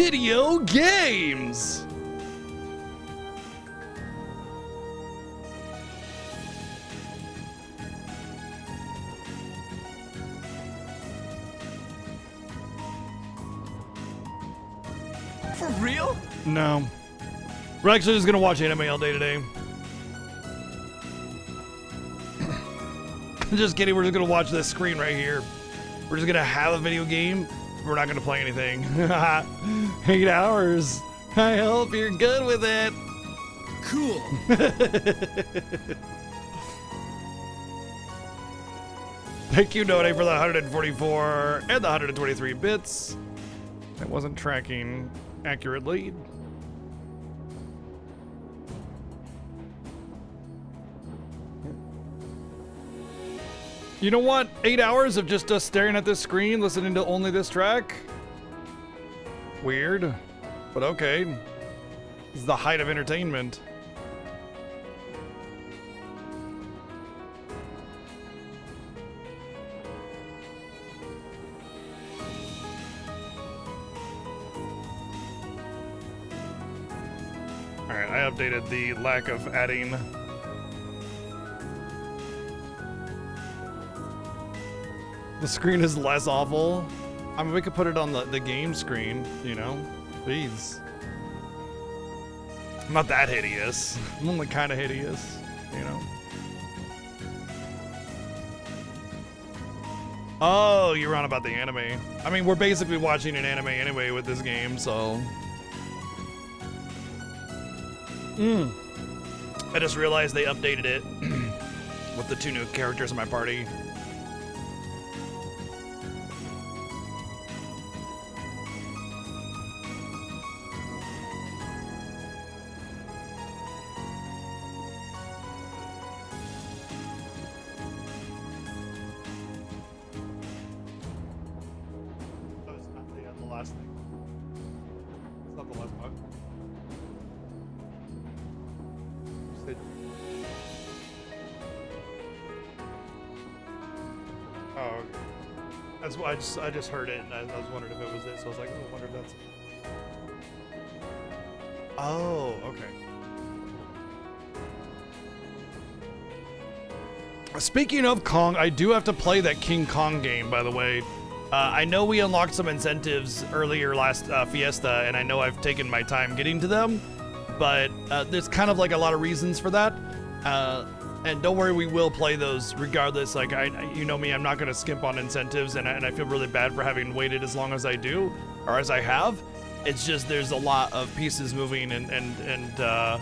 video games. For real? No. We're actually just gonna watch anime all day today. Just kidding, we're just gonna watch this screen right here. We're just gonna have a video game. We're not gonna play anything. 8 hours. I hope you're good with it. Cool. Thank you, Node, for the 144 and the 123 bits. That wasn't tracking accurately. You know what? 8 hours of just us staring at this screen, listening to only this track? Weird, but okay. This is the height of entertainment. Alright, I updated the lack of adding. The screen is less awful. I mean, we could put it on the game screen, you know? Please. I'm not that hideous. I'm only kind of hideous, you know? Oh, you're on about the anime. I mean, we're basically watching an anime anyway with this game, so... I just realized they updated it with the 2 new characters in my party. I just heard it and I was wondering if it was it, so I was like, oh, I wonder if that's... Oh, okay. Speaking of Kong, I do have to play that King Kong game, by the way. I know we unlocked some incentives earlier last Fiesta, and I know I've taken my time getting to them, but there's kind of like a lot of reasons for that. And don't worry, we will play those regardless. Like, you know me, I'm not going to skimp on incentives, and I feel really bad for having waited as long as I do, or as I have. It's just there's a lot of pieces moving, and I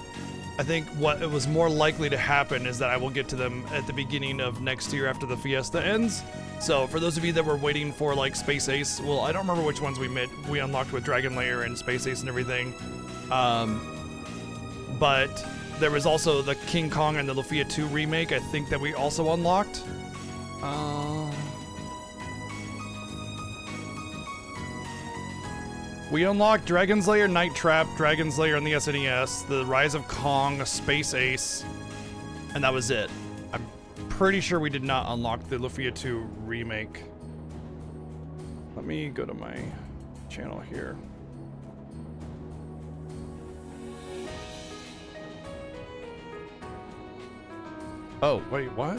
think what it was more likely to happen is that I will get to them at the beginning of next year after the Fiesta ends. So for those of you that were waiting for like Space Ace, well, I don't remember which ones we unlocked with Dragon Lair and Space Ace and everything, but there was also the King Kong and the Lufia 2 remake, I think, that we also unlocked. We unlocked Dragon's Lair, Night Trap, Dragon's Lair on the SNES, The Rise of Kong, Space Ace, and that was it. I'm pretty sure we did not unlock the Lufia 2 remake. Let me go to my channel here. Oh, wait, what?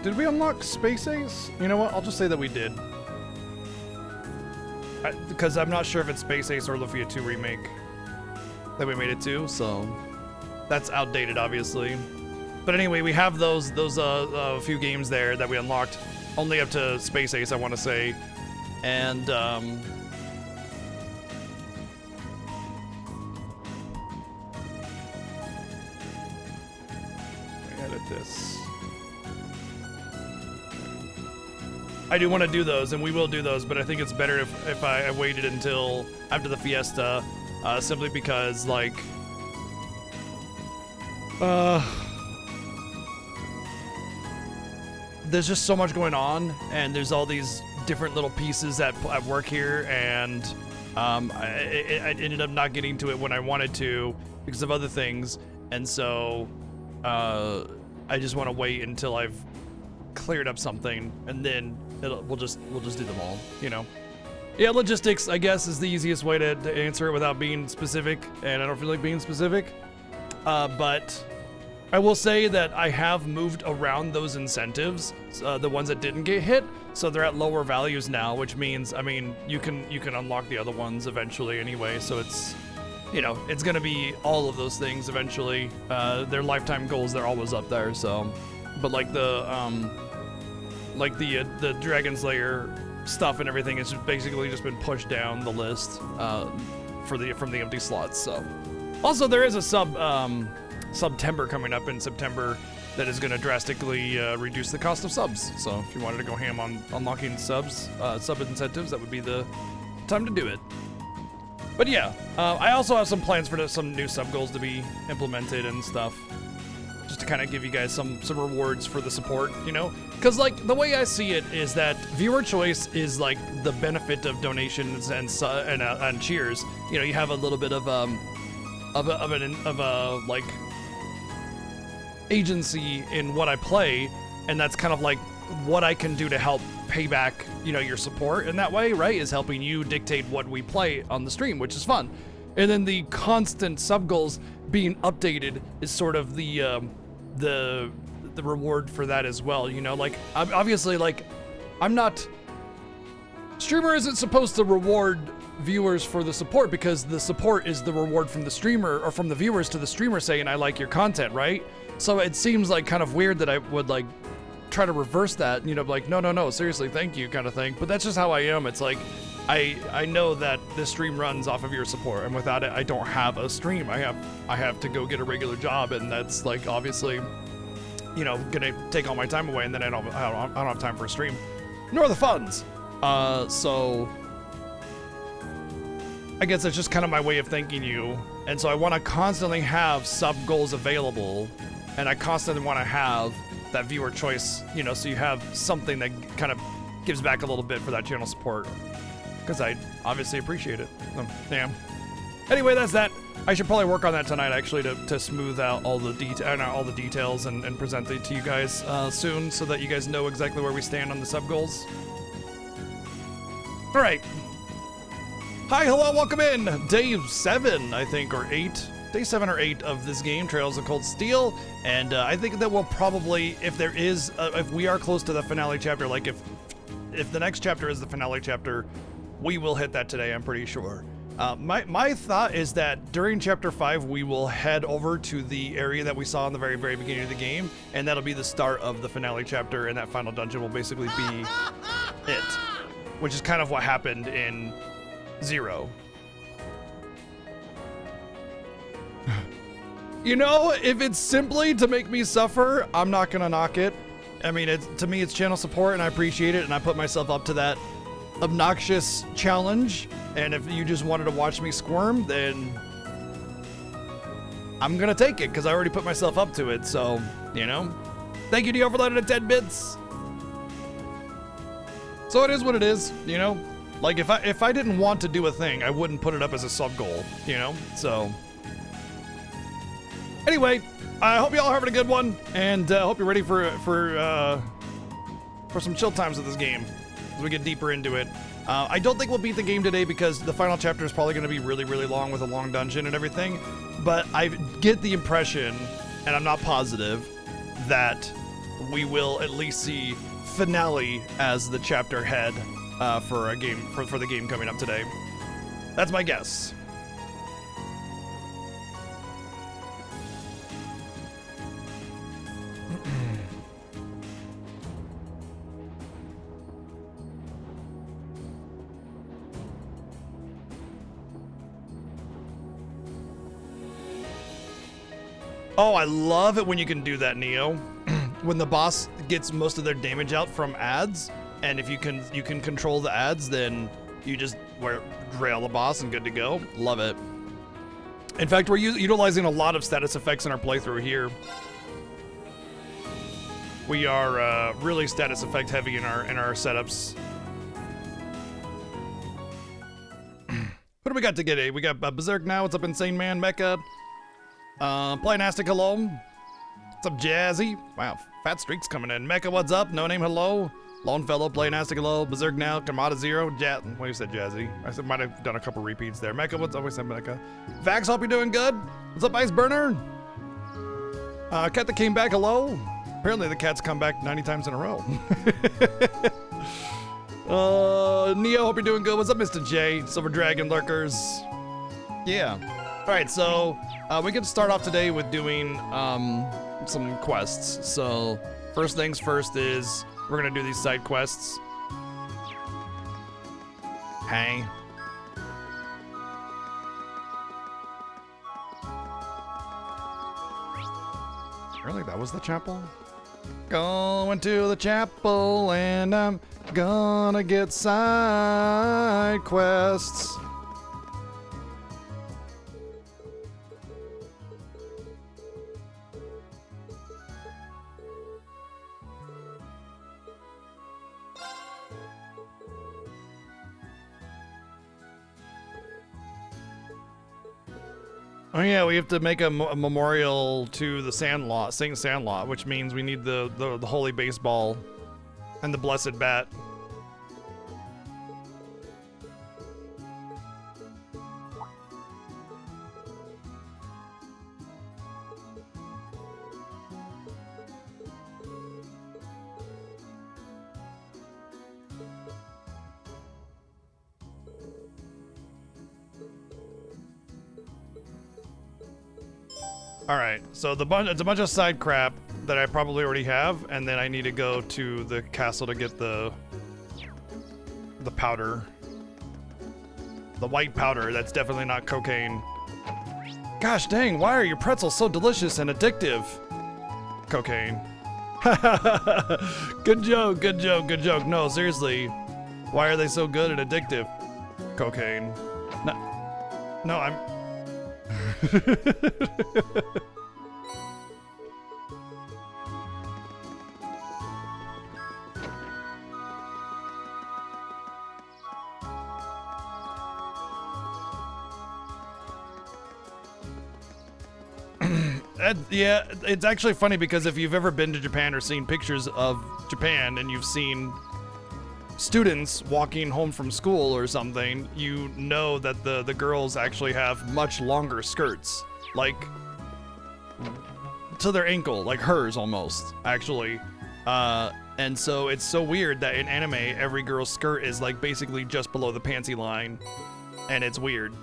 Did we unlock Space Ace? You know what? I'll just say that we did. Because I'm not sure if it's Space Ace or Lufia 2 remake that we made it to, so that's outdated, obviously. But anyway, we have those few games there that we unlocked, only up to Space Ace, I want to say, and let me edit this. I do want to do those, and we will do those, but I think it's better if I waited until after the Fiesta. Simply because, like, there's just so much going on, and there's all these different little pieces at work here, and I ended up not getting to it when I wanted to because of other things, and so I just want to wait until I've cleared up something, and then we'll just do them all, you know. Yeah, logistics, I guess, is the easiest way to answer it without being specific, and I don't feel like being specific. But I will say that I have moved around those incentives, the ones that didn't get hit, so they're at lower values now, which means, I mean, you can unlock the other ones eventually anyway, so it's, you know, it's gonna be all of those things eventually. Their lifetime goals, they're always up there, so. But like the Dragon Slayer stuff and everything has just basically just been pushed down the list from the empty slots. So, also there is a September coming up in September that is going to drastically reduce the cost of subs. So if you wanted to go ham on unlocking sub incentives, that would be the time to do it. But yeah, I also have some plans for some new sub goals to be implemented and stuff, just to kind of give you guys some rewards for the support, you know? Because, like, the way I see it is that viewer choice is, like, the benefit of donations and cheers. You know, you have a little bit of like, agency in what I play, and that's kind of, like, what I can do to help pay back, you know, your support in that way, right? Is helping you dictate what we play on the stream, which is fun. And then the constant sub goals being updated is sort of the reward for that as well, you know? Like, obviously, like, streamer isn't supposed to reward viewers for the support, because the support is the reward from the streamer, or from the viewers to the streamer saying, I like your content, right? So it seems like kind of weird that I would, like, try to reverse that, you know, like, no, seriously, thank you, kind of thing. But that's just how I am. It's like, I know that this stream runs off of your support, and without it, I don't have a stream. I have to go get a regular job, and that's, like, obviously, you know, gonna take all my time away, and then I don't have time for a stream, nor the funds. So I guess that's just kind of my way of thanking you, and so I want to constantly have sub goals available, and I constantly want to have that viewer choice, you know, so you have something that kind of gives back a little bit for that channel support, because I obviously appreciate it. So, damn. Anyway, that's that. I should probably work on that tonight, actually, to smooth out all the details and present it to you guys soon, so that you guys know exactly where we stand on the sub goals. All right. Hi, hello, welcome in. Day 7, I think, or 8. Day 7 or 8 of this game, Trails of Cold Steel, and I think that we'll probably, if we are close to the finale chapter, like if the next chapter is the finale chapter, we will hit that today, I'm pretty sure. My thought is that during chapter 5, we will head over to the area that we saw in the very, very beginning of the game, and that'll be the start of the finale chapter, and that final dungeon will basically be it, which is kind of what happened in 0. You know, if it's simply to make me suffer, I'm not gonna knock it. I mean, to me, it's channel support, and I appreciate it, and I put myself up to that obnoxious challenge. And if you just wanted to watch me squirm, then I'm gonna take it, because I already put myself up to it. So, you know, thank you to Overloaded at 10 bits. So it is what it is, you know. Like, if I didn't want to do a thing, I wouldn't put it up as a sub goal, you know. So. Anyway, I hope y'all are having a good one, and I hope you're ready for some chill times with this game as we get deeper into it. I don't think we'll beat the game today, because the final chapter is probably going to be really, really long with a long dungeon and everything, but I get the impression, and I'm not positive, that we will at least see finale as the chapter head for a game for the game coming up today. That's my guess. Oh, I love it when you can do that, Neo. When the boss gets most of their damage out from ads, and if you can control the ads, then you just rail the boss and good to go. Love it. In fact, we're utilizing a lot of status effects in our playthrough here. We are really status effect heavy in our setups. do we got to get? We got Berserk now. What's up, Insane Man? Mecha. Playnastic, hello. What's up, Jazzy? Wow, fat streaks coming in. Mecha, what's up? No name, hello. Longfellow, Playnastic, hello. Berserk now. Kamada Zero. What you said, Jazzy? I said might have done a couple repeats there. Mecha, what's up? We said Mecha. Vax, hope you're doing good. What's up, Ice Burner? Cat that came back, hello. Apparently the cat's come back 90 times in a row. Neo, hope you're doing good. What's up, Mr. J? Silver Dragon Lurkers. Yeah. All right, so we can start off today with doing some quests. So first things first is we're gonna do these side quests. Hey. Really, that was the chapel? Going to the chapel and I'm gonna get side quests. Oh yeah, we have to make a memorial to the Sandlot, Saint Sandlot, which means we need the holy baseball and the blessed bat. Alright, so it's a bunch of side crap that I probably already have, and then I need to go to the castle to get the powder. The white powder, that's definitely not cocaine. Gosh dang, why are your pretzels so delicious and addictive? Cocaine. Good joke, good joke, good joke. No, seriously, why are they so good and addictive? Cocaine. No, I'm... Yeah, it's actually funny because if you've ever been to Japan or seen pictures of Japan and you've seen students walking home from school or something, you know that the girls actually have much longer skirts, like to their ankle, like hers almost, actually. And so it's so weird that in anime, every girl's skirt is like basically just below the panty line, and it's weird.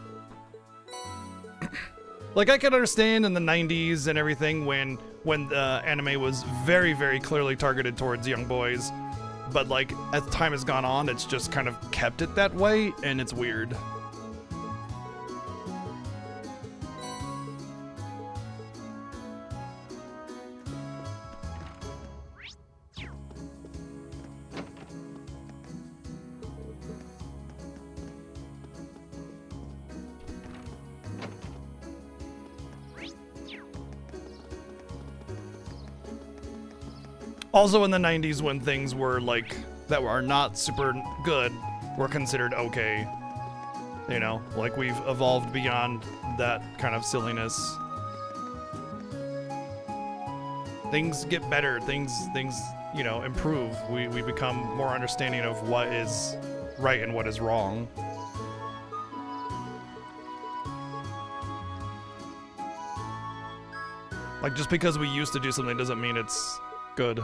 Like, I can understand in the 90s and everything when anime was very, very clearly targeted towards young boys. But, like, as time has gone on, it's just kind of kept it that way, and it's weird. Also in the 90s when things were like, that were not super good, were considered okay. You know, like we've evolved beyond that kind of silliness. Things get better, things, you know, improve. We become more understanding of what is right and what is wrong. Like, just because we used to do something doesn't mean it's good.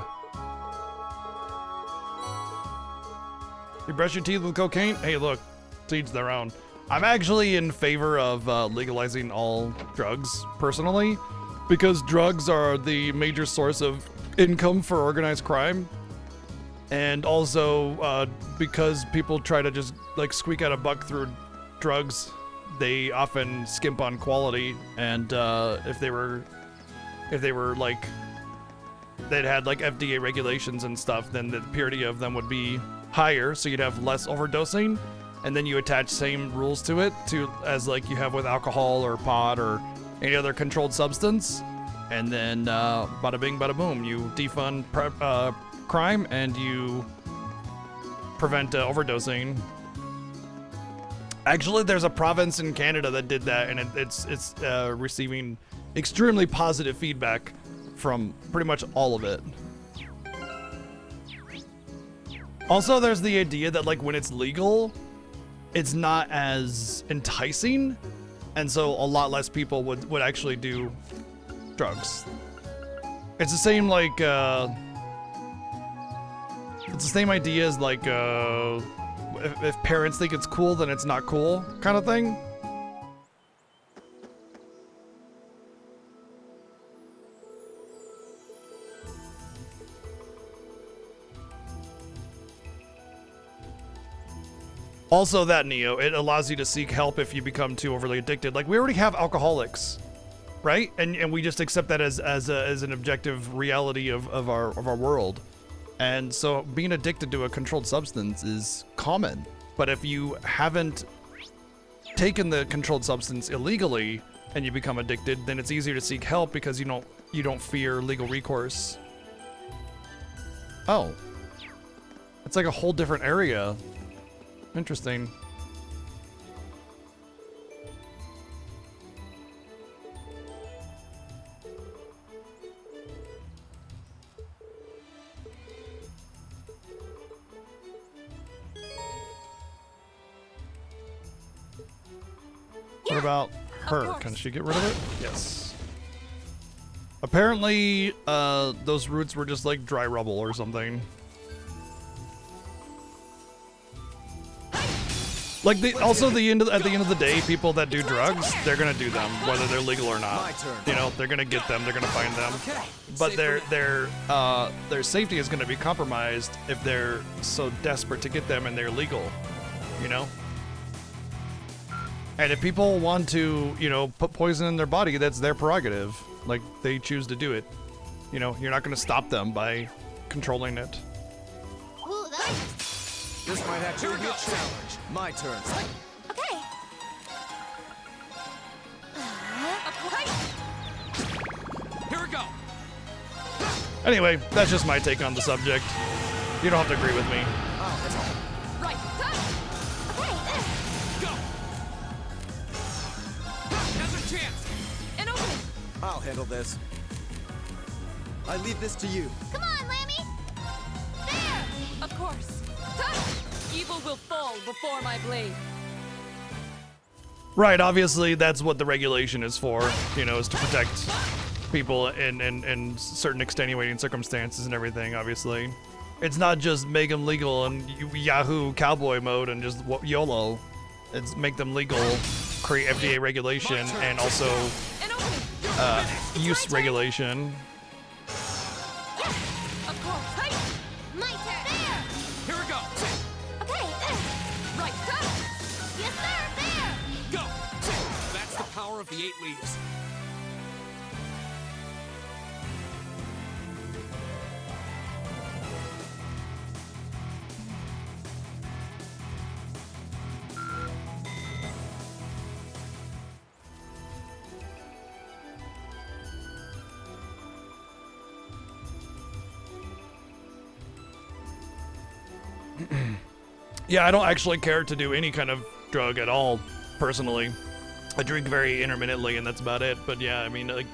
You brush your teeth with cocaine? Hey, look, to each their own. I'm actually in favor of legalizing all drugs, personally, because drugs are the major source of income for organized crime. And also, because people try to just, like, squeak out a buck through drugs, they often skimp on quality. And if they were like, they'd had like FDA regulations and stuff, then the purity of them would be higher, so you'd have less overdosing, and then you attach same rules to it as like you have with alcohol or pot or any other controlled substance, and then bada bing bada boom, you defund crime and you prevent overdosing. Actually, there's a province in Canada that did that, and it's receiving extremely positive feedback from pretty much all of it. Also, there's the idea that like when it's legal, it's not as enticing, and so a lot less people would actually do drugs. It's the same like it's the same idea as like if parents think it's cool, then it's not cool kind of thing. Also that, Neo, it allows you to seek help if you become too overly addicted. Like, we already have alcoholics, right? And we just accept that as an objective reality of our world. And so being addicted to a controlled substance is common. But if you haven't taken the controlled substance illegally and you become addicted, then it's easier to seek help because you don't fear legal recourse. Oh. It's like a whole different area. Interesting. What about her? Can she get rid of it? Yes. Apparently, those roots were just like dry rubble or something. Like at the end of the day, people that do drugs, they're gonna do them, whether they're legal or not. You know, they're gonna get them, they're gonna find them. But their safety is gonna be compromised if they're so desperate to get them and they're legal. You know? And if people want to, you know, put poison in their body, that's their prerogative. Like, they choose to do it. You know, you're not gonna stop them by controlling it. Ooh, This might actually be a challenge. My turn. okay. Here we go. Anyway, that's just my take on the subject. You don't have to agree with me. Right. Okay. Go. Now's a chance. An opening. I'll handle this. I leave this to you. Come on, Lammy. There. Of course. Evil will fall before my blade. Right, obviously that's what the regulation is for, you know, is to protect people in certain extenuating circumstances and everything, obviously. It's not just make them legal and Yahoo cowboy mode and just YOLO. It's make them legal, create FDA regulation, and also An opening. use regulation. Of course. My turn. There. Here we go. Okay. Right. Yes, sir. There. Go. That's the power of the 8 leaves. Yeah, I don't actually care to do any kind of drug at all, personally. I drink very intermittently, and that's about it. But yeah, I mean, like,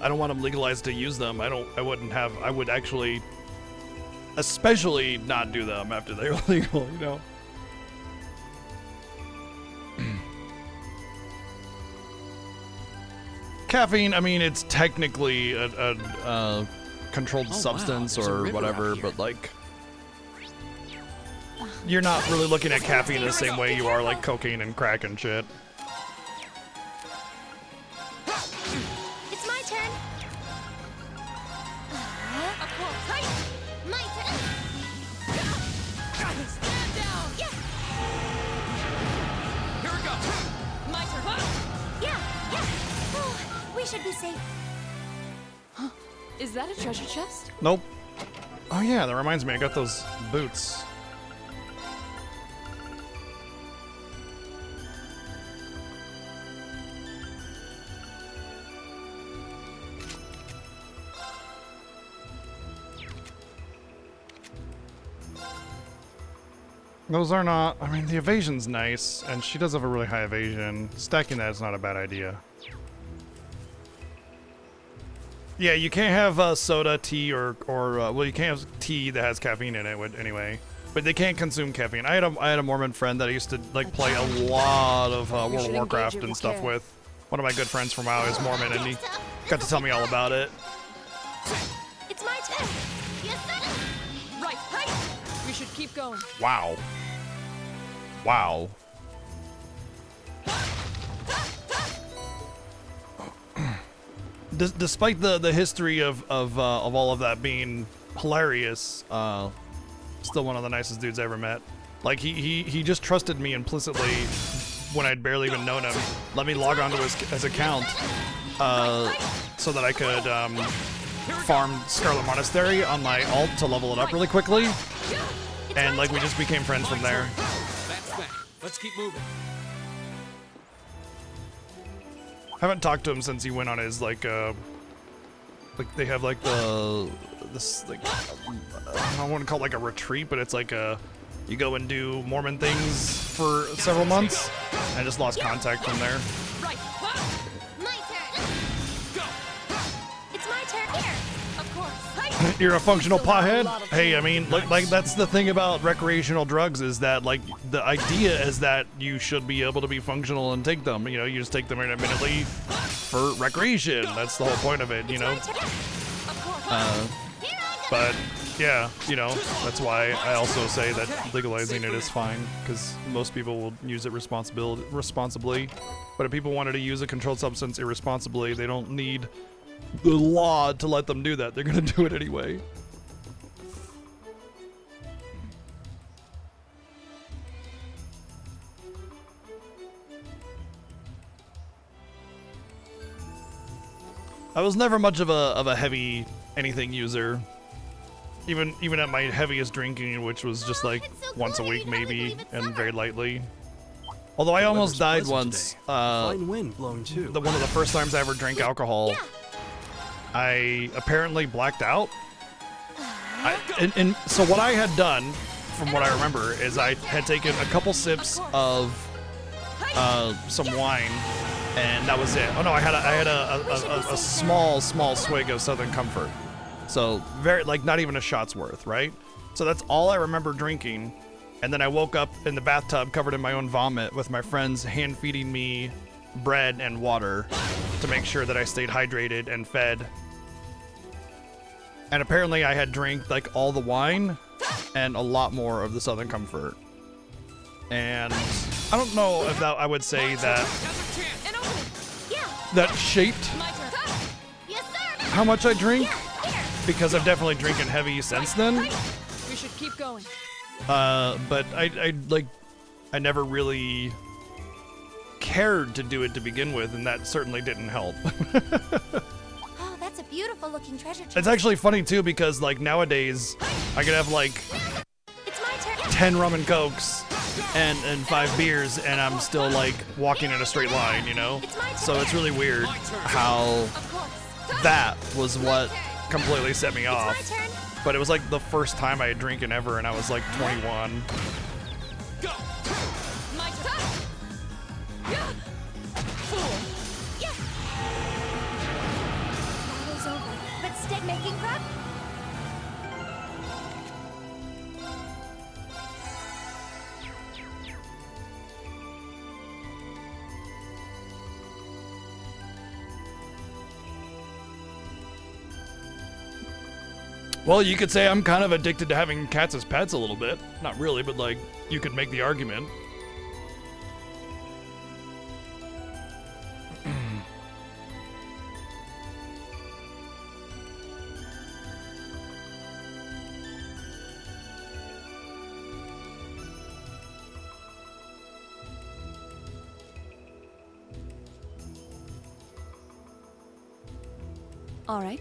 I don't want them legalized to use them. I would actually, especially not do them after they're legal, you know? Caffeine, I mean, it's technically a controlled substance there's a or river whatever, out here. but like, you're not really looking at caffeine the same way you are like cocaine and crack and shit. It's my turn. Of course. My turn. Stand down. Yeah. Here we go. My turn. Yeah. Yeah. Oh, we should be safe. Is that a treasure chest? Nope. Oh yeah, that reminds me, I got those boots. Those are not. I mean, the evasion's nice, and she does have a really high evasion. Stacking that is not a bad idea. Yeah, you can't have soda, tea, or well, you can't have tea that has caffeine in it. Anyway, but they can't consume caffeine. I had a Mormon friend that I used to like play a lot of World of Warcraft and stuff with. One of my good friends from WoW is Mormon, and he got to tell me all about it. It's my turn. Yes, sir. Right, right. We should keep going. Wow. Wow. Despite the history of all of that being hilarious, still one of the nicest dudes I ever met. Like he just trusted me implicitly when I'd barely even known him. Let me log onto his account so that I could farm Scarlet Monastery on my alt to level it up really quickly, and like we just became friends from there. That's that. Let's keep moving. Haven't talked to him since he went on his like they have like this like I don't want to call it like a retreat, but it's like you go and do Mormon things for several months. I just lost contact from there. Right. My turn. Go. It's my turn. Here. Of course. You're a functional pothead? Hey, I mean, like that's the thing about recreational drugs is that like the idea is that you should be able to be functional and take them. You know, you just take them intermittently for recreation. That's the whole point of it, you know. Of course. But yeah, you know, that's why I also say that legalizing it is fine, because most people will use it responsibly. But if people wanted to use a controlled substance irresponsibly, they don't need the law to let them do that. They're gonna do it anyway. I was never much of a heavy anything user. Even at my heaviest drinking, which was just like once a week maybe, and very lightly. Although I almost died once. Fine wind blowing too. One of the first times I ever drank alcohol, I apparently blacked out. And so what I had done, from what I remember, is I had taken a couple sips of some wine, and that was it. Oh no, I had a small swig of Southern Comfort. So very, like, not even a shot's worth, right? So that's all I remember drinking. And then I woke up in the bathtub covered in my own vomit with my friends hand feeding me bread and water to make sure that I stayed hydrated and fed. And apparently I had drank like all the wine and a lot more of the Southern Comfort. And I don't know if that I would say that An opening. Yeah. that shaped My turn. Yes, sir. how much I drink, Here. because I've definitely drinking heavy since then. We should keep going. But I never really cared to do it to begin with, and that certainly didn't help. Oh, that's a beautiful looking treasure chest. It's actually funny too, because like nowadays I could have like It's my turn. 10 rum and cokes and 5 beers, and I'm still like walking in a straight line, you know? It's my turn. So it's really weird how Of course. that was what completely set me It's my off. turn. But it was like the first time I had drinking ever, and I was like 21. Go. My turn. Yeah. Fool. Yeah. Battle's over, but stay making prep. Well, you could say I'm kind of addicted to having cats as pets a little bit. Not really, but like, you could make the argument. All right.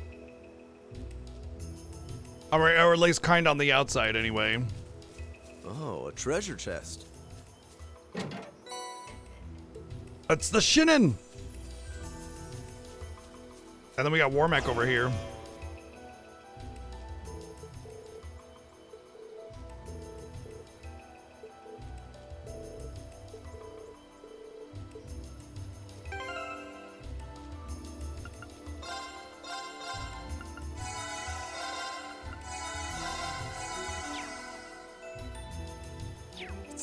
Or at least kind on the outside, anyway. Oh, a treasure chest. That's the Shinin! And then we got Warmech over here.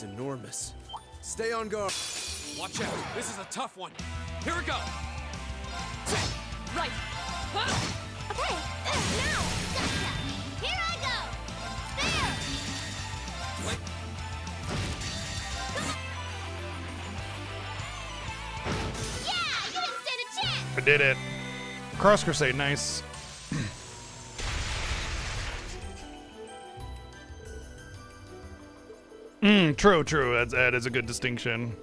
It's enormous. Stay on guard. Watch out. This is a tough one. Here we go. Right. Huh? Okay, now! Gotcha! Here I go! There! Yeah! You didn't stand a chance! I did it. Cross Crusade, nice. True. That is a good distinction.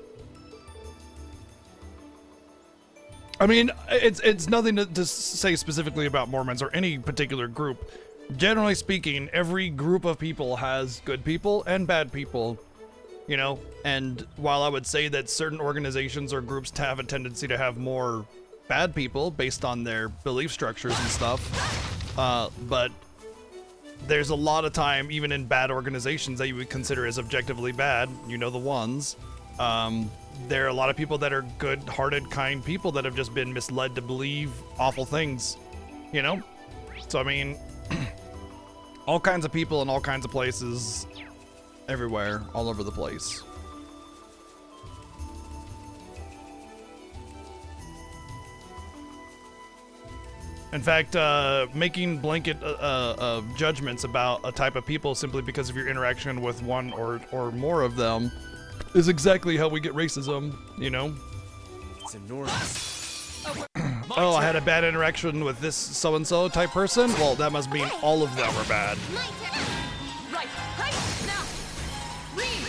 I mean, it's nothing to say specifically about Mormons or any particular group. Generally speaking, every group of people has good people and bad people, you know? And while I would say that certain organizations or groups have a tendency to have more bad people based on their belief structures and stuff, but there's a lot of time, even in bad organizations that you would consider as objectively bad, you know the ones, there are a lot of people that are good-hearted, kind people that have just been misled to believe awful things, you know? So, I mean, all kinds of people in all kinds of places, everywhere, all over the place. In fact, making blanket judgments about a type of people simply because of your interaction with one or more of them is exactly how we get racism, you know? It's enormous. Oh, I had a bad interaction with this so-and-so type person? Well, that must mean all of them are bad. My turn! Right. Hey. Now. Read.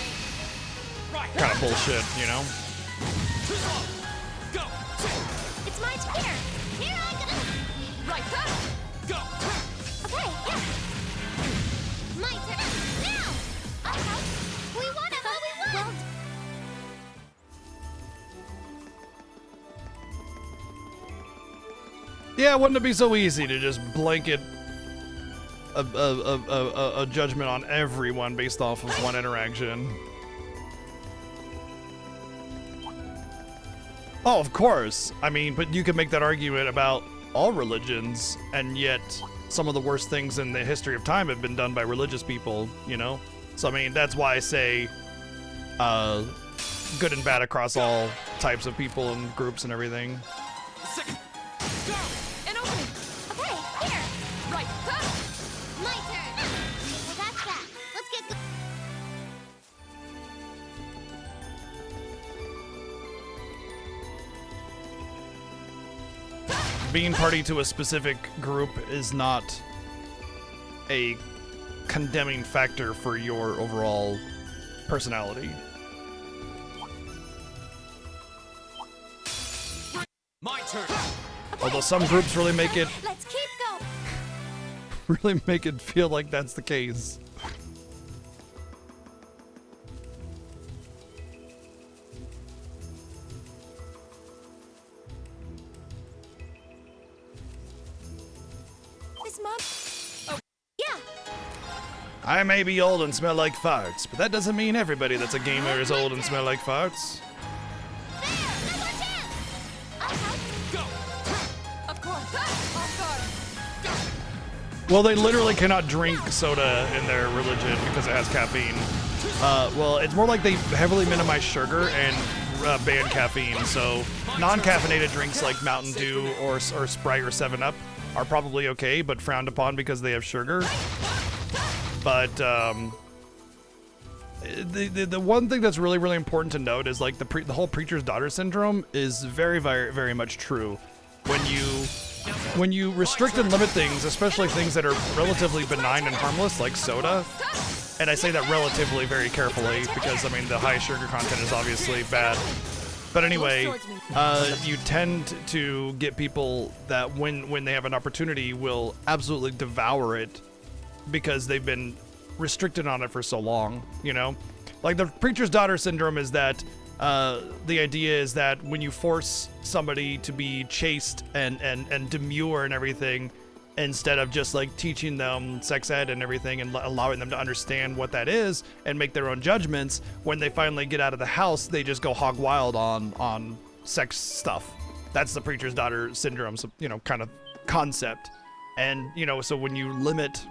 Right. Kind of bullshit, you know? Go. It's my turn! Here I go! Right. Huh? Go. Okay, yeah! My turn! Now! Uh-huh! We won, Emma! We won! Yeah, wouldn't it be so easy to just blanket a judgment on everyone based off of one interaction? Oh, of course. I mean, but you can make that argument about all religions, and yet some of the worst things in the history of time have been done by religious people, you know? So, I mean, that's why I say good and bad across all types of people and groups and everything. Second. Go. And open. Okay, here! Right. Huh? My turn! Well, that's that. Let's get go- Being party to a specific group is not a condemning factor for your overall personality. My turn. Although some groups really make it Let's keep going! really make it feel like that's the case. Is Mom... Oh, yeah! I may be old and smell like farts, but that doesn't mean everybody that's a gamer is old and smell like farts. There! That's our chance! Uh-huh! Go. Of course. Huh? Off guard. Well, they literally cannot drink soda in their religion because it has caffeine. Well, it's more like they heavily minimize sugar and ban caffeine, so non-caffeinated drinks like Mountain Dew or Sprite or 7-Up are probably okay, but frowned upon because they have sugar. But the one thing that's really, really important to note is like the whole preacher's daughter syndrome is very, very, very much true. When you restrict and limit things, especially things that are relatively benign and harmless, like soda, and I say that relatively very carefully because, I mean, the high sugar content is obviously bad. But anyway, you tend to get people that when they have an opportunity will absolutely devour it because they've been restricted on it for so long, you know? Like the preacher's daughter syndrome is that the idea is that when you force somebody to be chaste and demure and everything, instead of just like teaching them sex ed and everything and allowing them to understand what that is and make their own judgments, when they finally get out of the house, they just go hog wild on sex stuff. That's the preacher's daughter syndrome, you know, kind of concept. And, you know, so when you limit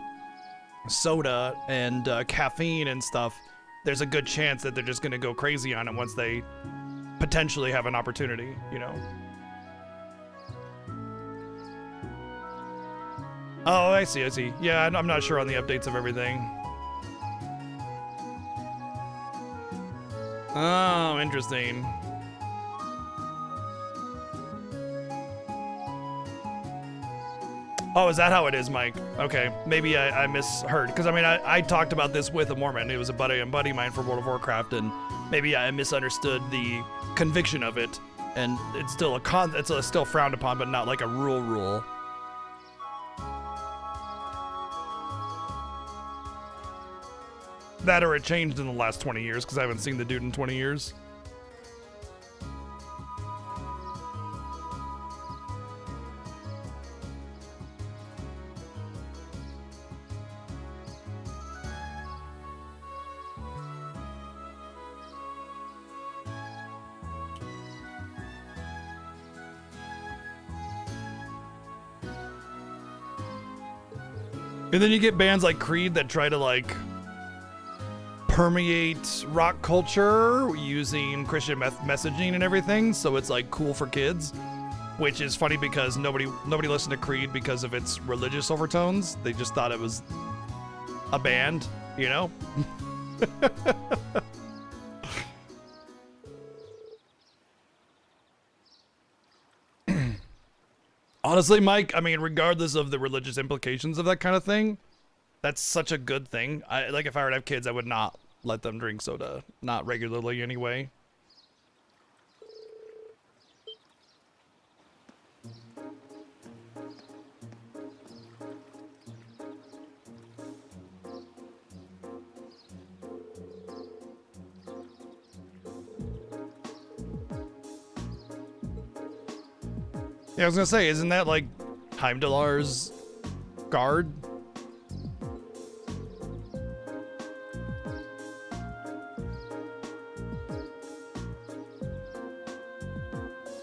soda and caffeine and stuff, there's a good chance that they're just going to go crazy on it once they potentially have an opportunity, you know? Oh, I see, I see. Yeah, I'm not sure on the updates of everything. Oh, interesting. Oh, is that how it is, Mike? Okay, maybe I misheard. Because, I mean, I talked about this with a Mormon. It was a buddy of mine for World of Warcraft, and maybe I misunderstood the conviction of it. And it's still it's still frowned upon, but not like a rule. That or it changed in the last 20 years, because I haven't seen the dude in 20 years. And then you get bands like Creed that try to like permeate rock culture using Christian messaging and everything, so it's like cool for kids, which is funny because nobody listened to Creed because of its religious overtones. They just thought it was a band, you know? Honestly, Mike, I mean, regardless of the religious implications of that kind of thing, that's such a good thing. Like, if I were to have kids, I would not let them drink soda. Not regularly, anyway. Yeah, I was gonna say, isn't that like Heimdallar's guard?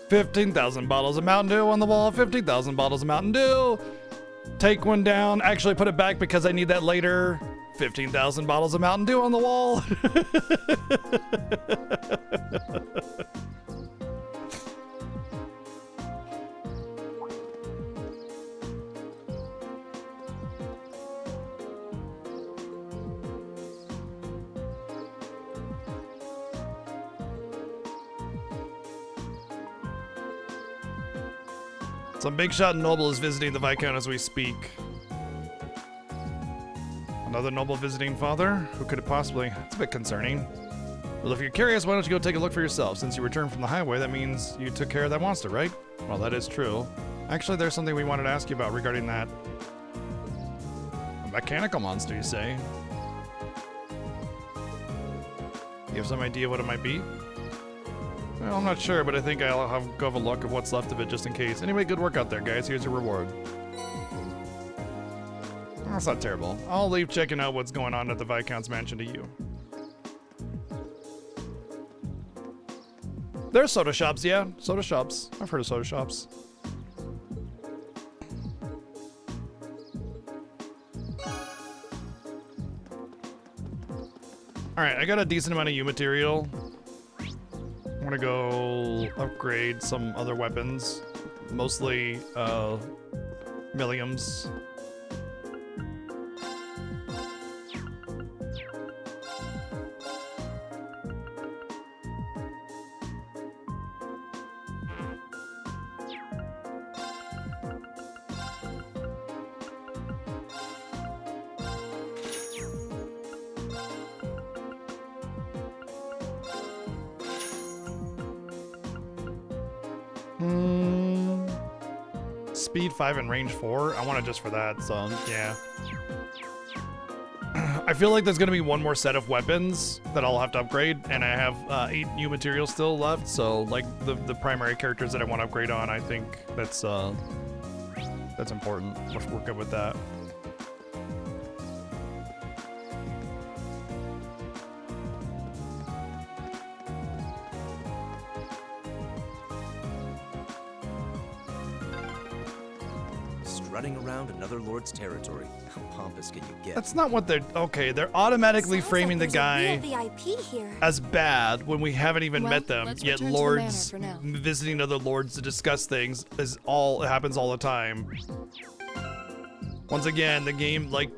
$15,000 bottles of Mountain Dew on the wall. 15,000 bottles of Mountain Dew. Take one down. Actually, put it back because I need that later. 15,000 bottles of Mountain Dew on the wall. Some big shot noble is visiting the Viscount as we speak. Another noble visiting father? Who could it possibly? It's a bit concerning. Well, if you're curious, why don't you go take a look for yourself? Since you returned from the highway, that means you took care of that monster, right? Well, that is true. Actually, there's something we wanted to ask you about regarding that. A mechanical monster, you say? You have some idea what it might be? Well, I'm not sure, but I think I'll go have a look at what's left of it just in case. Anyway, good work out there, guys. Here's your reward. That's not terrible. I'll leave checking out what's going on at the Viscount's mansion to you. There's soda shops, yeah. Soda shops. I've heard of soda shops. Alright, I got a decent amount of U material. I'm gonna go upgrade some other weapons. Mostly, Milliums. Speed 5 and range 4. I want it just for that, so yeah. I feel like there's gonna be one more set of weapons that I'll have to upgrade, and I have 8 new materials still left, so like the primary characters that I want to upgrade on, I think that's important. We're good with that. running around another lord's territory. How pompous can you get? That's not what they're... Okay, they're automatically Sounds framing like the there's a guy real VIP here. as bad when we haven't even Well, met them. let's Yet return to the lords manor for now. visiting other lords to discuss things is all... It happens all the time. Once again, the game, like,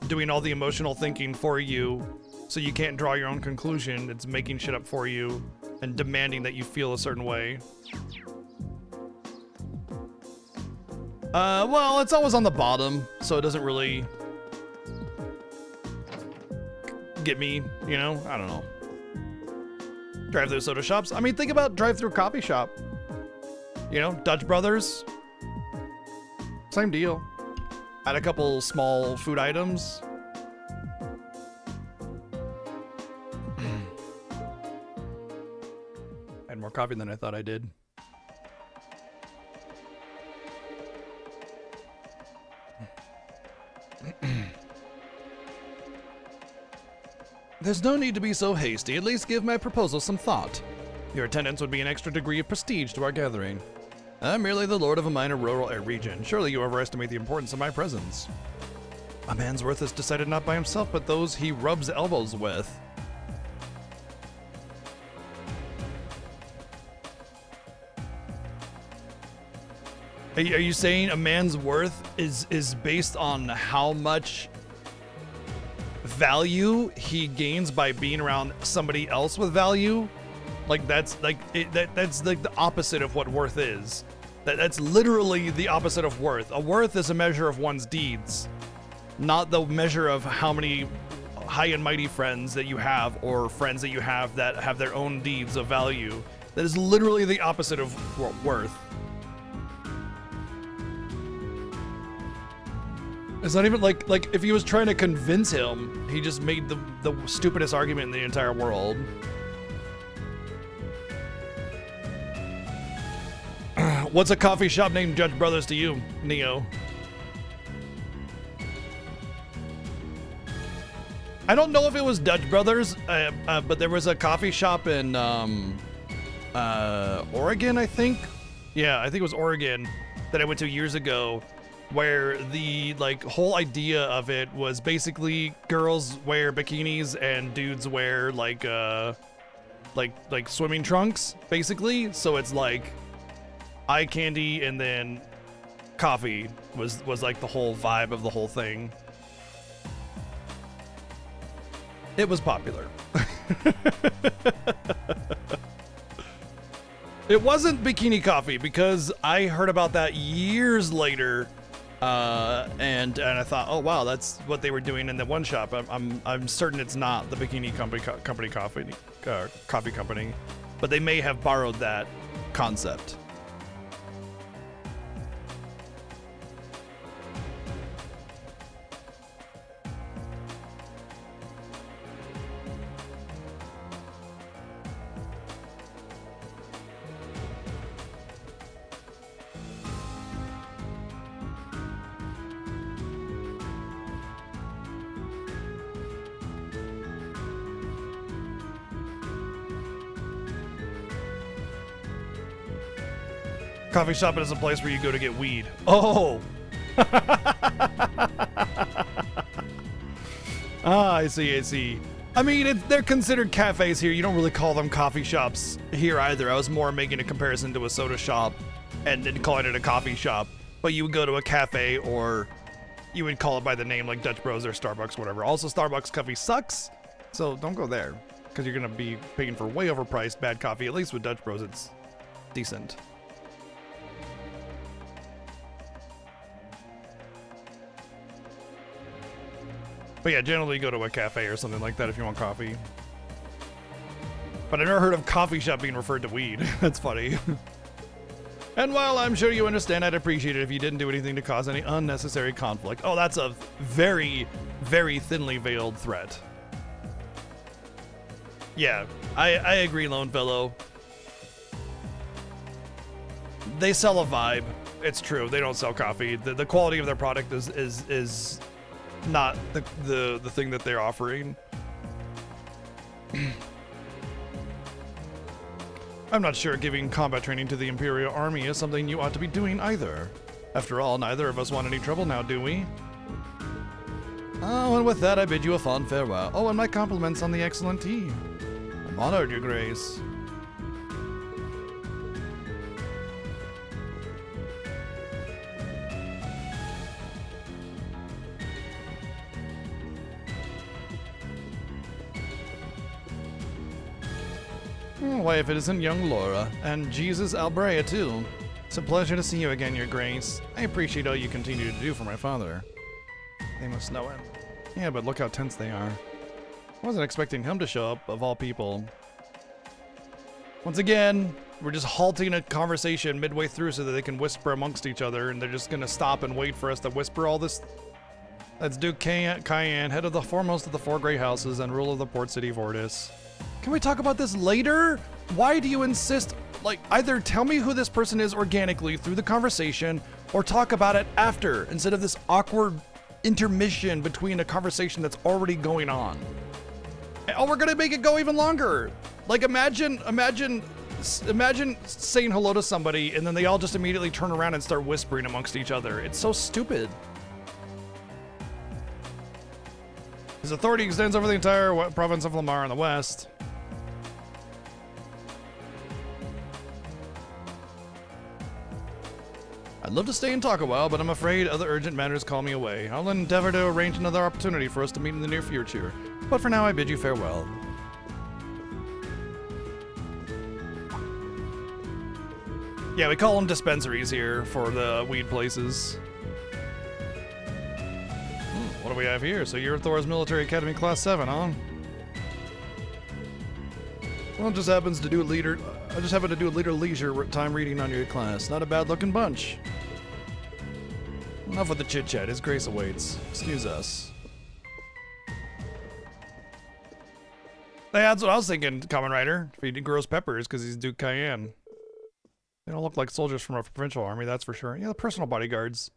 doing all the emotional thinking for you so you can't draw your own conclusion. It's making shit up for you and demanding that you feel a certain way. Well, it's always on the bottom, so it doesn't really get me, you know? I don't know. Drive-through soda shops. I mean, think about drive-through coffee shop. You know, Dutch Brothers. Same deal. Add a couple small food items. I had more coffee than I thought I did. There's no need to be so hasty. At least give my proposal some thought. Your attendance would be an extra degree of prestige to our gathering. I'm merely the lord of a minor rural region. Surely you overestimate the importance of my presence. A man's worth is decided not by himself, but those he rubs elbows with. Are you saying a man's worth is based on how much value he gains by being around somebody else with value? Like that's like that's like the opposite of what worth is. That's literally the opposite of worth. A worth is a measure of one's deeds, not the measure of how many high and mighty friends that you have or friends that you have that have their own deeds of value. That is literally the opposite of worth. It's not even like if he was trying to convince him, he just made the stupidest argument in the entire world. What's a coffee shop named Judge Brothers to you, Neo? I don't know if it was Dutch Brothers, but there was a coffee shop in Oregon, I think. Yeah, I think it was Oregon that I went to years ago, where the like whole idea of it was basically girls wear bikinis and dudes wear like swimming trunks, basically. So it's like eye candy and then coffee was like the whole vibe of the whole thing. It was popular. It wasn't bikini coffee because I heard about that years later, and I thought, oh wow, that's what they were doing in the one shop. I'm certain it's not the bikini company coffee company, but they may have borrowed that concept. Coffee shop is a place where you go to get weed. Oh! I see. I mean, they're considered cafes here. You don't really call them coffee shops here either. I was more making a comparison to a soda shop and then calling it a coffee shop. But you would go to a cafe or you would call it by the name like Dutch Bros or Starbucks, whatever. Also, Starbucks coffee sucks, so don't go there because you're going to be paying for way overpriced bad coffee. At least with Dutch Bros, it's decent. But yeah, generally go to a cafe or something like that if you want coffee. But I've never heard of coffee shop being referred to weed. That's funny. And while I'm sure you understand, I'd appreciate it if you didn't do anything to cause any unnecessary conflict. Oh, that's a very, very thinly veiled threat. Yeah, I agree, Lone Fellow. They sell a vibe. It's true. They don't sell coffee. The quality of their product is not the thing that they're offering. I'm not sure giving combat training to the Imperial Army is something you ought to be doing either. After all, neither of us want any trouble now, do we? Oh, and with that, I bid you a fond farewell. Oh, and my compliments on the excellent tea. I'm honored, Your Grace. Why, if it isn't young Laura, and Jesus Albrea, too. It's a pleasure to see you again, Your Grace. I appreciate all you continue to do for my father. They must know him. Yeah, but look how tense they are. I wasn't expecting him to show up, of all people. Once again, we're just halting a conversation midway through so that they can whisper amongst each other, and they're just gonna stop and wait for us to whisper all this. That's Duke Cayenne, head of the foremost of the four Grey Houses and ruler of the port city of Ordis. Can we talk about this later? Why do you insist? Like, either tell me who this person is organically through the conversation, or talk about it after, instead of this awkward intermission between a conversation that's already going on. Oh, we're gonna make it go even longer. Like, imagine saying hello to somebody and then they all just immediately turn around and start whispering amongst each other. It's so stupid. His authority extends over the entire province of Lamar in the west. I'd love to stay and talk a while, but I'm afraid other urgent matters call me away. I'll endeavor to arrange another opportunity for us to meet in the near future. But for now, I bid you farewell. Yeah, we call them dispensaries here for the weed places. What do we have here? So you're Thor's Military Academy Class 7, huh? Well, it just happens to do I just happen to do a little leisure time reading on your class. Not a bad-looking bunch. Enough with the chit-chat. His Grace awaits. Excuse us. Yeah, that's what I was thinking, Kamen Rider. If he grows peppers because he's Duke Cayenne. They don't look like soldiers from a provincial army, that's for sure. Yeah, the personal bodyguards.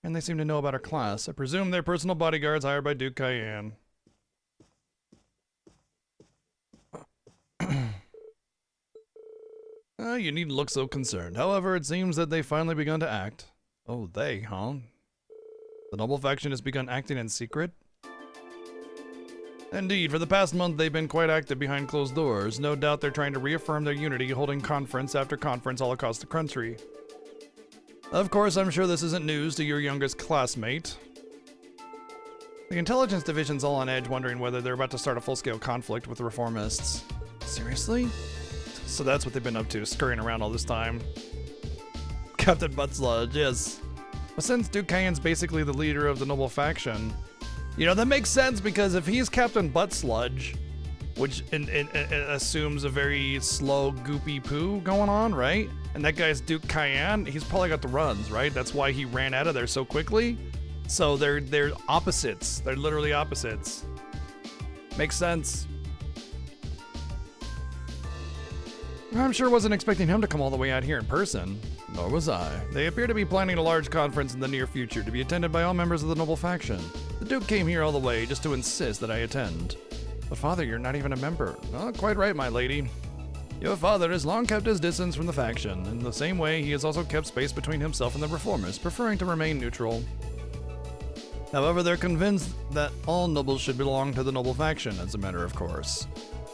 And they seem to know about our class. I presume they're personal bodyguards hired by Duke Cayenne. You needn't look so concerned. However, it seems that they've finally begun to act. Oh, they, huh? The noble faction has begun acting in secret? Indeed, for the past month they've been quite active behind closed doors. No doubt they're trying to reaffirm their unity, holding conference after conference all across the country. Of course, I'm sure this isn't news to your youngest classmate. The intelligence division's all on edge, wondering whether they're about to start a full-scale conflict with the reformists. Seriously? So that's what they've been up to, scurrying around all this time. Captain Buttsludge, yes. But since Duke Cayenne's basically the leader of the noble faction, you know, that makes sense, because if he's Captain Buttsludge, which assumes a very slow, goopy poo going on, right? And that guy's Duke Cayenne, he's probably got the runs, right? That's why he ran out of there so quickly. So they're opposites. They're literally opposites. Makes sense. I'm sure wasn't expecting him to come all the way out here in person. Nor was I. They appear to be planning a large conference in the near future to be attended by all members of the noble faction. The Duke came here all the way just to insist that I attend. But father, you're not even a member. Oh, quite right, my lady. Your father has long kept his distance from the faction. In the same way, he has also kept space between himself and the reformers, preferring to remain neutral. However, they're convinced that all nobles should belong to the noble faction, as a matter of course.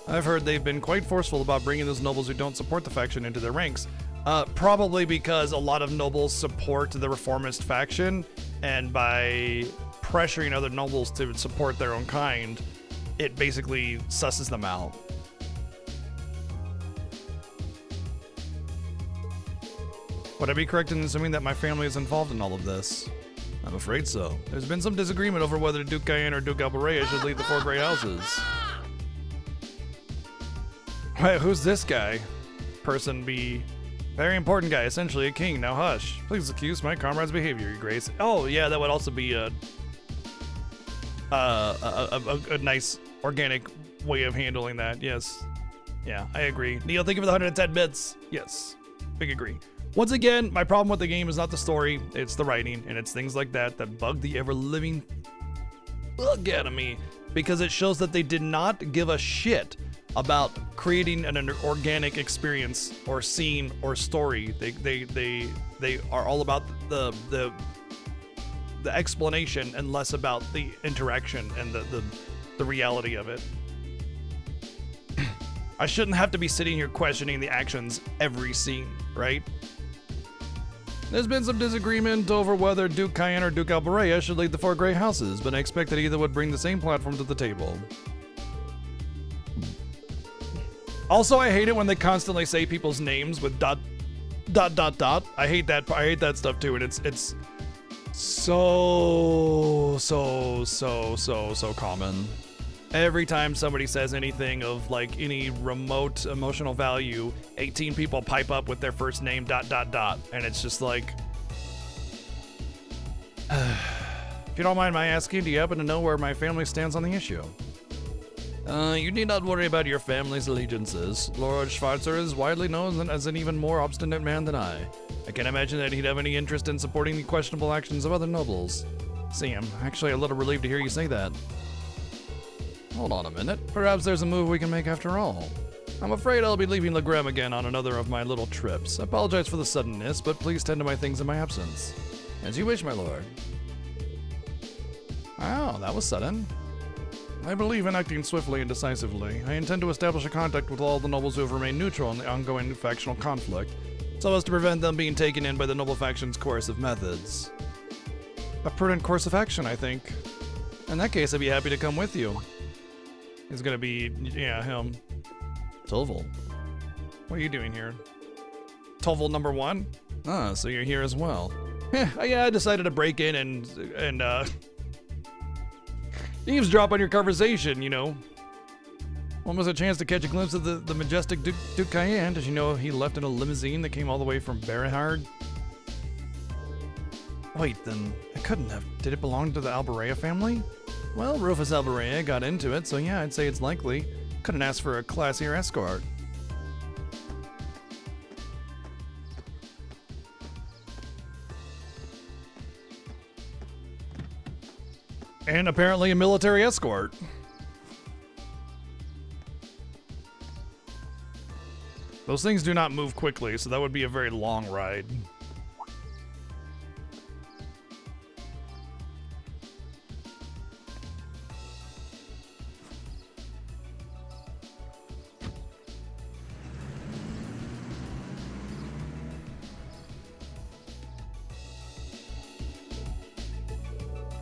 I've heard they've been quite forceful about bringing those nobles who don't support the faction into their ranks. Probably because a lot of nobles support the reformist faction, and by pressuring other nobles to support their own kind, it basically susses them out. Would I be correct in assuming that my family is involved in all of this? I'm afraid so. There's been some disagreement over whether Duke Cayenne or Duke Albarea should lead the four Grey Houses. Wait, who's this guy? Person B. Very important guy, essentially a king. Now hush. Please excuse my comrade's behavior, Your Grace. Oh, yeah, that would also be a nice organic way of handling that. Yes. Yeah, I agree. Neil, thank you for the 110 bits. Yes. Big agree. Once again, my problem with the game is not the story, it's the writing, and it's things like that that bug the ever-living fuck out of me, because it shows that they did not give a shit about creating an organic experience or scene or story. They are all about the explanation and less about the interaction and the reality of it. I shouldn't have to be sitting here questioning the actions every scene, right? There's been some disagreement over whether Duke Cayenne or Duke Alberea should lead the four Grey Houses, but I expect that either would bring the same platform to the table. Also, I hate it when they constantly say people's names with dot. I hate that stuff too, and it's so common. Every time somebody says anything of like any remote emotional value, 18 people pipe up with their first name ... and it's just like, if you don't mind my asking, do you happen to know where my family stands on the issue? You need not worry about your family's allegiances. Lord Schwarzer is widely known as an even more obstinate man than I. I can't imagine that he'd have any interest in supporting the questionable actions of other nobles. See, I'm actually a little relieved to hear you say that. Hold on a minute. Perhaps there's a move we can make after all. I'm afraid I'll be leaving Legrem again on another of my little trips. I apologize for the suddenness, but please tend to my things in my absence. As you wish, my lord. Wow, that was sudden. I believe in acting swiftly and decisively. I intend to establish a contact with all the nobles who have remained neutral in the ongoing factional conflict, so as to prevent them being taken in by the noble faction's coercive methods. A prudent course of action, I think. In that case, I'd be happy to come with you. He's gonna be, yeah, him. Toval. What are you doing here? Toval number 1? Ah, so you're here as well. Yeah, I decided to break in and eavesdrop on your conversation, you know. Almost a chance to catch a glimpse of the majestic Duke Cayenne. Did you know he left in a limousine that came all the way from Berihard? Wait, then it couldn't have. Did it belong to the Alberea family? Well, Rufus Alberea got into it, so yeah, I'd say it's likely. Couldn't ask for a classier escort. And apparently a military escort. Those things do not move quickly, so that would be a very long ride.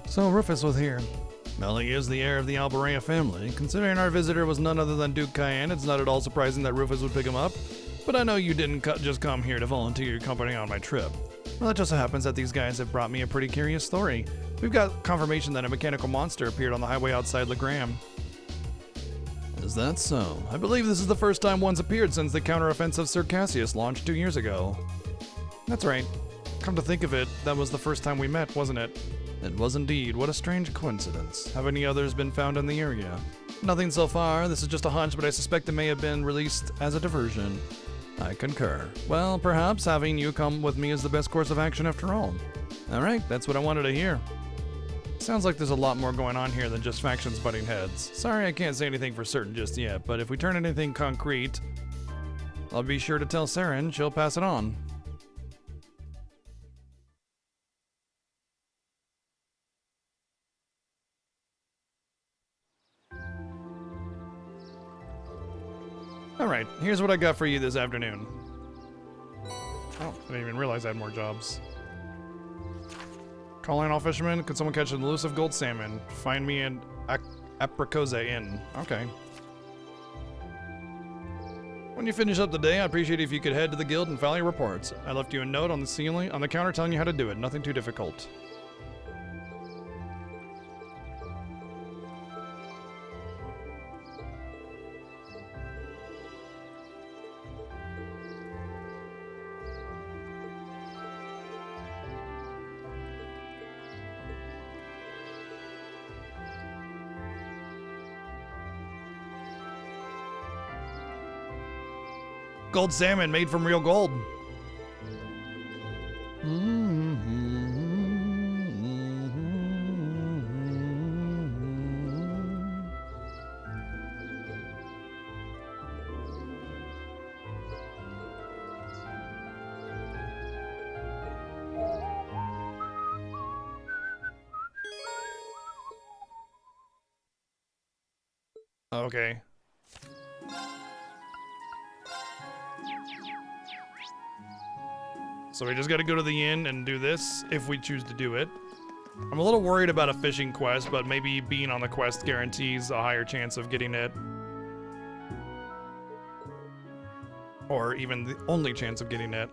So Rufus was here. Well, he is the heir of the Alberea family. Considering our visitor was none other than Duke Cayenne, it's not at all surprising that Rufus would pick him up. But I know you didn't just come here to volunteer your company on my trip. Well, it just so happens that these guys have brought me a pretty curious story. We've got confirmation that a mechanical monster appeared on the highway outside Legrem. Is that so? I believe this is the first time one's appeared since the counteroffensive Sir Cassius launched 2 years ago. That's right. Come to think of it, that was the first time we met, wasn't it? It was indeed. What a strange coincidence. Have any others been found in the area? Nothing so far. This is just a hunch, but I suspect it may have been released as a diversion. I concur. Well, perhaps having you come with me is the best course of action after all. Alright, that's what I wanted to hear. Sounds like there's a lot more going on here than just factions butting heads. Sorry I can't say anything for certain just yet, but if we turn anything concrete, I'll be sure to tell Saren. She'll pass it on. Alright, here's what I got for you this afternoon. Oh, I didn't even realize I had more jobs. Calling all fishermen, could someone catch an elusive gold salmon? Find me an Apricosa Inn. Okay. When you finish up the day, I'd appreciate it if you could head to the guild and file your reports. I left you a note on the ceiling, on the counter telling you how to do it. Nothing too difficult. Gold salmon made from real gold. Okay. So we just gotta go to the inn and do this if we choose to do it. I'm a little worried about a fishing quest, but maybe being on the quest guarantees a higher chance of getting it. Or even the only chance of getting it.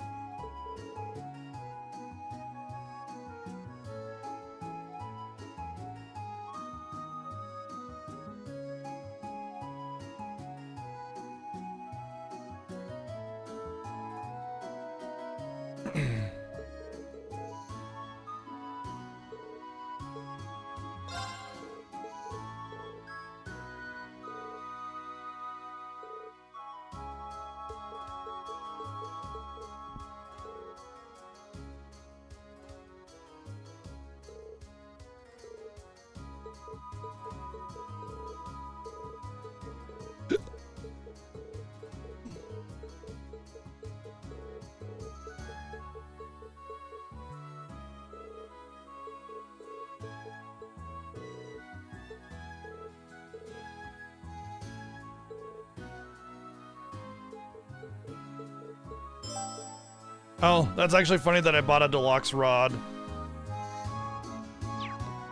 Oh, that's actually funny that I bought a deluxe rod.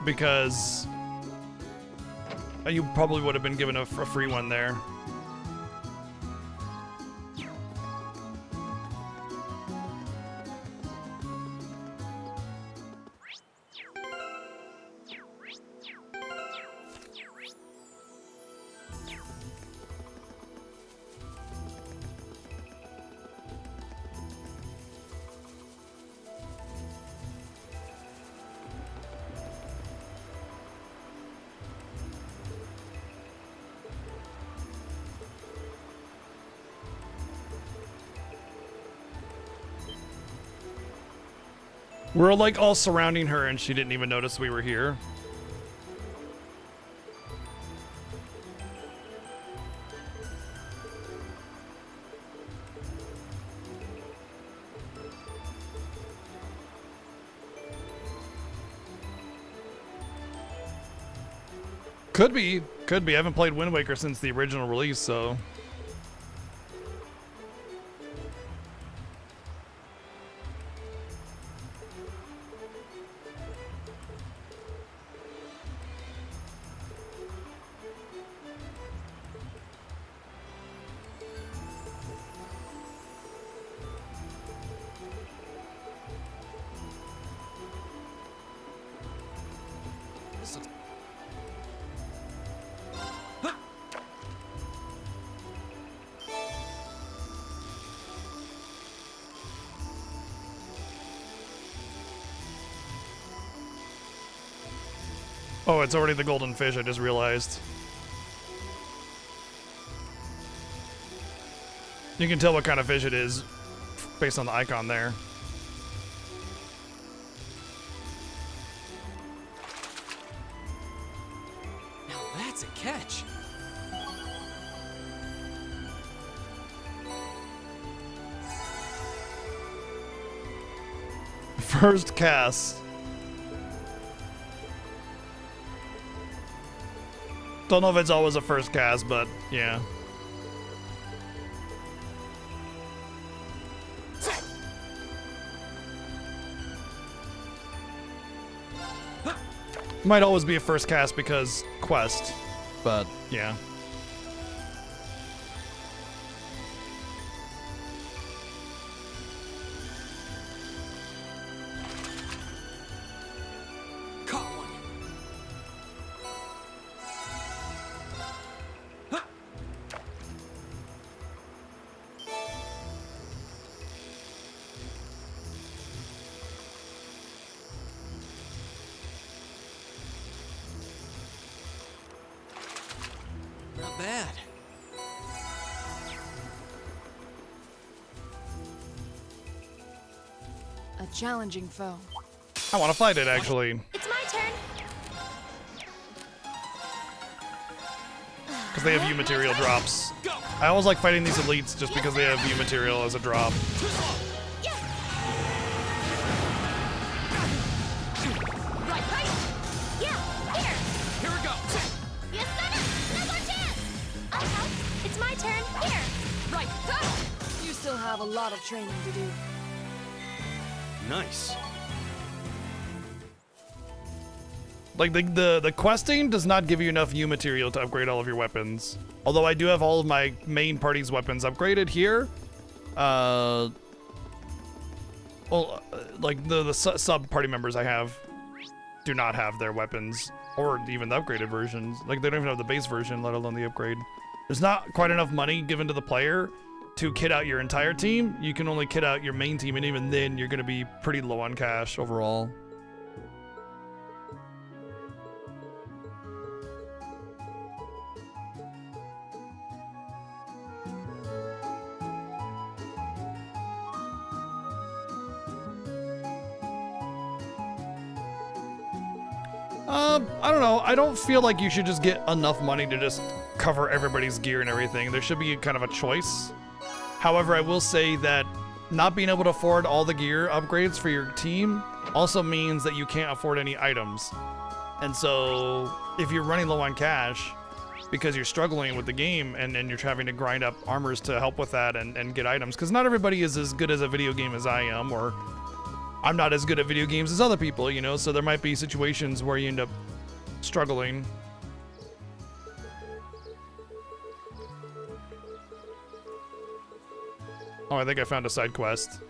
Because you probably would have been given a free one there. We're like all surrounding her and she didn't even notice we were here. Could be. Could be. I haven't played Wind Waker since the original release, so... Oh, it's already the golden fish, I just realized. You can tell what kind of fish it is based on the icon there. Now that's a catch. First cast. Don't know if it's always a first cast, but yeah. Might always be a first cast because quest, but yeah. Caught one. Not bad. A challenging foe. I want to fight it, actually, It's my turn. because they have view material drops. Go. I always like fighting these elites just because they have view material as a drop. Too slow. Yeah. Right. Yeah. Here. Here we go. Yes, sir. Now's our chance. turn. Here. Right. You still have a lot of training to do. Nice. Like the questing does not give you enough U material to upgrade all of your weapons. Although I do have all of my main party's weapons upgraded here. Like the sub party members I have do not have their weapons or even the upgraded versions. Like they don't even have the base version, let alone the upgrade. There's not quite enough money given to the player to kit out your entire team. You can only kit out your main team, and even then you're going to be pretty low on cash overall. I don't know. I don't feel like you should just get enough money to just cover everybody's gear and everything. There should be kind of a choice. However, I will say that not being able to afford all the gear upgrades for your team also means that you can't afford any items. And so if you're running low on cash because you're struggling with the game and you're having to grind up armors to help with that and get items, because not everybody is as good as a video game as I am, or I'm not as good at video games as other people, you know, so there might be situations where you end up struggling. Oh, I think I found a side quest.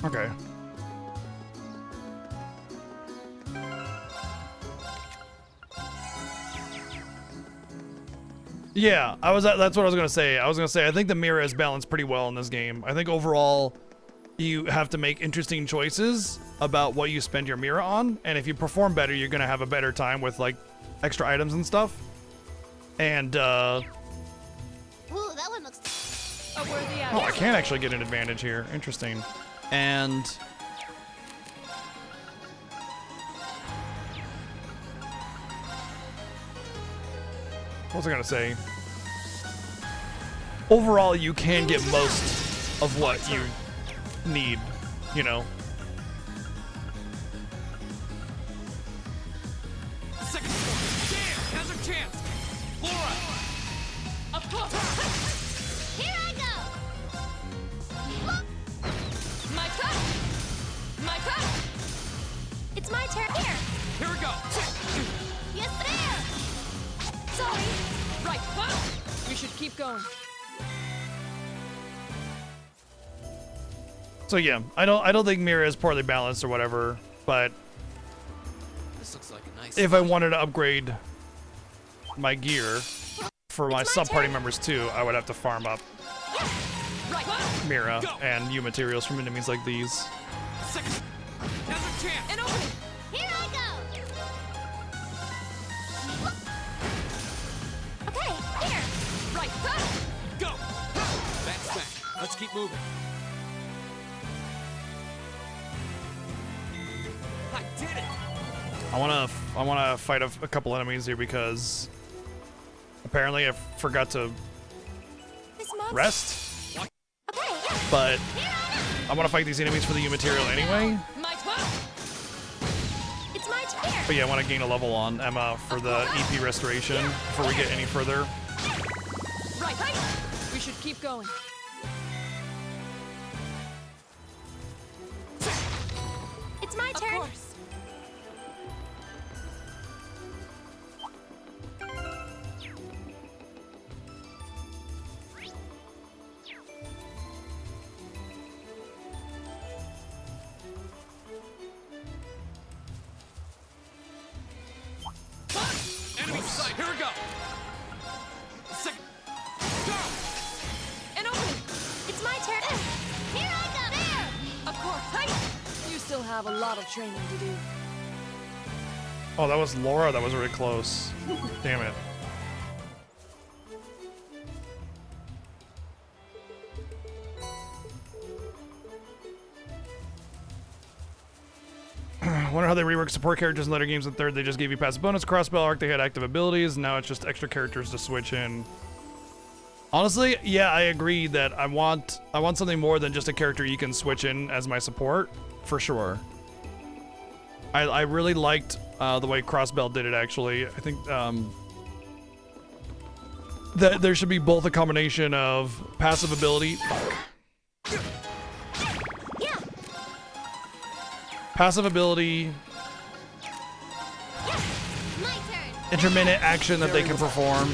Okay. Yeah, that's what I was gonna say. I think the Mira is balanced pretty well in this game. I think overall, you have to make interesting choices about what you spend your Mira on, and if you perform better, you're gonna have a better time with like extra items and stuff. And Ooh, that one looks. A worthy oh, I ally. can actually get an advantage here. Interesting. And what was I gonna say? Overall, you can get most of what you need, you know. Second floor. Damn! Now's our chance. Laura! Of course. Here I go. My turn. My turn. It's my turn. Here. Here we go. Yes, there. Sorry. Right. We should keep going. So yeah, I don't think Mira is poorly balanced or whatever, but This looks like a nice. if I wanted to upgrade my gear for my It's my sub-party turn. members too, I would have to farm up Right. Mira Go. and U materials from enemies like these. Second. Now's our chance. An opening. Here I go. Okay. Here. Right. Go. Back's back. Let's keep moving. I did it. I wanna fight a couple enemies here because apparently I forgot to This monster. rest, Okay. Yeah. but Here I I want to fight these enemies for the U material anyway. My turn. go. It's my turn. Here. But yeah, I want to gain a level on Emma for the EP restoration before we get any further. Right. We should keep going. It's my Of turn. course. Enemy sight. Here we go. Second. Go. An opening. It's my turn. Here I go. There. Of course. You still have a lot of training to do. Oh, that was Laura. That was really close. Damn it. Wonder how they rework support characters in later games. In third, they just gave you passive bonus. Crossbow arc, they had active abilities. Now it's just extra characters to switch in. Honestly, yeah, I agree that I want something more than just a character you can switch in as my support, for sure. I really liked the way Crossbell did it, actually. I think that there should be both a combination of passive ability. Yeah. Passive ability, My turn. intermittent action that they can perform,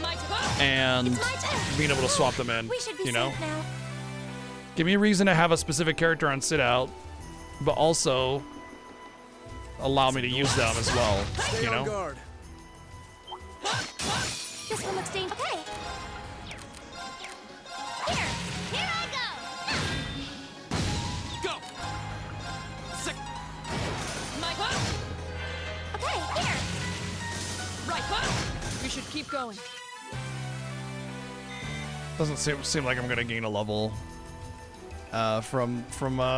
My turn. and It's my turn. being able to swap them in, We should be you know? safe now. Give me a reason to have a specific character on sit out, but also allow me to use them as well, Stay you on know? guard. This one looks dangerous. Okay. Here I Go. Sick. My turn. go. Okay, here. Right. We should keep going. Doesn't seem like I'm gonna gain a level from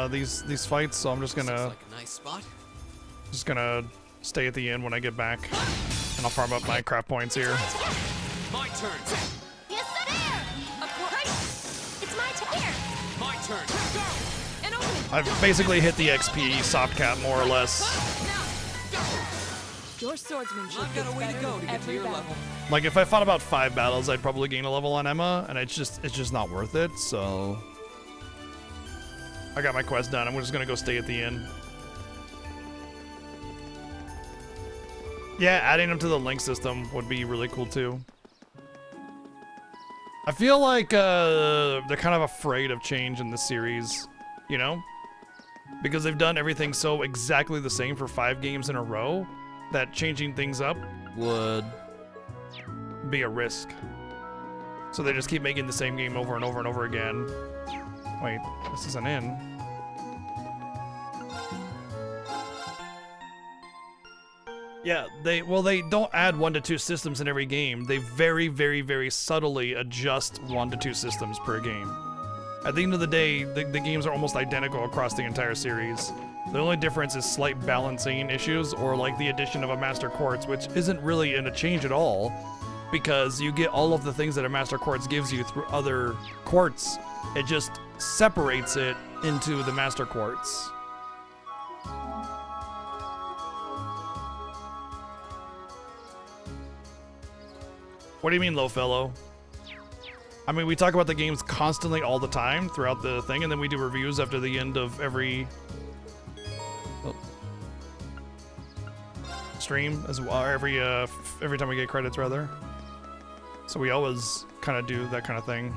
these fights, so I'm just Looks gonna like a nice spot. stay at the end when I get back, and I'll farm up my craft points here. My turn. Yes, sir. There. Of course. It's my turn. Here. My turn. Go. An opening. I've basically hit the XP soft cap more or less. Now. Your swordsmanship I've got gets a way to better go with to get to every your battle. level. Like if I fought about 5 battles, I'd probably gain a level on Emma, and it's just not worth it. So I got my quest done. I'm just gonna go stay at the inn. Yeah, adding them to the link system would be really cool too. I feel like they're kind of afraid of change in this series, you know? Because they've done everything so exactly the same for 5 games in a row that changing things up would be a risk. So they just keep making the same game over and over and over again. Wait, this is an inn. Yeah, they don't add 1 to 2 systems in every game. They very, very, very subtly adjust 1 to 2 systems per game. At the end of the day, the games are almost identical across the entire series. The only difference is slight balancing issues, or like the addition of a Master Quartz, which isn't really in a change at all, because you get all of the things that a Master Quartz gives you through other quartz. It just separates it into the Master Quartz. What do you mean, low fellow? I mean, we talk about the games constantly all the time throughout the thing, and then we do reviews after the end of every stream as well, or every time we get credits, rather. So we always kind of do that kind of thing.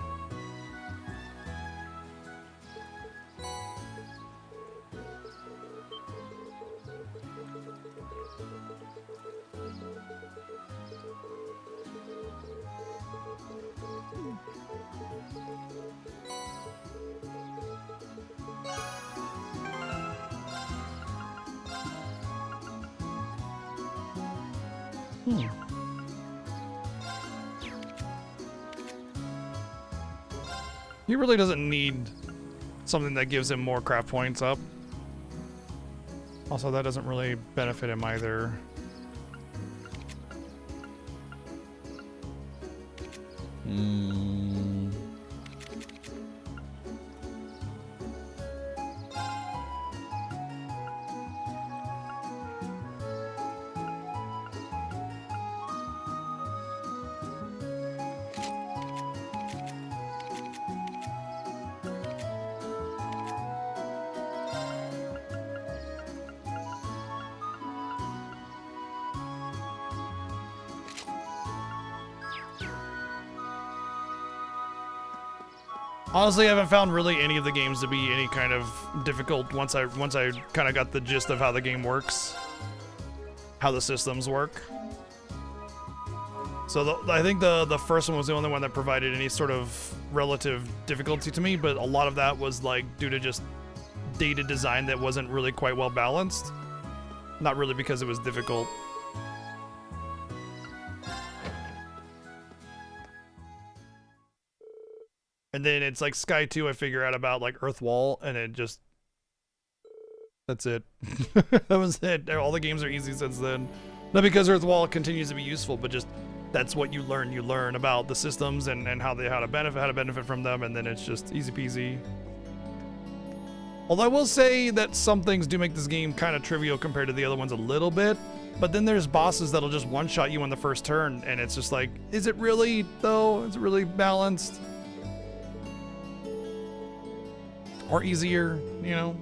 He really doesn't need something that gives him more craft points up. Also, that doesn't really benefit him either. Honestly, I haven't found really any of the games to be any kind of difficult once I kind of got the gist of how the game works, how the systems work. So I think the first one was the only one that provided any sort of relative difficulty to me, but a lot of that was like due to just data design that wasn't really quite well balanced. Not really because it was difficult. And then it's like Sky 2, I figure out about like Earth Wall, and it just That's it. That was it. All the games are easy since then. Not because Earthwall continues to be useful, but just that's what you learn. You learn about the systems and how to benefit from them, and then it's just easy peasy. Although I will say that some things do make this game kind of trivial compared to the other ones a little bit, but then there's bosses that'll just one-shot you on the first turn, and it's just like, is it really, though? Is it really balanced? Or easier, you know?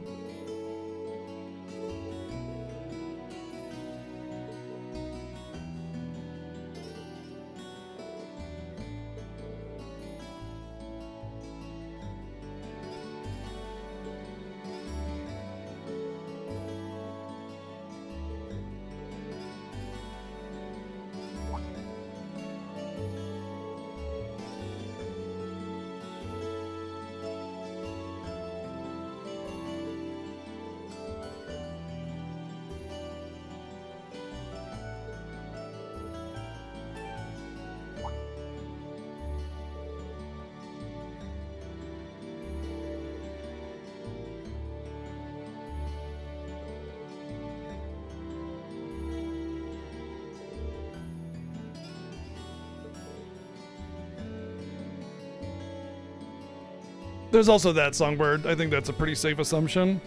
There's also that Songbird. I think that's a pretty safe assumption.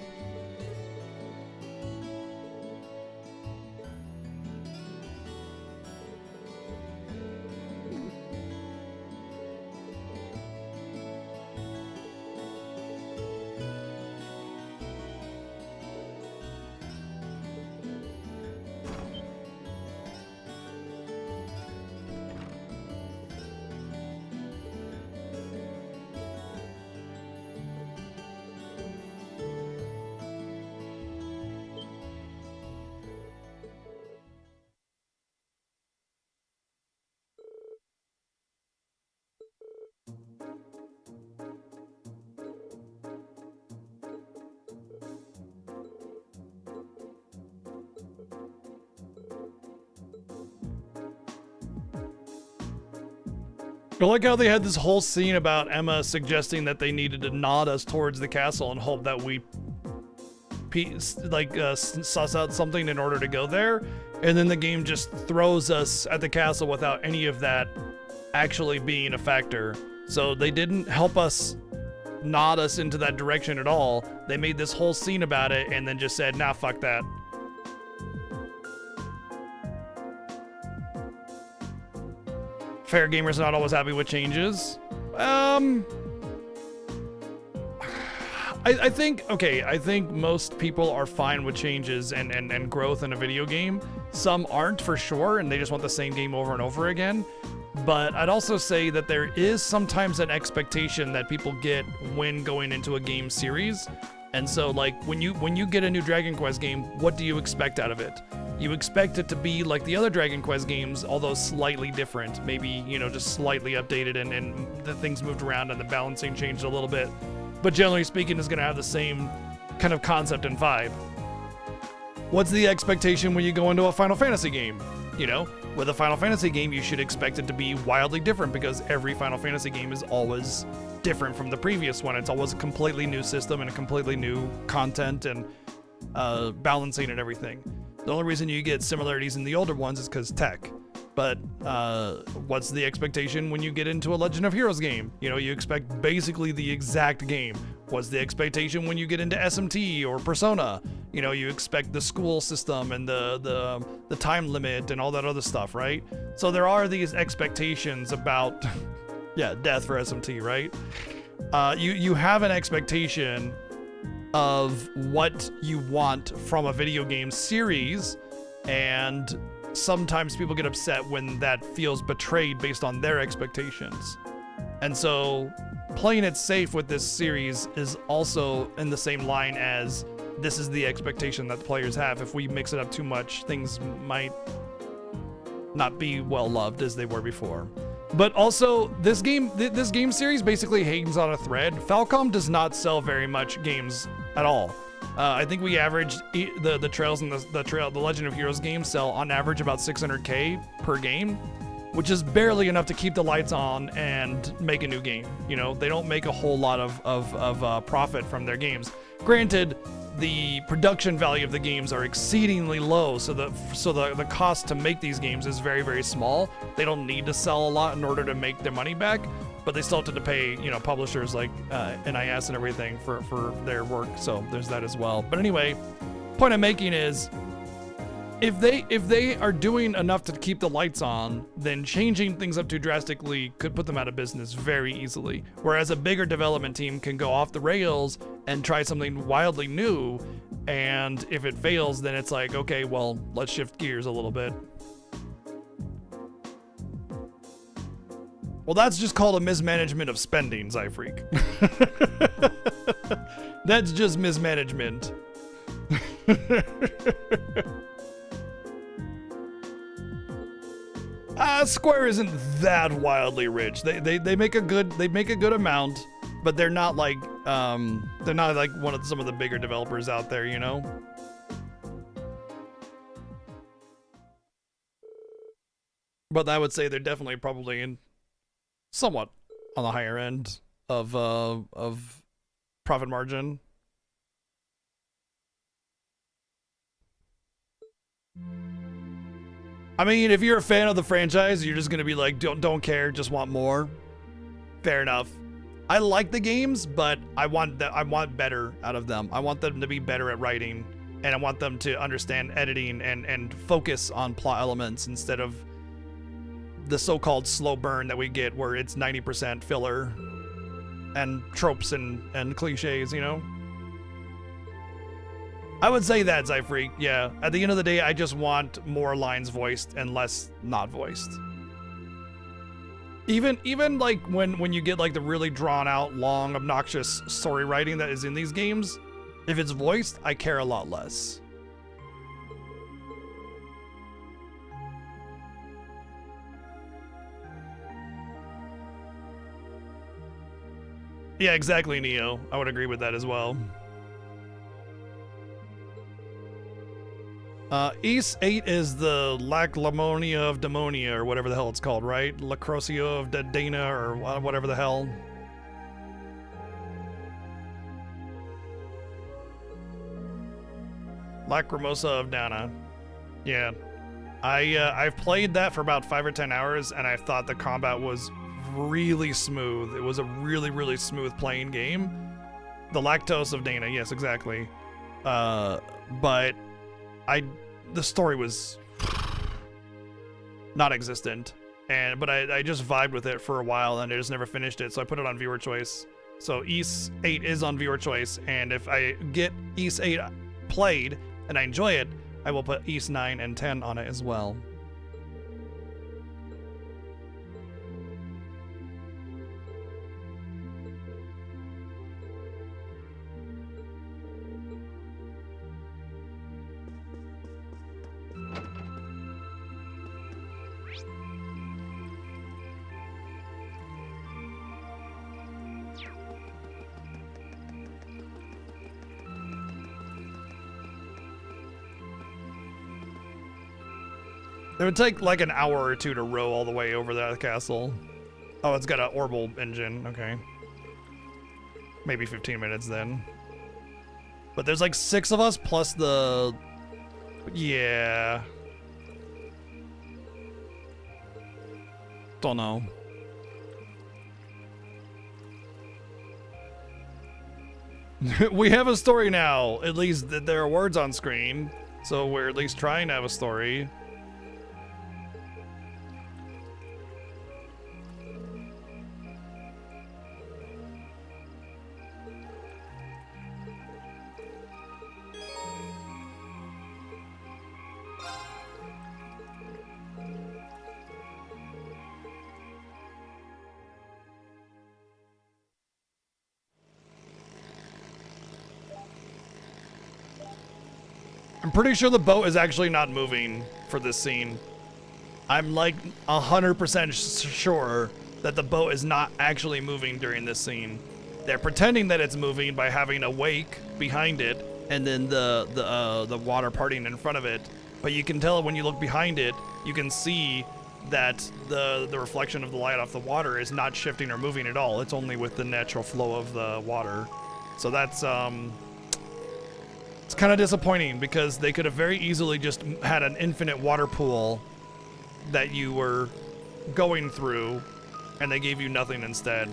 I like how they had this whole scene about Emma suggesting that they needed to nod us towards the castle and hope that we suss out something in order to go there, and then the game just throws us at the castle without any of that actually being a factor. So they didn't help us nod us into that direction at all. They made this whole scene about it and then just said, nah, fuck that. Fair gamers not always happy with changes. I think most people are fine with changes and growth in a video game. Some aren't for sure, and they just want the same game over and over again. But I'd also say that there is sometimes an expectation that people get when going into a game series. And so like when you get a new Dragon Quest game, what do you expect out of it? You expect it to be like the other Dragon Quest games, although slightly different. Maybe, you know, just slightly updated and the things moved around and the balancing changed a little bit. But generally speaking, it's going to have the same kind of concept and vibe. What's the expectation when you go into a Final Fantasy game? You know, with a Final Fantasy game, you should expect it to be wildly different because every Final Fantasy game is always different from the previous one. It's always a completely new system and a completely new content and balancing and everything. The only reason you get similarities in the older ones is because tech. But what's the expectation when you get into a Legend of Heroes game? You know, you expect basically the exact game. What's the expectation when you get into SMT or Persona? You know, you expect the school system and the time limit and all that other stuff, right? So there are these expectations about, yeah, death for SMT, right? You have an expectation of what you want from a video game series, and sometimes people get upset when that feels betrayed based on their expectations. And so playing it safe with this series is also in the same line as this is the expectation that the players have. If we mix it up too much, things might not be well loved as they were before. But also, this game series basically hangs on a thread. Falcom does not sell very much games at all. I think we averaged the Trails and the Legend of Heroes games sell on average about 600K per game, which is barely enough to keep the lights on and make a new game. You know, they don't make a whole lot of profit from their games. Granted, the production value of the games are exceedingly low, so the cost to make these games is very, very small. They don't need to sell a lot in order to make their money back, but they still have to pay, you know, publishers like NIS and everything for their work. So there's that as well. But anyway, point I'm making is, if they are doing enough to keep the lights on, then changing things up too drastically could put them out of business very easily. Whereas a bigger development team can go off the rails and try something wildly new, and if it fails, then it's like, okay, well, let's shift gears a little bit. Well, that's just called a mismanagement of spending, Zyfreak. That's just mismanagement. Square isn't that wildly rich. They make a good amount, but they're not like some of the bigger developers out there, you know. But I would say they're definitely probably in somewhat on the higher end of profit margin. I mean, if you're a fan of the franchise, you're just gonna be like, don't care, just want more. Fair enough. I like the games, but I want better out of them. I want them to be better at writing, and I want them to understand editing and focus on plot elements instead of the so-called slow burn that we get, where it's 90% filler and tropes and cliches, you know. I would say that, Zyfreak, yeah. At the end of the day, I just want more lines voiced and less not voiced. Even like when you get like the really drawn out, long, obnoxious story writing that is in these games, if it's voiced, I care a lot less. Yeah, exactly, Neo. I would agree with that as well. Ys 8 is the Laclamonia of Demonia, or whatever the hell it's called, right? Lacrosio of Dana, or whatever the hell. Lacrimosa of Dana. Yeah. I've played that for about 5 or 10 hours, and I thought the combat was really smooth. It was a really, really smooth playing game. The Lactose of Dana, yes, exactly. But the story was non-existent, but I just vibed with it for a while, and I just never finished it, so I put it on viewer choice. So Ys 8 is on viewer choice, and if I get Ys 8 played and I enjoy it, I will put Ys 9 and 10 on it as well. It would take like an hour or two to row all the way over that castle. Oh, it's got an orbital engine. Okay. Maybe 15 minutes then. But there's like 6 of us plus the... Yeah. Don't know. We have a story now. At least there are words on screen. So we're at least trying to have a story. I'm pretty sure the boat is actually not moving for this scene. I'm like 100% sure that the boat is not actually moving during this scene. They're pretending that it's moving by having a wake behind it and then the water parting in front of it. But you can tell when you look behind it, you can see that the reflection of the light off the water is not shifting or moving at all. It's only with the natural flow of the water. So that's kind of disappointing because they could have very easily just had an infinite water pool that you were going through, and they gave you nothing instead.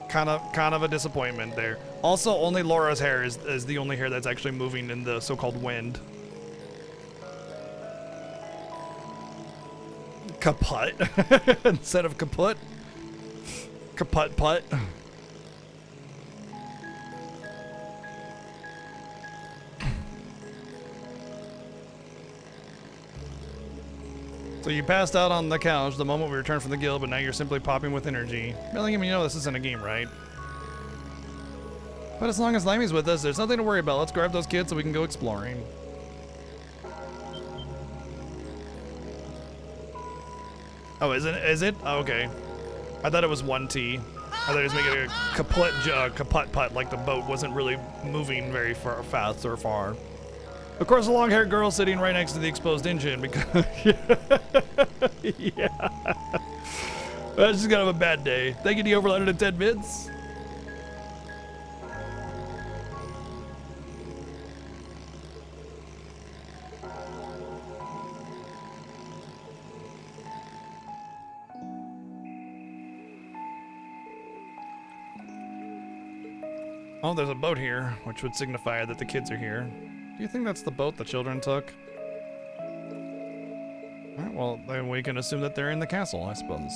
Kind of a disappointment there. Also, only Laura's hair is the only hair that's actually moving in the so-called wind. Kaput instead of kaput. Kaput putt. So you passed out on the couch the moment we returned from the guild, but now you're simply popping with energy. Billingham, you know this isn't a game, right? But as long as Limey's with us, there's nothing to worry about. Let's grab those kids so we can go exploring. Oh, is it? Oh, okay. I thought it was 1T. I thought he was making a kaput putt, like the boat wasn't really moving very fast or far. Of course, the long-haired girl sitting right next to the exposed engine because... yeah. That's just kind of a bad day. Thank you, D over 110 bits. Oh, there's a boat here, which would signify that the kids are here. Do you think that's the boat the children took? Alright, well, then we can assume that they're in the castle, I suppose.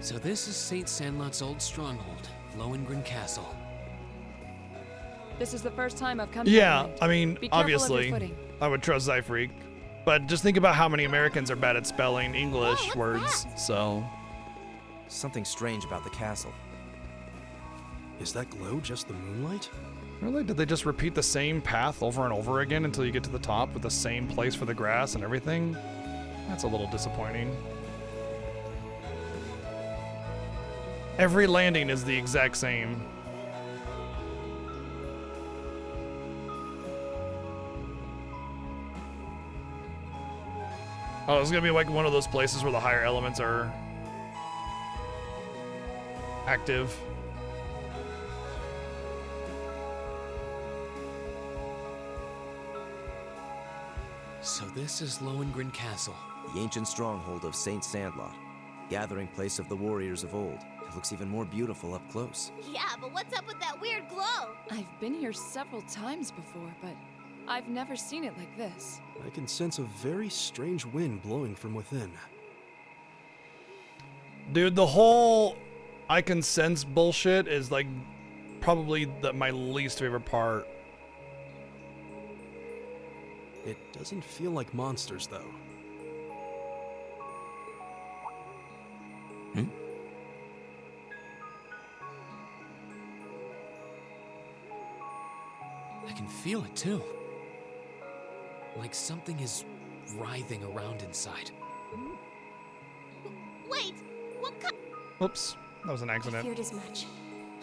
So this is St. Sandlot's old stronghold, Lohengrin Castle. This is the first time I've come Yeah, here. I mean, Be careful of your obviously, footing. I would trust Zyfreak. But just think about how many Americans are bad at spelling English what's words, that? so... Something strange about the castle. Is that glow just the moonlight? Really? Did they just repeat the same path over and over again until you get to the top with the same place for the grass and everything? That's a little disappointing. Every landing is the exact same. Oh, it's gonna be like one of those places where the higher elements are active. So this is Lohengrin Castle. The ancient stronghold of Saint Sandlot, gathering place of the warriors of old. It looks even more beautiful up close. Yeah, but what's up with that weird glow? I've been here several times before, but I've never seen it like this. I can sense a very strange wind blowing from within. Dude, the whole I can sense bullshit is like probably my least favorite part. It doesn't feel like monsters, though. I can feel it too. Like something is writhing around inside. Wait, what kind? Oops, that was an I accident. feared as much.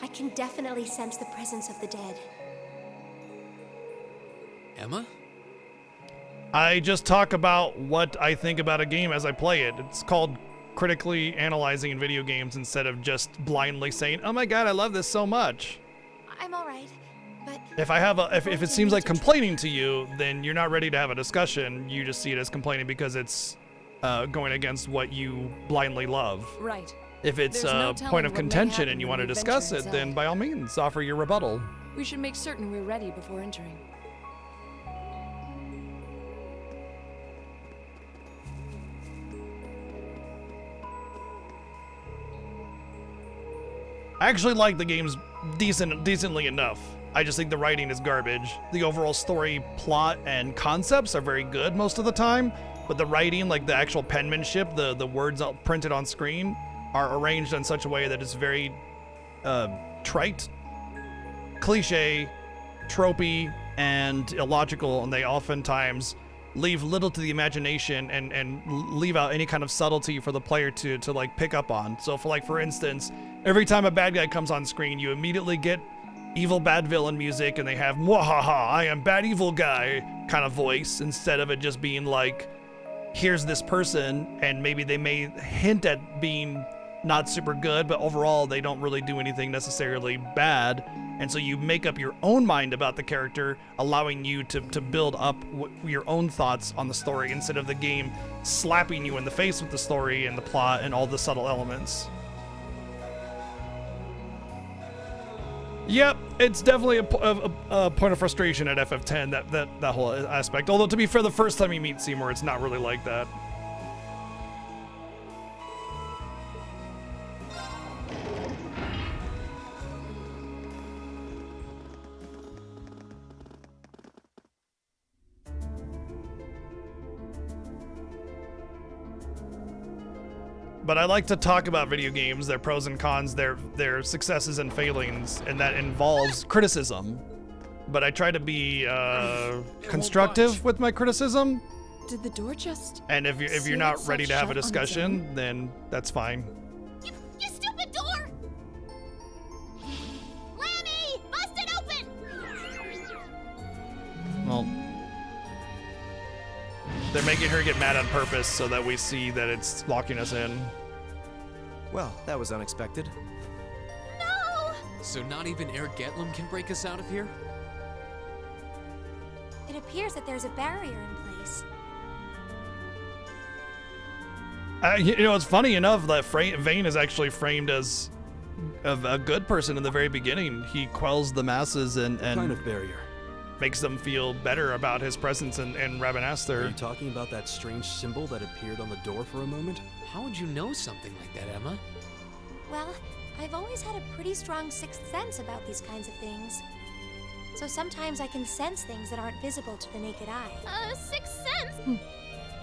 I can definitely sense the presence of the dead. Emma? I just talk about what I think about a game as I play it. It's called critically analyzing video games instead of just blindly saying, "Oh my god, I love this so much." I'm all right, but If I have if it seems like complaining to you, then you're not ready to have a discussion. You just see it as complaining because it's going against what you blindly love. Right. If it's There's no a telling point of what may contention happen and you when want to we discuss venture it, then inside. by all means, offer your rebuttal. We should make certain we're ready before entering. I actually like the games decently enough. I just think the writing is garbage. The overall story, plot, and concepts are very good most of the time, but the writing, like the actual penmanship, the words printed on screen, are arranged in such a way that it's very trite, cliche, tropey, and illogical, and they oftentimes leave little to the imagination and leave out any kind of subtlety for the player to like pick up on. So for instance, every time a bad guy comes on screen, you immediately get evil bad villain music, and they have "Mwahaha, I am bad evil guy" kind of voice, instead of it just being like here's this person, and maybe they may hint at being not super good, but overall they don't really do anything necessarily bad. And so you make up your own mind about the character, allowing you to build up your own thoughts on the story instead of the game slapping you in the face with the story and the plot and all the subtle elements. Yep, it's definitely a point of frustration at FF10, that whole aspect. Although, to be fair, the first time you meet Seymour, it's not really like that. But I like to talk about video games, their pros and cons, their successes and failings, and that involves criticism. But I try to be constructive with my criticism. Did the door just... And if you're not ready to have a discussion, then that's fine. You stupid door! Lammy! Bust it open! Well, they're making her get mad on purpose so that we see that it's locking us in. Well, that was unexpected. No! So not even Air Getlum can break us out of here? It appears that there's a barrier in place. You know, it's funny enough that Vayne is actually framed as a good person in the very beginning. He quells the masses and What kind of barrier? makes them feel better about his presence in Are Rabanastre. you talking about that strange symbol that appeared on the door for a moment? How would you know something like that, Emma? Well, I've always had a pretty strong sixth sense about these kinds of things. So sometimes I can sense things that aren't visible to the naked eye. Sixth sense?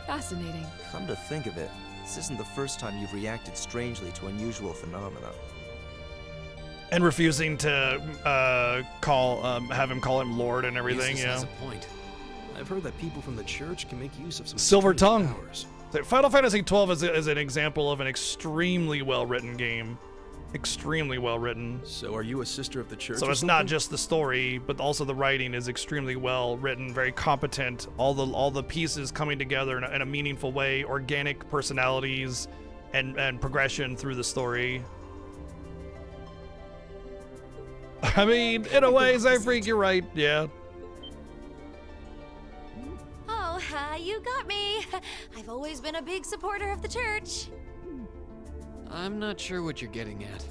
Fascinating. Come to think of it, this isn't the first time you've reacted strangely to unusual phenomena. And refusing to have him call him Lord and everything, Eustace yeah. has a point. I've heard that people from the church can make use of some Silver strange tongue. powers. So Final Fantasy XII is an example of an extremely well-written game. Extremely well-written. So are you a sister of the church? So or it's not something? just the story, but also the writing is extremely well written, very competent. All the pieces coming together in a meaningful way, organic personalities, and progression through the story. I mean, in a way, Zyfreak, you're right. Yeah. Oh, you got me. I've always been a big supporter of the church. I'm not sure what you're getting at.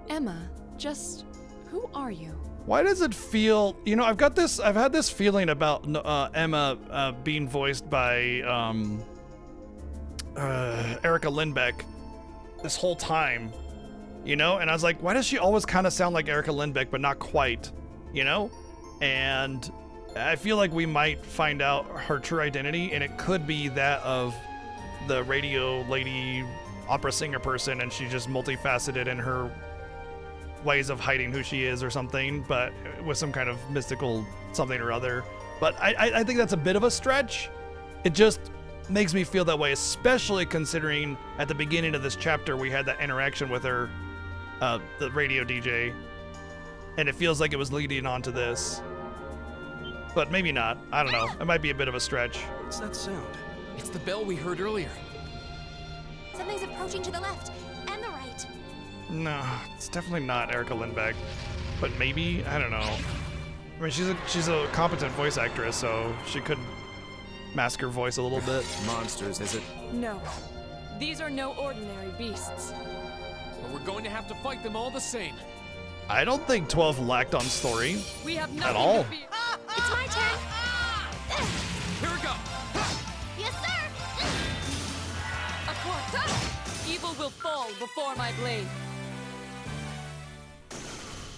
Emma, just... who are you? Why does it feel? You know, I've had this feeling about Emma being voiced by Erica Lindbeck this whole time. You know, and I was like, why does she always kind of sound like Erica Lindbeck, but not quite? You know, and I feel like we might find out her true identity, and it could be that of the radio lady opera singer person, and she's just multifaceted in her ways of hiding who she is or something, but with some kind of mystical something or other. But I think that's a bit of a stretch. It just makes me feel that way, especially considering at the beginning of this chapter we had that interaction with her, the radio DJ, and it feels like it was leading on to this. But maybe not. I don't know. It might be a bit of a stretch. What's that sound? It's the bell we heard earlier. Something's approaching to the left and the right. No, it's definitely not Erica Lindbeck. But maybe, I don't know. I mean, she's a competent voice actress, so she could mask her voice a little bit. Monsters, is it? No. These are no ordinary beasts. But we're going to have to fight them all the same. I don't think 12 lacked on story. We have nothing all. to fear. It's my turn. Here we go. Yes, sir! A corpse. Evil will fall before my blade.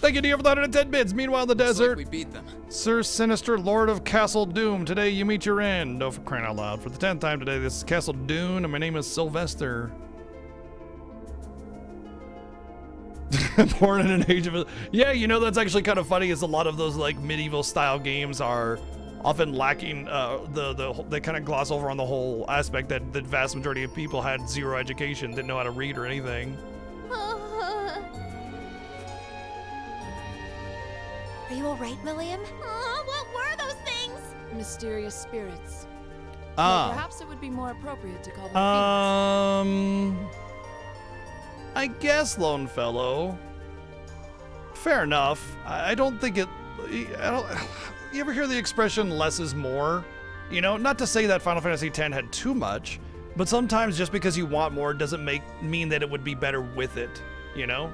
Thank you, Nia, for the 110 bits. Meanwhile, in the Looks like desert, we beat them. Sir Sinister, Lord of Castle Doom. Today, you meet your end. Oh, for crying out loud. For the 10th time today, this is Castle Dune, and my name is Sylvester. Born in an age of... Yeah, you know, that's actually kind of funny, is a lot of those, like, medieval-style games are often lacking, they kind of gloss over on the whole aspect that the vast majority of people had zero education, didn't know how to read or anything. Are you all right, Milliam? What were those things? Mysterious spirits. Ah. Perhaps it would be more appropriate to call them I guess Lone Fellow. Fair enough. I don't think it. I don't. You ever hear the expression "less is more"? You know, not to say that Final Fantasy X had too much, but sometimes just because you want more doesn't mean that it would be better with it. You know.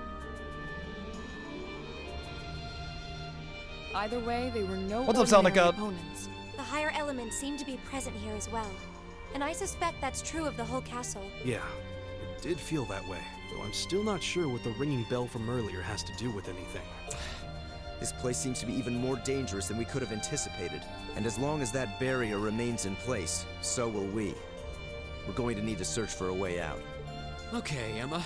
Either way, they were no What's up, ordinary Sonica? opponents. The higher elements seem to be present here as well. And I suspect that's true of the whole castle. Yeah, it did feel that way, though I'm still not sure what the ringing bell from earlier has to do with anything. This place seems to be even more dangerous than we could have anticipated. And as long as that barrier remains in place, so will we. We're going to need to search for a way out. Okay, Emma.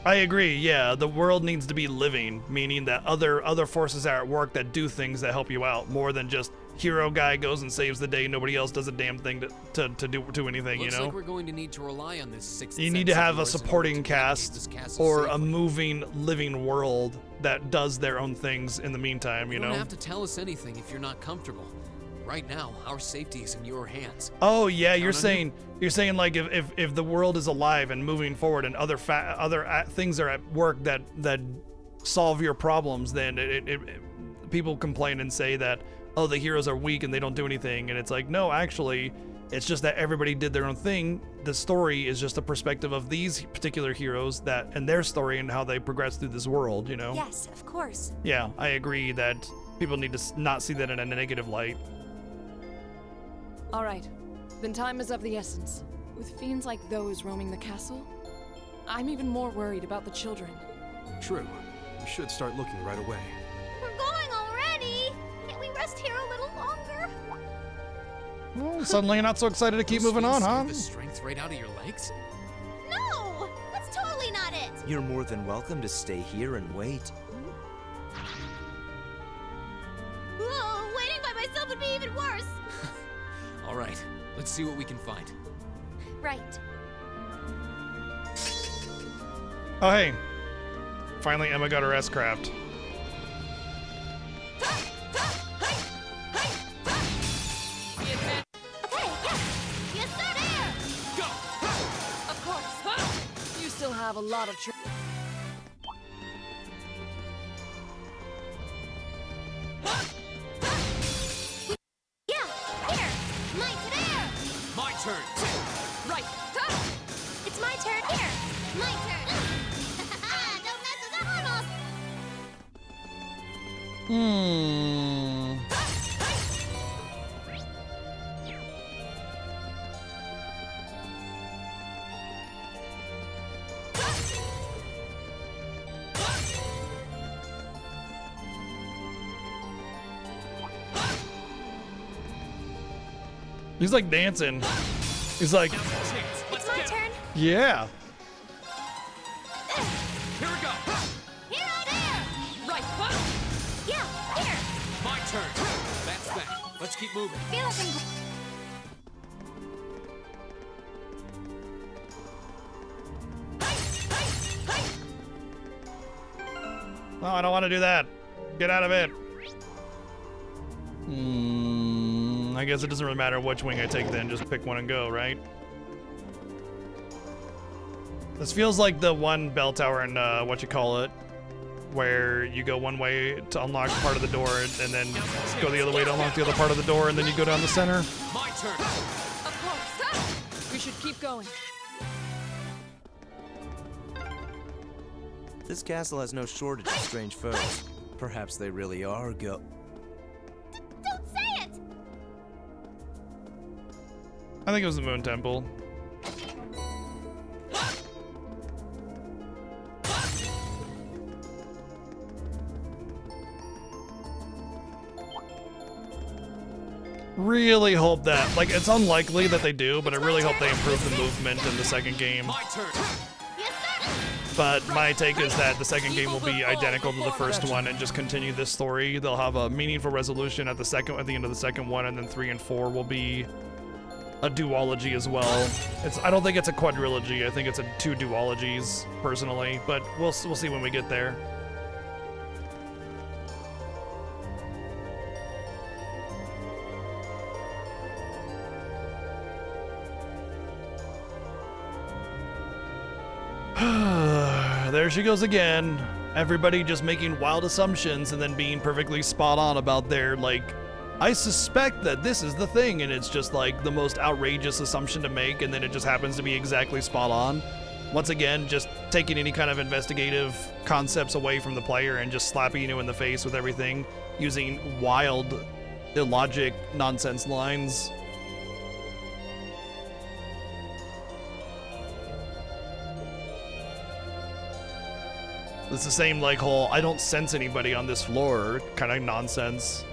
I agree. Yeah, the world needs to be living, meaning that other forces are at work that do things that help you out more than just hero guy goes and saves the day. Nobody else does a damn thing to do anything. Looks you know. like we're going to need to rely on this sixth You sense need to of have a yours in order supporting to navigate this cast castle or a safely. moving, living world that does their own things in the meantime. You You know. don't have to tell us anything if you're not comfortable. Right now, our safety is in your hands. Oh yeah, you're Count on you. saying like if the world is alive and moving forward and other things are at work that solve your problems, then people complain and say that, oh, the heroes are weak and they don't do anything, and it's like, no, actually, it's just that everybody did their own thing. The story is just a perspective of these particular heroes and their story and how they progress through this world. You know. Yes, of course. Yeah, I agree that people need to not see that in a negative light. All right, then time is of the essence. With fiends like those roaming the castle, I'm even more worried about the children. True. We should start looking right away. We're going already. Can't we rest here a little longer? Well, suddenly you're not so excited to keep Those moving on, fiends huh? scared the strength right out of your legs? No, that's totally not it. You're more than welcome to stay here and wait. Whoa, waiting by myself would be even worse. All right, let's see what we can find. Right. Oh, hey. Finally, Emma got her S-Craft. Okay, yeah. Yes, sir, there. Go! Of course. You still have a lot of Yeah, here. My turn. My turn. right. It's my turn. Here. My turn. Don't mess with the harmless. He's like dancing. He's like, Chance. Let's It's my get it. turn. yeah. Here we go. Here I am. Right. Yeah, here. My turn. That's that. Let's keep moving. Feel like I'm. No, I don't want to do that. Get out of it. I guess it doesn't really matter which wing I take then. Just pick one and go, right? This feels like the one bell tower in, where you go one way to unlock part of the door and then go the other way to unlock the other part of the door and then you go down the center. My turn. Of course. We should keep going. This castle has no shortage of strange foes. Perhaps they really are Don't say it. I think it was the Moon Temple. Really hope that, like, it's unlikely that they do, but I really hope they improve the movement in the second game. My turn. Yes, sir. But my take is that the second game will be identical to the first one and just continue this story. They'll have a meaningful resolution at the end of the second one, and then 3 and 4 will be a duology as well. I don't think it's a quadrilogy. I think it's 2 duologies personally, but we'll see when we get there. there she goes again. Everybody just making wild assumptions and then being perfectly spot on about their, like, I suspect that this is the thing, and it's just like the most outrageous assumption to make, and then it just happens to be exactly spot on. Once again, just taking any kind of investigative concepts away from the player and just slapping you in the face with everything, using wild, illogic, nonsense lines. It's the same, like, whole, I don't sense anybody on this floor kind of nonsense.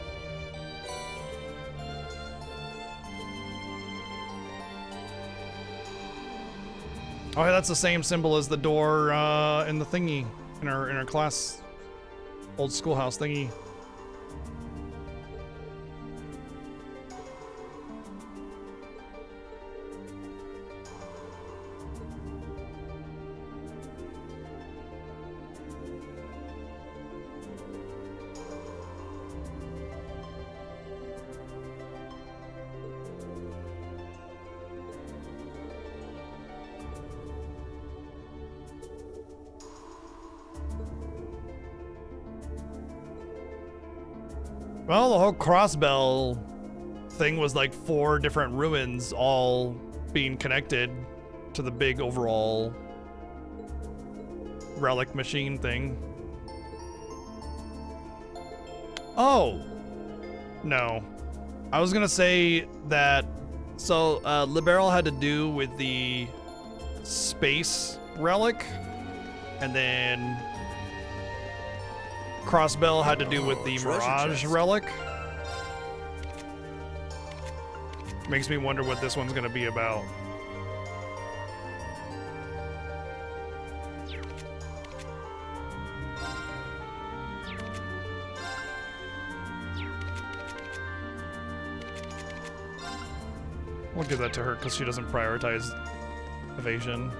Oh, yeah, that's the same symbol as the door in the thingy, in our class, old schoolhouse thingy. Well, the whole Crossbell thing was like 4 different ruins all being connected to the big overall relic machine thing. Oh! No. I was gonna say that, so Liberal had to do with the space relic, and then Crossbell had to do with the Mirage relic. Makes me wonder what this one's gonna be about. We'll give that to her because she doesn't prioritize evasion.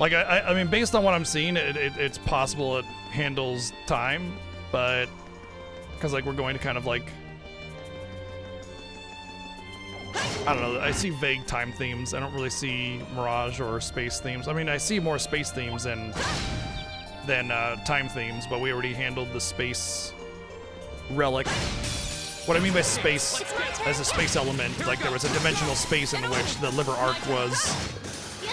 Like, I mean, based on what I'm seeing, it's possible it handles time, but because, like, we're going to kind of, like, I don't know, I see vague time themes. I don't really see Mirage or space themes. I mean, I see more space themes than time themes, but we already handled the space relic. What I mean by space as a space element, like, there was a dimensional space in which the liver arc was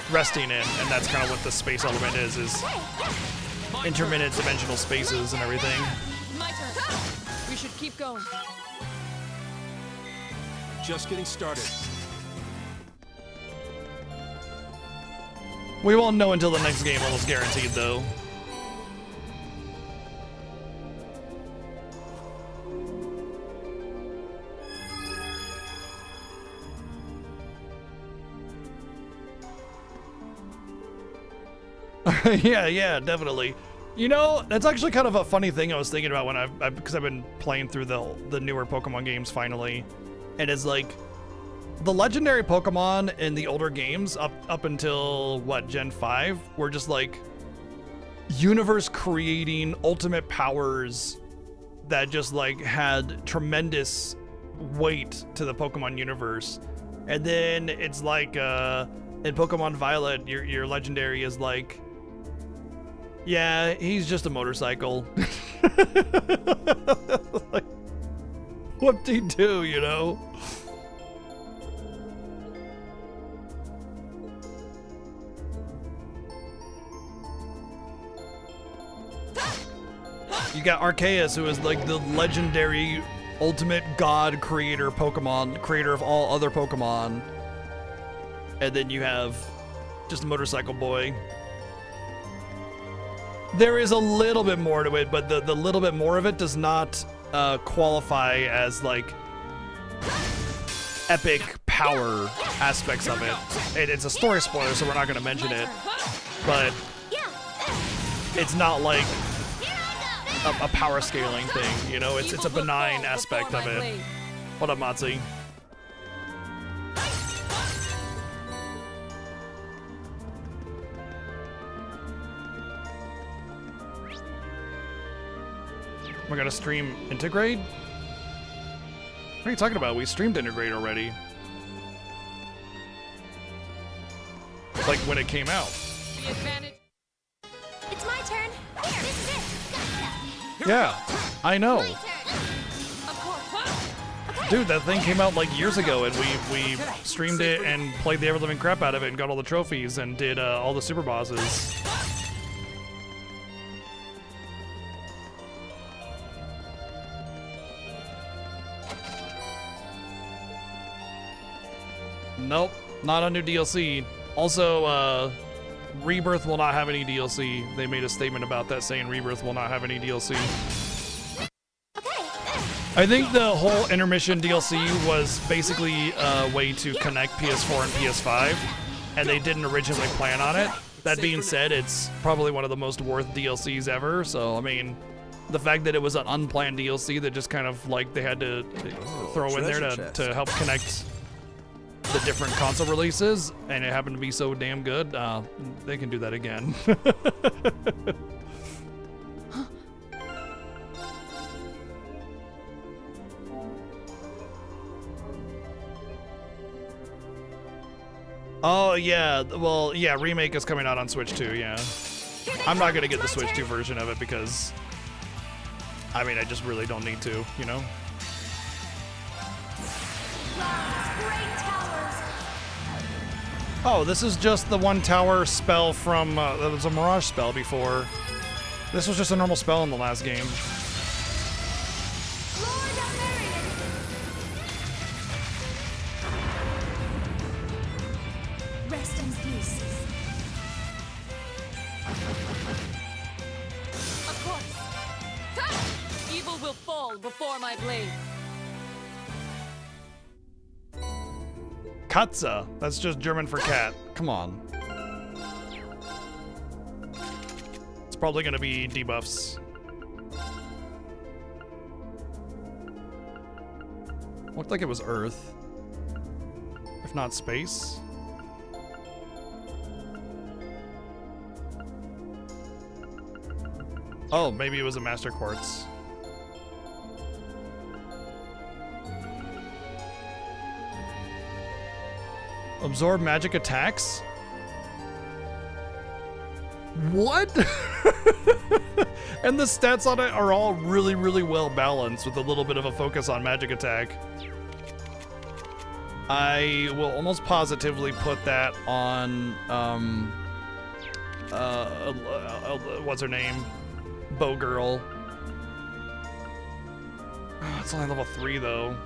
resting in, and that's kind of what the space element is intermittent dimensional spaces and everything. My turn. We should keep going. Just getting started. We won't know until the next game, almost guaranteed, though. yeah, definitely. You know, that's actually kind of a funny thing I was thinking about when because I've been playing through the newer Pokemon games finally, and it's like the legendary Pokemon in the older games up until what, Gen 5 were just like universe creating ultimate powers that just like had tremendous weight to the Pokemon universe. And then it's like in Pokemon Violet, your legendary is like, yeah, he's just a motorcycle. Like, whoop-de-doo, you know? You got Arceus, who is like the legendary ultimate god creator Pokemon, creator of all other Pokemon. And then you have just a motorcycle boy. There is a little bit more to it, but the little bit more of it does not qualify as like epic power aspects of it. It's a story spoiler, so we're not going to mention it. But it's not like a power scaling thing, you know? It's a benign aspect of it. What up, Matzi? We're gonna stream Integrate? What are you talking about? We streamed Integrate already. like when it came out. The advantage. It's my turn. Here, this is it. Gotcha. Yeah, I know. My turn. Of course. Dude, that thing came out like years ago, and we streamed it and played the ever-living crap out of it and got all the trophies and did all the super bosses. Nope, not a new DLC. Also, Rebirth will not have any DLC. They made a statement about that saying Rebirth will not have any DLC. I think the whole intermission DLC was basically a way to connect PS4 and PS5, and they didn't originally plan on it. That being said, it's probably one of the most worth DLCs ever, so I mean, the fact that it was an unplanned DLC that just kind of like they had to throw in there to help connect the different console releases, and it happened to be so damn good, they can do that again. Oh yeah, well yeah, Remake is coming out on Switch 2, yeah. I'm not gonna get the Switch 2 version of it because, I mean, I just really don't need to, you know? Oh, this is just the one tower spell from, there was a Mirage spell before. This was just a normal spell in the last game. Rest in peace. Of course. Ha! Evil will fall before my blade. Katze. That's just German for cat. Come on. It's probably gonna be debuffs. Looked like it was Earth. If not space. Oh, maybe it was a Master Quartz. Absorb magic attacks? What? And the stats on it are all really, really well balanced with a little bit of a focus on magic attack. I will almost positively put that on, what's her name? Bow Girl. Oh, it's only level 3 though.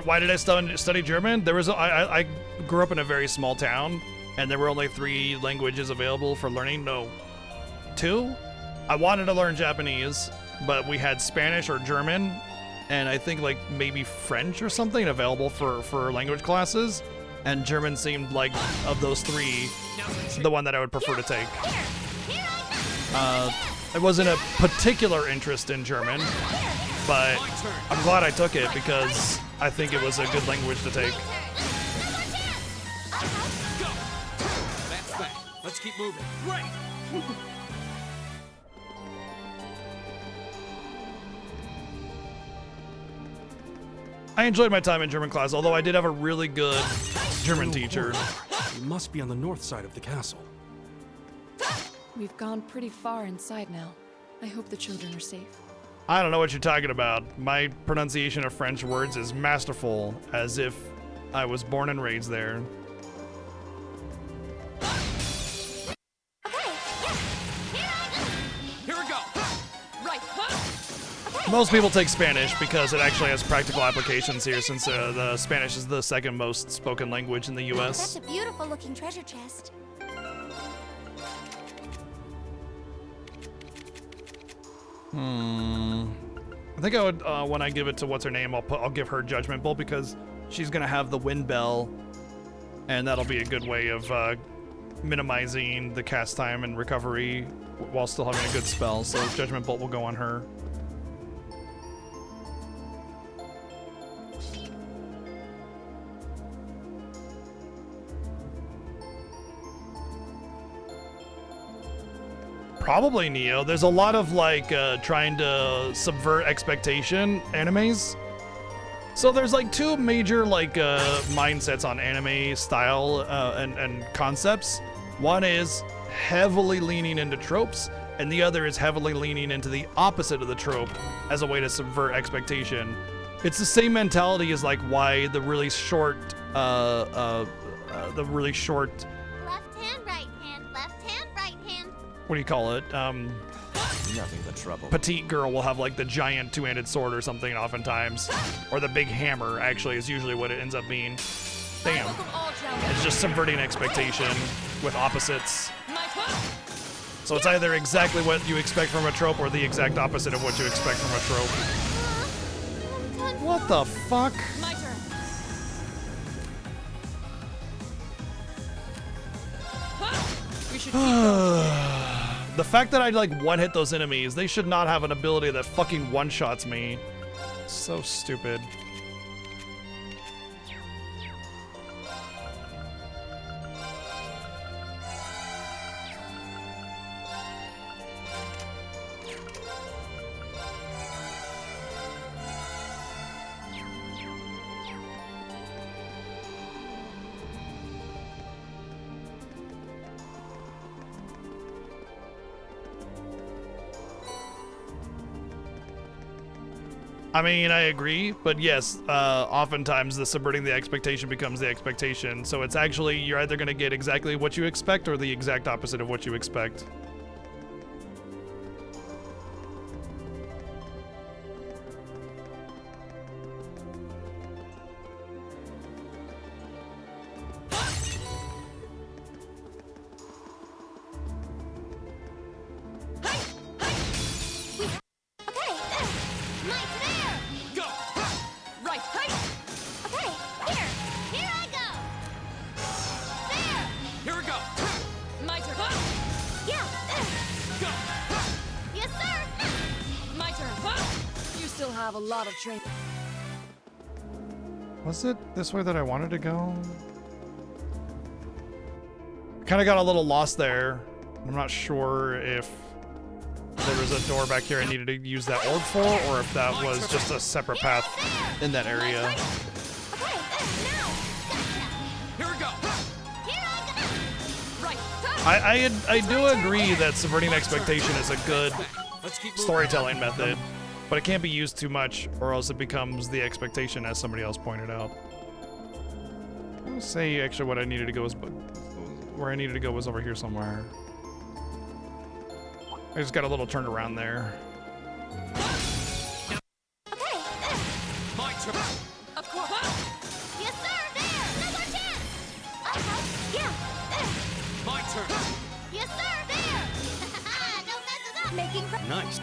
Why did I study German? There was I grew up in a very small town, and there were only 3 languages available for learning. No, 2. I wanted to learn Japanese, but we had Spanish or German, and I think like maybe French or something available for language classes. And German seemed like, of those 3, the one that I would prefer to take. It wasn't a particular interest in German, but I'm glad I took it because I think it was a good language to take. That's that. Let's keep moving. Right. I enjoyed my time in German class, although I did have a really good German teacher. We must be on the north side of the castle. We've gone pretty far inside now. I hope the children are safe. I don't know what you're talking about. My pronunciation of French words is masterful, as if I was born and raised there. Here we go. Right. Most people take Spanish because it actually has practical applications here, since the Spanish is the 2nd most spoken language in the U.S. That's a beautiful looking treasure chest. I think I would, when I give it to what's her name, I'll give her Judgment Bolt because she's gonna have the Wind Bell, and that'll be a good way of minimizing the cast time and recovery while still having a good spell. So Judgment Bolt will go on her. Probably Neo. There's a lot of like trying to subvert expectation animes. So there's like two major like mindsets on anime style and concepts. One is heavily leaning into tropes, and the other is heavily leaning into the opposite of the trope as a way to subvert expectation. It's the same mentality as like why the really short Left hand, right hand, left hand, right hand. what do you call it? Nothing but trouble. Petite girl will have like the giant two-handed sword or something oftentimes, or the big hammer actually is usually what it ends up being. Damn. Welcome all challengers. It's just subverting expectation with opposites. My turn. So it's either exactly what you expect from a trope or the exact opposite of what you expect from a trope. What the fuck? My turn. We should keep going. The fact that I like one-hit those enemies, they should not have an ability that fucking one-shots me. So stupid. I mean, I agree, but yes, oftentimes the subverting the expectation becomes the expectation. So it's actually, you're either going to get exactly what you expect or the exact opposite of what you expect. Was it this way that I wanted to go? Kind of got a little lost there. I'm not sure if there was a door back here I needed to use that orb for, or if that was just a separate path in that area. I do agree that subverting expectation is a good storytelling method, but it can't be used too much or else it becomes the expectation, as somebody else pointed out. Let's say actually what I needed to go was, where I needed to go was over here somewhere. I just got a little turned around there. My turn. Of course. Yes, sir. There. No more chance. Yeah. My turn. Yes, sir. There. Don't mess it up. Making Nice.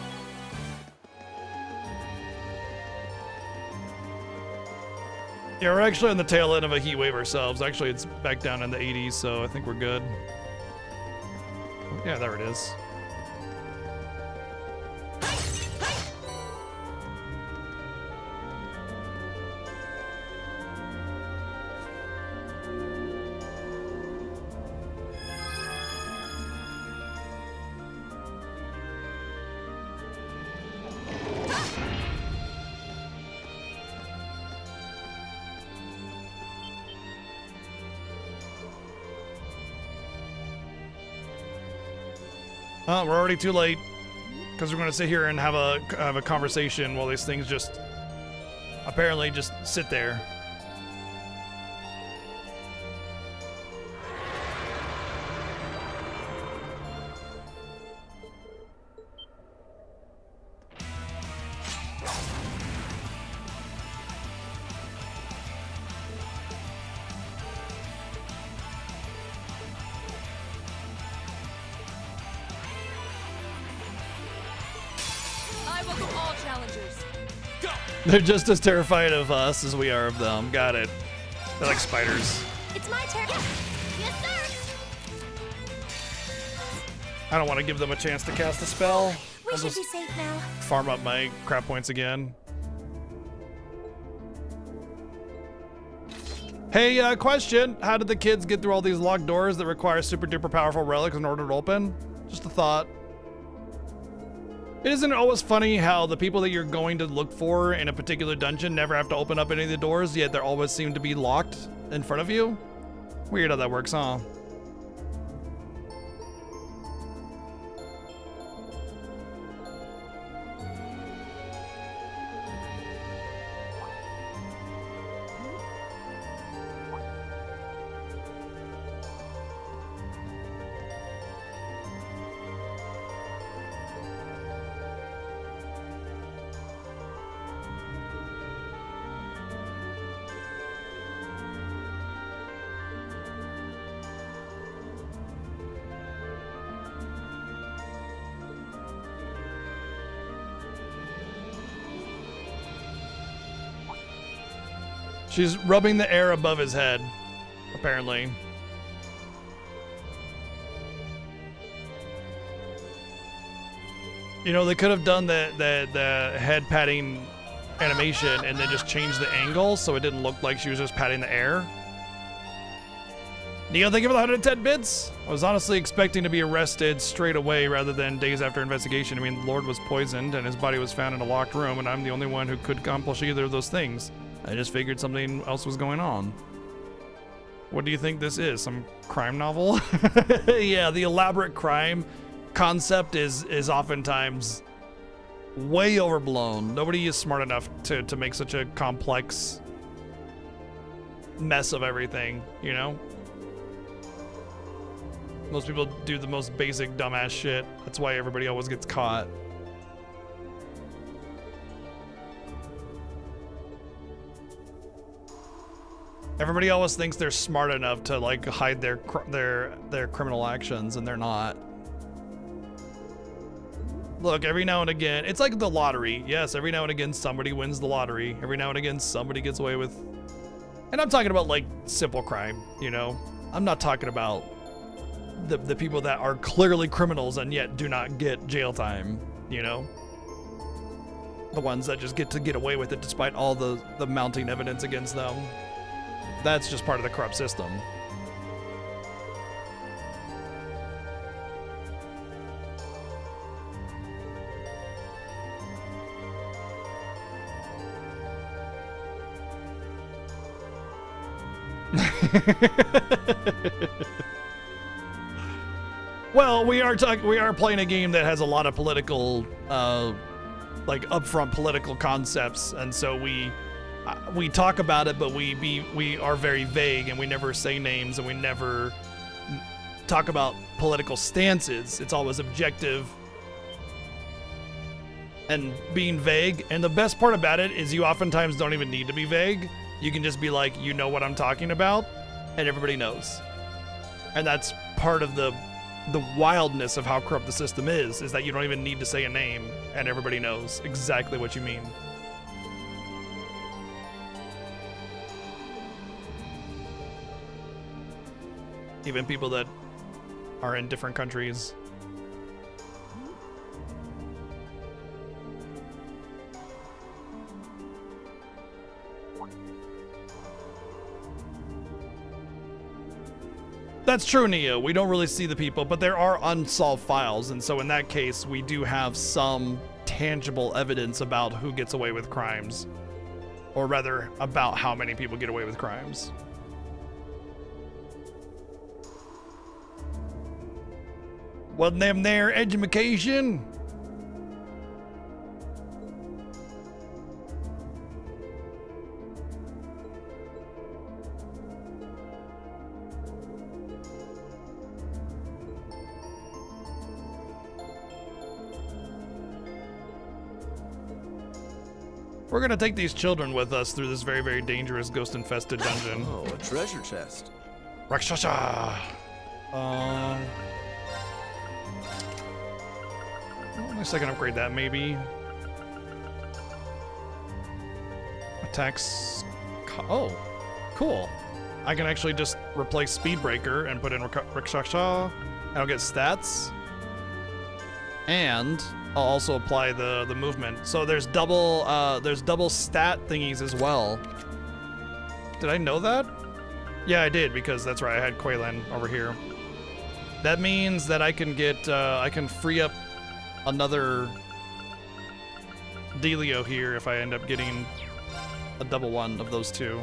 Yeah, we're actually on the tail end of a heat wave ourselves. Actually, it's back down in the 80s, so I think we're good. Yeah, there it is. We're already too late, because we're going to sit here and have a conversation while these things just apparently just sit there. They're just as terrified of us as we are of them. Got it. They're like spiders. It's my turn. Yes, sir. I don't want to give them a chance to cast a spell. We I'll should just be safe now. farm up my crap points again. Hey, question. How did the kids get through all these locked doors that require super duper powerful relics in order to open? Just a thought. Isn't it always funny how the people that you're going to look for in a particular dungeon never have to open up any of the doors, yet they always seem to be locked in front of you? Weird how that works, huh? She's rubbing the air above his head, apparently. You know, they could have done the head patting animation and then just changed the angle so it didn't look like she was just patting the air. Neo, thank you for the 110 bits. I was honestly expecting to be arrested straight away rather than days after investigation. I mean, Lord was poisoned and his body was found in a locked room, and I'm the only one who could accomplish either of those things. I just figured something else was going on. What do you think this is? Some crime novel? Yeah, the elaborate crime concept is oftentimes way overblown. Nobody is smart enough to make such a complex mess of everything, you know? Most people do the most basic dumbass shit. That's why everybody always gets caught. Everybody always thinks they're smart enough to like hide their criminal actions, and they're not. Look, every now and again, it's like the lottery. Yes, every now and again somebody wins the lottery. Every now and again somebody gets away with, and I'm talking about like simple crime, you know? I'm not talking about the people that are clearly criminals and yet do not get jail time, you know? The ones that just get away with it despite all the mounting evidence against them. That's just part of the corrupt system. Well, we are playing a game that has a lot of political, like upfront political concepts, and so we talk about it, but we are very vague, and we never say names, and we never talk about political stances. It's always objective and being vague. And the best part about it is you oftentimes don't even need to be vague. You can just be like, you know what I'm talking about, and everybody knows. And that's part of the wildness of how corrupt the system is that you don't even need to say a name, and everybody knows exactly what you mean. Even people that are in different countries. That's true, Neo. We don't really see the people, but there are unsolved files, and so in that case, we do have some tangible evidence about who gets away with crimes, or rather, about how many people get away with crimes. Wasn't them there education? We're gonna take these children with us through this very, very dangerous ghost-infested dungeon. Oh, a treasure chest. Rakshasa! At least I can upgrade that, maybe. Attacks. Oh, cool. I can actually just replace Speedbreaker and put in Rakshasa, and I'll get stats. And I'll also apply the movement. So there's double stat thingies as well. Did I know that? Yeah, I did, because that's right, I had Quaylen over here. That means that I can get I can free up another dealio here if I end up getting a double one of those two.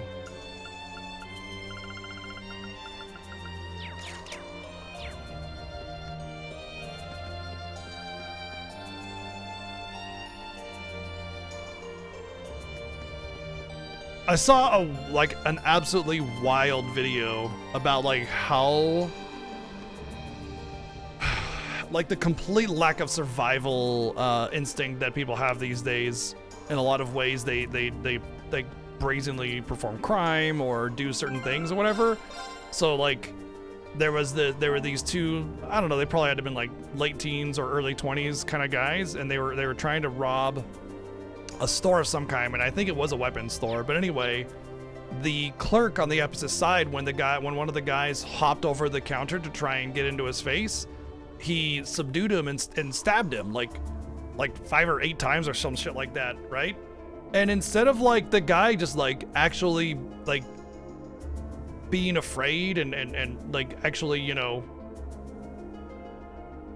I saw an absolutely wild video about like how like the complete lack of survival instinct that people have these days. In a lot of ways, they brazenly perform crime or do certain things or whatever. So like there were these two, I don't know, they probably had to have been like late teens or early 20s kind of guys, and they were trying to rob a store of some kind, and I think it was a weapons store. But anyway, the clerk on the opposite side, when one of the guys hopped over the counter to try and get into his face, he subdued him and stabbed him like 5 or 8 times or some shit like that, right? And instead of like the guy just like actually like being afraid and like actually, you know,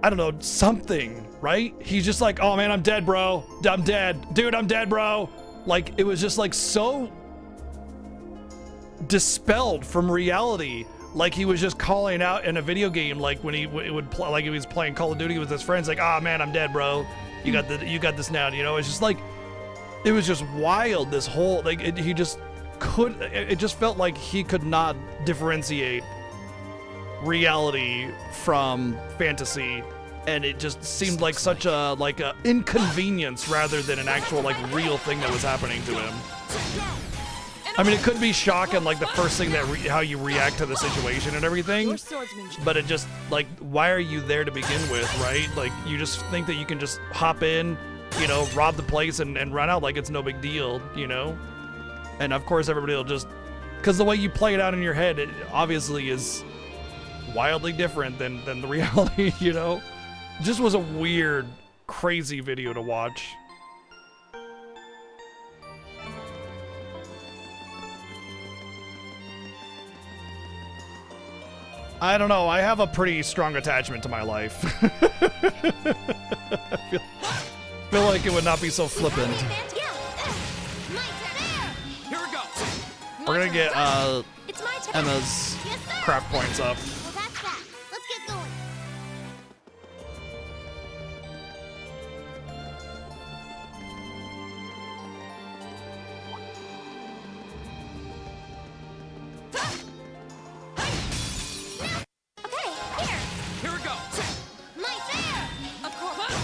I don't know, something, right? He's just like, oh man, I'm dead, bro. I'm dead. Dude, I'm dead, bro. Like, it was just like so dispelled from reality. Like he was just calling out in a video game, like when he would play, like he was playing Call of Duty with his friends, like, oh man, I'm dead, bro. You got this now, you know? It's just like, it was just wild, this whole, like, it just felt like he could not differentiate reality from fantasy, and it just seemed like such a inconvenience rather than an actual like real thing that was happening to him. I mean, it could be shock and like the first thing that how you react to the situation and everything, but it just like, why are you there to begin with, right? Like you just think that you can just hop in, you know, rob the place and run out like it's no big deal, you know? And of course everybody will just, because the way you play it out in your head, it obviously is wildly different than the reality, you know? Just was a weird, crazy video to watch. I don't know, I have a pretty strong attachment to my life. I feel like it would not be so flippant. Here we go. We're gonna get Emma's craft points up. Well, that's that. Let's get going. Okay, here. Here we go. My turn. Of course.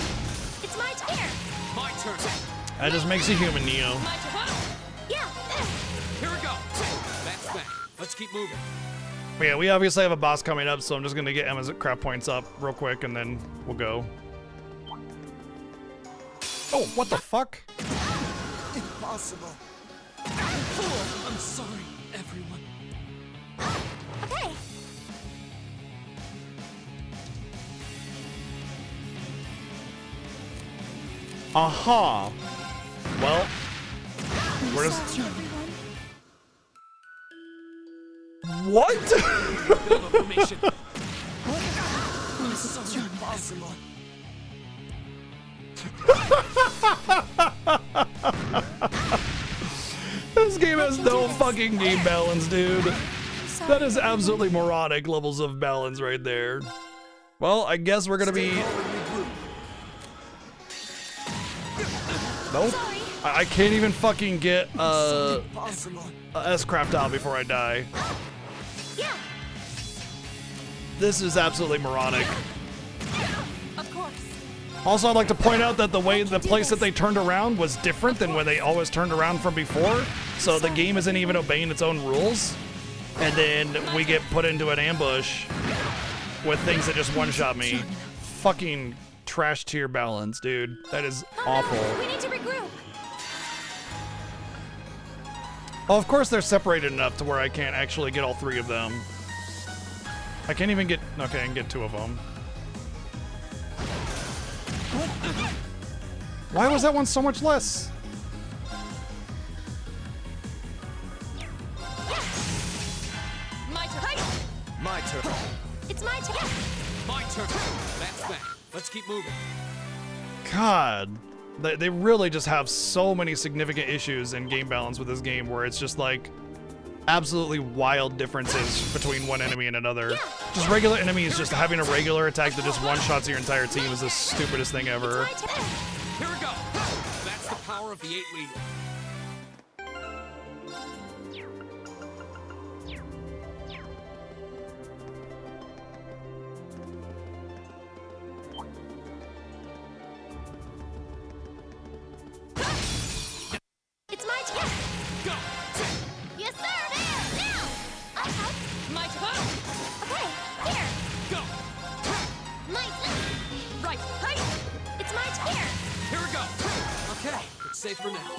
It's my turn. My turn. That just makes you human, Neo. Yeah. Here we go. That's that. Let's keep moving. But yeah, we obviously have a boss coming up, so I'm just gonna get Emma's craft points up real quick, and then we'll go. Oh, what the fuck? Impossible. I'm sorry, everyone. Okay. Aha. Well, we're just... What? Build information. Impossible. This game has no fucking game balance, dude. Sorry. That is absolutely moronic levels of balance right there. Well, I guess we're gonna be... Nope. Sorry. I can't even fucking get Impossible. a S-craft out before I die. Yeah. This is absolutely moronic. Of course. Also, I'd like to point out that the place that they turned around was different than when they always turned around from before. So the game isn't even obeying its own rules. And then we get put into an ambush with things that just one-shot me. Fucking trash tier balance, dude. That is awful. We need to regroup. Oh, of course they're separated enough to where I can't actually get all 3 of them. I can't even get... Okay, I can get 2 of them. Why was that one so much less? My turn. My turn. It's my turn. My turn. That's that. Let's keep moving. God. They really just have so many significant issues in game balance with this game where it's just like absolutely wild differences between one enemy and another. Just regular enemies, just having a regular attack that just one-shots your entire team is the stupidest thing ever. Here we go. That's the power of the 8 leader. It's my turn. Go. Yes, sir. There. Now. Up. My turn! Okay, here. Go. My turn. Right, right! It's my turn. Here we go. Okay, it's safe for now.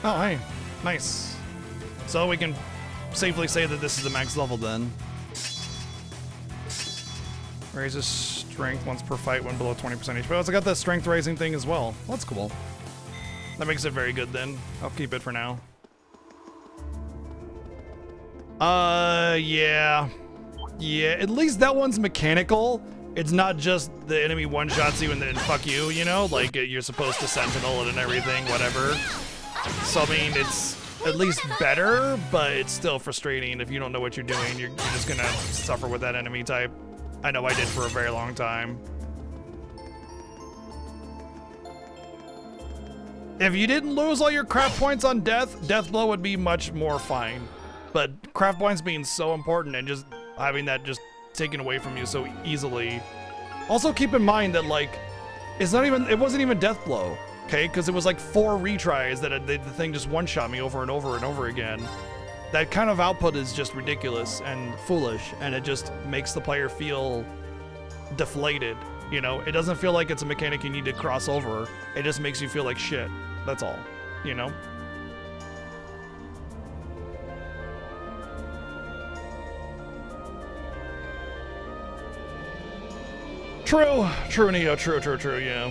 Oh, hey. Nice. So we can safely say that this is the max level then. Raises strength once per fight when below 20% HP. Oh, it's got the strength raising thing as well. That's cool. That makes it very good then. I'll keep it for now. Yeah. Yeah, at least that one's mechanical. It's not just the enemy one-shots you and then fuck you, you know? Like, you're supposed to sentinel it and everything, whatever. So, I mean, it's at least better, but it's still frustrating. If you don't know what you're doing, you're just gonna suffer with that enemy type. I know I did for a very long time. If you didn't lose all your craft points on Death Blow would be much more fine. But craft points being so important and just having that just taken away from you so easily. Also keep in mind that like, it wasn't even Death Blow, okay? Because it was like 4 retries that the thing just one-shot me over and over and over again. That kind of output is just ridiculous and foolish, and it just makes the player feel deflated, you know? It doesn't feel like it's a mechanic you need to cross over. It just makes you feel like shit. That's all, you know? True, Neo, true, yeah.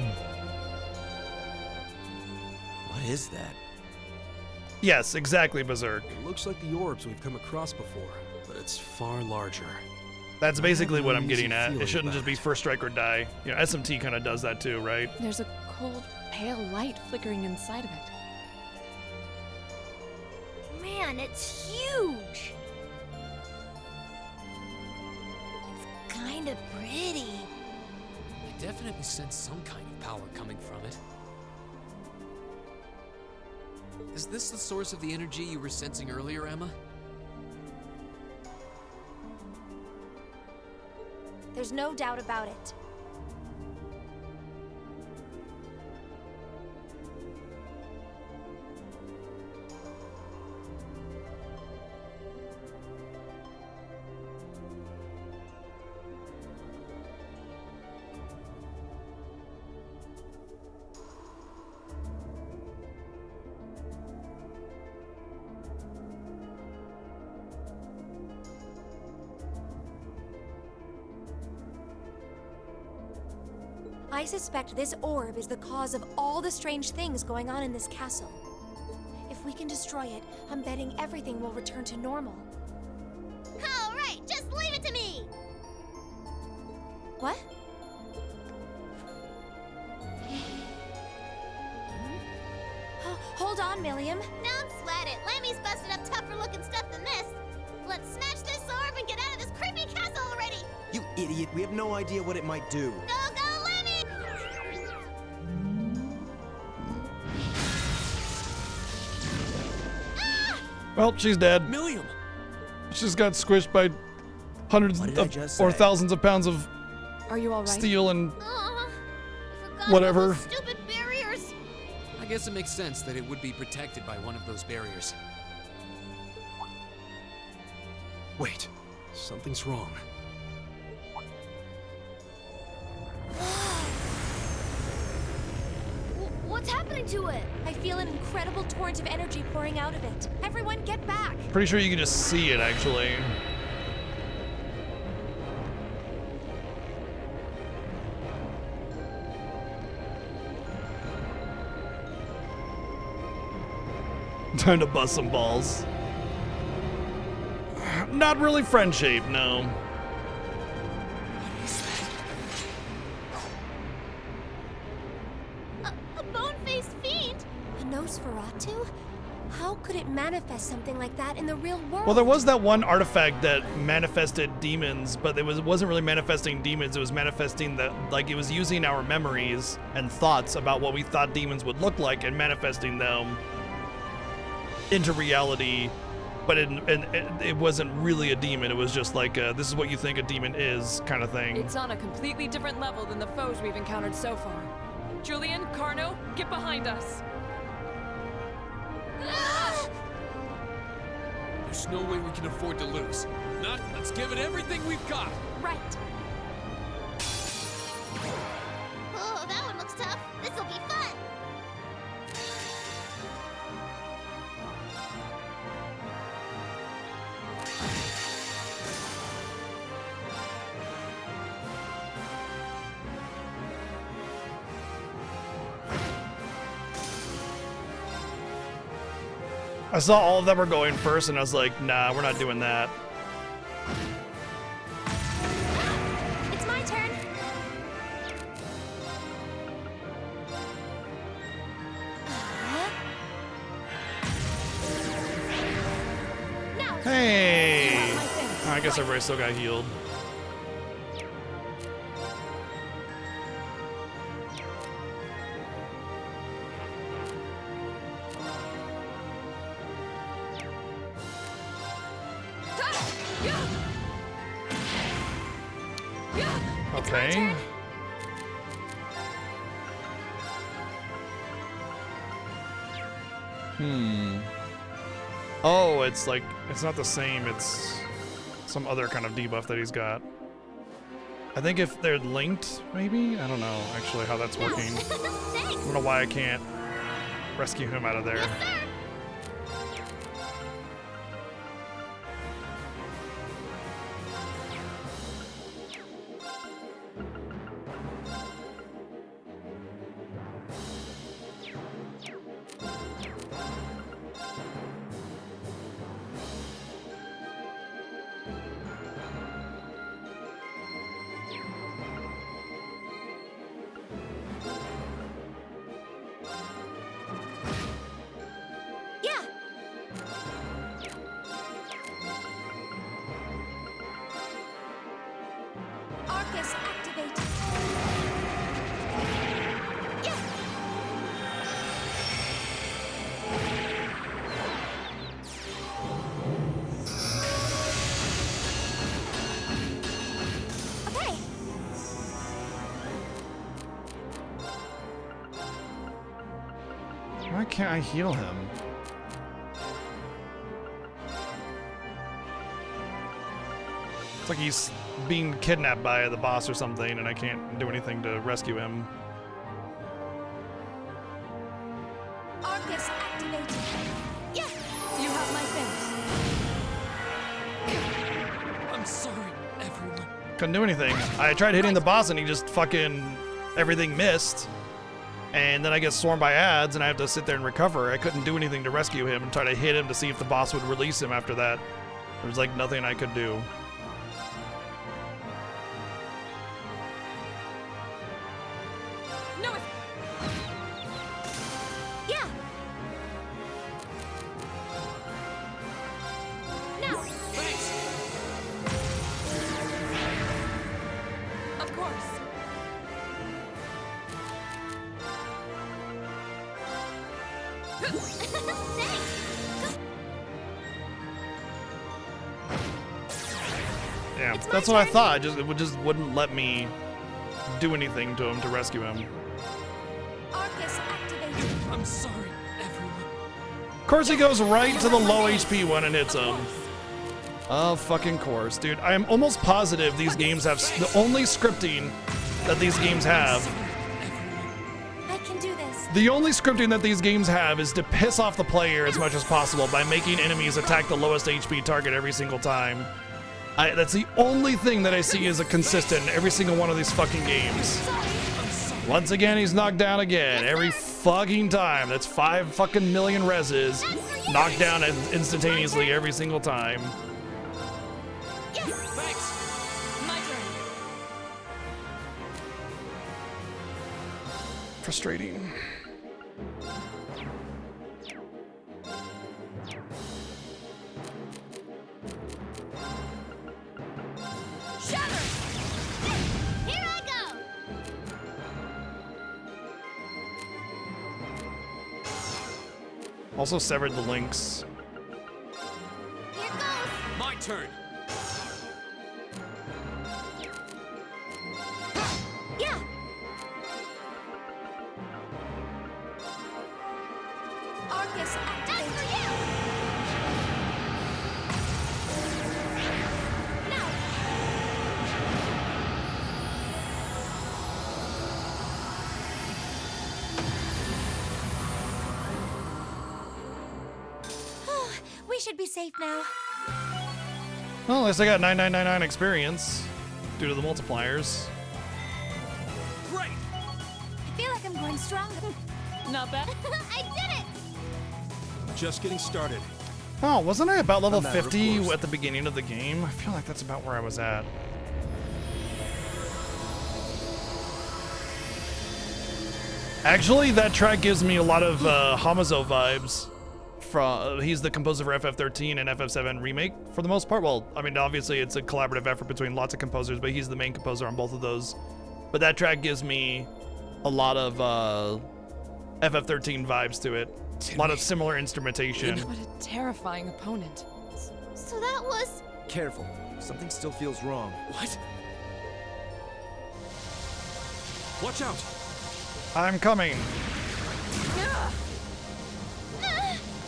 What is that? Yes, exactly, Berserk. It looks like the orbs we've come across before, but it's far larger. That's basically what I'm Uneasy getting at. It feeling shouldn't about just be it. first strike or die. You know, SMT kind of does that too, right? There's a cold, pale light flickering inside of it. Man, it's huge. It's kind of pretty. I definitely sense some kind of power coming from it. Is this the source of the energy you were sensing earlier, Emma? There's no doubt about it. I suspect this orb is the cause of all the strange things going on in this castle. If we can destroy it, I'm betting everything will return to normal. All right, just leave it to me. What? Hold on, Milliam. Don't sweat it. Lemmy's busted up tougher looking stuff than this. Let's snatch this orb and get out of this creepy castle already. You idiot, we have no idea what it might do. Go, go, Lemmy! Well, she's dead. Milliam! She's got squished by hundreds What did I of, just or say? thousands of pounds of Are you all right? steel and I forgot Whatever. about those stupid barriers. I guess it makes sense that it would be protected by one of those barriers. Wait, something's wrong. What's happening to it? I feel an incredible torrent of energy pouring out of it. Everyone get back! pretty sure you can just see it actually. Time to bust some balls. Not really friend shape, no. Nosferatu? How could it manifest something like that in the real world? Well, there was that one artifact that manifested demons, but it wasn't really manifesting demons. It was manifesting it was using our memories and thoughts about what we thought demons would look like and manifesting them into reality. But it wasn't really a demon. It was just like, this is what you think a demon is kind of thing. It's on a completely different level than the foes we've encountered so far. Julian, Carno, get behind us. There's no way we can afford to lose. Let's give it everything we've got. Right. Oh, that one looks tough. This'll be fun. I saw all of them were going first, and I was like, nah, we're not doing that. It's my turn. Now. Hey! I guess everybody still got healed. Okay. Oh, it's like, it's not the same, it's some other kind of debuff that he's got. I think if they're linked, maybe? I don't know actually how that's working. I don't know why I can't rescue him out of there. Why can't I heal him? It's like he's being kidnapped by the boss or something, and I can't do anything to rescue him. Arcus activated. Yeah! You have my thanks. I'm sorry, everyone. Couldn't do anything. I tried hitting the boss and he just fucking... everything missed. And then I get swarmed by ads and I have to sit there and recover. I couldn't do anything to rescue him and try to hit him to see if the boss would release him after that. There was like nothing I could do. No! Yeah! Now! Thanks. Of course. Yeah, that's what I thought. It just wouldn't let me do anything to him to rescue him. Arcus activated. I'm sorry, everyone. Of course he goes right to the low HP one and hits him. Of fucking course, dude. I am almost positive these games have the only scripting that these games have. I can do this. The only scripting that these games have is to piss off the player as much as possible by making enemies attack the lowest HP target every single time. That's the only thing that I see is a consistent in every single one of these fucking games. Once again, he's knocked down again. Every fucking time. That's 5 fucking million reses knocked down instantaneously every single time. Thanks. My turn. Frustrating. Also severed the links. Here goes. My turn. Yeah. Arcus, That's activate. for you. Now. We should be safe now. Well, at least I got 9999 experience due to the multipliers. Great. I feel like I'm going stronger. Not bad. I did it. Just getting started. Oh, wasn't I about level A matter of 50 course. at the beginning of the game? I feel like that's about where I was at. Actually, that track gives me a lot of Hamazo vibes. From he's the composer for FF13 and FF7 Remake for the most part. Well, I mean, obviously it's a collaborative effort between lots of composers, but he's the main composer on both of those. But that track gives me a lot of FF13 vibes to it. A lot of similar instrumentation. What a terrifying opponent. So that was. Careful. Something still feels wrong. What? Watch out. I'm coming.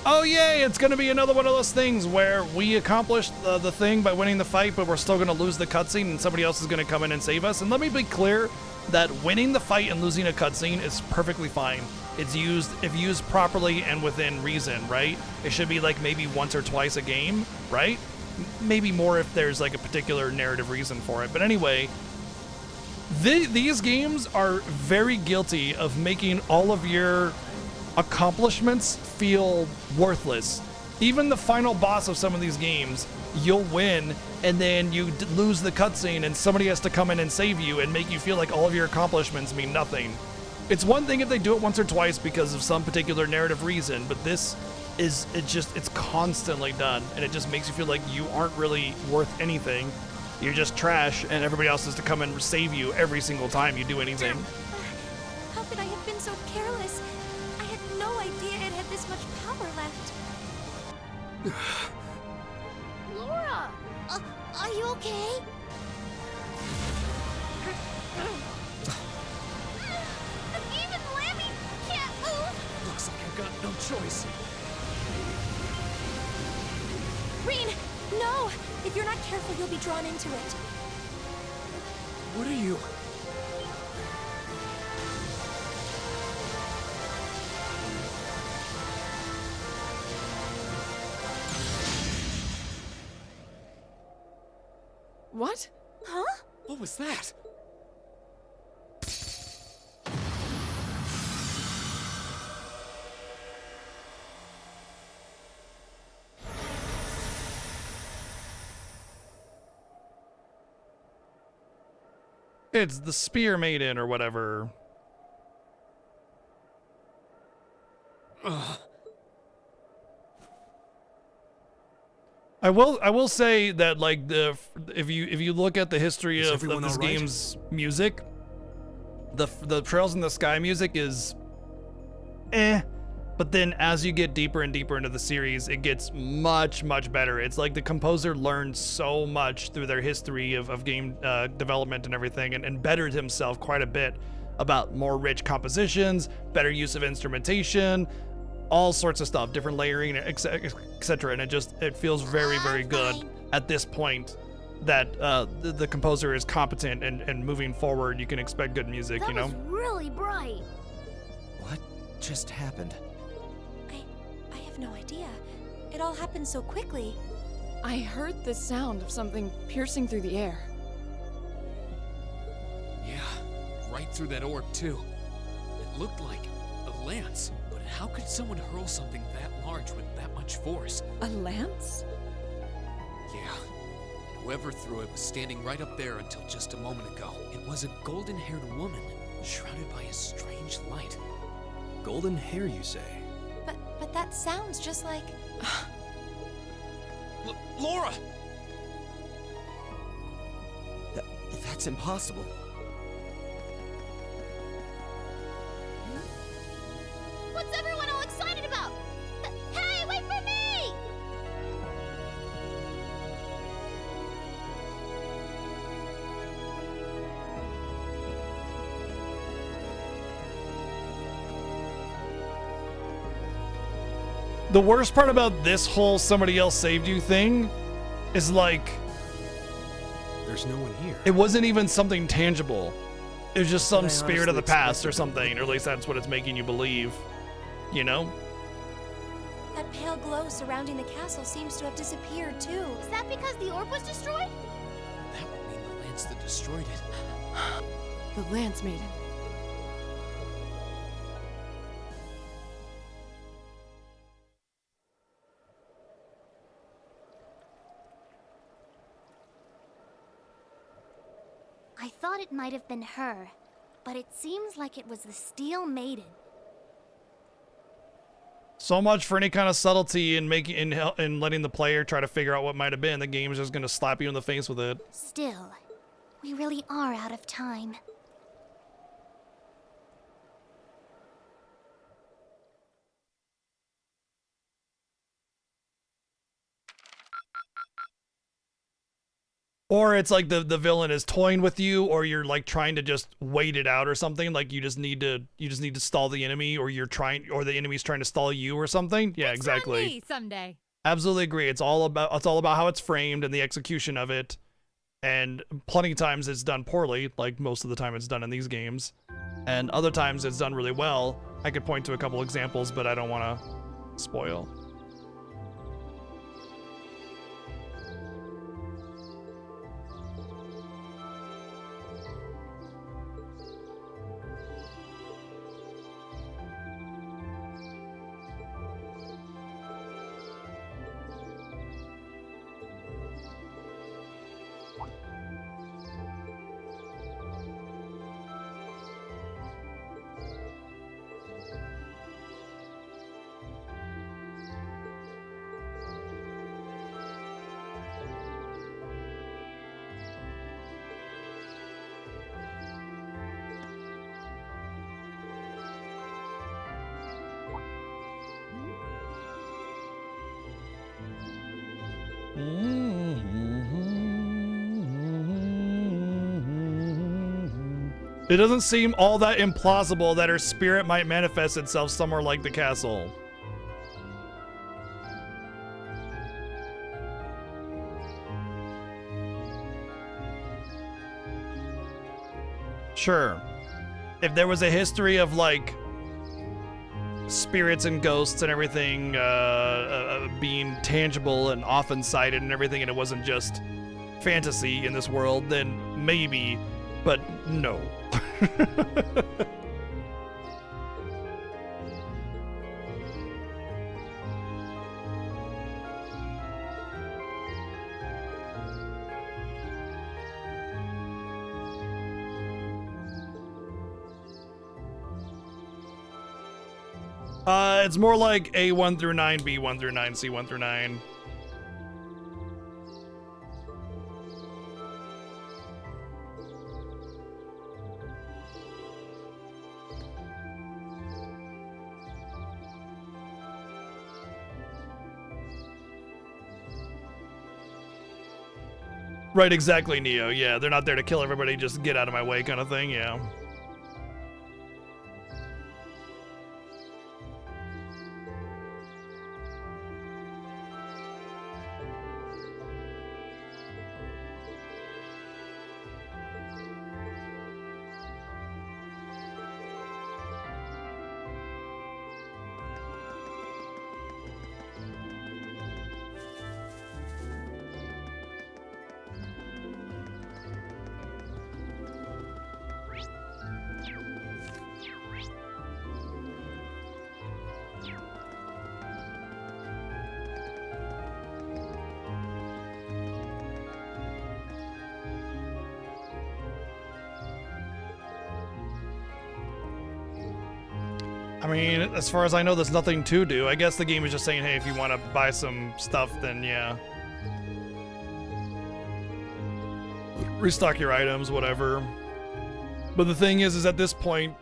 Oh yay, it's gonna be another one of those things where we accomplished the thing by winning the fight, but we're still gonna lose the cutscene and somebody else is gonna come in and save us. And let me be clear that winning the fight and losing a cutscene is perfectly fine. It's used, if used properly and within reason, right? It should be like maybe once or twice a game, right? Maybe more if there's like a particular narrative reason for it. But anyway, these games are very guilty of making all of your accomplishments feel worthless. Even the final boss of some of these games, you'll win and then you lose the cutscene and somebody has to come in and save you and make you feel like all of your accomplishments mean nothing. It's one thing if they do it once or twice because of some particular narrative reason, but this is, it's constantly done and it just makes you feel like you aren't really worth anything. You're just trash and everybody else has to come and save you every single time you do anything. How could I have been so careless? I had no idea it had this much power left. Laura, are you okay? Even Lammy can't move. Looks like I've got no choice. Reen, no! If you're not careful, you'll be drawn into it. What are you? What? Huh? What was that? It's the Spear Maiden or whatever. I will say that like if you look at the history Is of everyone this all right? game's music, the Trails in the Sky music is but then as you get deeper and deeper into the series, it gets much better. It's like the composer learned so much through their history of game development and everything, and bettered himself quite a bit about more rich compositions, better use of instrumentation, all sorts of stuff, different layering, etc. And it feels very good at this point that the composer is competent and moving forward. You can expect good music, That you know? was really bright. What just happened? I have no idea. It all happened so quickly. I heard the sound of something piercing through the air. Yeah, right through that orb, too. It looked like a lance, but how could someone hurl something that large with that much force? A lance? Yeah. Whoever threw it was standing right up there until just a moment ago. It was a golden-haired woman, shrouded by a strange light. Golden hair, you say? But that sounds just like... Laura! That's impossible. What's everyone all excited about? The worst part about this whole somebody else saved you thing is like, There's no one here. it wasn't even something tangible. It was just some I spirit of the honestly past or expected something, or at least that's what it's making you believe. You know? That pale glow surrounding the castle seems to have disappeared too. Is that because the orb was destroyed? That would mean the lance that destroyed it. The Lance Maiden. I thought it might have been her, but it seems like it was the Steel Maiden. So much for any kind of subtlety in making in letting the player try to figure out what might have been. The game is just gonna slap you in the face with it. Still, we really are out of time. Or it's like the villain is toying with you, or you're like trying to just wait it out or something. Like you just need to stall the enemy, or the enemy's trying to stall you or something. Yeah, exactly. Me someday. Absolutely agree. It's all about how it's framed and the execution of it. And plenty of times it's done poorly, like most of the time it's done in these games. And other times it's done really well. I could point to a couple examples, but I don't want to spoil. It doesn't seem all that implausible that her spirit might manifest itself somewhere like the castle. Sure. If there was a history of like spirits and ghosts and everything being tangible and often sighted and everything, and it wasn't just fantasy in this world, then maybe, but no. It's more like A1 through 9, B1 through 9, C1 through 9. Right, exactly, Neo. Yeah, they're not there to kill everybody, just get out of my way kind of thing, yeah. I mean, as far as I know, there's nothing to do. I guess the game is just saying, hey, if you want to buy some stuff, then yeah. Restock your items, whatever. But the thing is at this point,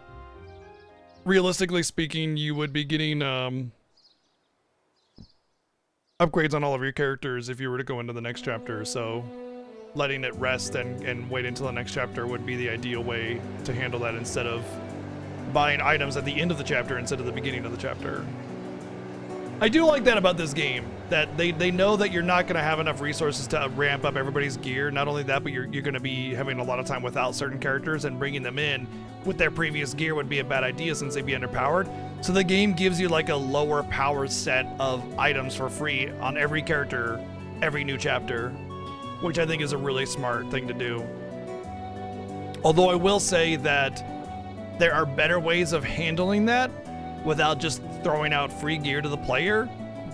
realistically speaking, you would be getting upgrades on all of your characters if you were to go into the next chapter, so letting it rest and wait until the next chapter would be the ideal way to handle that, instead of buying items at the end of the chapter instead of the beginning of the chapter. I do like that about this game, that they know that you're not going to have enough resources to ramp up everybody's gear. Not only that, but you're going to be having a lot of time without certain characters, and bringing them in with their previous gear would be a bad idea since they'd be underpowered. So the game gives you like a lower power set of items for free on every character, every new chapter, which I think is a really smart thing to do. Although I will say that there are better ways of handling that without just throwing out free gear to the player.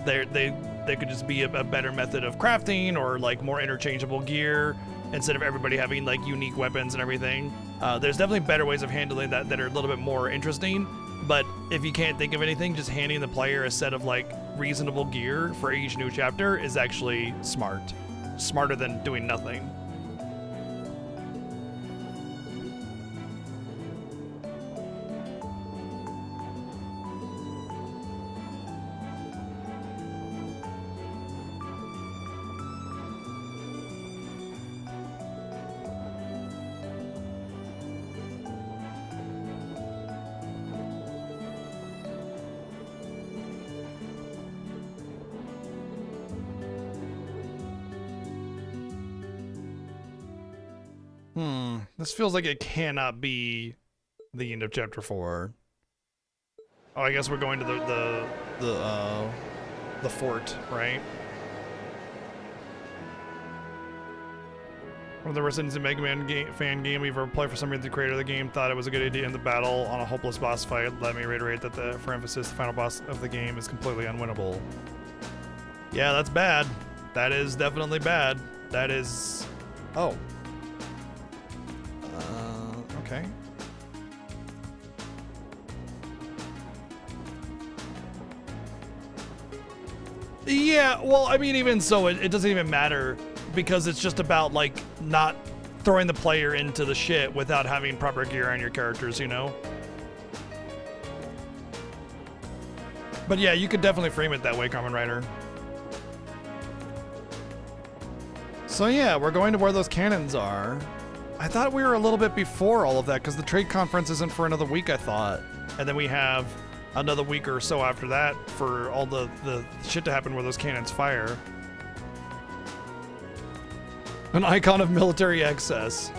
They could just be a better method of crafting, or like more interchangeable gear instead of everybody having like unique weapons and everything. There's definitely better ways of handling that that are a little bit more interesting. But if you can't think of anything, just handing the player a set of like reasonable gear for each new chapter is actually smart. Smarter than doing nothing. This feels like it cannot be the end of chapter 4. Oh, I guess we're going to the fort, right? One of the residents of Mega Man fan game we've ever played. For some reason, the creator of the game thought it was a good idea to end the battle on a hopeless boss fight. Let me reiterate that for emphasis, the final boss of the game is completely unwinnable. Yeah, that's bad. That is definitely bad. That is... Oh. Okay. Yeah, well, I mean, even so, it doesn't even matter, because it's just about, like, not throwing the player into the shit without having proper gear on your characters, you know? But yeah, you could definitely frame it that way, Kamen Rider. So yeah, we're going to where those cannons are. I thought we were a little bit before all of that, because the trade conference isn't for another week, I thought. And then we have another week or so after that for all the shit to happen where those cannons fire. An icon of military excess.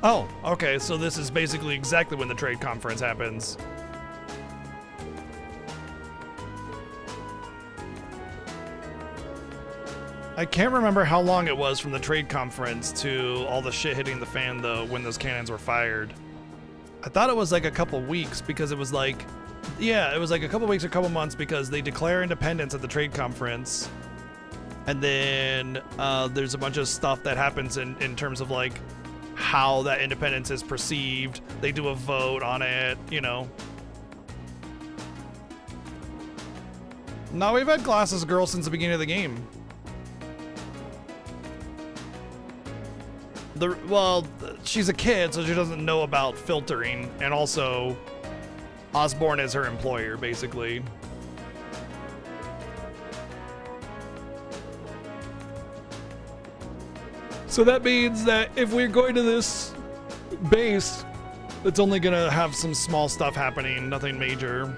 Oh, okay, so this is basically exactly when the trade conference happens. I can't remember how long it was from the trade conference to all the shit hitting the fan, though, when those cannons were fired. I thought it was like a couple weeks, because it was like... Yeah, it was like a couple weeks or couple months, because they declare independence at the trade conference. And then there's a bunch of stuff that happens in terms of, like, how that independence is perceived. They do a vote on it, you know. No, we've had Glasses Girl since the beginning of the game. Well, she's a kid, so she doesn't know about filtering, and also Osborne is her employer, basically. So that means that if we're going to this base, it's only gonna have some small stuff happening, nothing major.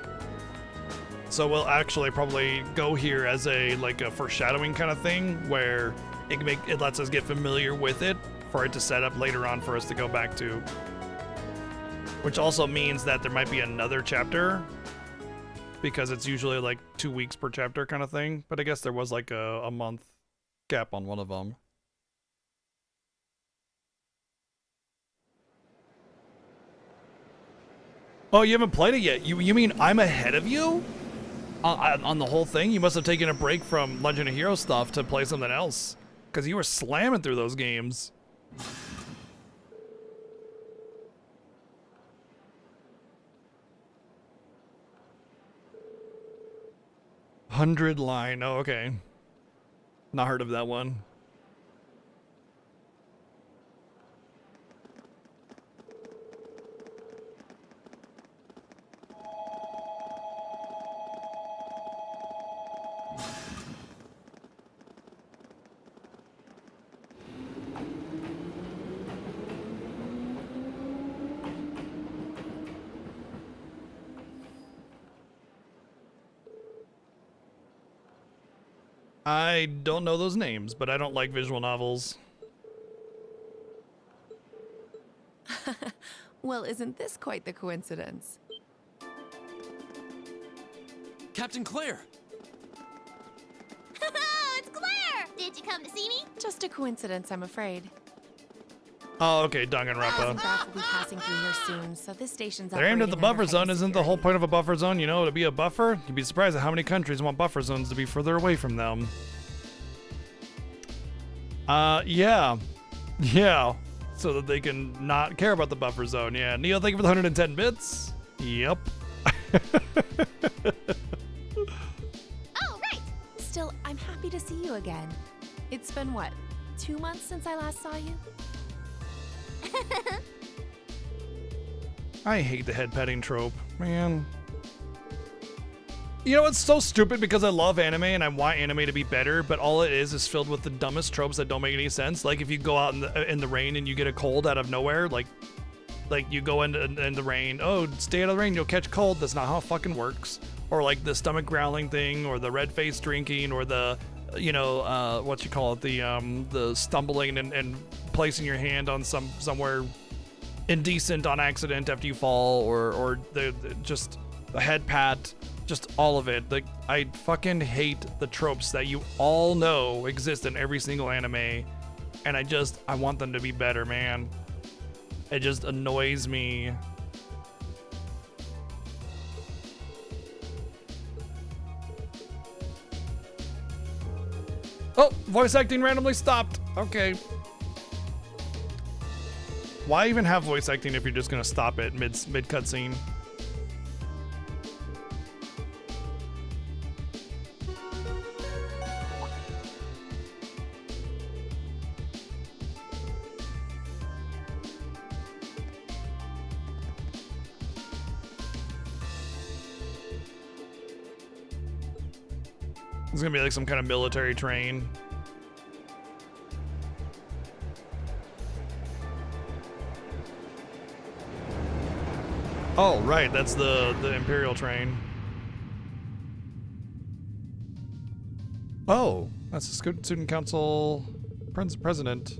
So we'll actually probably go here as a foreshadowing kind of thing, where it lets us get familiar with it for it to set up later on for us to go back to. Which also means that there might be another chapter, because it's usually like 2 weeks per chapter kind of thing. But I guess there was like a month gap on one of them. Oh, you haven't played it yet? You mean I'm ahead of you? On the whole thing, you must have taken a break from Legend of Heroes stuff to play something else, because you were slamming through those games. Hundred Line. Oh, okay. Not heard of that one. I don't know those names, but I don't like visual novels. Well, isn't this quite the coincidence? Captain Claire! It's Claire! Did you come to see me? Just a coincidence, I'm afraid. Oh, okay, Danganronpa. Staff will be passing through here soon, so this station's They're aimed at the operating under buffer zone. heightened Isn't the whole security. point of a buffer zone, you know, to be a buffer? You'd be surprised at how many countries want buffer zones to be further away from them. Yeah. Yeah. So that they can not care about the buffer zone. Yeah. Neo, thank you for the 110 bits. Yep. Oh, right! Still, I'm happy to see you again. It's been what, 2 months since I last saw you? I hate the head petting trope, man. You know, it's so stupid because I love anime and I want anime to be better, but all it is filled with the dumbest tropes that don't make any sense. Like if you go out in the rain and you get a cold out of nowhere, like you go in the rain, oh, stay out of the rain, you'll catch cold. That's not how it fucking works. Or like the stomach growling thing, or the red face drinking, or the, you know, what you call it, the stumbling and placing your hand on somewhere indecent on accident after you fall, or the just a head pat, just all of it. Like, I fucking hate the tropes that you all know exist in every single anime, and I want them to be better, man. It just annoys me. Oh, voice acting randomly stopped. Okay. Why even have voice acting if you're just gonna stop it mid cutscene? It's gonna be like some kind of military train. Oh, right, that's the Imperial train. Oh, that's the student council president.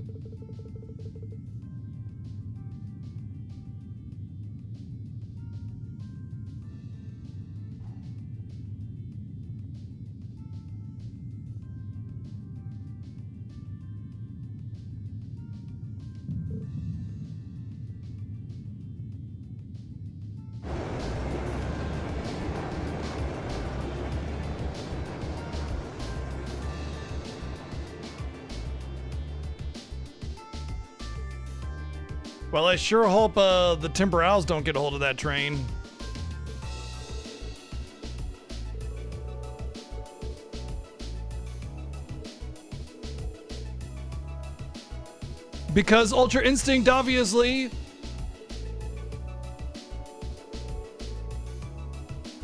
Well, I sure hope the Timberowls don't get a hold of that train. Because Ultra Instinct, obviously.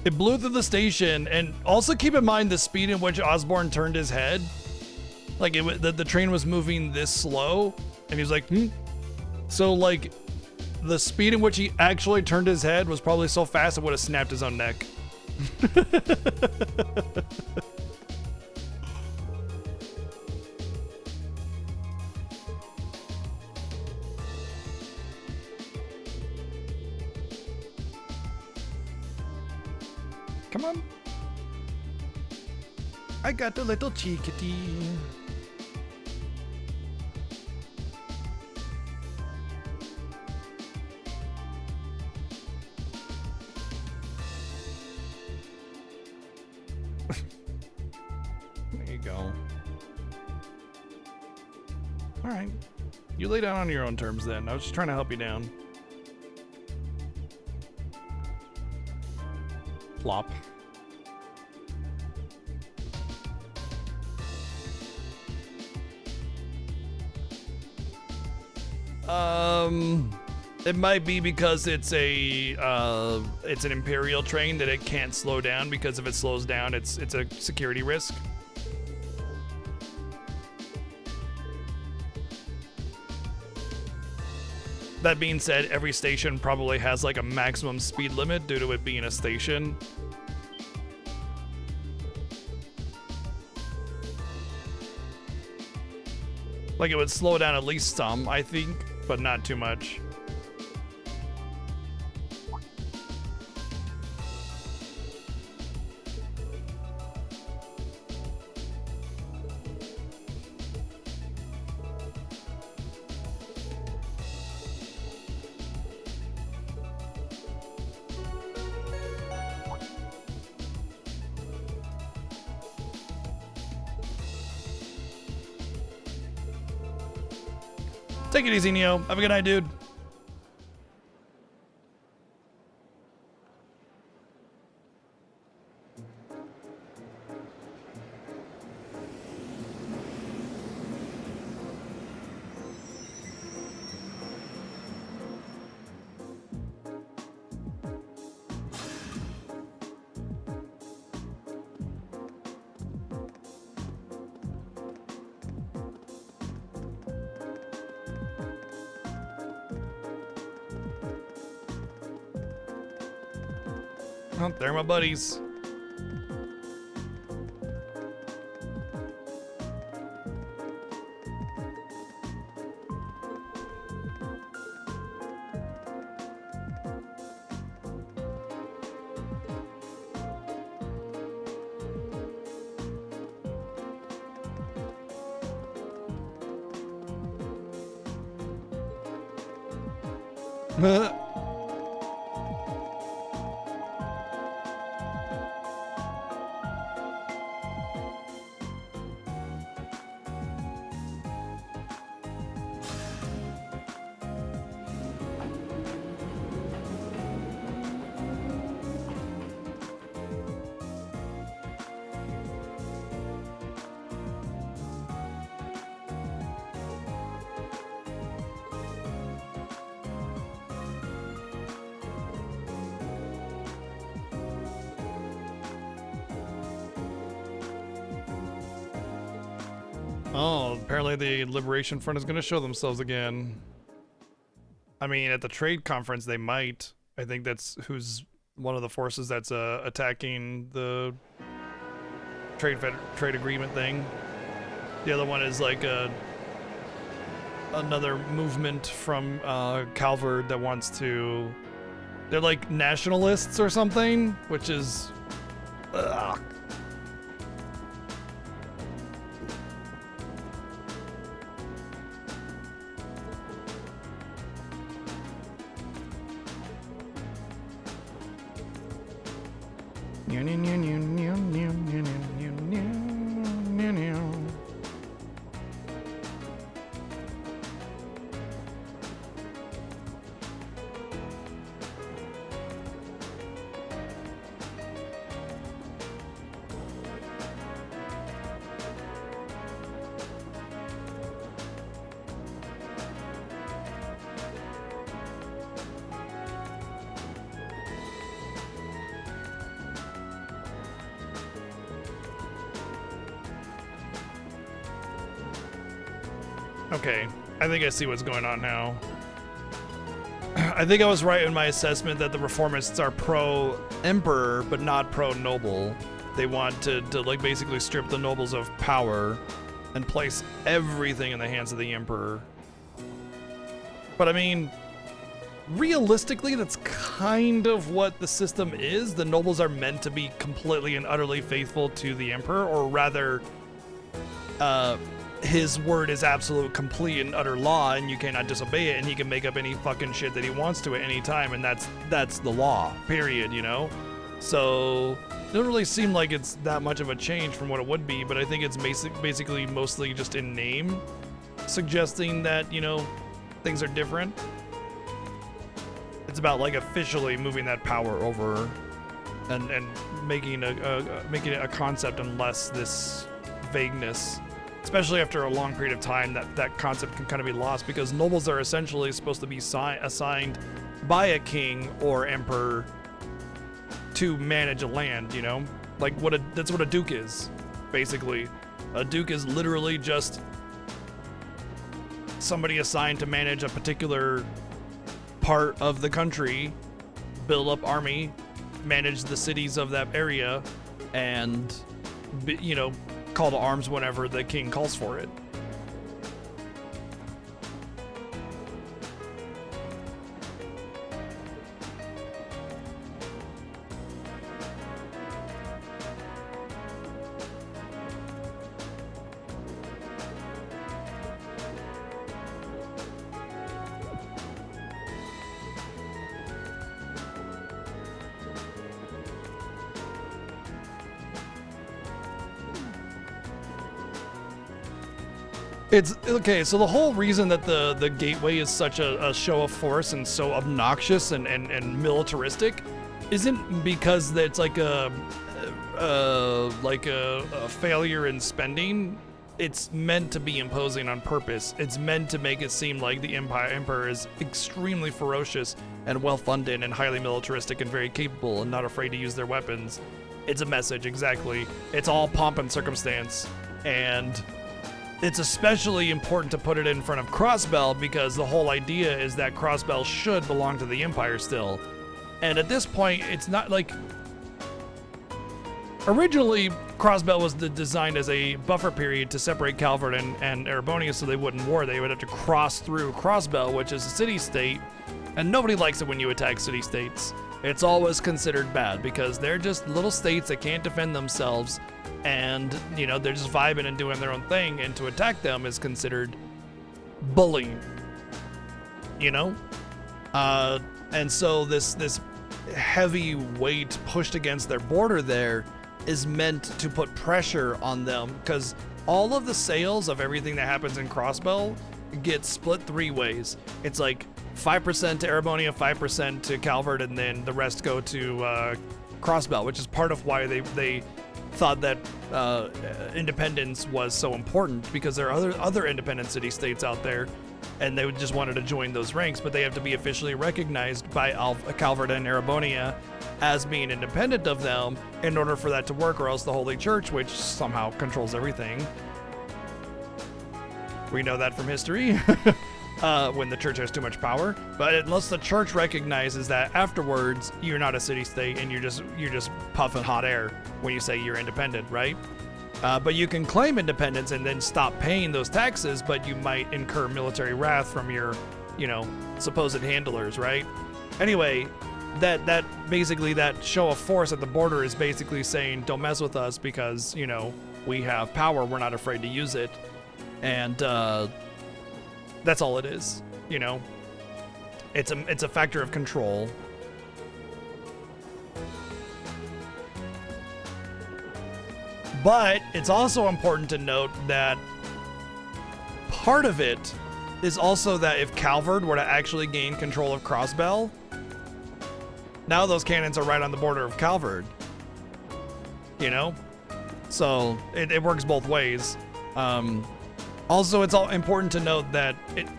It blew through the station, and also keep in mind the speed in which Osborn turned his head. Like, the train was moving this slow, and he was like, hmm? So, like, the speed in which he actually turned his head was probably so fast it would have snapped his own neck. Come on. I got the little chickadee. There you go. Alright. You lay down on your own terms then. I was just trying to help you down. Plop. It might be because it's an Imperial train that it can't slow down, because if it slows down, it's a security risk. That being said, every station probably has like a maximum speed limit due to it being a station. Like it would slow down at least some, I think, but not too much. Take it easy, Neo. Have a good night, dude. Oh, they're my buddies. Oh, apparently the Liberation Front is going to show themselves again. I mean, at the trade conference, they might. I think that's who's one of the forces that's attacking the trade agreement thing. The other one is like another movement from Calvard that wants to. They're like nationalists or something, which is. Okay, I think I see what's going on now. I think I was right in my assessment that the reformists are pro-emperor, but not pro-noble. They want to like basically strip the nobles of power and place everything in the hands of the emperor. But I mean, realistically, that's kind of what the system is. The nobles are meant to be completely and utterly faithful to the emperor, or rather, his word is absolute, complete, and utter law, and you cannot disobey it, and he can make up any fucking shit that he wants to at any time, and that's the law, period, you know? So it doesn't really seem like it's that much of a change from what it would be, but I think it's basically mostly just in name, suggesting that, you know, things are different. It's about like officially moving that power over and making making it a concept and less this vagueness. Especially after a long period of time, that concept can kind of be lost, because nobles are essentially supposed to be assigned by a king or emperor to manage a land, you know? Like that's what a duke is, basically. A duke is literally just somebody assigned to manage a particular part of the country, build up army, manage the cities of that area, and, you know, call to arms whenever the king calls for it. It's okay, so the whole reason that the gateway is such a show of force and so obnoxious and militaristic isn't because it's like a failure in spending. It's meant to be imposing on purpose. It's meant to make it seem like the emperor is extremely ferocious and well-funded and highly militaristic and very capable and not afraid to use their weapons. It's a message, exactly. It's all pomp and circumstance, and it's especially important to put it in front of Crossbell because the whole idea is that Crossbell should belong to the Empire still. And at this point, it's not like... Originally, Crossbell was designed as a buffer period to separate Calvard and Erebonia so they wouldn't war. They would have to cross through Crossbell, which is a city-state, and nobody likes it when you attack city-states. It's always considered bad because they're just little states that can't defend themselves, and, you know, they're just vibing and doing their own thing, and to attack them is considered bullying, you know? And so this heavy weight pushed against their border there is meant to put pressure on them, because all of the sales of everything that happens in Crossbell get split three ways. It's like 5% to Erebonia, 5% to Calvard, and then the rest go to Crossbell, which is part of why they thought that independence was so important, because there are other independent city-states out there, and they just wanted to join those ranks, but they have to be officially recognized by Calvard and Erebonia as being independent of them in order for that to work, or else the Holy Church, which somehow controls everything. We know that from history. When the church has too much power, but unless the church recognizes that afterwards, you're not a city-state and you're just puffing hot air when you say you're independent, right? But you can claim independence and then stop paying those taxes, but you might incur military wrath from your, you know, supposed handlers, right? Anyway, that basically that show of force at the border is basically saying, don't mess with us because, you know, we have power, we're not afraid to use it, and that's all it is, you know. It's a factor of control. But it's also important to note that part of it is also that if Calvard were to actually gain control of Crossbell, now those cannons are right on the border of Calvard, you know? So it works both ways. Also, it's all important to note that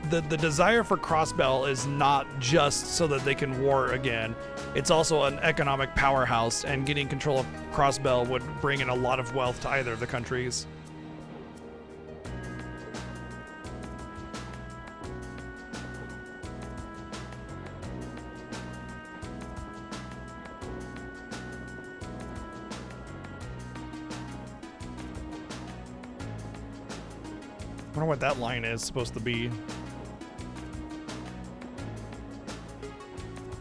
the desire for Crossbell is not just so that they can war again. It's also an economic powerhouse, and getting control of Crossbell would bring in a lot of wealth to either of the countries. I wonder what that line is supposed to be.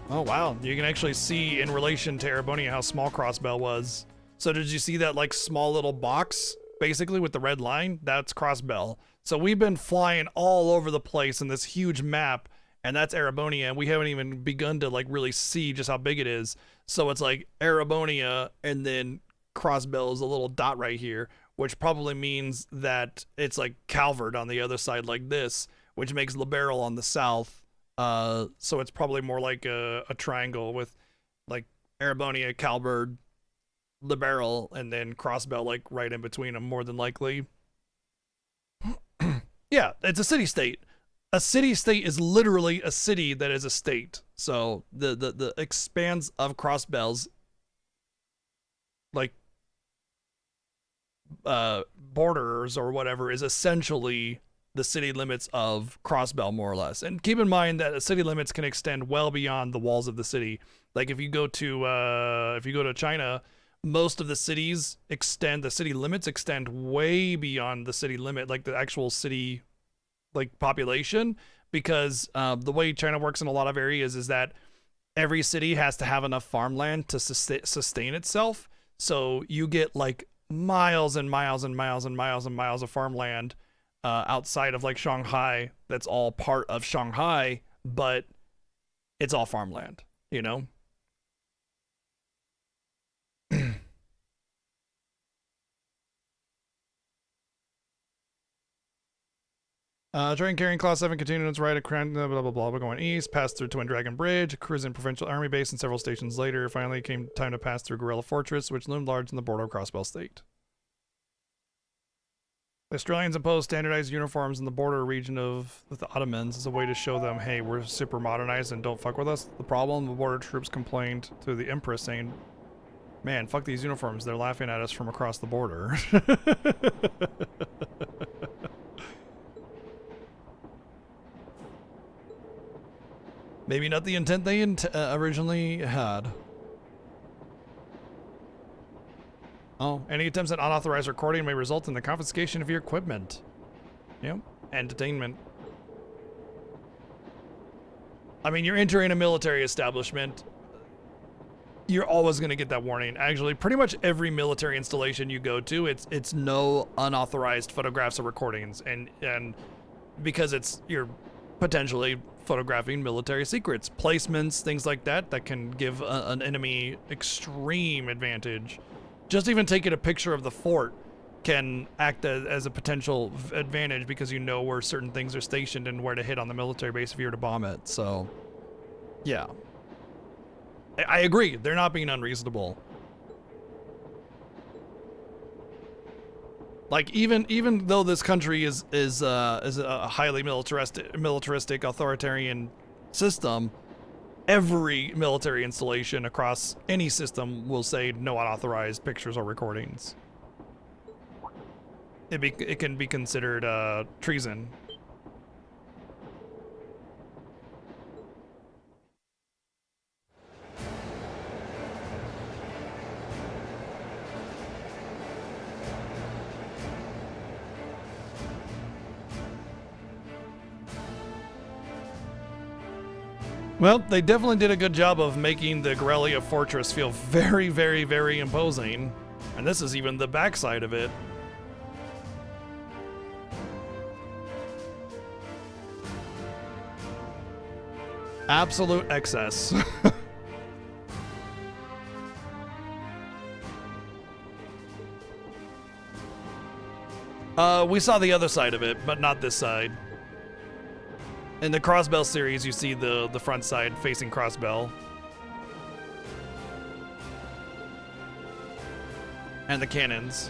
Oh wow, you can actually see in relation to Erebonia how small Crossbell was. So did you see that like small little box basically with the red line? That's Crossbell. So we've been flying all over the place in this huge map, and that's Erebonia, and we haven't even begun to like really see just how big it is. So it's like Erebonia and then Crossbell is a little dot right here, which probably means that it's like Calvert on the other side like this, which makes Liberal on the south. So it's probably more like a triangle with like Erebonia, Calvert, Liberal, and then Crossbell like right in between them, more than likely. Yeah, it's a city-state. A city-state is literally a city that is a state. So the expanse of Crossbell's like borders or whatever is essentially the city limits of Crossbell, more or less. And keep in mind that city limits can extend well beyond the walls of the city. Like if you go to China, most of the cities the city limits extend way beyond the city limit, like the actual city like population, because the way China works in a lot of areas is that every city has to have enough farmland to sustain itself. So you get like miles and miles and miles and miles and miles of farmland outside of like Shanghai that's all part of Shanghai, but it's all farmland, you know? Train carrying Class 7 continued its ride across blah blah blah. We're going east, passed through Twin Dragon Bridge, cruising Provincial Army Base, and several stations later, finally came time to pass through Guerrilla Fortress, which loomed large in the border of Crossbell State. The Australians imposed standardized uniforms in the border region with the Ottomans as a way to show them, hey, we're super modernized and don't fuck with us. The problem, the border troops complained to the Empress saying, man, fuck these uniforms, they're laughing at us from across the border. Maybe not the intent they originally had. Oh, any attempts at unauthorized recording may result in the confiscation of your equipment. Yep, entertainment. I mean, you're entering a military establishment. You're always going to get that warning. Actually, pretty much every military installation you go to, it's no unauthorized photographs or recordings, and because you're potentially photographing military secrets, placements, things like that can give an enemy extreme advantage. Just even taking a picture of the fort can act as a potential advantage because you know where certain things are stationed and where to hit on the military base if you were to bomb it. So, yeah. I agree. They're not being unreasonable. Like even though this country is a highly militaristic authoritarian system, every military installation across any system will say no unauthorized pictures or recordings. It can be considered treason. Well, they definitely did a good job of making the Guerrilla Fortress feel very, very, very imposing. And this is even the backside of it. Absolute excess. We saw the other side of it, but not this side. In the Crossbell series, you see the front side facing Crossbell. And the cannons.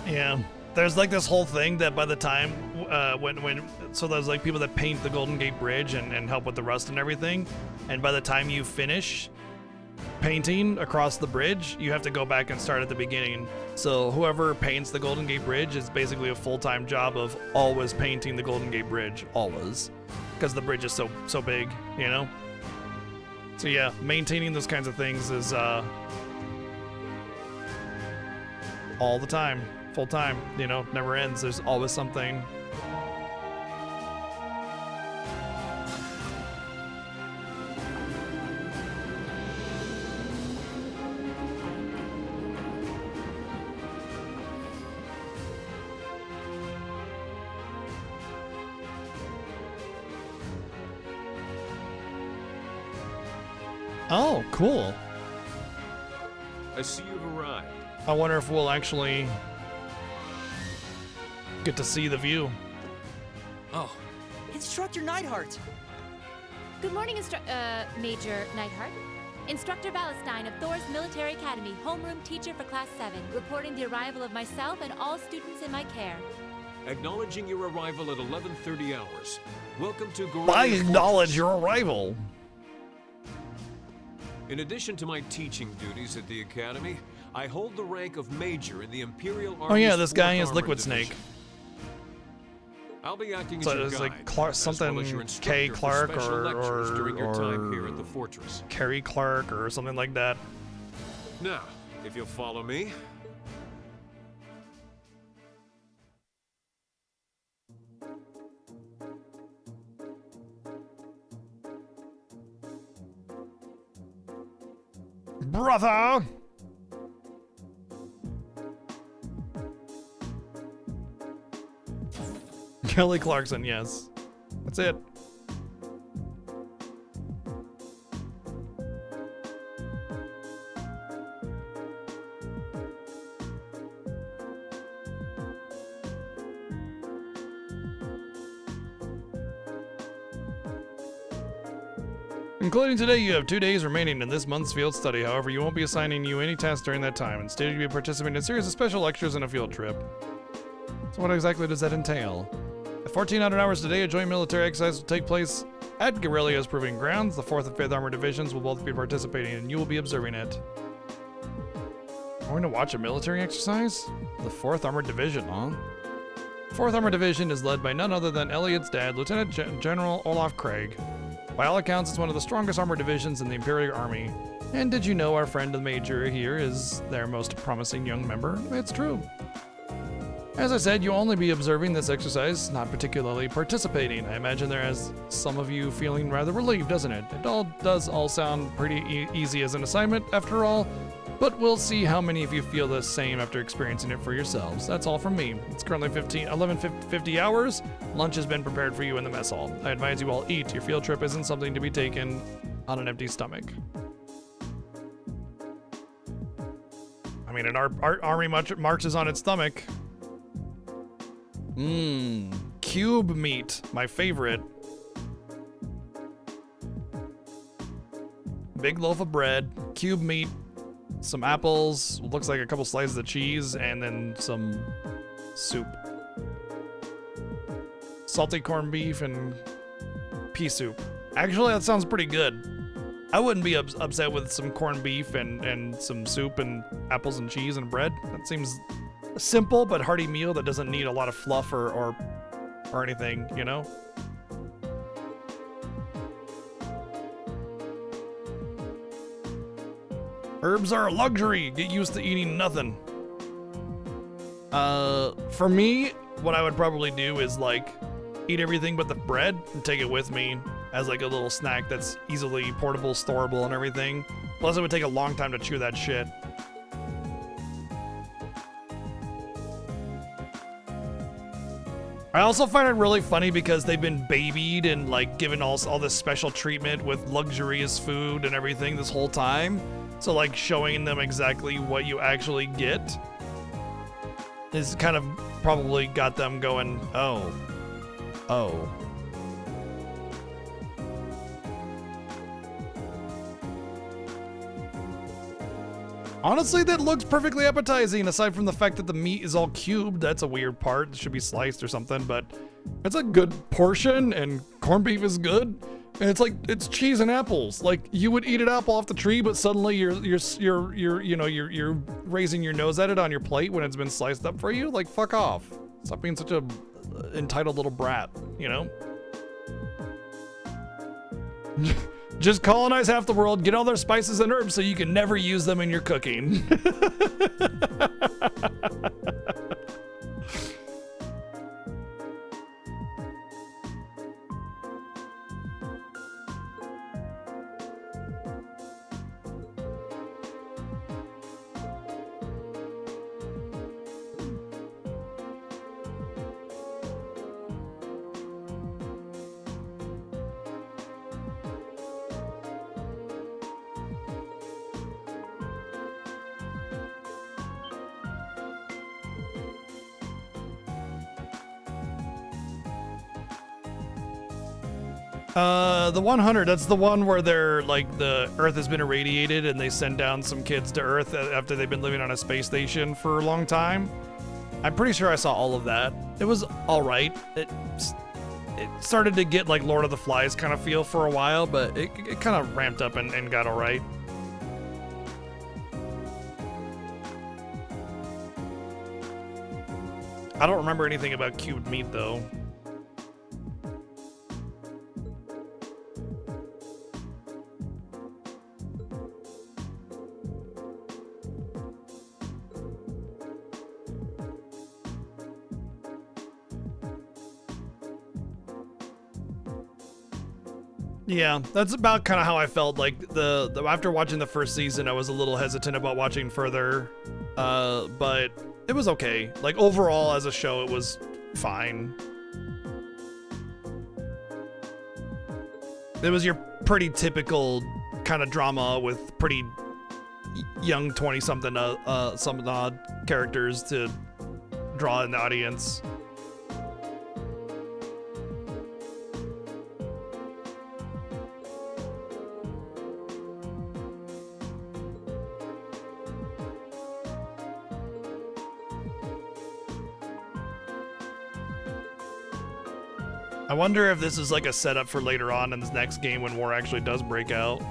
Yeah. There's like this whole thing that by the time so there's like people that paint the Golden Gate Bridge and help with the rust and everything, and by the time you finish painting across the bridge, you have to go back and start at the beginning. So whoever paints the Golden Gate Bridge is basically a full-time job of always painting the Golden Gate Bridge, always, because the bridge is so big, you know. So yeah, maintaining those kinds of things is all the time. Full time, you know, never ends. There's always something. Oh, cool. I see you've arrived. I wonder if we'll actually get to see the view. Oh, Instructor Neidhart! Good morning, Major Neidhart. Instructor Valestein of Thor's Military Academy, homeroom teacher for Class 7, reporting the arrival of myself and all students in my care. Acknowledging your arrival at 11:30 hours. Welcome to Gorilla. I acknowledge your arrival. In addition to my teaching duties at the Academy, I hold the rank of Major in the Imperial Army. Oh yeah, this guy is Liquid Snake. I'll be acting as So your it's guide, like Clark, something as well as your K instructor for Clark special lectures during your time here or at the fortress. Kerry Clark or something like that. Now, if you'll follow me. Brother! Kelly Clarkson, yes. That's it. Including today, you have 2 days remaining in this month's field study. However, you won't be assigning you any tasks during that time. Instead, you'll be participating in a series of special lectures and a field trip. So what exactly does that entail? At 1400 hours today, a joint military exercise will take place at Guerrilla's Proving Grounds. The 4th and 5th Armored Divisions will both be participating, and you will be observing it. We're going to watch a military exercise? The 4th Armored Division, huh? 4th Armored Division is led by none other than Elliot's dad, Lieutenant General Olaf Craig. By all accounts, it's one of the strongest armored divisions in the Imperial Army. And did you know our friend the Major here is their most promising young member? It's true. As I said, you'll only be observing this exercise, not particularly participating. I imagine there has some of you feeling rather relieved, doesn't it? It does all sound pretty easy as an assignment, after all, but we'll see how many of you feel the same after experiencing it for yourselves. That's all from me. It's currently 11:50 hours. Lunch has been prepared for you in the mess hall. I advise you all eat. Your field trip isn't something to be taken on an empty stomach. I mean, an army marches on its stomach. Cube meat, my favorite. Big loaf of bread, cube meat, some apples, looks like a couple slices of cheese, and then some soup. Salty corned beef and pea soup. Actually, that sounds pretty good. I wouldn't be upset with some corned beef and some soup and apples and cheese and bread. That seems a simple but hearty meal that doesn't need a lot of fluff or anything, you know? Herbs are a luxury. Get used to eating nothing. For me, what I would probably do is like eat everything but the bread and take it with me as like a little snack that's easily portable, storable, and everything. Plus, it would take a long time to chew that shit. I also find it really funny because they've been babied and like given all this special treatment with luxurious food and everything this whole time. So like showing them exactly what you actually get is kind of probably got them going, oh. Honestly, that looks perfectly appetizing, aside from the fact that the meat is all cubed. That's a weird part. It should be sliced or something, but it's a good portion, and corned beef is good. And it's like, it's cheese and apples. Like, you would eat an apple off the tree, but suddenly you're raising your nose at it on your plate when it's been sliced up for you. Like, fuck off. Stop being such a entitled little brat, you know? Just colonize half the world, get all their spices and herbs so you can never use them in your cooking. The 100, that's the one where they're like, the Earth has been irradiated and they send down some kids to Earth after they've been living on a space station for a long time. I'm pretty sure I saw all of that. It was alright. It started to get like Lord of the Flies kind of feel for a while, but it kind of ramped up and got alright. I don't remember anything about cubed meat though. Yeah, that's about kind of how I felt. Like the after watching the first season, I was a little hesitant about watching further, but it was okay. Like overall, as a show, it was fine. It was your pretty typical kind of drama with pretty young 20-something some odd characters to draw in the audience. I wonder if this is like a setup for later on in this next game when war actually does break out.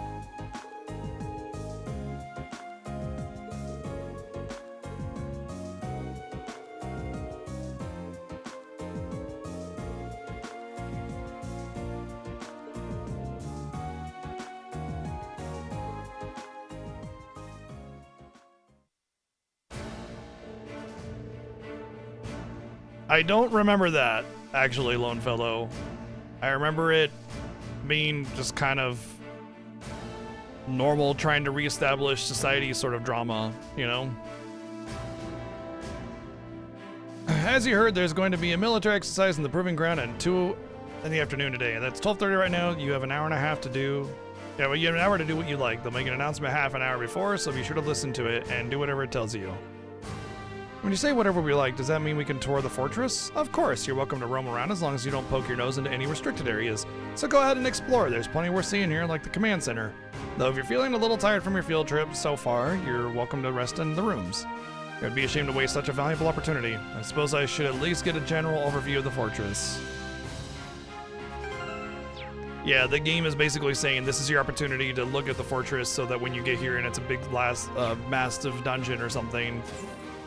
I don't remember that, actually, Lone Fellow. I remember it being just kind of normal, trying to reestablish society sort of drama, you know? As you heard, there's going to be a military exercise in the Proving Ground at 2 in the afternoon today. That's 12:30 right now. You have an hour and a half to do... Yeah, well, you have an hour to do what you like. They'll make an announcement half an hour before, so be sure to listen to it and do whatever it tells you. When you say whatever we like, does that mean we can tour the fortress? Of course, you're welcome to roam around as long as you don't poke your nose into any restricted areas. So go ahead and explore. There's plenty worth seeing here, like the command center. Though if you're feeling a little tired from your field trip so far, you're welcome to rest in the rooms. It would be a shame to waste such a valuable opportunity. I suppose I should at least get a general overview of the fortress. Yeah, the game is basically saying this is your opportunity to look at the fortress so that when you get here and it's a big massive dungeon or something,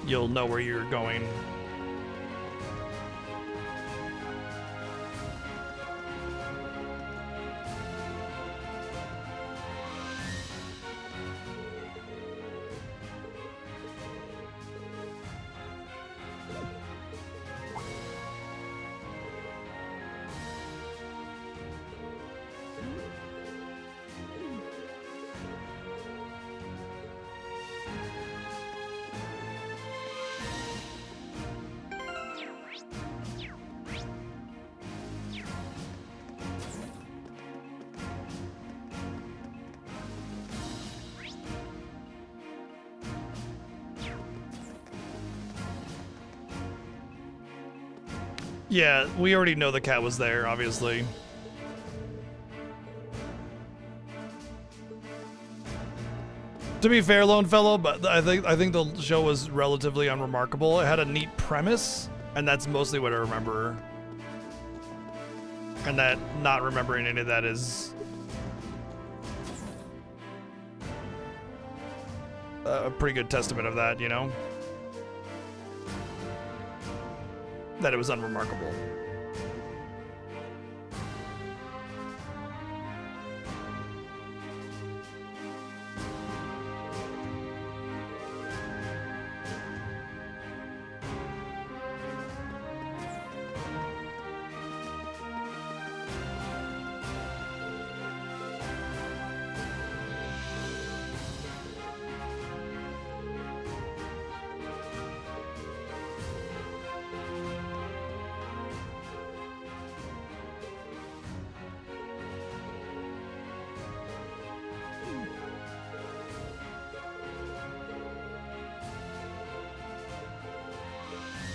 you'll know where you're going. Yeah, we already know the cat was there, obviously. To be fair, Lone Fellow, but I think the show was relatively unremarkable. It had a neat premise, and that's mostly what I remember. And that not remembering any of that is a pretty good testament of that, you know? That it was unremarkable.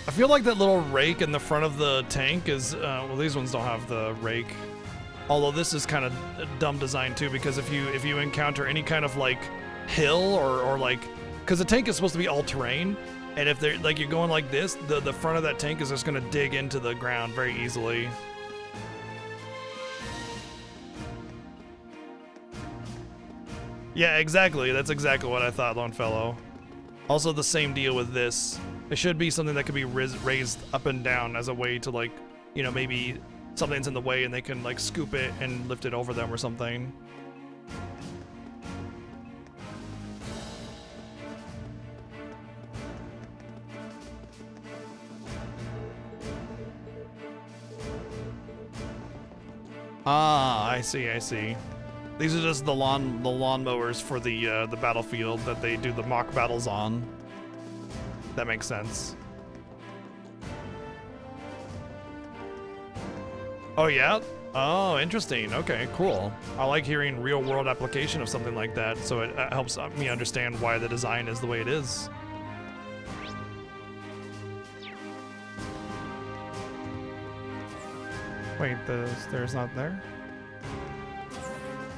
I feel like that little rake in the front of the tank is, well, these ones don't have the rake. Although this is kind of dumb design too, because if you encounter any kind of like hill or like, because the tank is supposed to be all terrain, and if they're like you're going like this, the front of that tank is just gonna dig into the ground very easily. Yeah, exactly. That's exactly what I thought, Lone Fellow. Also, the same deal with this. It should be something that could be raised up and down as a way to, like, you know, maybe something's in the way and they can, like, scoop it and lift it over them or something. Ah, I see, I see. These are just the lawnmowers for the battlefield that they do the mock battles on. That makes sense. Oh yeah? Oh, interesting. Okay, cool. I like hearing real world application of something like that, so it helps me understand why the design is the way it is. Wait, the stairs not there?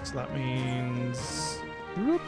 So that means... Whoop.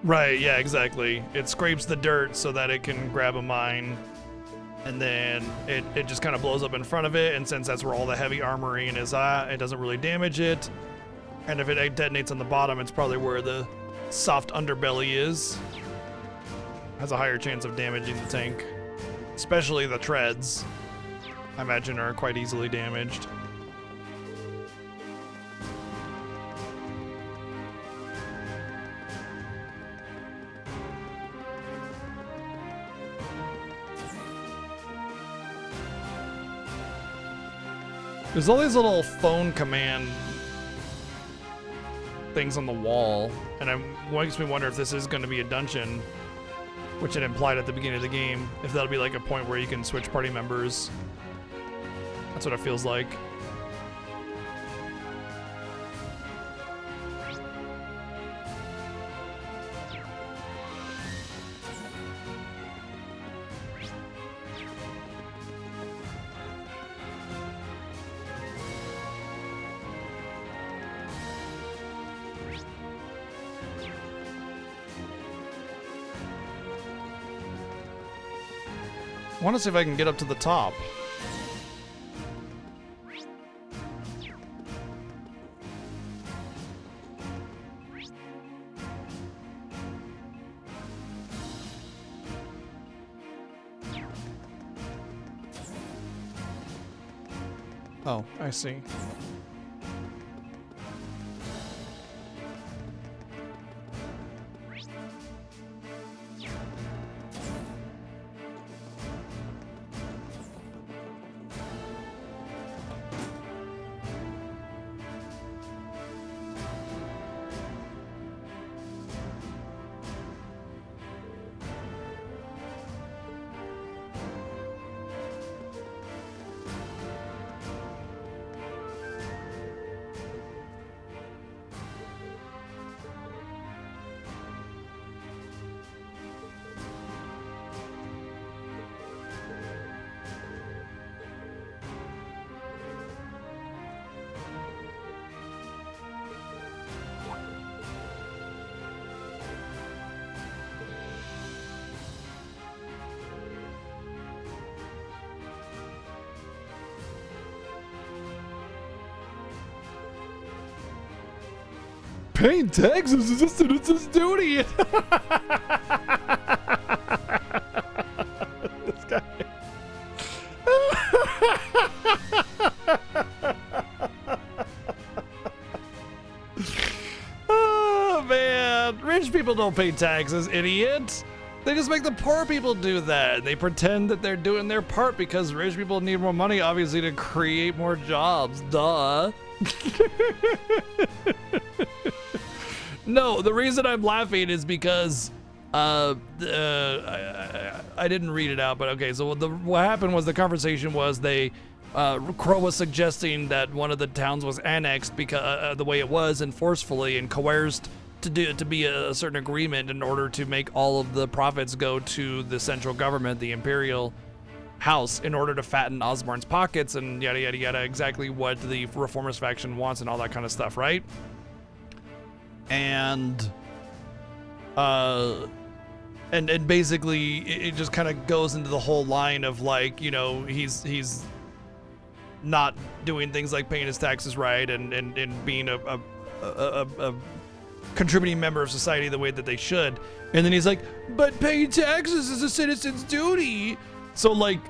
Right, yeah, exactly. It scrapes the dirt so that it can grab a mine, and then it just kind of blows up in front of it, and since that's where all the heavy armoring is at, it doesn't really damage it. And if it detonates on the bottom, it's probably where the soft underbelly is. Has a higher chance of damaging the tank. Especially the treads, I imagine, are quite easily damaged. There's all these little phone command things on the wall, and it makes me wonder if this is going to be a dungeon, which it implied at the beginning of the game, if that'll be like a point where you can switch party members. That's what it feels like. I want to see if I can get up to the top. Oh, I see. Paying taxes is a citizen's duty. This guy. Oh man, rich people don't pay taxes, idiot. They just make the poor people do that. They pretend that they're doing their part because rich people need more money, obviously, to create more jobs. Duh. No, the reason I'm laughing is because I didn't read it out, but okay. So what happened was the conversation was Crow was suggesting that one of the towns was annexed because the way it was and forcefully and coerced to be a certain agreement in order to make all of the profits go to the central government, the Imperial House, in order to fatten Osborne's pockets and yada yada yada. Exactly what the Reformers faction wants and all that kind of stuff, right? And basically it just kind of goes into the whole line of like, you know, he's not doing things like paying his taxes right and being a contributing member of society the way that they should. And then he's like, but paying taxes is a citizen's duty. So like,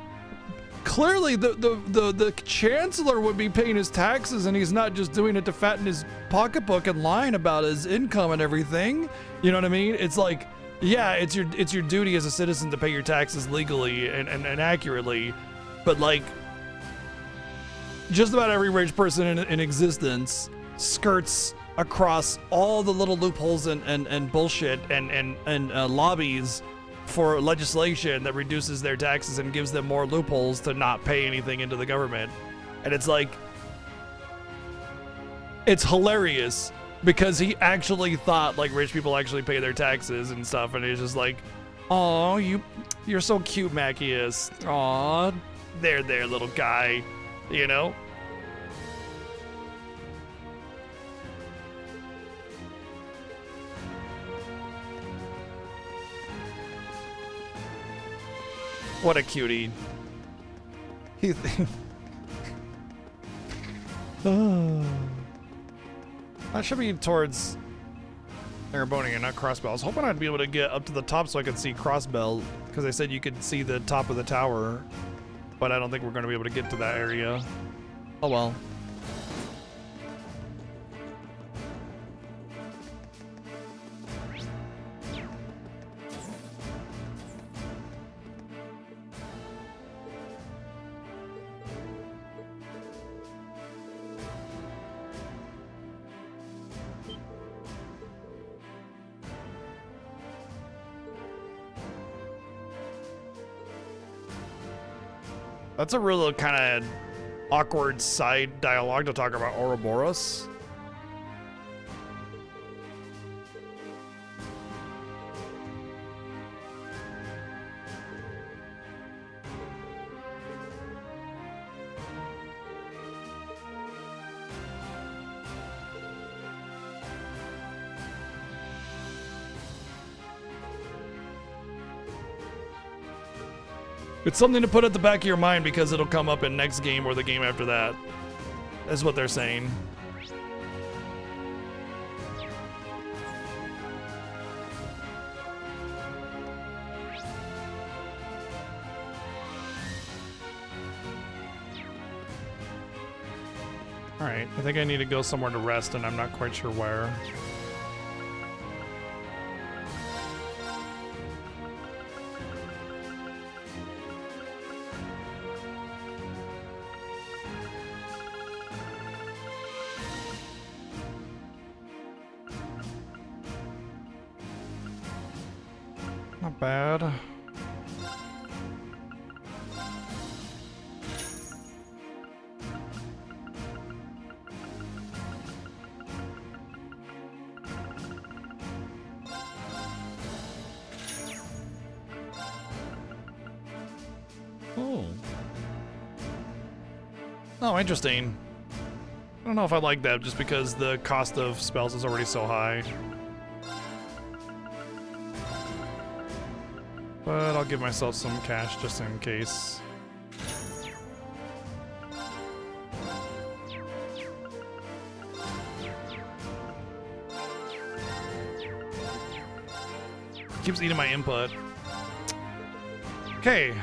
clearly the chancellor would be paying his taxes and he's not just doing it to fatten his pocketbook and lying about his income and everything. You know what I mean? It's like, yeah, it's your duty as a citizen to pay your taxes legally and accurately, but like just about every rich person in existence skirts across all the little loopholes and bullshit and lobbies for legislation that reduces their taxes and gives them more loopholes to not pay anything into the government. And it's like, it's hilarious because he actually thought like rich people actually pay their taxes and stuff, and he's just like, oh, you're so cute, Macchius. Aw, there, little guy, you know? What a cutie. That should be towards Erebonia, not Crossbell. I was hoping I'd be able to get up to the top so I could see Crossbell, because they said you could see the top of the tower, but I don't think we're going to be able to get to that area. Oh well. That's a real kind of awkward side dialogue to talk about Ouroboros. It's something to put at the back of your mind because it'll come up in next game or the game after that. That's what they're saying. Alright, I think I need to go somewhere to rest and I'm not quite sure where. Not bad. Oh, interesting. I don't know if I like that just because the cost of spells is already so high. But I'll give myself some cash just in case. Keeps eating my input. Okay.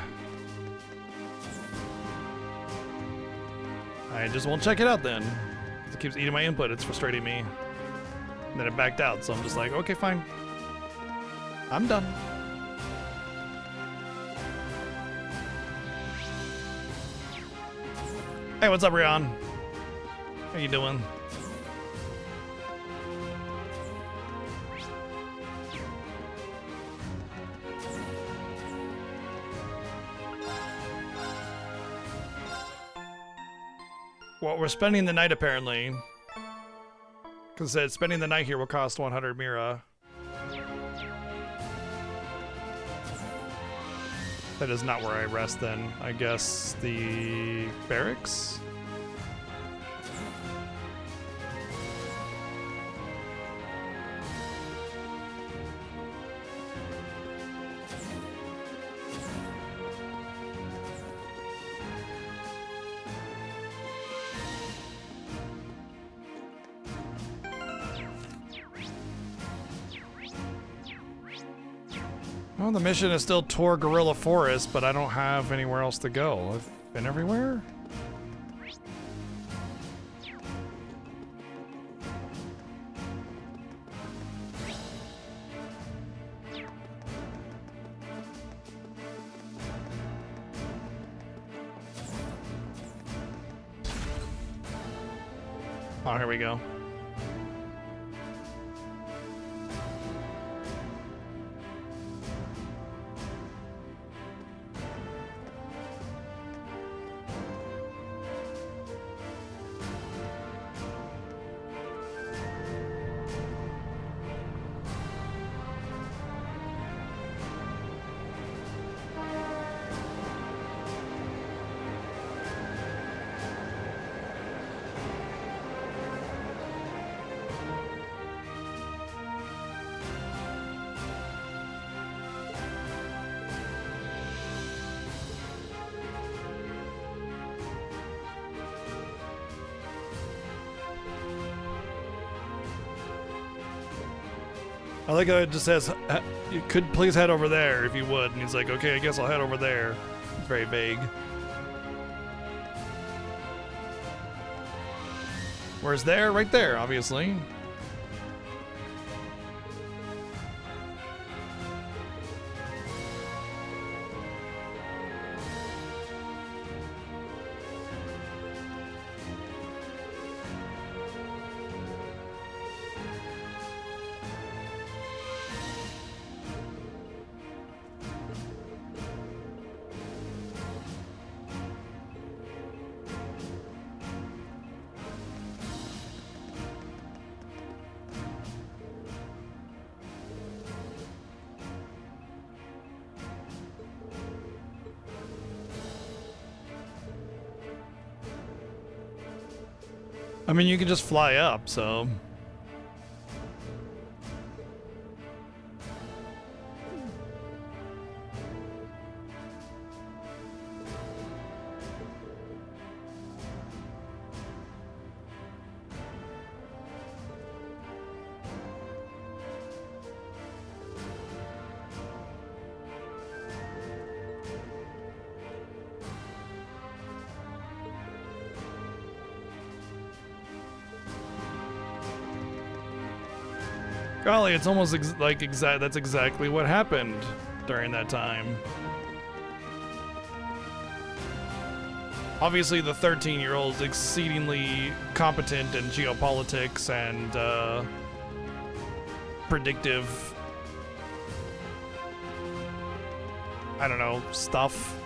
I just won't check it out then. It keeps eating my input, it's frustrating me. And then it backed out, so I'm just like, okay, fine. I'm done. Hey, what's up, Rion? How you doing? Well, we're spending the night apparently. Because it said spending the night here will cost 100 Mira. That is not where I rest then. I guess the barracks? Well, the mission is still tour Gorilla Forest, but I don't have anywhere else to go. I've been everywhere? Oh, here we go. I like how it just says, you could please head over there if you would. And he's like, okay, I guess I'll head over there. It's very vague. Where's there? Right there, obviously. I mean, you can just fly up, so... Golly, it's almost that's exactly what happened during that time. Obviously, the 13-year-old is exceedingly competent in geopolitics and predictive, I don't know, stuff.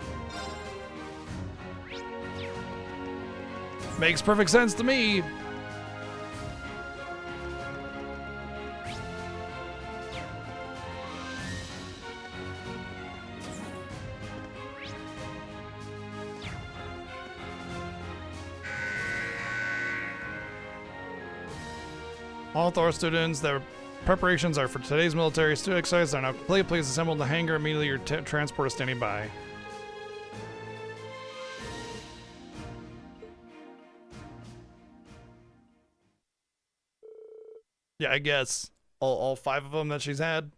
Makes perfect sense to me. All Thor students, their preparations are for today's military student exercise. They're now complete. Please assemble in the hangar immediately. Your transport is standing by. Yeah, I guess all 5 of them that she's had.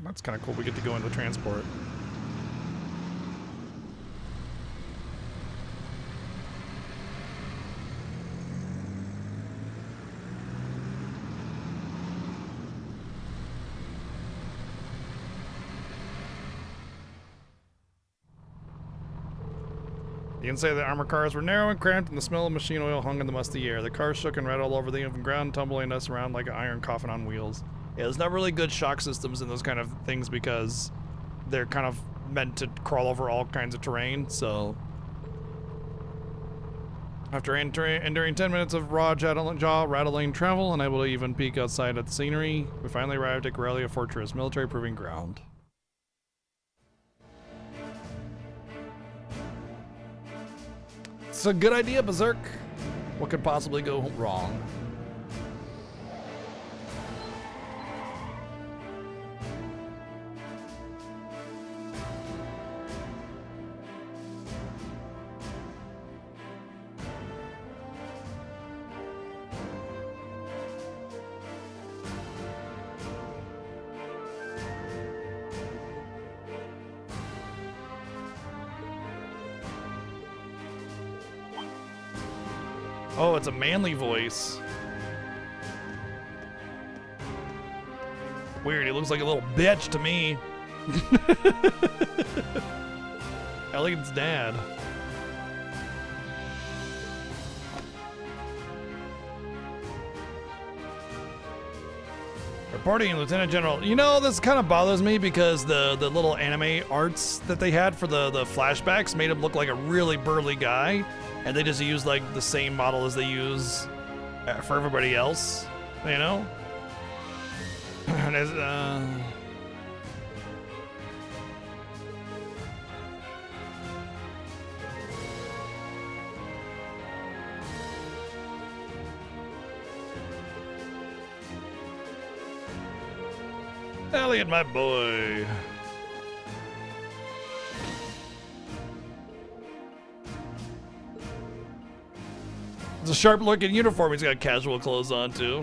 That's kind of cool. We get to go into the transport. The inside of the armored cars were narrow and cramped, and the smell of machine oil hung in the musty air. The cars shook and rattled all over the uneven ground, tumbling us around like an iron coffin on wheels. Yeah, there's not really good shock systems in those kind of things because they're kind of meant to crawl over all kinds of terrain, so... After enduring 10 minutes of jaw-rattling travel, unable to even peek outside at the scenery, we finally arrived at Corellia Fortress, military proving ground. It's a good idea, Berserk. What could possibly go wrong? Oh, it's a manly voice. Weird, he looks like a little bitch to me. Elliot's dad. Reporting, Lieutenant General. You know, this kind of bothers me because the little anime arts that they had for the flashbacks made him look like a really burly guy. And they just use like the same model as they use for everybody else, you know? And as, Elliot, my boy. It's a sharp-looking uniform. He's got casual clothes on, too.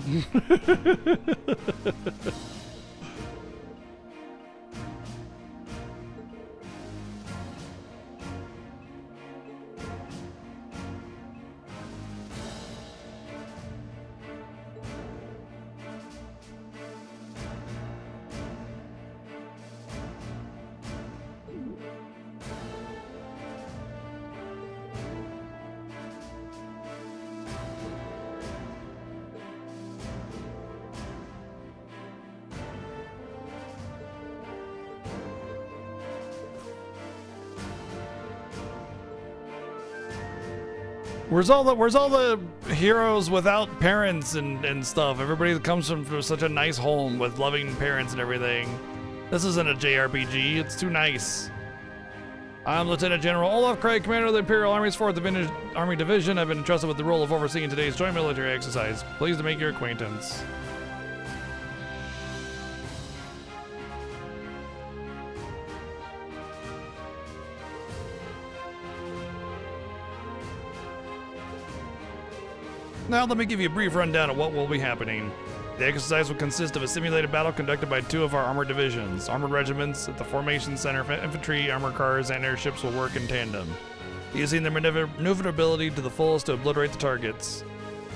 Where's all the heroes without parents and stuff? Everybody that comes from such a nice home with loving parents and everything. This isn't a JRPG. It's too nice. I'm Lieutenant General Olaf Craig, Commander of the Imperial Army's 4th Army Division. I've been entrusted with the role of overseeing today's joint military exercise. Pleased to make your acquaintance. Now let me give you a brief rundown of what will be happening. The exercise will consist of a simulated battle conducted by 2 of our armored divisions. Armored regiments at the formation center, infantry, armored cars, and airships will work in tandem, using their maneuverability to the fullest to obliterate the targets.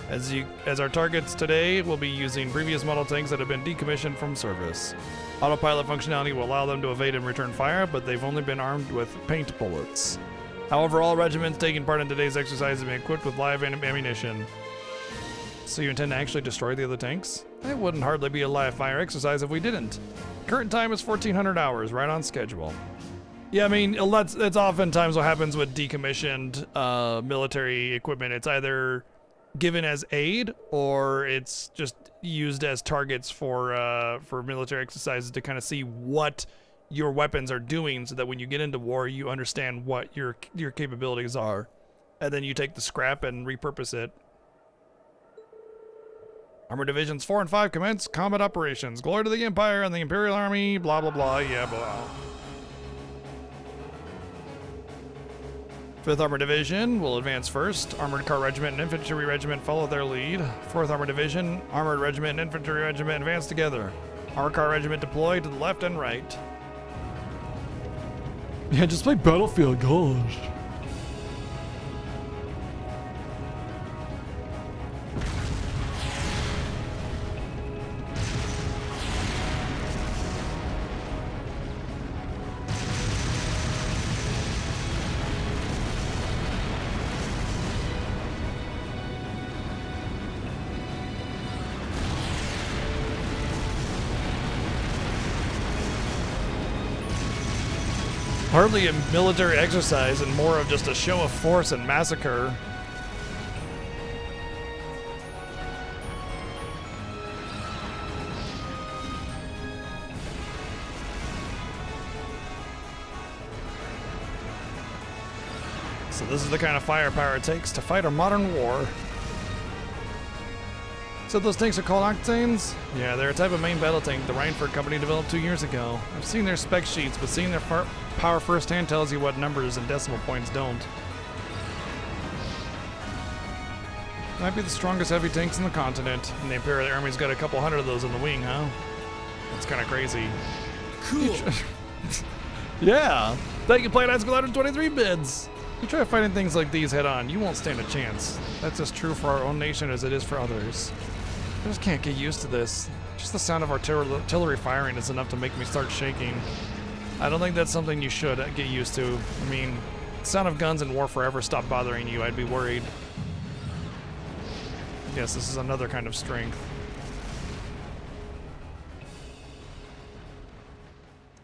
As our targets today will be using previous model tanks that have been decommissioned from service. Autopilot functionality will allow them to evade and return fire, but they've only been armed with paint bullets. However, all regiments taking part in today's exercise have been equipped with live ammunition. So you intend to actually destroy the other tanks? It wouldn't hardly be a live fire exercise if we didn't. Current time is 1400 hours, right on schedule. Yeah, I mean, that's oftentimes what happens with decommissioned military equipment. It's either given as aid, or it's just used as targets for military exercises to kind of see what your weapons are doing, so that when you get into war, you understand what your capabilities are, and then you take the scrap and repurpose it. Armored Divisions 4 and 5 commence combat operations. Glory to the Empire and the Imperial Army, blah, blah, blah, yeah, blah. 5th Armored Division will advance first. Armored Car Regiment and Infantry Regiment follow their lead. 4th Armored Division, Armored Regiment, and Infantry Regiment advance together. Armored Car Regiment deploy to the left and right. Yeah, just play Battlefield, gosh. Hardly a military exercise and more of just a show of force and massacre. So this is the kind of firepower it takes to fight a modern war. So those tanks are called Octanes? Yeah, they're a type of main battle tank the Reinford Company developed 2 years ago. I've seen their spec sheets, but seeing their power firsthand tells you what numbers and decimal points don't. Might be the strongest heavy tanks in the continent, and the Imperial Army's got a couple hundred of those in the wing, huh? That's kind of crazy. Cool. Yeah, thank you, Planet Escalator 23 bids. You try fighting things like these head on, you won't stand a chance. That's as true for our own nation as it is for others. I just can't get used to this. Just the sound of artillery firing is enough to make me start shaking. I don't think that's something you should get used to. I mean, the sound of guns in war forever stopped bothering you, I'd be worried. Yes, this is another kind of strength.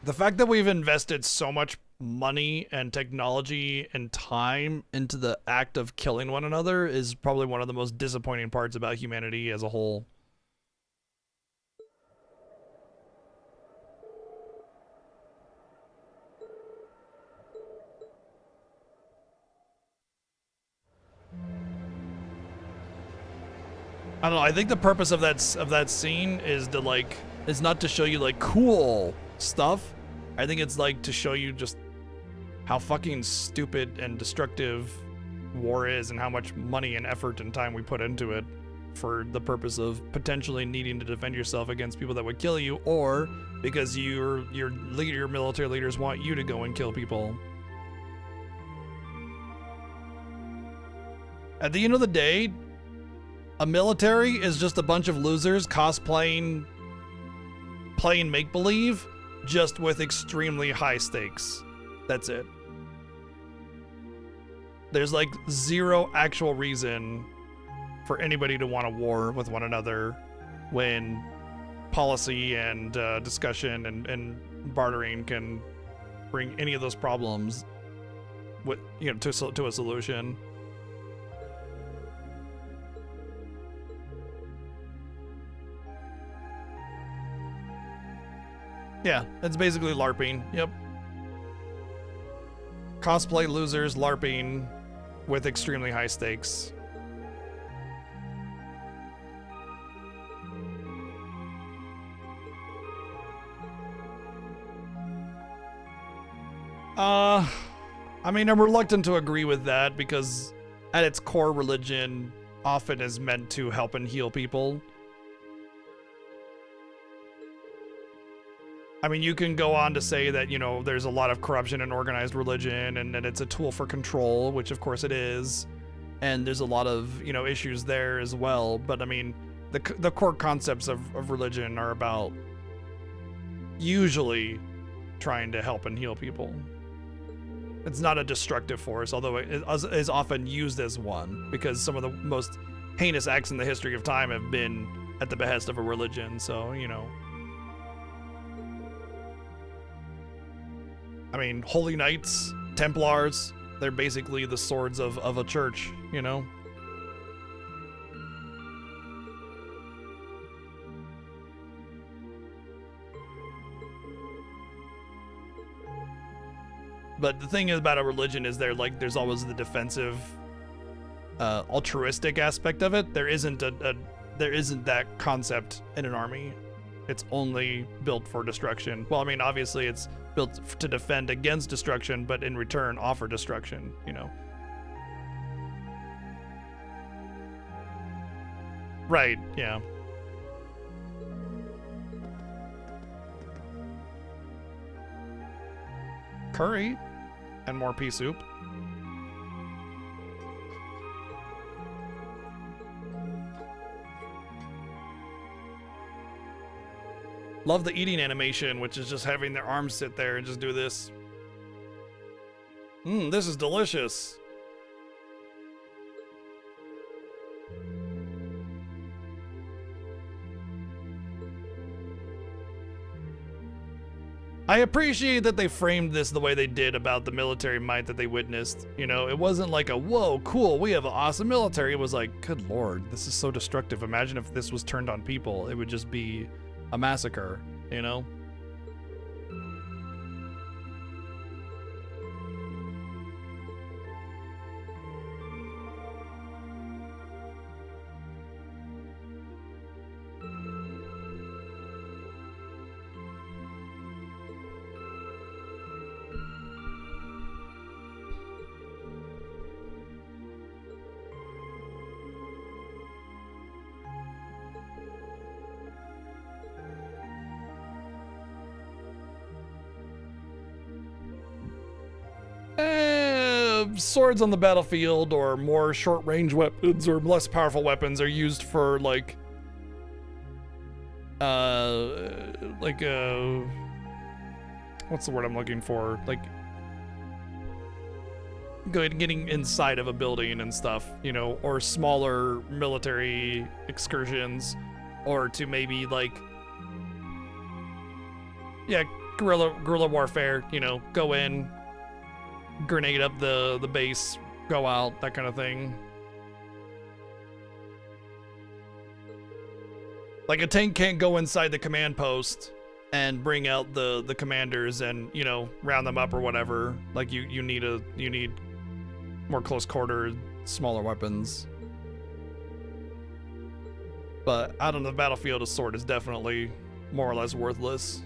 The fact that we've invested so much money and technology and time into the act of killing one another is probably one of the most disappointing parts about humanity as a whole. I don't know, I think the purpose of that scene is to is not to show you like cool stuff. I think it's like to show you just how fucking stupid and destructive war is and how much money and effort and time we put into it for the purpose of potentially needing to defend yourself against people that would kill you, or because your military leaders want you to go and kill people. At the end of the day, a military is just a bunch of losers cosplaying, playing make-believe, just with extremely high stakes. That's it. There's like zero actual reason for anybody to want a war with one another when policy and discussion and bartering can bring any of those problems with, to a solution. Yeah, it's basically LARPing. Yep. Cosplay losers LARPing with extremely high stakes. I mean, I'm reluctant to agree with that because at its core, religion often is meant to help and heal people. I mean, you can go on to say that, you know, there's a lot of corruption in organized religion and that it's a tool for control, which of course it is. And there's a lot of, you know, issues there as well. But I mean, the core concepts of religion are about usually trying to help and heal people. It's not a destructive force, although it is often used as one, because some of the most heinous acts in the history of time have been at the behest of a religion, so, you know. I mean, Holy Knights, Templars, they're basically the swords of a church, you know? But the thing is about a religion is there's always the defensive, altruistic aspect of it. There isn't that concept in an army. It's only built for destruction. Well, I mean, obviously it's built to defend against destruction, but in return offer destruction, you know. Right, yeah. Curry and more pea soup. Love the eating animation, which is just having their arms sit there and just do this. This is delicious. I appreciate that they framed this the way they did about the military might that they witnessed. You know, it wasn't like a, whoa, cool, we have an awesome military. It was like, good lord, this is so destructive. Imagine if this was turned on people. It would just be a massacre, you know? Swords on the battlefield or more short-range weapons or less powerful weapons are used for like what's the word I'm looking for? Like getting inside of a building and stuff, you know, or smaller military excursions, or to maybe like, yeah, guerrilla warfare, you know, go in, grenade up the base, go out, that kind of thing. Like a tank can't go inside the command post and bring out the commanders and, you know, round them up or whatever. Like you need more close quarter, smaller weapons. But out on the battlefield, a sword is definitely more or less worthless.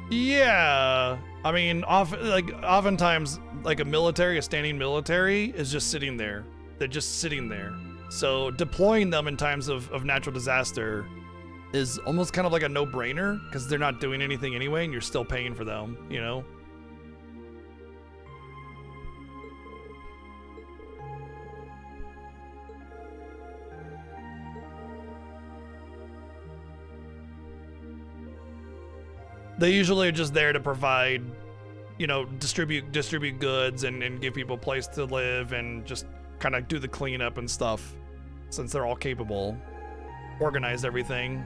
Yeah, I mean, oftentimes, like a standing military is just sitting there. They're just sitting there. So deploying them in times of natural disaster is almost kind of like a no-brainer, because they're not doing anything anyway, and you're still paying for them, you know? They usually are just there to provide, you know, distribute goods and give people a place to live and just kind of do the cleanup and stuff, since they're all capable, organize everything.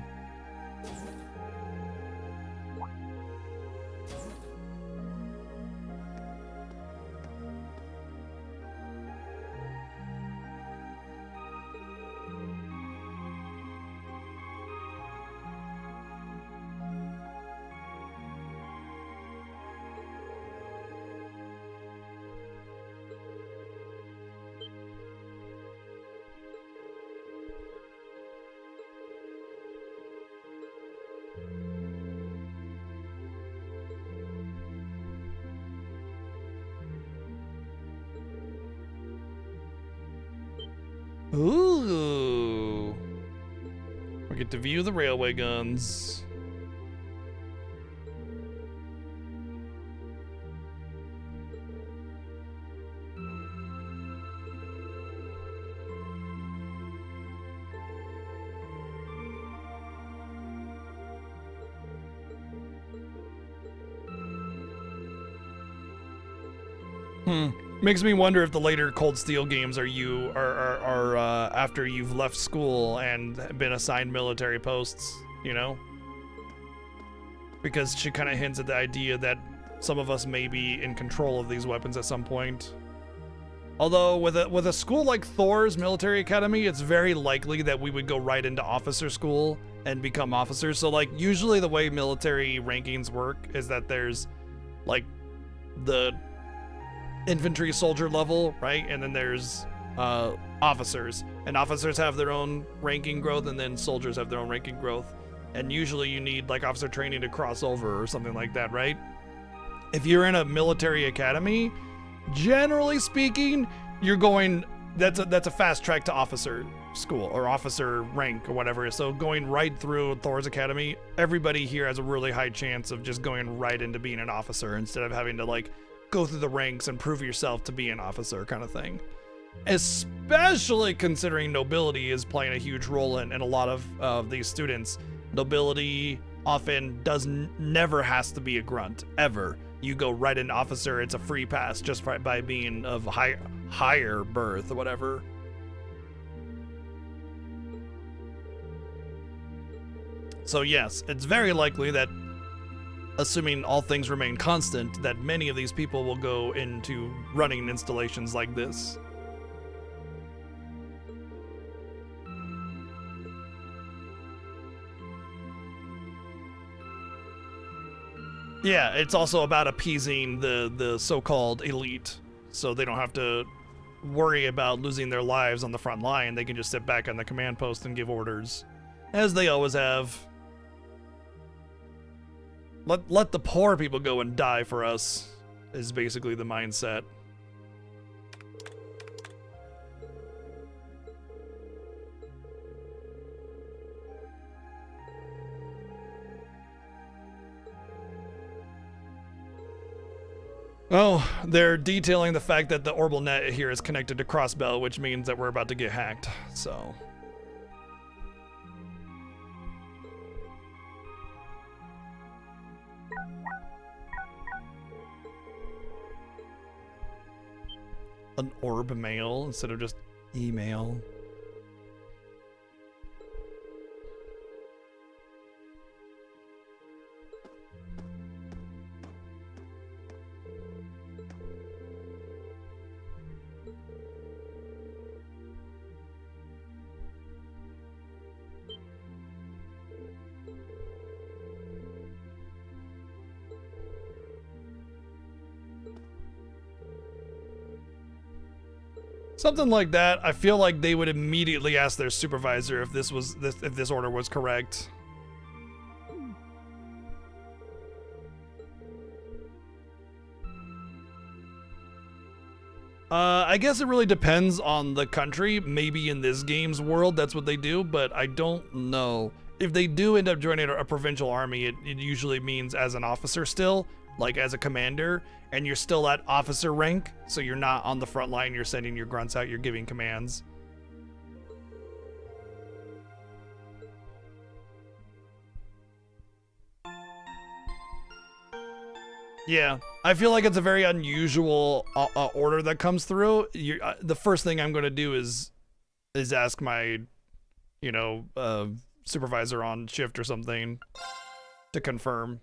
Ooh. We get to view the railway guns. Makes me wonder if the later Cold Steel games are after you've left school and been assigned military posts, you know? Because she kind of hints at the idea that some of us may be in control of these weapons at some point. Although with a school like Thor's Military Academy, it's very likely that we would go right into officer school and become officers. So like usually the way military rankings work is that there's like the infantry soldier level, right? And then there's officers, and officers have their own ranking growth, and then soldiers have their own ranking growth. And usually you need like officer training to cross over or something like that, right? If you're in a military academy, generally speaking, you're going, that's a fast track to officer school or officer rank or whatever. So going right through Thor's Academy, everybody here has a really high chance of just going right into being an officer instead of having to like go through the ranks and prove yourself to be an officer kind of thing. Especially considering nobility is playing a huge role in a lot of these students. Nobility often never has to be a grunt, ever. You go right into officer, it's a free pass just by being of higher birth or whatever. So yes, it's very likely that, assuming all things remain constant, that many of these people will go into running installations like this. Yeah, it's also about appeasing the so-called elite, so they don't have to worry about losing their lives on the front line. They can just sit back on the command post and give orders, as they always have. Let the poor people go and die for us, is basically the mindset. Oh, they're detailing the fact that the orbital net here is connected to Crossbell, which means that we're about to get hacked, so... An orb mail instead of just email. Something like that. I feel like they would immediately ask their supervisor if this order was correct. I guess it really depends on the country. Maybe in this game's world, that's what they do, but I don't know. If they do end up joining a provincial army, it usually means as an officer still, like as a commander, and you're still at officer rank, so you're not on the front line, you're sending your grunts out, you're giving commands. Yeah, I feel like it's a very unusual order that comes through. The first thing I'm going to do is ask my, supervisor on shift or something to confirm.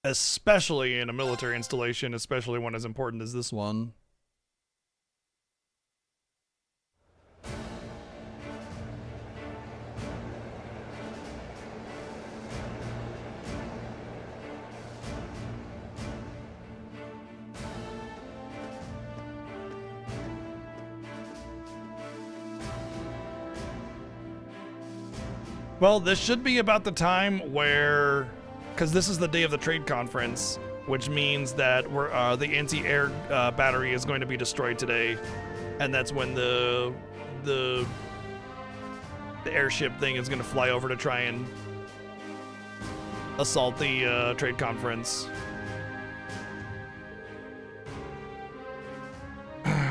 Especially in a military installation, especially one as important as this one. Well, this should be about the time where, because this is the day of the trade conference, which means that the anti-air battery is going to be destroyed today, and that's when the airship thing is going to fly over to try and assault the trade conference.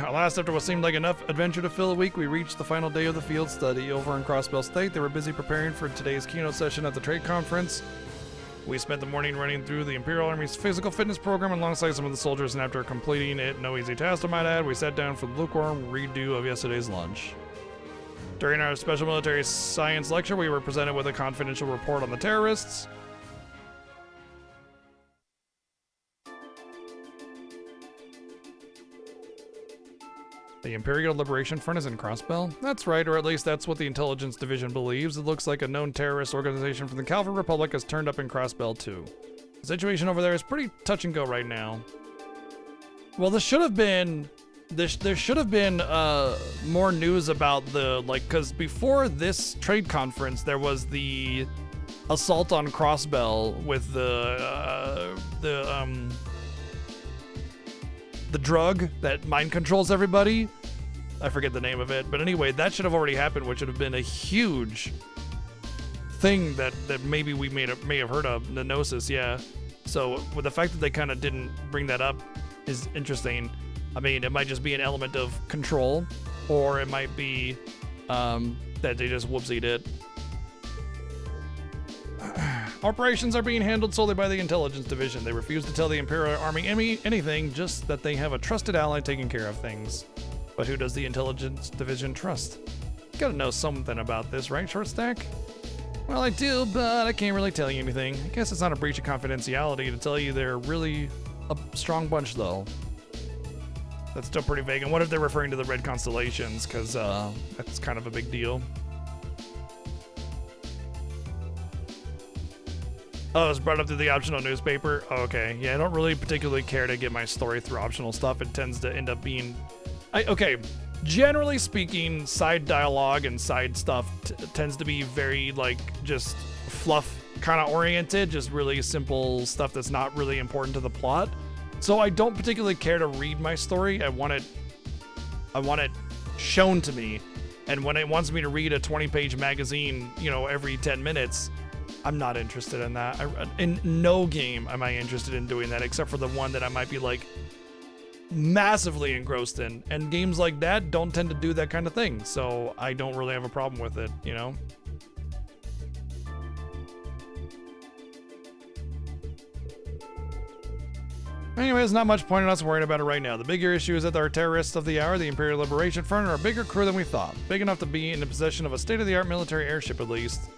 Alas, after what seemed like enough adventure to fill a week, we reached the final day of the field study. Over in Crossbell State, they were busy preparing for today's keynote session at the trade conference. We spent the morning running through the Imperial Army's physical fitness program alongside some of the soldiers, and after completing it, no easy task I might add, we sat down for the lukewarm redo of yesterday's lunch. During our special military science lecture, we were presented with a confidential report on the terrorists. The Imperial Liberation Front is in Crossbell? That's right, or at least that's what the Intelligence Division believes. It looks like a known terrorist organization from the Calvin Republic has turned up in Crossbell too. The situation over there is pretty touch and go right now. Well, there should have been more news about because before this trade conference, there was the assault on Crossbell with the drug that mind controls everybody. I forget the name of it, but anyway, that should have already happened, which would have been a huge thing that maybe we may have heard of. The Gnosis, yeah. So with the fact that they kind of didn't bring that up is interesting. I mean, it might just be an element of control, or it might be that they just whoopsied it. Operations are being handled solely by the Intelligence Division. They refuse to tell the Imperial Army anything, just that they have a trusted ally taking care of things. But who does the Intelligence Division trust? You gotta know something about this, right, Shortstack? Well, I do, but I can't really tell you anything. I guess it's not a breach of confidentiality to tell you they're really a strong bunch, though. That's still pretty vague. And what if they're referring to the Red Constellations? Because that's kind of a big deal. Oh, it's brought up through the optional newspaper? Oh, okay. Yeah, I don't really particularly care to get my story through optional stuff. It tends to end up being... okay, generally speaking, side dialogue and side stuff tends to be very, just fluff kind of oriented. Just really simple stuff that's not really important to the plot. So I don't particularly care to read my story. I want it shown to me. And when it wants me to read a 20-page magazine, every 10 minutes... I'm not interested in that. In no game am I interested in doing that, except for the one that I might be massively engrossed in. And games like that don't tend to do that kind of thing, so I don't really have a problem with it, Anyways, not much point in us worrying about it right now. The bigger issue is that our terrorists of the hour, the Imperial Liberation Front, are a bigger crew than we thought. Big enough to be in the possession of a state-of-the-art military airship, at least.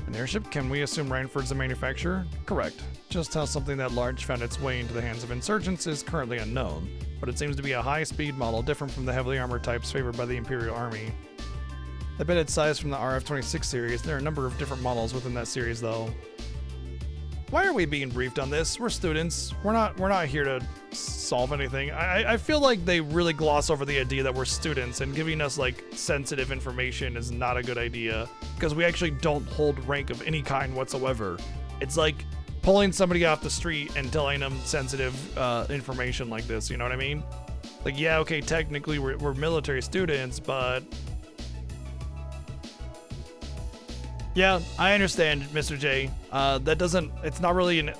An airship? Can we assume Reinford's the manufacturer? Correct. Just how something that large found its way into the hands of insurgents is currently unknown, but it seems to be a high-speed model different from the heavily armored types favored by the Imperial Army. I bet it's sized from the RF-26 series. There are a number of different models within that series, though. Why are we being briefed on this? We're students. We're not here to solve anything. I feel like they really gloss over the idea that we're students, and giving us sensitive information is not a good idea, because we actually don't hold rank of any kind whatsoever. It's like pulling somebody off the street and telling them sensitive information like this, you know what I mean? Yeah, okay, technically we're military students, but... Yeah, I understand, Mr. J. It's not really,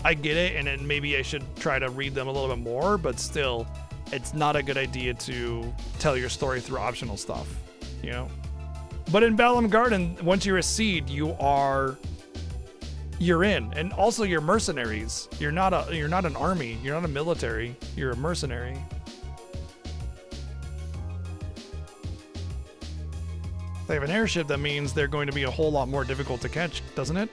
I get it, and then maybe I should try to read them a little bit more, but still, it's not a good idea to tell your story through optional stuff, But in Balam Garden, once you're a seed, you're in, and also you're mercenaries. You're not an army, you're not a military, you're a mercenary. They have an airship, that means they're going to be a whole lot more difficult to catch, doesn't it?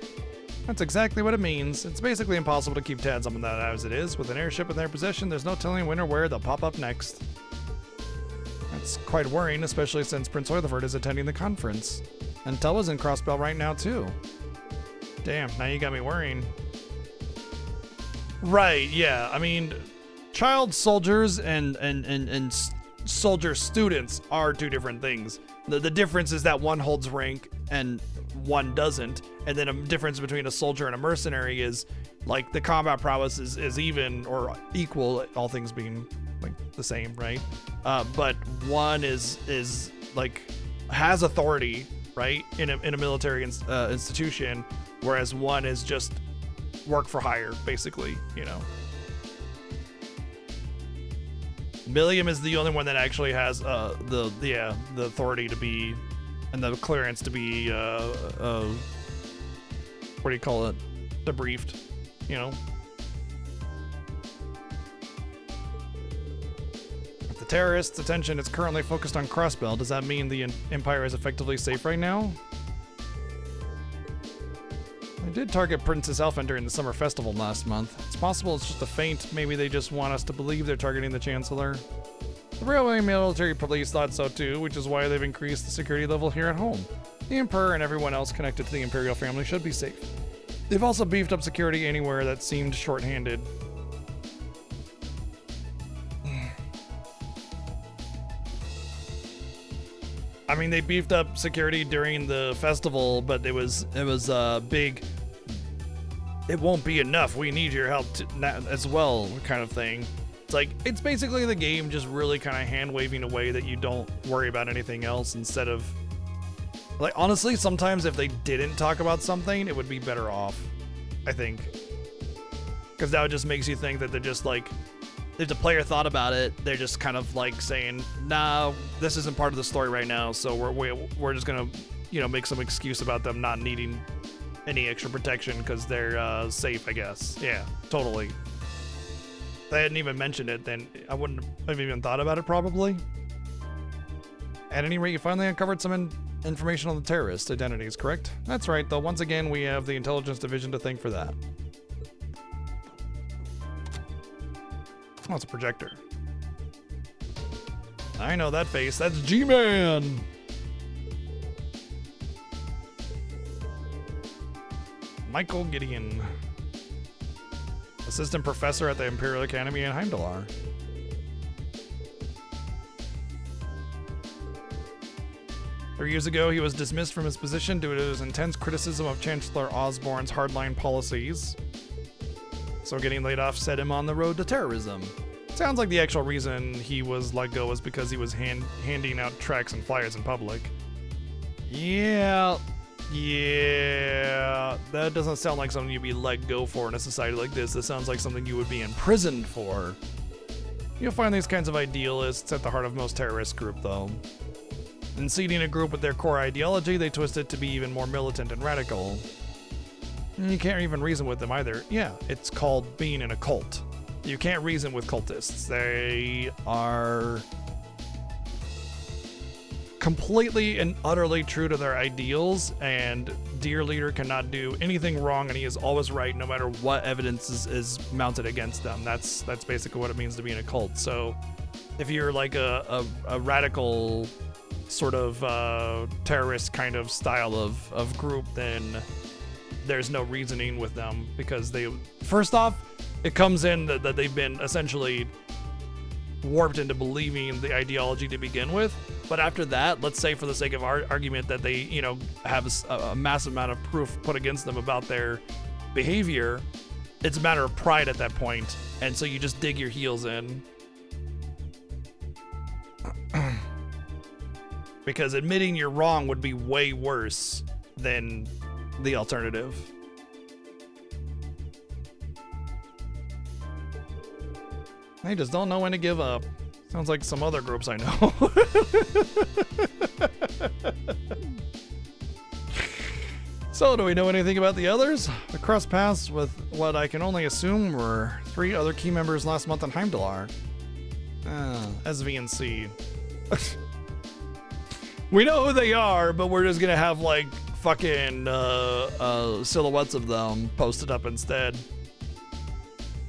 That's exactly what it means. It's basically impossible to keep tabs on that as it is. With an airship in their possession, there's no telling when or where they'll pop up next. That's quite worrying, especially since Prince Oiliford is attending the conference. And Tella's in Crossbell right now, too. Damn, now you got me worrying. Right, yeah, I mean, child soldiers and soldier students are two different things. The difference is that one holds rank and one doesn't. And then a difference between a soldier and a mercenary is like the combat prowess is even or equal, all things being like the same, right? But one is like has authority, right, in a military institution, whereas one is just work for hire, basically, you know. Millium is the only one that actually has the authority to be and the clearance to be what do you call it, debriefed, you know. If the terrorists' attention is currently focused on Crossbell, does that mean the Empire is effectively safe right now? They did target Princess Elfin during the summer festival last month. It's possible it's just a feint. Maybe they just want us to believe they're targeting the Chancellor. The railway military police thought so too, which is why they've increased the security level here at home. The Emperor and everyone else connected to the Imperial family should be safe. They've also beefed up security anywhere that seemed short-handed. I mean, they beefed up security during the festival, but it was big. It won't be enough. We need your help as well, kind of thing. It's like, it's basically the game just really kind of hand-waving away that you don't worry about anything else instead of... Like, honestly, sometimes if they didn't talk about something, it would be better off, I think. Because that just makes you think that they're just like... If the player thought about it, they're just kind of like saying, nah, this isn't part of the story right now, so we're just gonna, you know, make some excuse about them not needing any extra protection because they're safe, I guess. Yeah, totally. If they hadn't even mentioned it, then I wouldn't have even thought about it, probably. At any rate, you finally uncovered some information on the terrorist identities, correct? That's right, though. Once again, we have the intelligence division to thank for that. Oh, it's a projector. I know that face. That's G-Man! Michael Gideon. Assistant professor at the Imperial Academy in Heimdallr. 3 years ago, he was dismissed from his position due to his intense criticism of Chancellor Osborne's hardline policies. So getting laid off set him on the road to terrorism. Sounds like the actual reason he was let go was because he was handing out tracts and flyers in public. Yeah, that doesn't sound like something you'd be let go for in a society like this. That sounds like something you would be imprisoned for. You'll find these kinds of idealists at the heart of most terrorist groups, though. In seeding a group with their core ideology, they twist it to be even more militant and radical. And you can't even reason with them either. Yeah, it's called being in a cult. You can't reason with cultists. They are completely and utterly true to their ideals, and Dear Leader cannot do anything wrong, and he is always right no matter what evidence is mounted against them. That's basically what it means to be in a cult. So if you're like a radical sort of terrorist kind of style of group, then there's no reasoning with them, because they, first off, it comes in that they've been essentially warped into believing the ideology to begin with. But after that, let's say for the sake of our argument that they, you know, have a massive amount of proof put against them about their behavior, it's a matter of pride at that point. And so you just dig your heels in. Because admitting you're wrong would be way worse than the alternative. They just don't know when to give up. Sounds like some other groups I know. So, do we know anything about the others? I crossed paths with what I can only assume were 3 other key members last month in Heimdallr. SV and C. We know who they are, but we're just gonna have like fucking silhouettes of them posted up instead.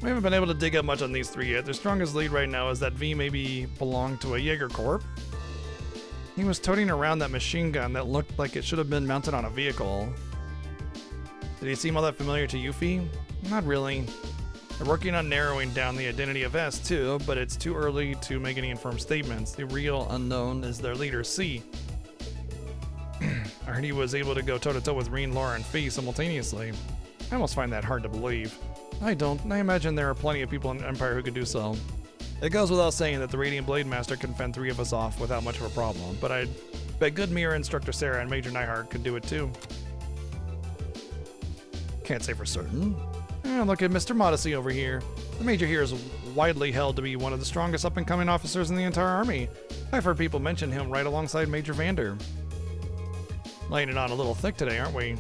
We haven't been able to dig up much on these 3 yet. Their strongest lead right now is that V maybe belonged to a Jaeger Corps. He was toting around that machine gun that looked like it should have been mounted on a vehicle. Did he seem all that familiar to Yuffie? Not really. They're working on narrowing down the identity of S too, but it's too early to make any informed statements. The real unknown is their leader, C. I heard he was able to go toe-to-toe with Reen, Laura, and Fee simultaneously. I almost find that hard to believe. I don't. I imagine there are plenty of people in Empire who could do so. It goes without saying that the Radiant Blade Master can fend 3 of us off without much of a problem, but I'd bet good Mira, Instructor Sarah, and Major Neihart could do it too. Can't say for certain. Look at Mr. Modesty over here. The Major here is widely held to be one of the strongest up-and-coming officers in the entire army. I've heard people mention him right alongside Major Vander. Laying it on a little thick today, aren't we?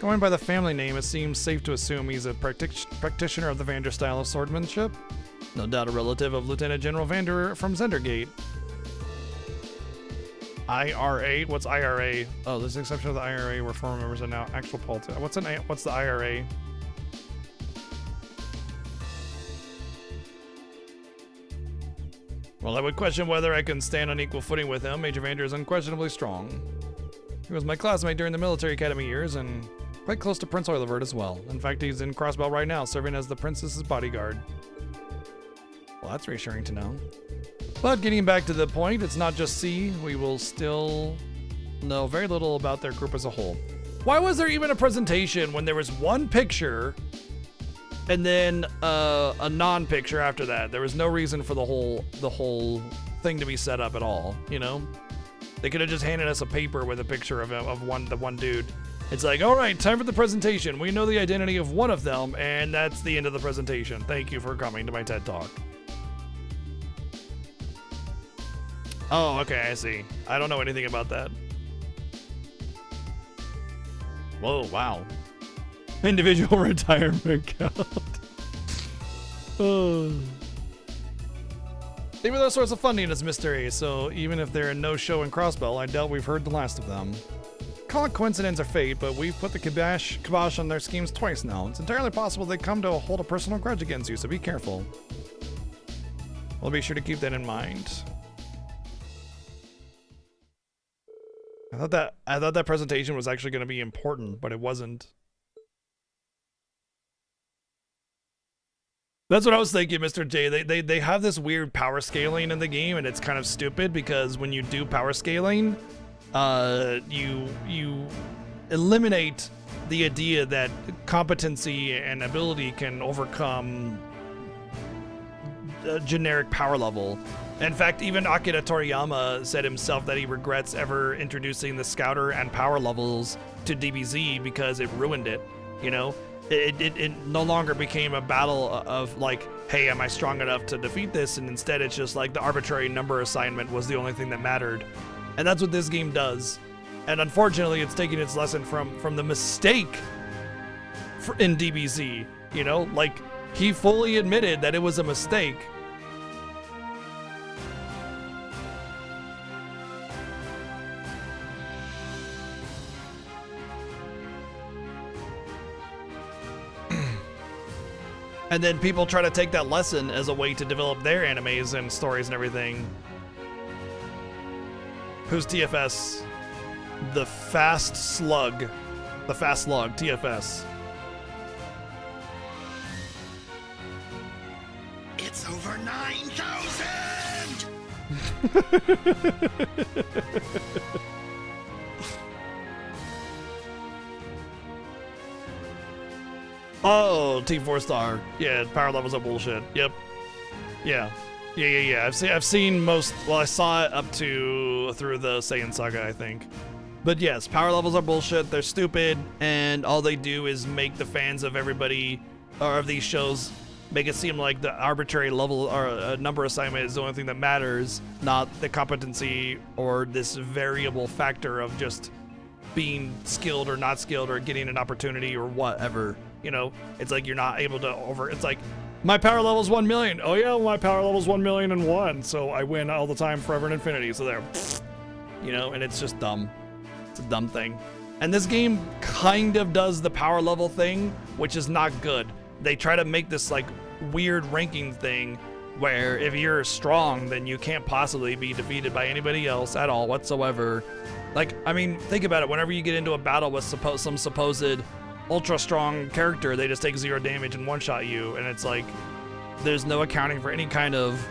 Going by the family name, it seems safe to assume he's a practitioner of the Vander style of swordsmanship. No doubt a relative of Lieutenant General Vander from Zendergate. IRA? What's IRA? Oh, there's an exception of the IRA where former members are now actual politics. What's the IRA? Well, I would question whether I can stand on equal footing with him. Major Vander is unquestionably strong. He was my classmate during the military academy years and quite close to Prince Oilivert as well. In fact, he's in Crossbell right now, serving as the princess's bodyguard. Well, that's reassuring to know. But getting back to the point, it's not just C. We will still know very little about their group as a whole. Why was there even a presentation when there was one picture and then a non-picture after that? There was no reason for the whole thing to be set up at all, you know? They could have just handed us a paper with a picture of the one dude. It's like, all right, time for the presentation. We know the identity of one of them, and that's the end of the presentation. Thank you for coming to my TED Talk. Oh, okay, I see. I don't know anything about that. Whoa, wow. Individual retirement count. Oh. Even those sorts of funding is mystery, so even if they're no show in Crossbell, I doubt we've heard the last of them. Call it coincidence or fate, but we've put the kibosh on their schemes twice now. It's entirely possible they come to hold a personal grudge against you, so be careful. We'll be sure to keep that in mind. I thought that presentation was actually going to be important, but it wasn't. That's what I was thinking, Mr. J. They have this weird power scaling in the game, and it's kind of stupid because when you do power scaling, you eliminate the idea that competency and ability can overcome a generic power level. In fact, even Akira Toriyama said himself that he regrets ever introducing the Scouter and power levels to DBZ because it ruined it, you know? It no longer became a battle of like, hey, am I strong enough to defeat this? And instead it's just like the arbitrary number assignment was the only thing that mattered. And that's what this game does. And unfortunately, it's taking its lesson from the mistake in DBZ, you know? Like, he fully admitted that it was a mistake. And then people try to take that lesson as a way to develop their animes and stories and everything. Who's TFS? The Fast Slug. The Fast Slug, TFS. It's over 9,000! Oh, Team 4-Star. Yeah, power levels are bullshit. Yep. Yeah. I've seen most. Well, I saw it up to through the Saiyan Saga, I think. But yes, power levels are bullshit. They're stupid, and all they do is make the fans of everybody or of these shows make it seem like the arbitrary level or number assignment is the only thing that matters, not the competency or this variable factor of just being skilled or not skilled or getting an opportunity or whatever. You know, it's like you're not able to it's like, my power level is 1 million. Oh yeah, well, my power level is 1,000,001, so I win all the time, forever and infinity. So there, you know, and it's just dumb. It's a dumb thing. And this game kind of does the power level thing, which is not good. They try to make this like weird ranking thing where if you're strong, then you can't possibly be defeated by anybody else at all whatsoever. Like, I mean, think about it. Whenever you get into a battle with some supposed ultra strong character, they just take 0 damage and one-shot you, and it's like there's no accounting for any kind of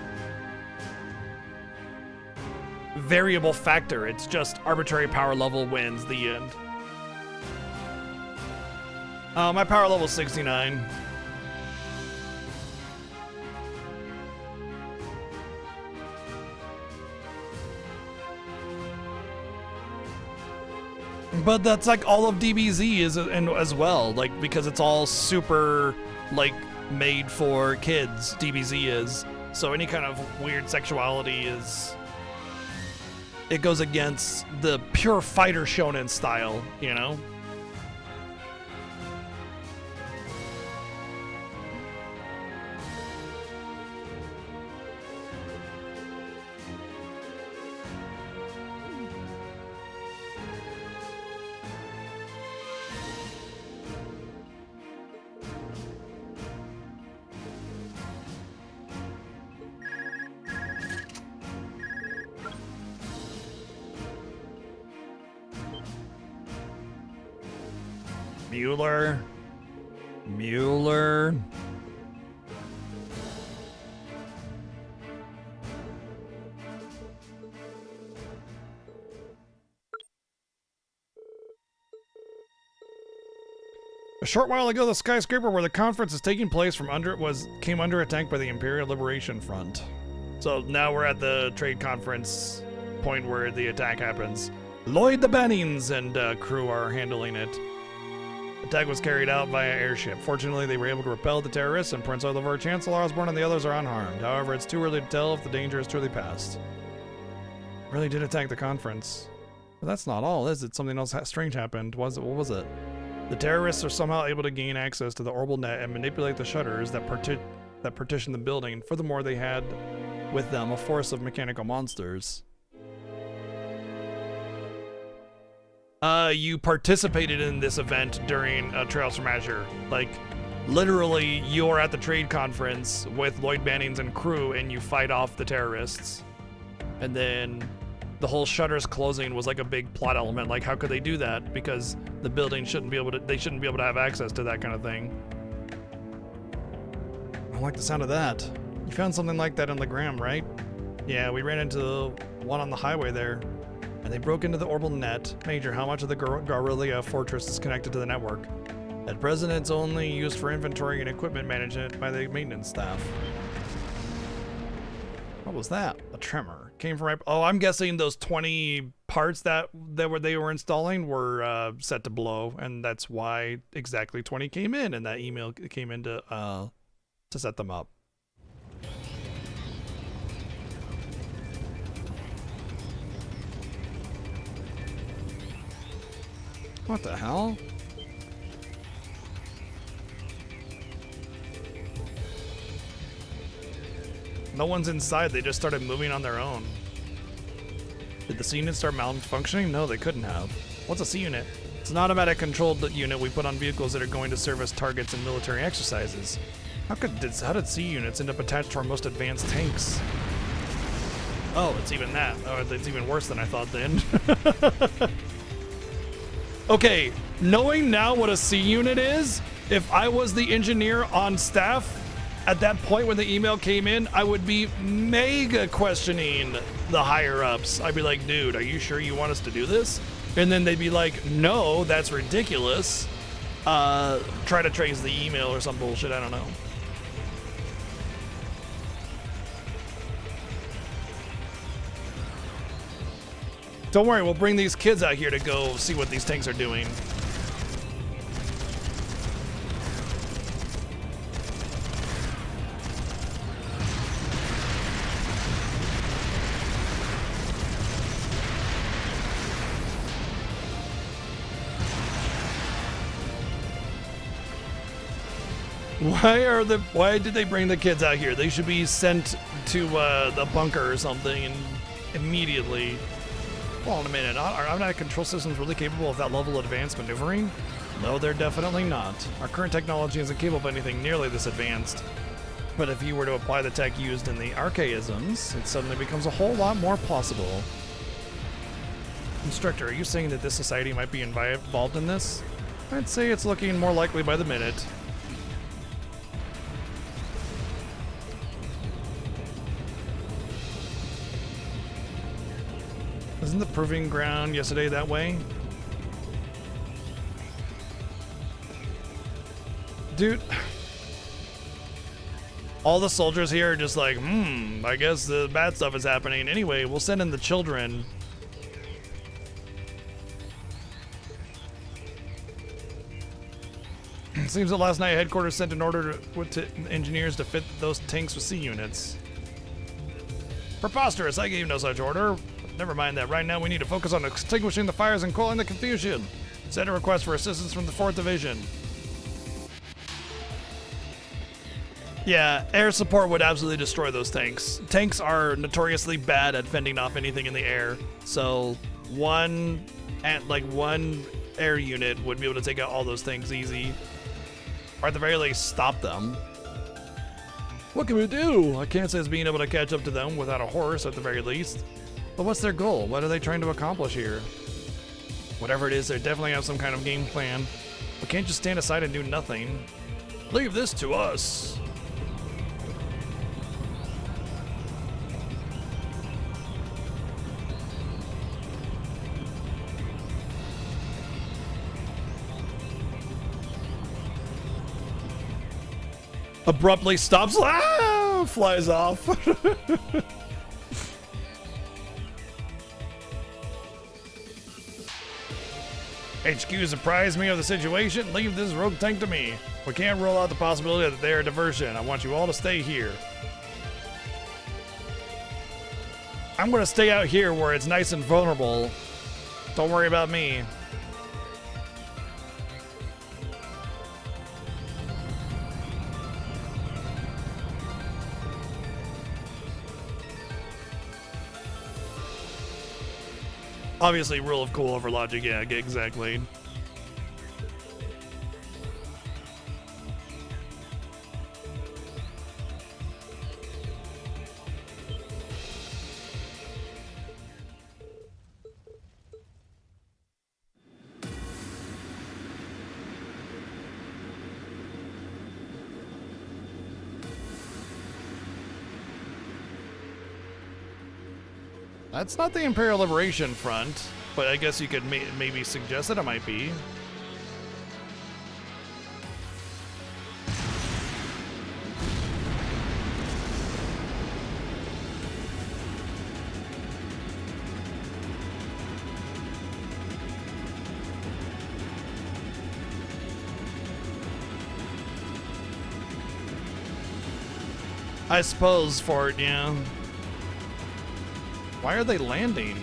variable factor. It's just arbitrary power level wins the end. My power level is 69. But that's like all of DBZ is and as well, like because it's all super like made for kids. DBZ is, so any kind of weird sexuality is, it goes against the pure fighter shonen style, you know. Mueller. A short while ago, the skyscraper where the conference is taking place came under attack by the Imperial Liberation Front. So now we're at the trade conference point where the attack happens. Lloyd the Bannings and crew are handling it. Attack was carried out via airship. Fortunately, they were able to repel the terrorists, and Prince Oliver, Chancellor Osborne, and the others are unharmed. However, it's too early to tell if the danger is truly past. Really did attack the conference. But that's not all, is it? Something else strange happened. What was it? The terrorists are somehow able to gain access to the orbital net and manipulate the shutters that partition the building. Furthermore, they had with them a force of mechanical monsters. You participated in this event during Trails from Azure. Like, literally, you're at the trade conference with Lloyd Bannings and crew, and you fight off the terrorists. And then the whole shutters closing was like a big plot element. Like, how could they do that? Because the building shouldn't be able to have access to that kind of thing. I don't like the sound of that. You found something like that in Legram, right? Yeah, we ran into one on the highway there. And they broke into the orbital net. Major, how much of the Garrelia fortress is connected to the network? At present, it's only used for inventory and equipment management by the maintenance staff. What was that? A tremor. Came from right... Oh, I'm guessing those 20 parts that they were installing were set to blow, and that's why exactly 20 came in, and that email came in to set them up. What the hell? No one's inside, they just started moving on their own. Did the C unit start malfunctioning? No, they couldn't have. What's a C unit? It's an automatic controlled unit we put on vehicles that are going to serve as targets in military exercises. How did C units end up attached to our most advanced tanks? Oh, it's even that. Oh, it's even worse than I thought then. Okay, knowing now what a C unit is, if I was the engineer on staff at that point when the email came in, I would be mega questioning the higher ups. I'd be like, dude, are you sure you want us to do this? And then they'd be like, no, that's ridiculous. Try to trace the email or some bullshit, I don't know. Don't worry, we'll bring these kids out here to go see what these tanks are doing. Why did they bring the kids out here? They should be sent to the bunker or something immediately. Hold on a minute, are automatic control systems really capable of that level of advanced maneuvering? No, they're definitely not. Our current technology isn't capable of anything nearly this advanced. But if you were to apply the tech used in the archaisms, it suddenly becomes a whole lot more possible. Instructor, are you saying that this society might be involved in this? I'd say it's looking more likely by the minute. Isn't the proving ground yesterday that way? Dude, all the soldiers here are just like, I guess the bad stuff is happening. Anyway, we'll send in the children. Seems that last night headquarters sent an order to engineers to fit those tanks with C units. Preposterous, I gave no such order. Never mind that. Right now we need to focus on extinguishing the fires and quelling the confusion. Send a request for assistance from the 4th Division. Yeah, air support would absolutely destroy those tanks. Tanks are notoriously bad at fending off anything in the air, so one air unit would be able to take out all those things easy, or at the very least stop them. What can we do? I can't say it's being able to catch up to them without a horse at the very least. But what's their goal? What are they trying to accomplish here? Whatever it is, they definitely have some kind of game plan. We can't just stand aside and do nothing. Leave this to us. Abruptly stops, flies off. HQ surprised me of the situation. Leave this rogue tank to me. We can't rule out the possibility that they are a diversion. I want you all to stay here. I'm gonna stay out here where it's nice and vulnerable. Don't worry about me. Obviously, rule of cool over logic. Yeah, exactly. That's not the Imperial Liberation Front, but I guess you could maybe suggest that it might be. I suppose for it, yeah. Why are they landing?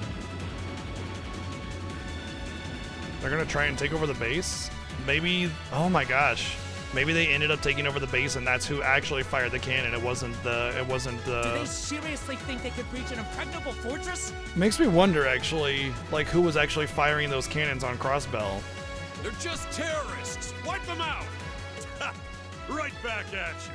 They're gonna try and take over the base? Maybe, oh my gosh. Maybe they ended up taking over the base and that's who actually fired the cannon. It wasn't the... Do they seriously think they could breach an impregnable fortress? Makes me wonder, actually, like who was actually firing those cannons on Crossbell. They're just terrorists. Wipe them out. Right back at you.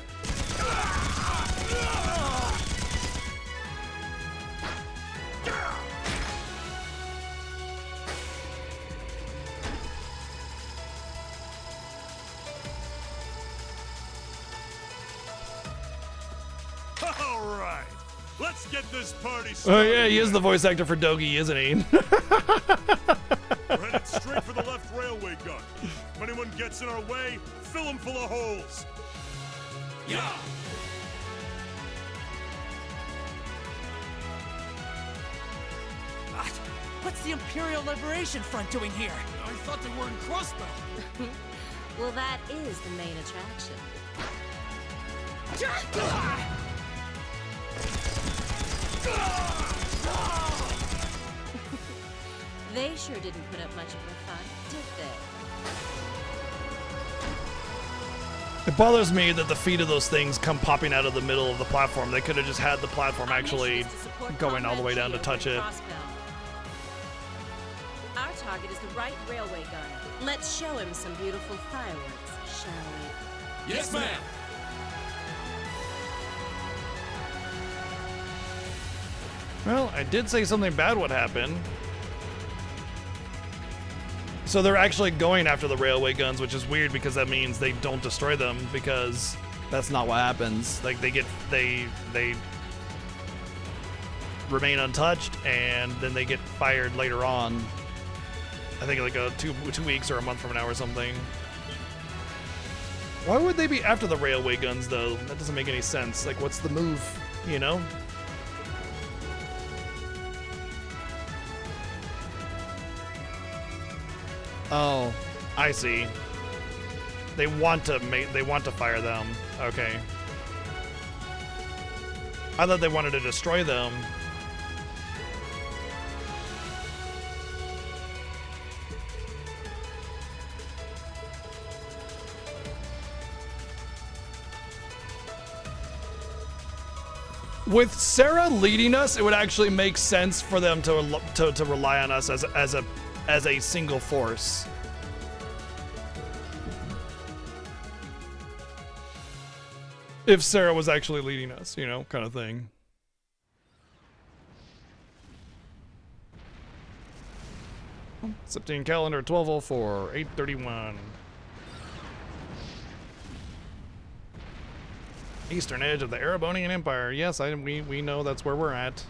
All right, let's get this party started. Oh yeah, he is the voice actor for Dogi, isn't he? We're headed straight for the left railway gun. If anyone gets in our way, fill them full of holes. Yeah. What's the Imperial Liberation Front doing here? I thought they were in Crossbell. Well, that is the main attraction. They sure didn't put up much of a fight, did they? It bothers me that the feet of those things come popping out of the middle of the platform. They could have just had the platform actually going all the way down to touch it. Our target is the right railway gun. Let's show him some beautiful fireworks, shall we? Yes, ma'am. Well, I did say something bad would happen. So they're actually going after the railway guns, which is weird because that means they don't destroy them, because that's not what happens. Like they remain untouched, and then they get fired later on. I think like 2 weeks or a month from now or something. Why would they be after the railway guns though? That doesn't make any sense. Like, what's the move, you know? Oh, I see. They want to fire them. Okay. I thought they wanted to destroy them. With Sarah leading us, it would actually make sense for them to rely on us as a single force. If Sarah was actually leading us, you know, kind of thing. September calendar 1204, 831. Eastern edge of the Erebonian Empire. Yes, we know that's where we're at.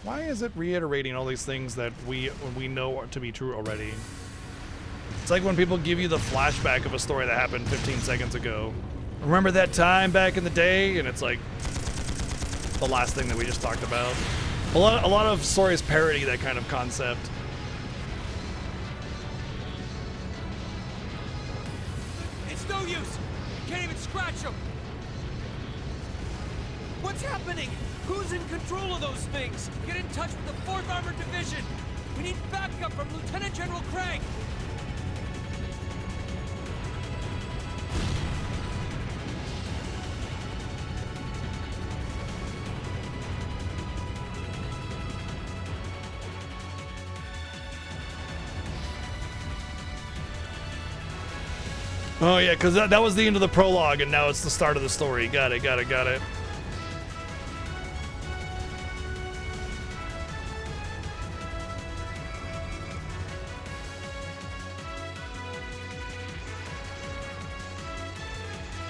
Why is it reiterating all these things that we know to be true already? It's like when people give you the flashback of a story that happened 15 seconds ago. Remember that time back in the day? And it's like the last thing that we just talked about. A lot of stories parody that kind of concept. It's no use. Can't even scratch them! What's happening? Who's in control of those things? Get in touch with the 4th Armored Division! We need backup from Lieutenant General Craig! Oh yeah, because that was the end of the prologue, and now it's the start of the story. Got it.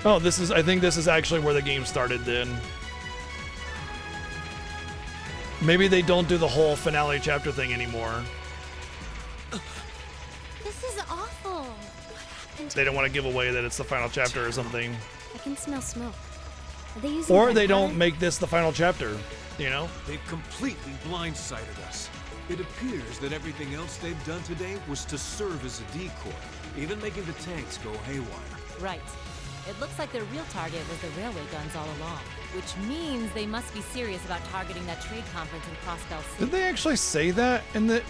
Oh, I think this is actually where the game started then. Maybe they don't do the whole finale chapter thing anymore. This is awful. They don't want to give away that it's the final chapter or something. I can smell smoke. Are they using Or they gunpowder? don't make this the final chapter, you know? They've completely blindsided us. It appears that everything else they've done today was to serve as a decoy, even making the tanks go haywire. Right. It looks like their real target was the railway guns all along, which means they must be serious about targeting that trade conference in Crossbell City. Did they actually say that in the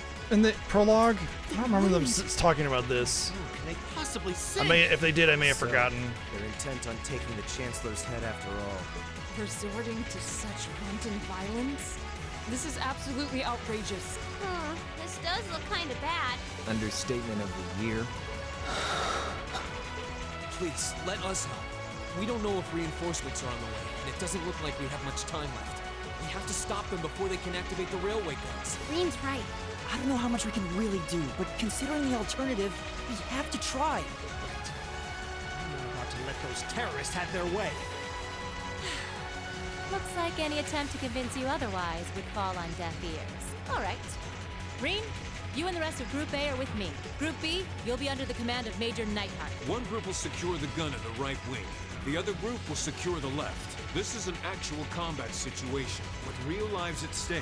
prologue? I don't remember them talking about this. Can they possibly say? If they did, I may have forgotten. They're intent on taking the Chancellor's head after all. Resorting to such wanton violence? This is absolutely outrageous. Huh, this does look kind of bad. Understatement of the year. Please, let us help. We don't know if reinforcements are on the way, and it doesn't look like we have much time left. We have to stop them before they can activate the railway guns. Green's right. I don't know how much we can really do, but considering the alternative, we have to try. Right. I'm not about to let those terrorists have their way. Looks like any attempt to convince you otherwise would fall on deaf ears. All right. Reen, you and the rest of Group A are with me. Group B, you'll be under the command of Major Neidhart. One group will secure the gun in the right wing. The other group will secure the left. This is an actual combat situation, with real lives at stake.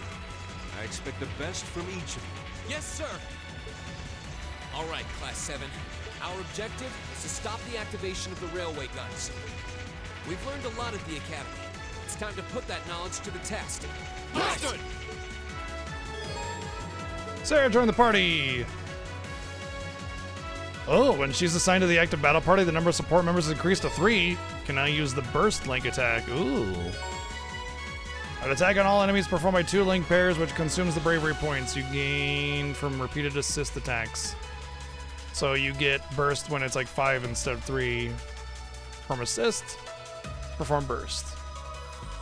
I expect the best from each of you. Yes, sir! All right, Class 7. Our objective is to stop the activation of the railway guns. We've learned a lot at the Academy. It's time to put that knowledge to the test. Understood! Sarah joined the party! Oh, when she's assigned to the active battle party, the number of support members is increased to 3. Can now use the burst link attack. Ooh. An attack on all enemies performed by 2 link pairs, which consumes the bravery points you gain from repeated assist attacks. So you get burst when it's like 5 instead of 3. Perform assist, perform burst.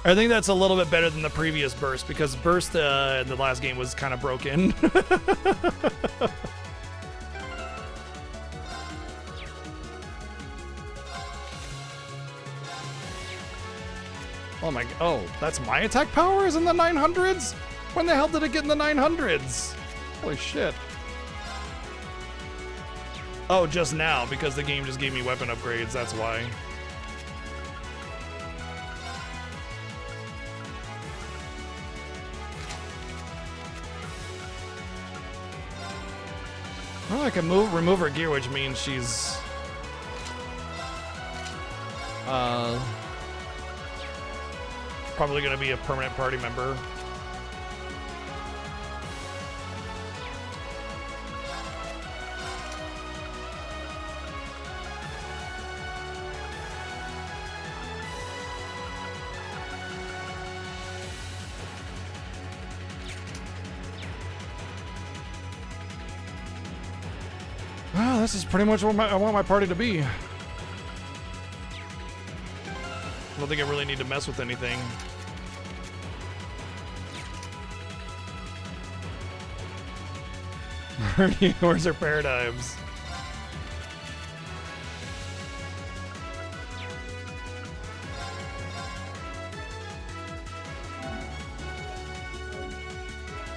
I think that's a little bit better than the previous burst, because burst in the last game was kind of broken. Oh my, oh, that's my attack power is in the 900s? When the hell did it get in the 900s? Holy shit. Oh, just now, because the game just gave me weapon upgrades, that's why. Well, I can remove her gear, which means she's... probably gonna be a permanent party member. Well, this is pretty much what I want my party to be. I don't think I really need to mess with anything. Where's her paradigms?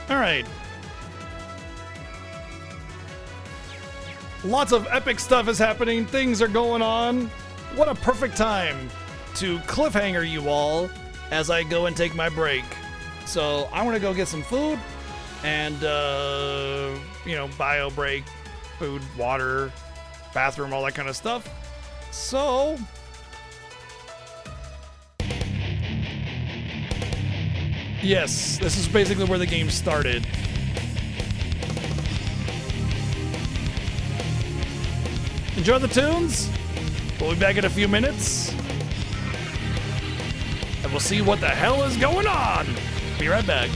All right. Lots of epic stuff is happening. Things are going on. What a perfect time to cliffhanger you all as I go and take my break. So I want to go get some food and, you know, bio break, food, water, bathroom, all that kind of stuff. So yes, this is basically where the game started. Enjoy the tunes. We'll be back in a few minutes. And we'll see what the hell is going on. Be right back.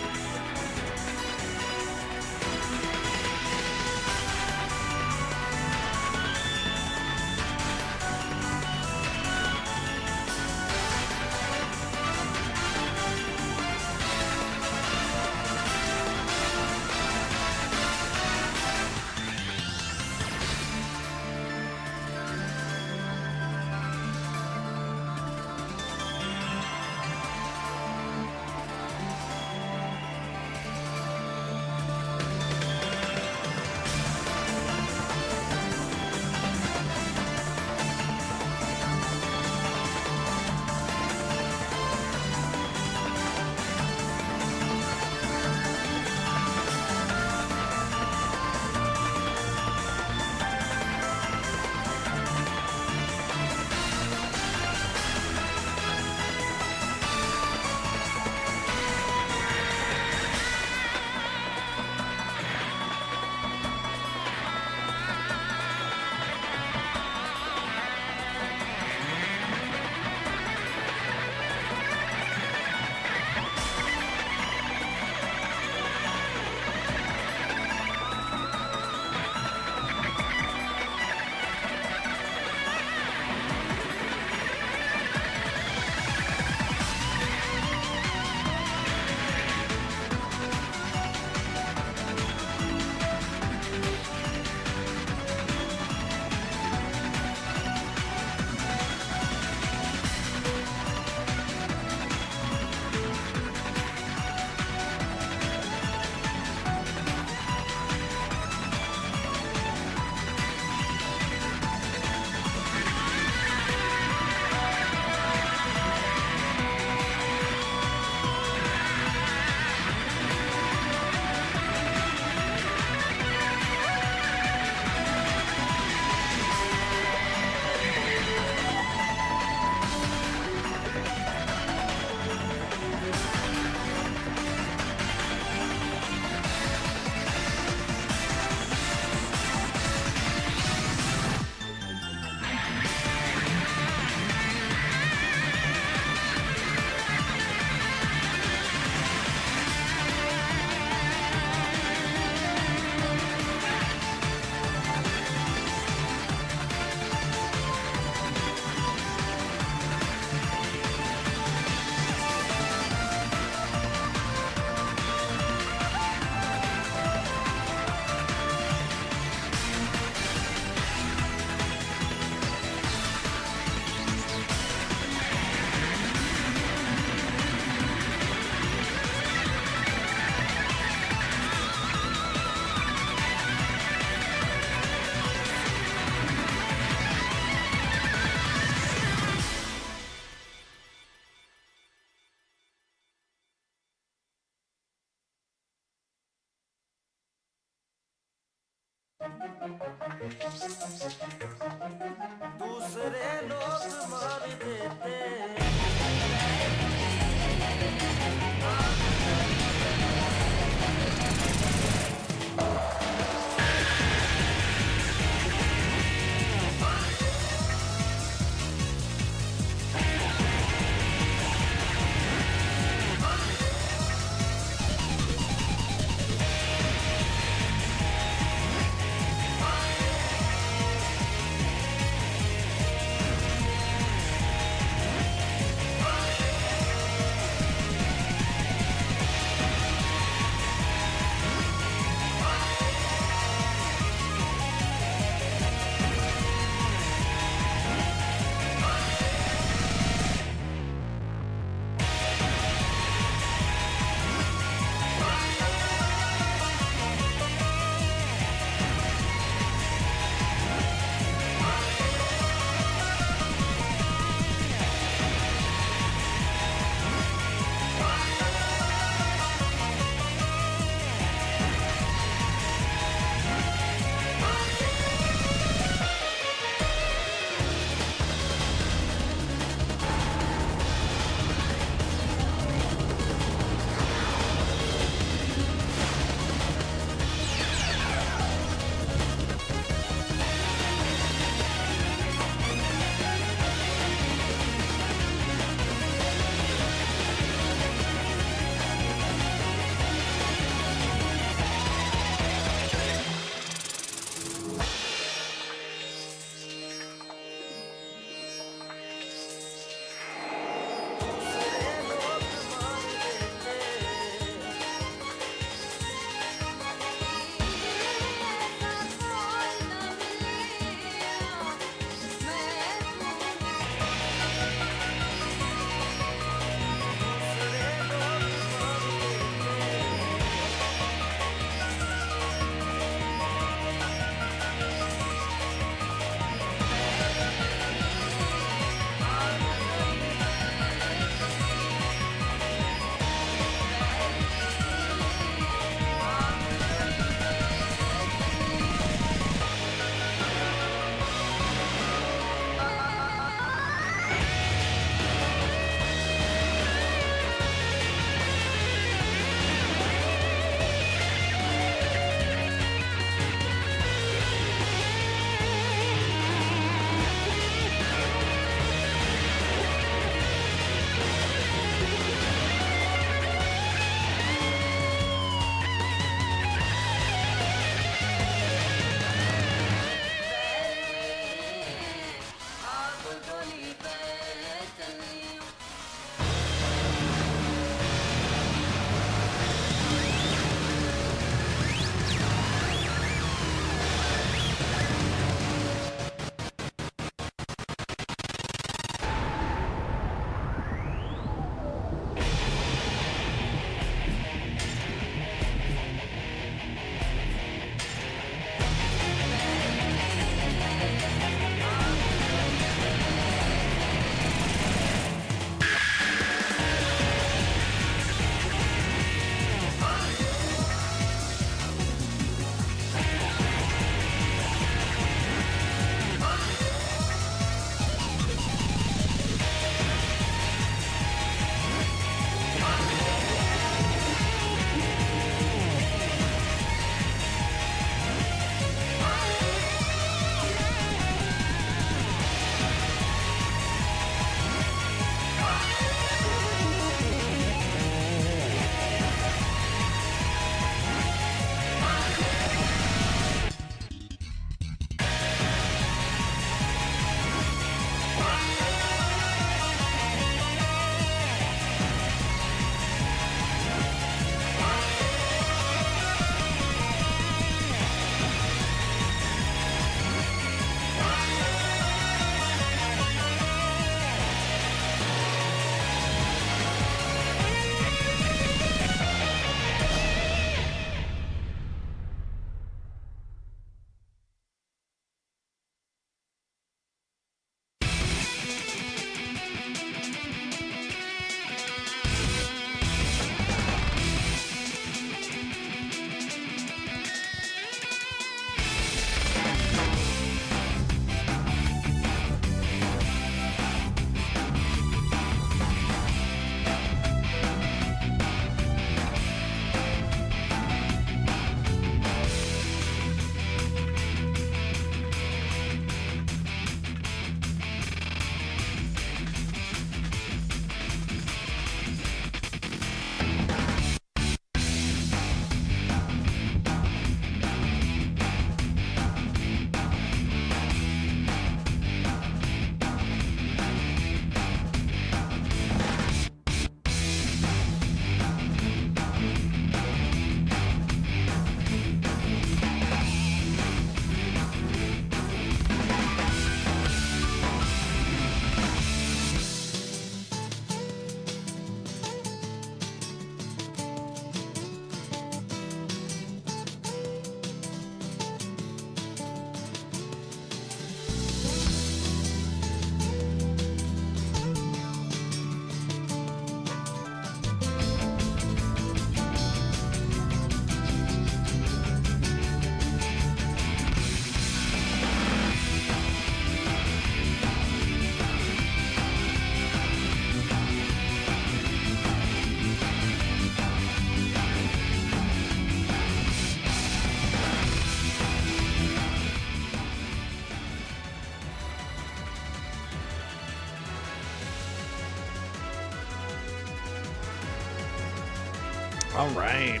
All right.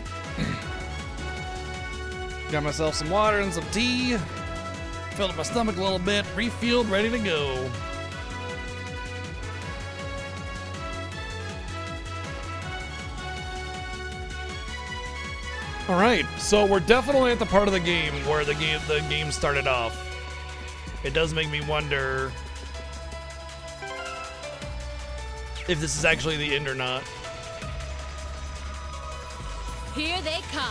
Got myself some water and some tea. Filled up my stomach a little bit. Refueled, ready to go. All right, so we're definitely at the part of the game where the game started off. It does make me wonder if this is actually the end or not. Here they come.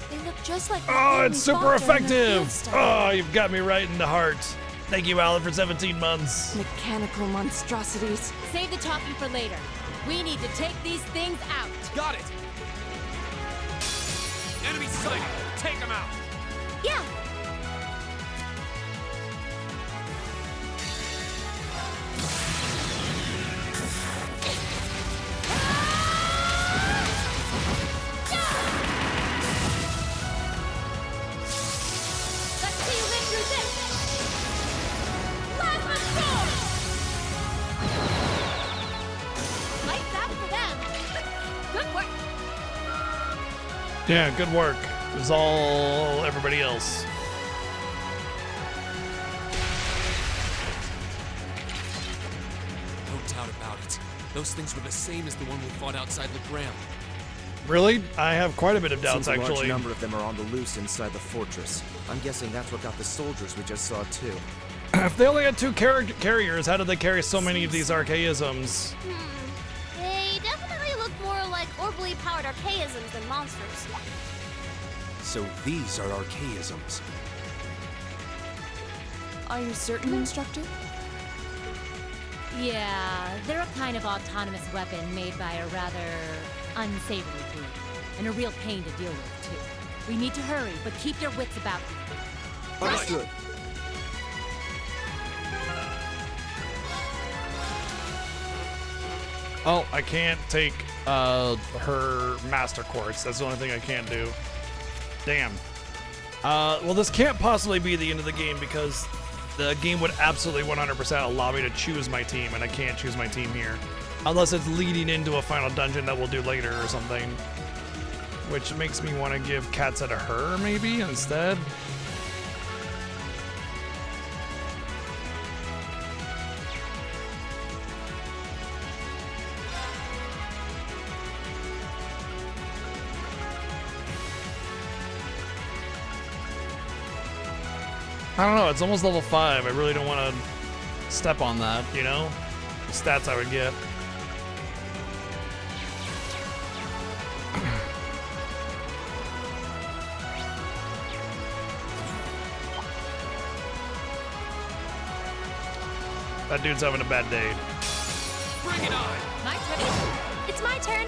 They look just like Oh, the it's super enemy fought during the effective. field study. Oh, you've got me right in the heart. Thank you, Alan, for 17 months. Mechanical monstrosities. Save the talking for later. We need to take these things out. Got it! Enemy sighted! Take him out! Yeah. Let's see you live through this! Plasma Storm! Lights out for them! Good work! Yeah, good work. It was all everybody else. No doubt about it. Those things were the same as the one we fought outside Legram. Really? I have quite a bit of doubts, Seems a actually. large number of them are on the loose inside the fortress. I'm guessing that's what got the soldiers we just saw too. If they only had 2 carriers, how did they carry so many of these archaisms? They definitely look more like orbally powered archaisms than monsters. So these are archaisms. Are you certain, Instructor? Yeah, they're a kind of autonomous weapon made by a rather unsavory group. And a real pain to deal with, too. We need to hurry, but keep your wits about you. Understood. Oh, I can't take her Master Quartz. That's the only thing I can't do. Damn. Well, this can't possibly be the end of the game because the game would absolutely 100% allow me to choose my team, and I can't choose my team here. Unless it's leading into a final dungeon that we'll do later or something. Which makes me want to give Katza to her, maybe, instead. I don't know, it's almost level 5. I really don't want to step on that, you know? The stats I would get. That dude's having a bad day. Bring it on! My turn. It's my turn.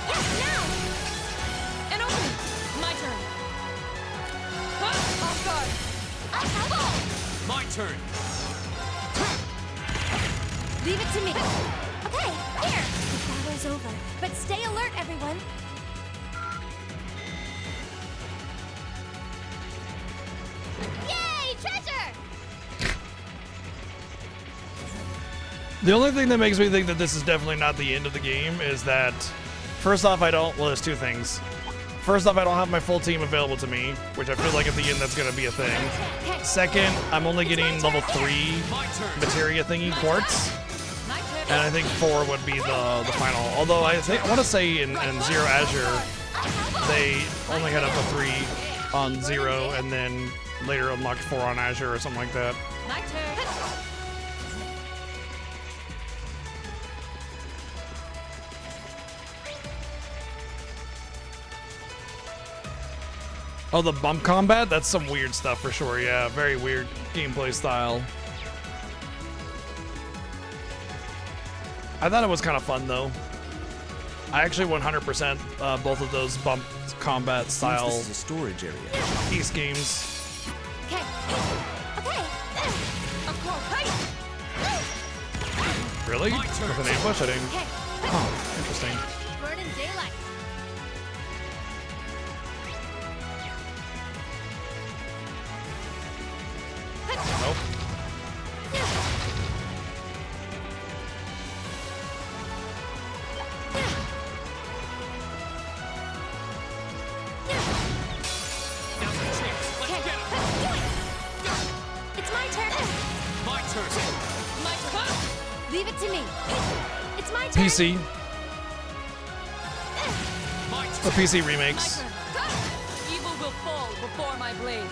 Yes, now. And open. My turn. Oh God. A help! My turn! Leave it to me. Okay, here. The battle's over, but stay alert, everyone. Yay, treasure! The only thing that makes me think that this is definitely not the end of the game is that, first off, well, there's 2 things. First off, I don't have my full team available to me, which I feel like at the end that's going to be a thing. Second, I'm only getting level 3 materia thingy quartz. And I think 4 would be the final. Although I want to say in Zero Azure, they only had up to 3 on Zero and then later unlocked 4 on Azure or something like that. My turn. Oh, the bump combat? That's some weird stuff for sure, yeah. Very weird gameplay style. I thought it was kind of fun, though. I actually 100% both of those bump combat style This is a storage area. East games. Okay. Okay. Of course. Really? With an ambush? I didn't. Okay. Huh, interesting. Burn in daylight. turn. My turn. Leave it to me. It's my turn. PC. My The turn. PC My remakes. turn. Evil will fall before my blade.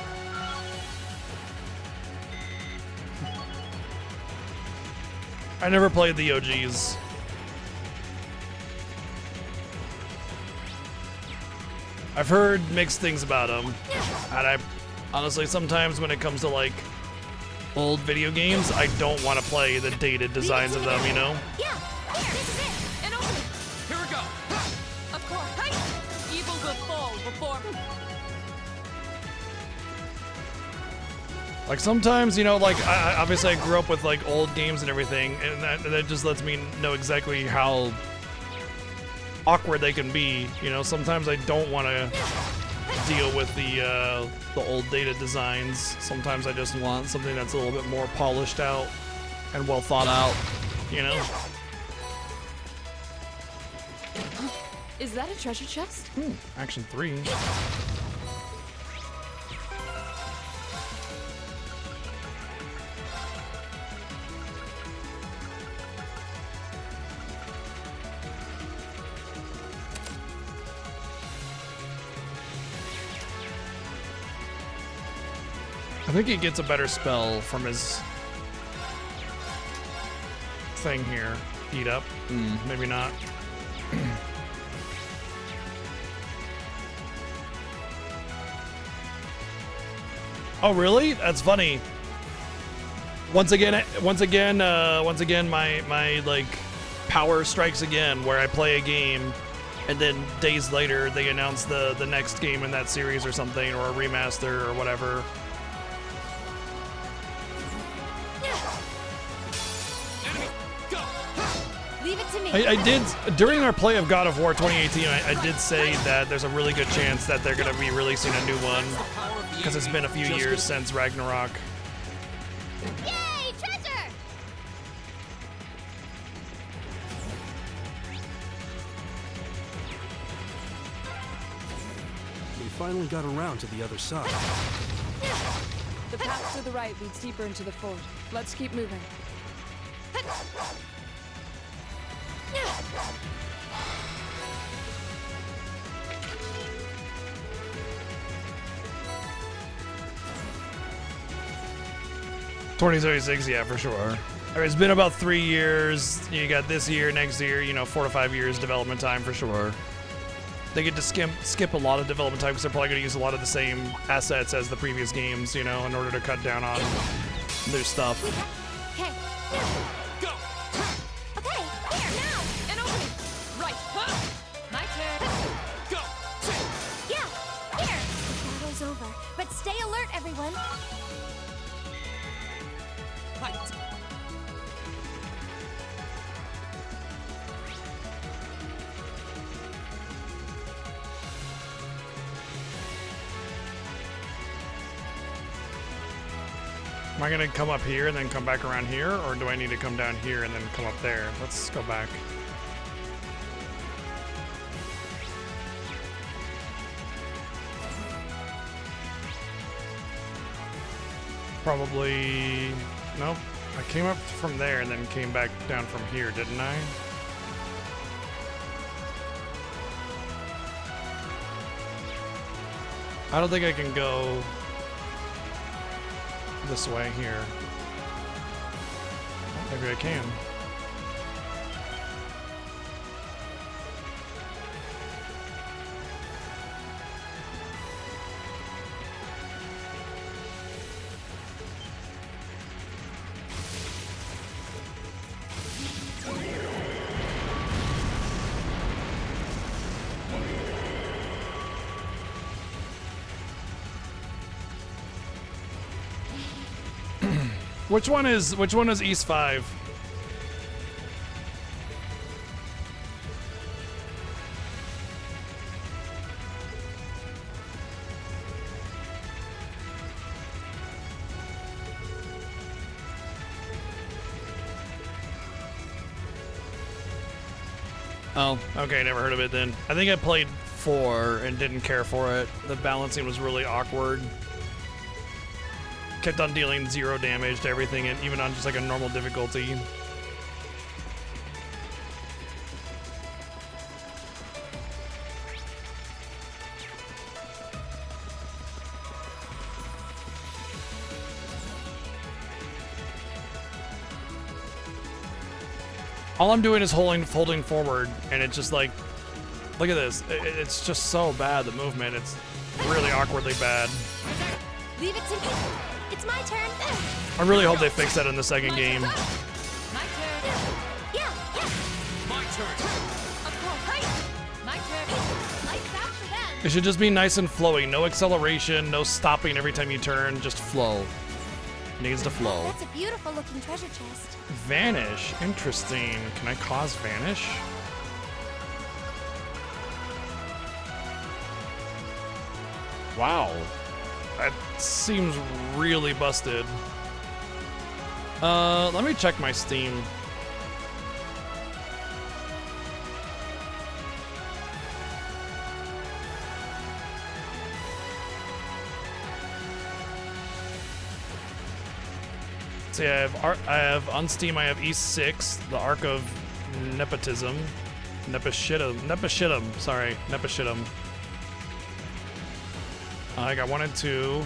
I never played the OGs. I've heard mixed things about them, and I honestly sometimes when it comes to like old video games, I don't want to play the dated designs of them, you know? Yeah, here, this is it. An opening. Here we go. Of course. Hey. Evil will fall before. Like sometimes, you know, like I obviously I grew up with like old games and everything, and that just lets me know exactly how awkward they can be. You know, sometimes I don't want to deal with the old dated designs. Sometimes I just want something that's a little bit more polished out and well thought out. You know. Is that a treasure chest? Action 3. I think he gets a better spell from his thing here. Eat up. Maybe not. Oh, really? That's funny. Once again, my like power strikes again, where I play a game, and then days later they announce the next game in that series or something, or a remaster or whatever. Leave it to me. I did during our play of God of War 2018. I did say that there's a really good chance that they're gonna be releasing a new one because it's been a few years since Ragnarok. Yay, treasure! We finally got around to the other side. The path to the right leads deeper into the fort. Let's keep moving. $2036, yeah, for sure. I mean, it's been about 3 years. You got this year, next year, you know, 4 to 5 years development time for sure. They get to skip a lot of development time because they're probably going to use a lot of the same assets as the previous games, you know, in order to cut down on new stuff. Okay. Go. Okay, here, now. An opening. Right. My turn. Go. Yeah, here. The battle's over, but stay alert, everyone. Fight. Am I going to come up here and then come back around here, or do I need to come down here and then come up there? Let's go back. Probably... Nope. I came up from there and then came back down from here, didn't I? I don't think I can go this way here. Oh, maybe I can. Which one is East 5? Oh, okay, never heard of it then. I think I played 4 and didn't care for it. The balancing was really awkward. kept on dealing 0 damage to everything, and even on just like a normal difficulty. All I'm doing is holding forward, and it's just like, look at this. It's just so bad, the movement. It's really awkwardly bad. Leave it to me. It's my turn. I really hope they fix that in the second game. My turn. Yeah. My turn. Of course. My turn. Lights out for them. It should just be nice and flowy. No acceleration, no stopping every time you turn, just flow. Needs to flow. That's a beautiful looking treasure chest. Vanish. Interesting. Can I cause vanish? Wow. That seems really busted. Let me check my Steam. See, I have on Steam. I have East 6, the Ark of Nepotism, Nepashittim. Sorry, Nepashittim. I got 1 and 2.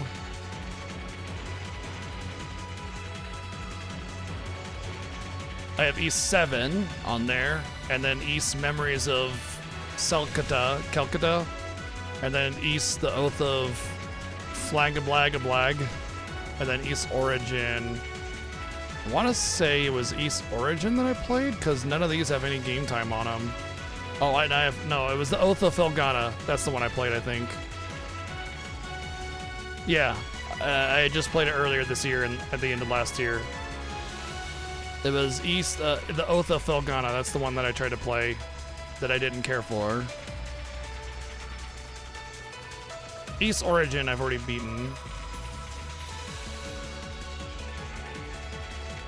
I have East 7 on there, and then East Memories of Kelkata, and then East the Oath of Flagablag, and then East Origin. I want to say it was East Origin that I played, because none of these have any game time on them. Oh, I have, no, it was the Oath of Felgana. That's the one I played, I think. Yeah, I just played it earlier this year and at the end of last year. It was East, the Oath of Felgana. That's the one that I tried to play that I didn't care for. East Origin I've already beaten.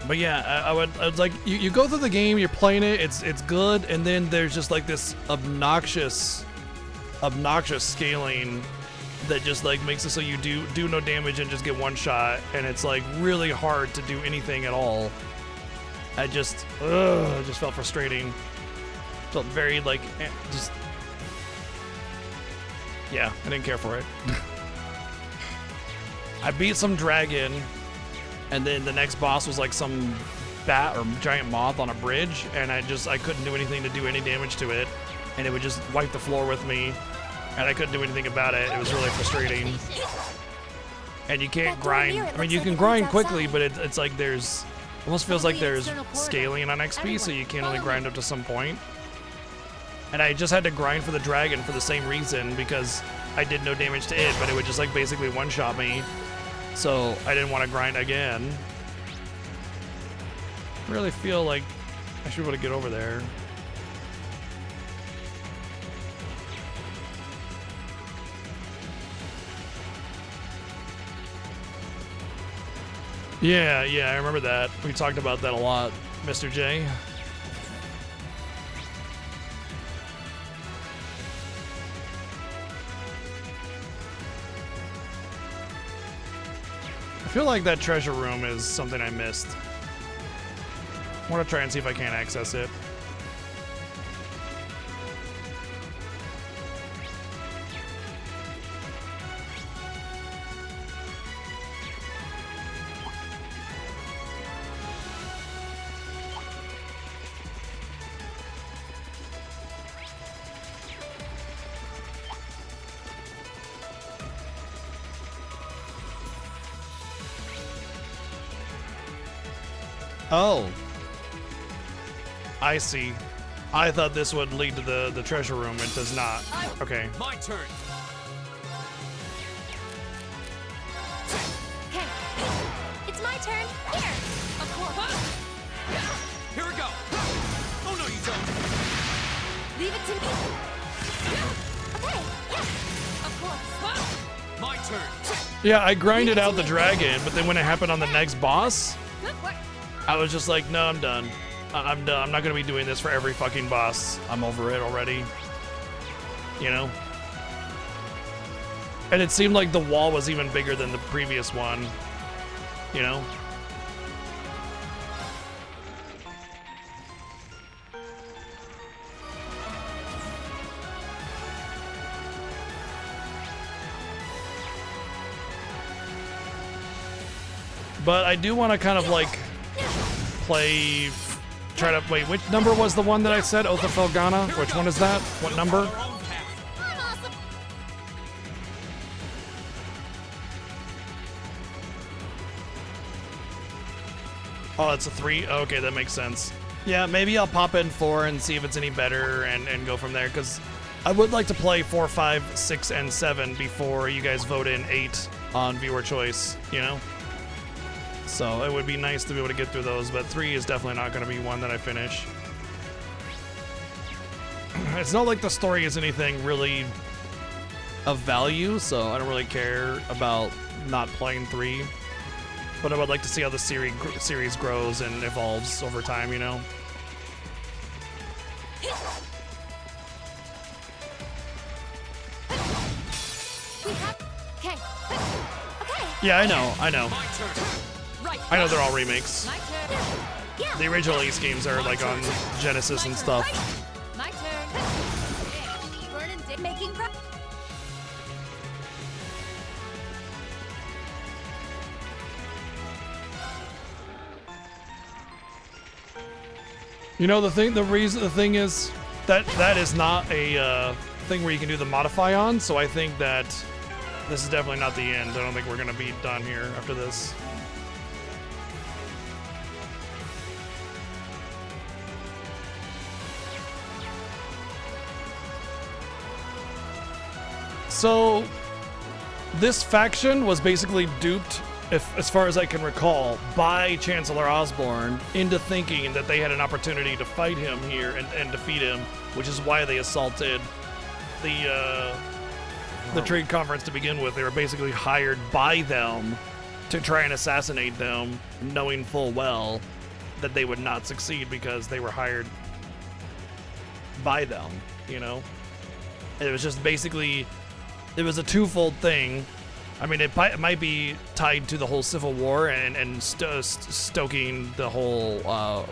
But yeah, I would like, you go through the game, you're playing it, it's good, and then there's just like this obnoxious scaling that just like makes it so you do no damage and just get one shot, and it's like really hard to do anything at all. It just felt frustrating. Felt very like, just, yeah, I didn't care for it. I beat some dragon, and then the next boss was like some bat or giant moth on a bridge, and I couldn't do anything to do any damage to it, and it would just wipe the floor with me, and I couldn't do anything about it. It was really frustrating. And you can't grind. I mean, you can grind quickly, but it's like there's, almost feels like there's scaling on XP, so you can only grind up to some point. And I just had to grind for the dragon for the same reason, because I did no damage to it, but it would just like basically one-shot me. So I didn't want to grind again. I really feel like I should be able to get over there. Yeah, I remember that. We talked about that a lot, Mr. J. I feel like that treasure room is something I missed. I want to try and see if I can access it. Oh. I see. I thought this would lead to the treasure room. It does not. Okay. My turn. Okay. It's my turn. Here. Of course. Here we go. Oh no, you don't. Leave it to me. Okay. Yeah. Of course. My turn. Yeah, I grinded out the dragon, but then when it happened on the next boss, I was just like, no, I'm done. I'm done. I'm not going to be doing this for every fucking boss. I'm over it already. You know? And it seemed like the wall was even bigger than the previous one. you know? But I do want to kind of like play, try to, wait, which number was the one that I said? Oath of Felghana? Which one is that? What number? Oh, it's a 3? Okay, that makes sense. Yeah, maybe I'll pop in 4 and see if it's any better and go from there, because I would like to play 4, 5, 6, and 7 before you guys vote in 8 on viewer choice, you know? So it would be nice to be able to get through those, but 3 is definitely not going to be one that I finish. It's not like the story is anything really of value, so I don't really care about not playing 3. But I would like to see how the series grows and evolves over time, you know? Okay. Yeah, I know. My turn. Right. I know they're all remakes. My turn. Yeah. The original Ace games are like on Genesis and stuff. My turn. Vernon did making progress. You know, the thing is that is not a thing where you can do the modify on, so I think that this is definitely not the end. I don't think we're gonna be done here after this. So this faction was basically duped, as far as I can recall, by Chancellor Osborne into thinking that they had an opportunity to fight him here and defeat him, which is why they assaulted the trade conference to begin with. They were basically hired by them to try and assassinate them, knowing full well that they would not succeed because they were hired by them, you know? It was just basically, it was a twofold thing. I mean, it might be tied to the whole Civil War and stoking the whole,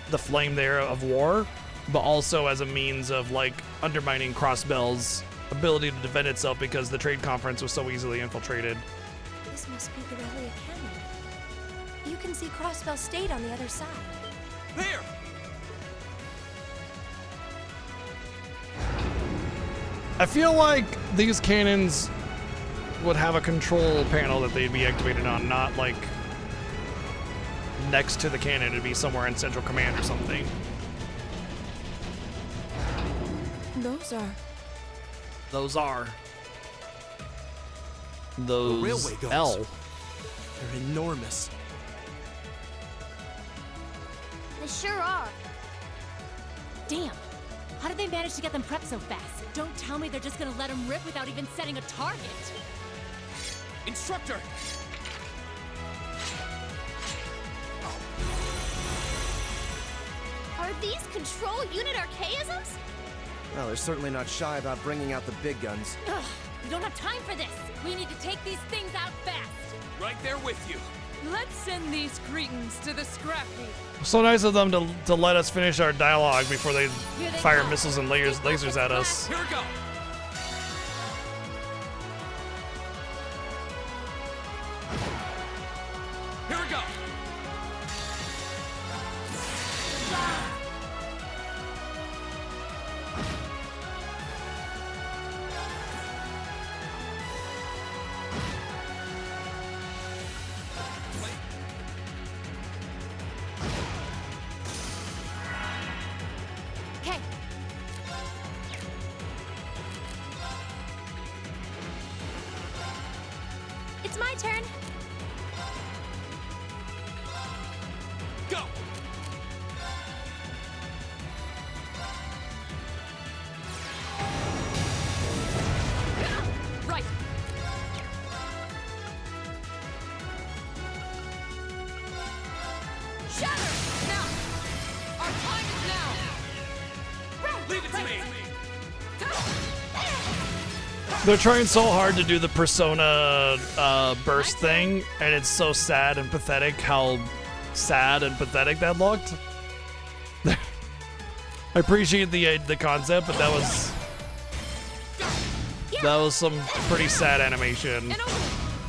the flame there of war, but also as a means of, like, undermining Crossbell's ability to defend itself because the trade conference was so easily infiltrated. This must be Corellia Canyon. You can see Crossbell State on the other side. There! I feel like these cannons would have a control panel that they'd be activated on, not like next to the cannon. It'd be somewhere in Central Command or something. Those railway guns. L. They're enormous. They sure are. Damn. How did they manage to get them prepped so fast? Don't tell me they're just gonna let them rip without even setting a target. Instructor! Are these control unit archaisms? Well, they're certainly not shy about bringing out the big guns. Ugh, we don't have time for this. We need to take these things out fast. Right there with you. Let's send these cretins to the scrap heap. So nice of them to let us finish our dialogue before they Here they fire come. missiles and lasers at us. Here we go. Here we go. Okay. It's my turn. Go. Right. Shatter! Now! Our time is now! Leave it to me. They're trying so hard to do the Persona burst thing, and it's so sad and pathetic how sad and pathetic that looked. I appreciate the concept, but that was some pretty sad animation.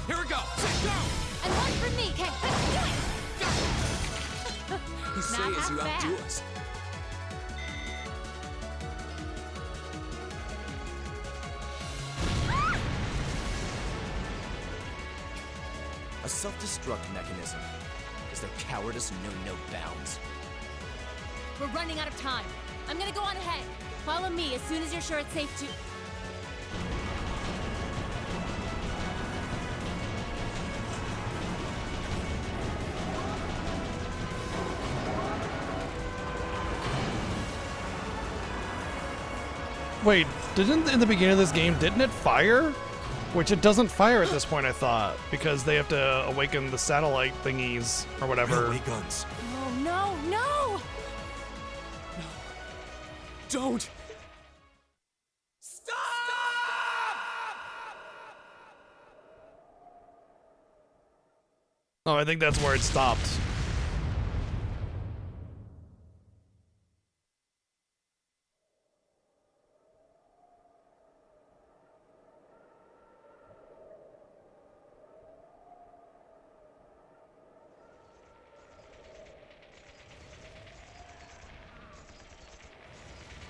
Here we go. And one for me, okay? You say Not as you half outdo bad. us. A self-destruct mechanism. Does their cowardice know no bounds? We're running out of time. I'm gonna go on ahead. Follow me as soon as you're sure it's safe to. Wait, didn't in the beginning of this game, didn't it fire? Which it doesn't fire at this point, I thought, because they have to awaken the satellite thingies or whatever. Railway guns. Oh no, no! Don't! Oh, I think that's where it stopped.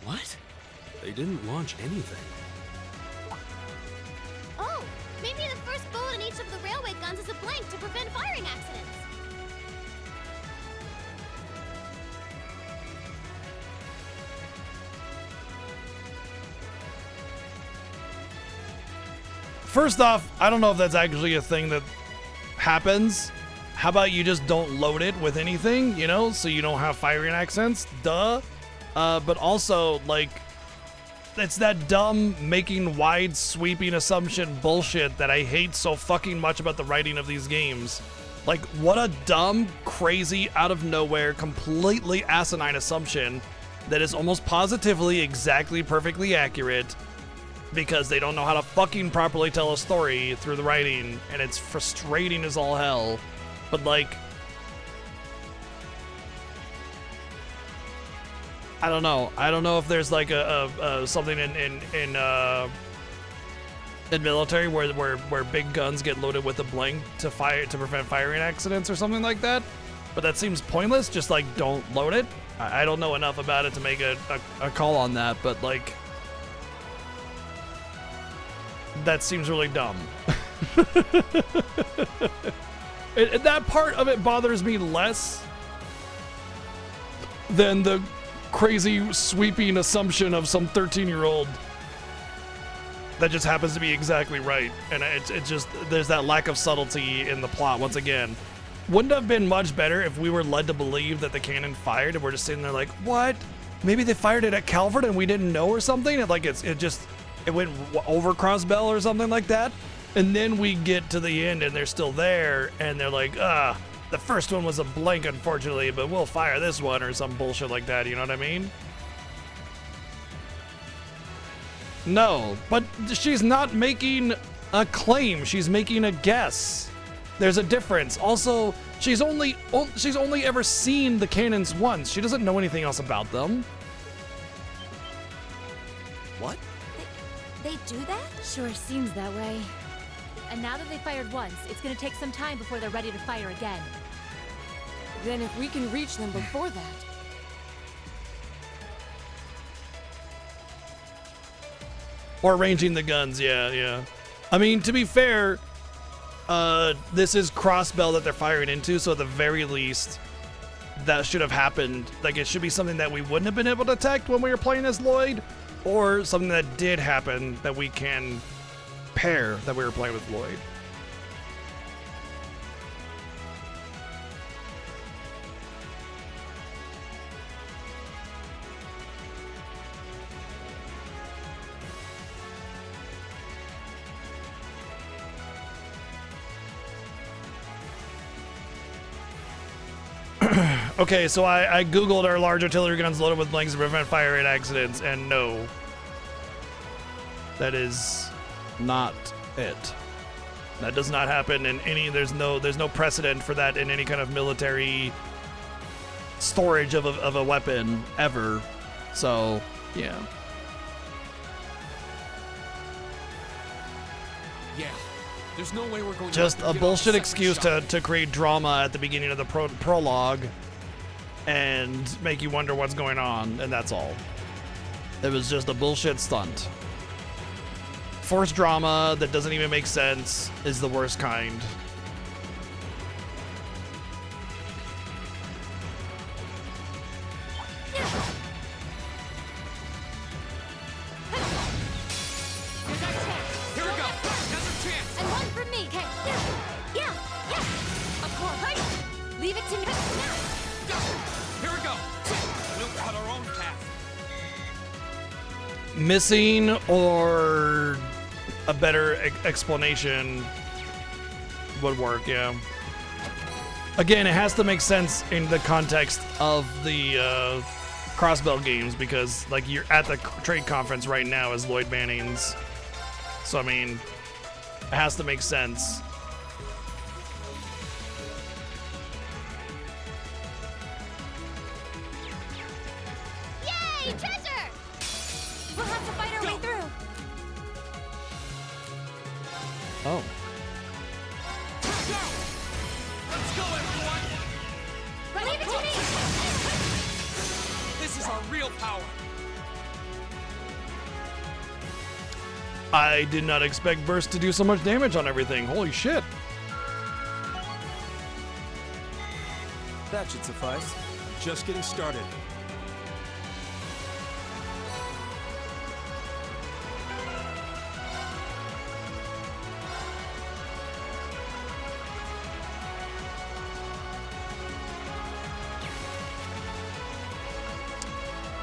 What? They didn't launch anything. Oh, maybe the first bullet in each of the railway guns is a blank to prevent firing accidents. First off, I don't know if that's actually a thing that happens. How about you just don't load it with anything, you know, so you don't have firing accents? Duh. But also, like, it's that dumb making wide sweeping assumption bullshit that I hate so fucking much about the writing of these games. Like, what a dumb, crazy, out of nowhere, completely asinine assumption that is almost positively exactly perfectly accurate because they don't know how to fucking properly tell a story through the writing, and it's frustrating as all hell. But, like, I don't know. I don't know if there's like a something in military where big guns get loaded with a blank to prevent firing accidents or something like that. But that seems pointless. Just like don't load it. I don't know enough about it to make a call on that. But like that seems really dumb. That part of it bothers me less than the crazy sweeping assumption of some 13-year-old that just happens to be exactly right. And it's just, there's that lack of subtlety in the plot once again. Wouldn't it have been much better if we were led to believe that the cannon fired and we're just sitting there like, what? Maybe they fired it at Calvert and we didn't know or something? And like it went over Crossbell or something like that. And then we get to the end and they're still there and they're like, the first one was a blank, unfortunately, but we'll fire this one or some bullshit like that, you know what I mean? No, but she's not making a claim, she's making a guess. There's a difference. Also, she's only ever seen the cannons once. She doesn't know anything else about them. What? They do that? Sure seems that way. And now that they fired once, it's gonna take some time before they're ready to fire again. Then if we can reach them before that. Or ranging the guns, yeah. I mean, to be fair, this is Crossbell that they're firing into, so at the very least, that should have happened. Like, it should be something that we wouldn't have been able to detect when we were playing as Lloyd, or something that did happen that we can pair that we were playing with Lloyd. Okay, so I googled are large artillery guns loaded with blanks to prevent fire and accidents, and no. That is not it. That does not happen in any. There's no precedent for that in any kind of military storage of a weapon ever. So yeah. Yeah. There's no way we're going Just to a get bullshit off the second excuse shot. to create drama at the beginning of the prologue and make you wonder what's going on, and that's all. It was just a bullshit stunt. Forced drama that doesn't even make sense is the worst kind. Here we go. Another chance. And one from me. Okay. Yeah. Of course. Leave it to me. Now. Here we go. We'll cut our own path. Missing or a better explanation would work, yeah. Again, it has to make sense in the context of the Crossbell games because, like, you're at the trade conference right now as Lloyd Bannings. So, I mean, it has to make sense. Yay, treasure! We'll have to fight our way through. Oh. Let's go, everyone! Leave it to me. This is our real power. I did not expect Burst to do so much damage on everything. Holy shit. That should suffice. Just getting started.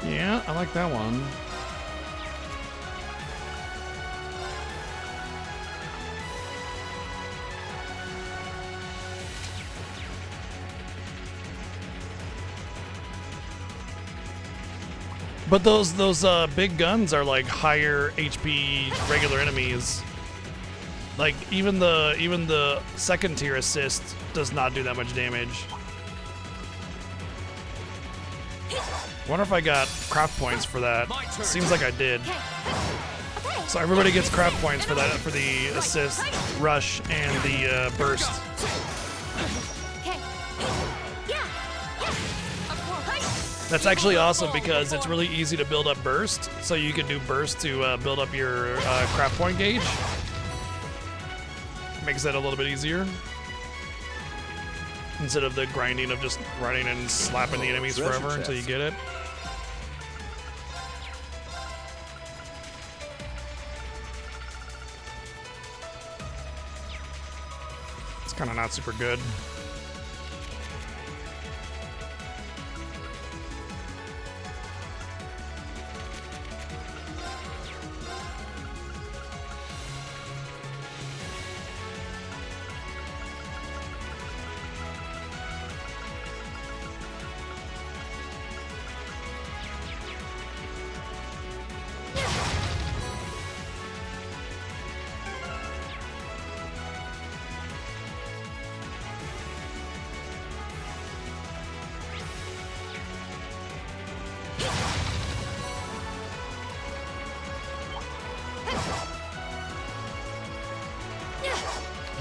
Yeah, I like that one. But those big guns are like higher HP regular enemies. Like even the second tier assist does not do that much damage. Wonder if I got craft points for that. Seems like I did. So everybody gets craft points for that, for the assist, rush, and the burst. That's actually awesome because it's really easy to build up burst. So you can do burst to build up your craft point gauge. Makes that a little bit easier. Instead of the grinding of just running and slapping the enemies forever until you get it. It's kind of not super good.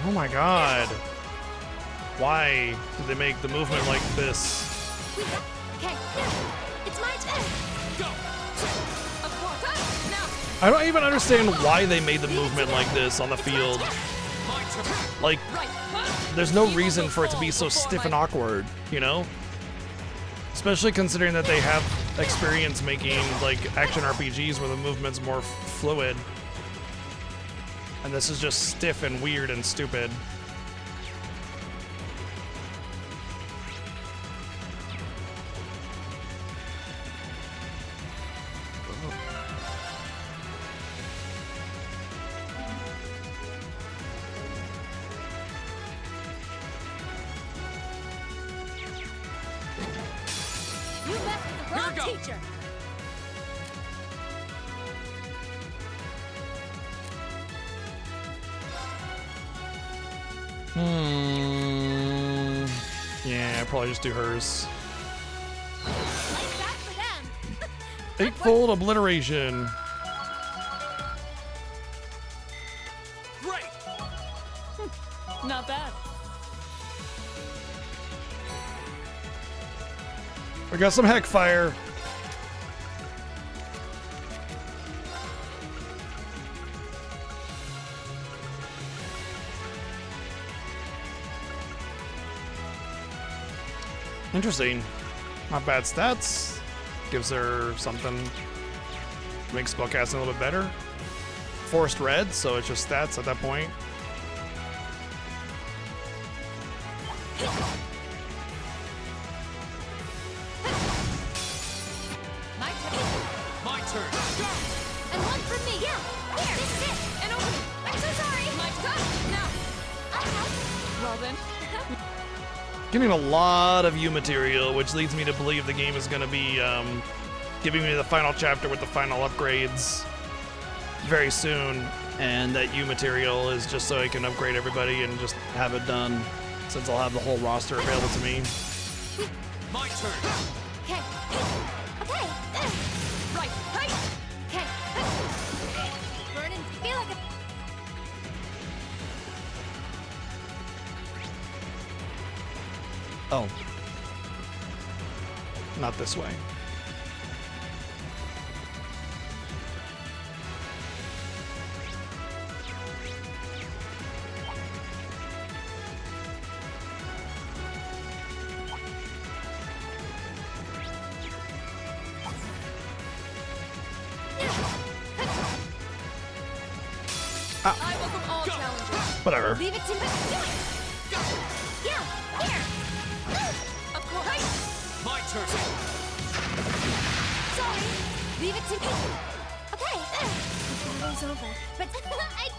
Oh my god. Why did they make the movement like this? Okay, it's my turn. Go. Of course. Now. I don't even understand why they made the movement like this on the field. Like, there's no reason for it to be so stiff and awkward, you know? Especially considering that they have experience making, like, action RPGs where the movement's more fluid. And this is just stiff and weird and stupid. You left with the wrong teacher. Yeah, probably just do hers. Like that for them. Eightfold obliteration. Great! Not bad. We got some heck fire. Interesting. Not bad stats. Gives her something. Makes spellcasting a little bit better. Forced red, so it's just stats at that point. My turn. My turn. Go! And one for me. Yeah. Here. This is it. And open. I'm so sorry. My turn. Now. Well then. Getting a lot of U material, which leads me to believe the game is going to be giving me the final chapter with the final upgrades very soon. And that U material is just so I can upgrade everybody and just have it done, since I'll have the whole roster available to me. My turn. Okay. Okay. Right. Right. Okay. Burn and feel like a. Oh. Not this way. I welcome all challengers. Whatever. Leave it to me. Yeah. Here. Of course. My turn. Sorry. Leave it to me. Okay. The battle's over. But I.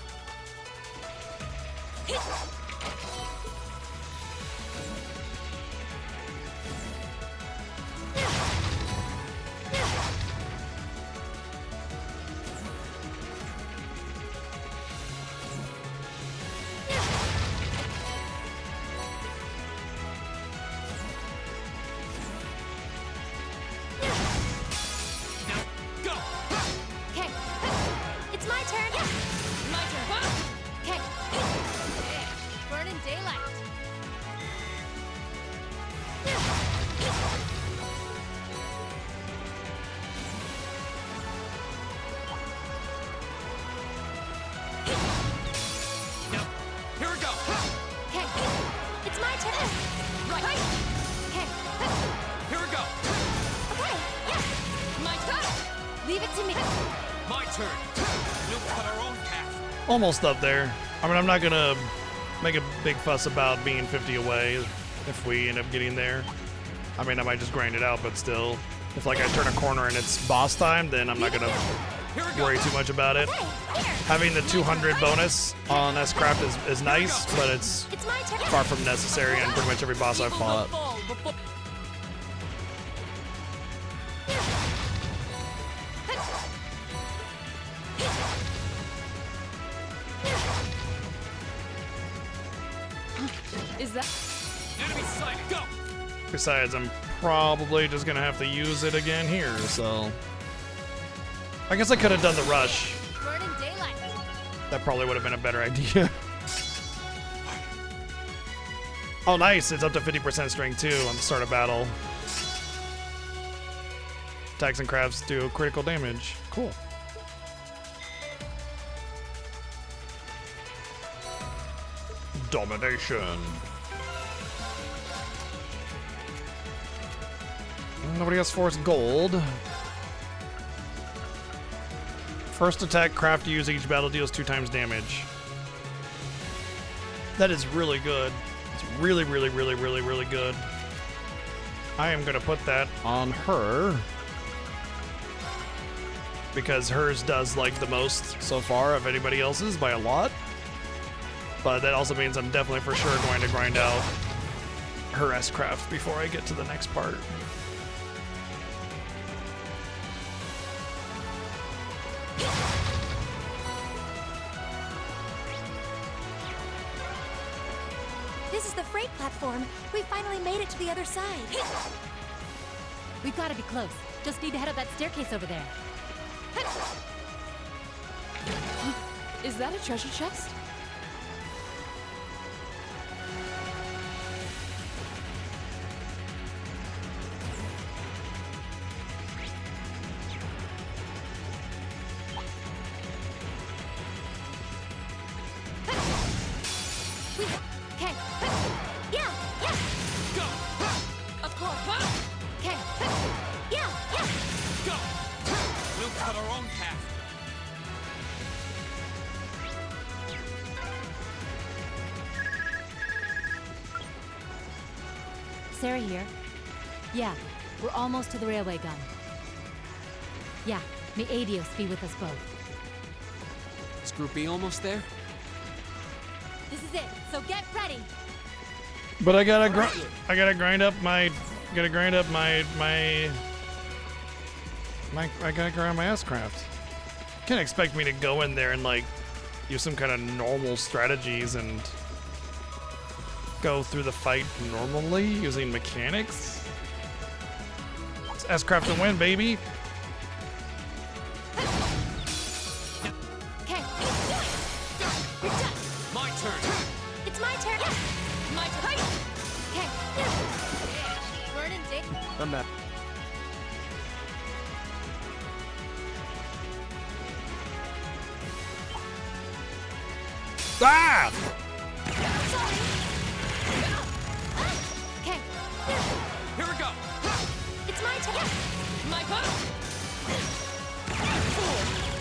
Go! Okay. It's my turn. My turn. Okay. Yeah. Burn in daylight. Now, here we go. Okay. It's my turn. Right. Okay. Here we go. Okay. Yeah. My turn. Leave it to me. My turn. We'll cut our own path. Almost up there. I mean, I'm not gonna make a big fuss about being 50 away if we end up getting there. I mean, I might just grind it out, but still. If, like, I turn a corner and it's boss time, then I'm not gonna worry too much about it. Having the 200 bonus on S-Craft is nice, but it's It's my turn. far from necessary on pretty much every boss I've fought. Fall before. Is that? Enemy sighted. Go! Besides, I'm probably just gonna have to use it again here, so... I guess I could have done the rush. Burn in daylight. That probably would have been a better idea. Oh, nice. It's up to 50% strength, too, on the start of battle. Attacks and crafts do critical damage. Cool. Domination. Nobody has force gold. First attack craft used each battle deals 2 times damage. That is really good. It's really, really, really, really, really good. I am gonna put that on her because hers does like the most so far of anybody else's by a lot. But that also means I'm definitely for sure going to grind out her S-Craft before I get to the next part. This is the freight platform. We finally made it to the other side. We've got to be close. Just need to head up that staircase over there. Is that a treasure chest? Okay. Yeah, yeah. Go! Of course. Okay. Yeah, yeah. Go! We'll cut our own path. Sarah here. Yeah, we're almost to the railway gun. Yeah, may Adios be with us both. Is Group B almost there? This is it, so get ready! But I gotta grind up my S-craft. Can't expect me to go in there and like use some kind of normal strategies and go through the fight normally using mechanics. It's S-craft to win, baby. Okay. You're done. My turn. It's my turn. My turn. Okay. Word and Dick. I'm back. Ah! Okay. Here we go. It's my turn. My turn.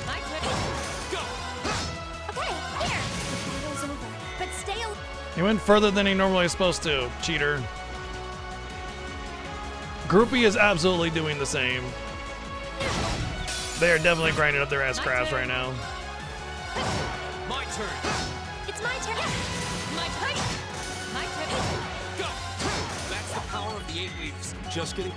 My turn. Go. Okay, here. The battle's over, but stay alive. He went further than he normally is supposed to, cheater. Groupie is absolutely doing the same. They are definitely grinding up their S-crafts right now. My turn. It's my turn. My turn. My turn. Go. That's the power of the 8 leaves. Just getting.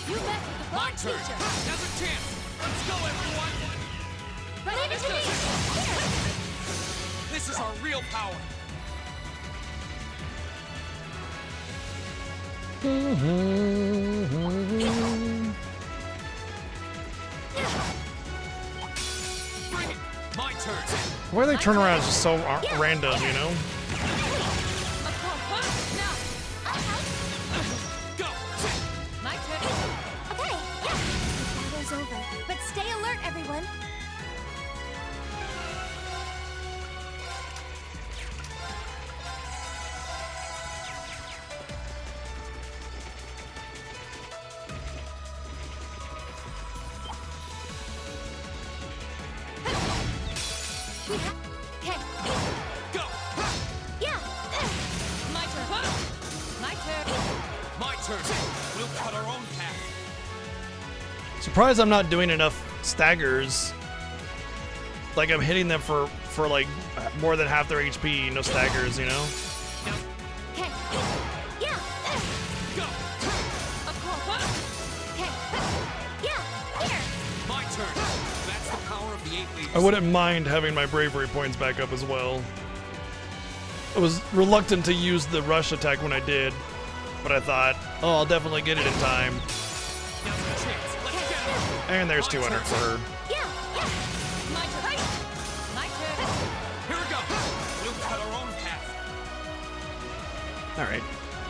You messed with the My wrong turn. teacher. Now's a chance. Let's go, everyone. Leave it to me. Here. This is our real power. Bring it. My turn. Why they turn around is just so random, you know? Go. My turn. Okay, yeah. The battle's over, but stay alert, everyone. Okay. Go. Yeah. My turn. My turn. My turn. We'll cut our own path. Surprised I'm not doing enough staggers. Like I'm hitting them for like more than half their HP, no staggers, you know? Okay. Yeah. Go. Of course. Okay. Yeah. Here. My turn. That's the power of the 8 leaves. I wouldn't mind having my bravery points back up as well. I was reluctant to use the rush attack when I did, but I thought, oh, I'll definitely get it in time. Now's the chance. Let's get it. And there's 200 for her. Yeah. Yeah. My turn. My turn. Here we go. We'll cut our own path. All right.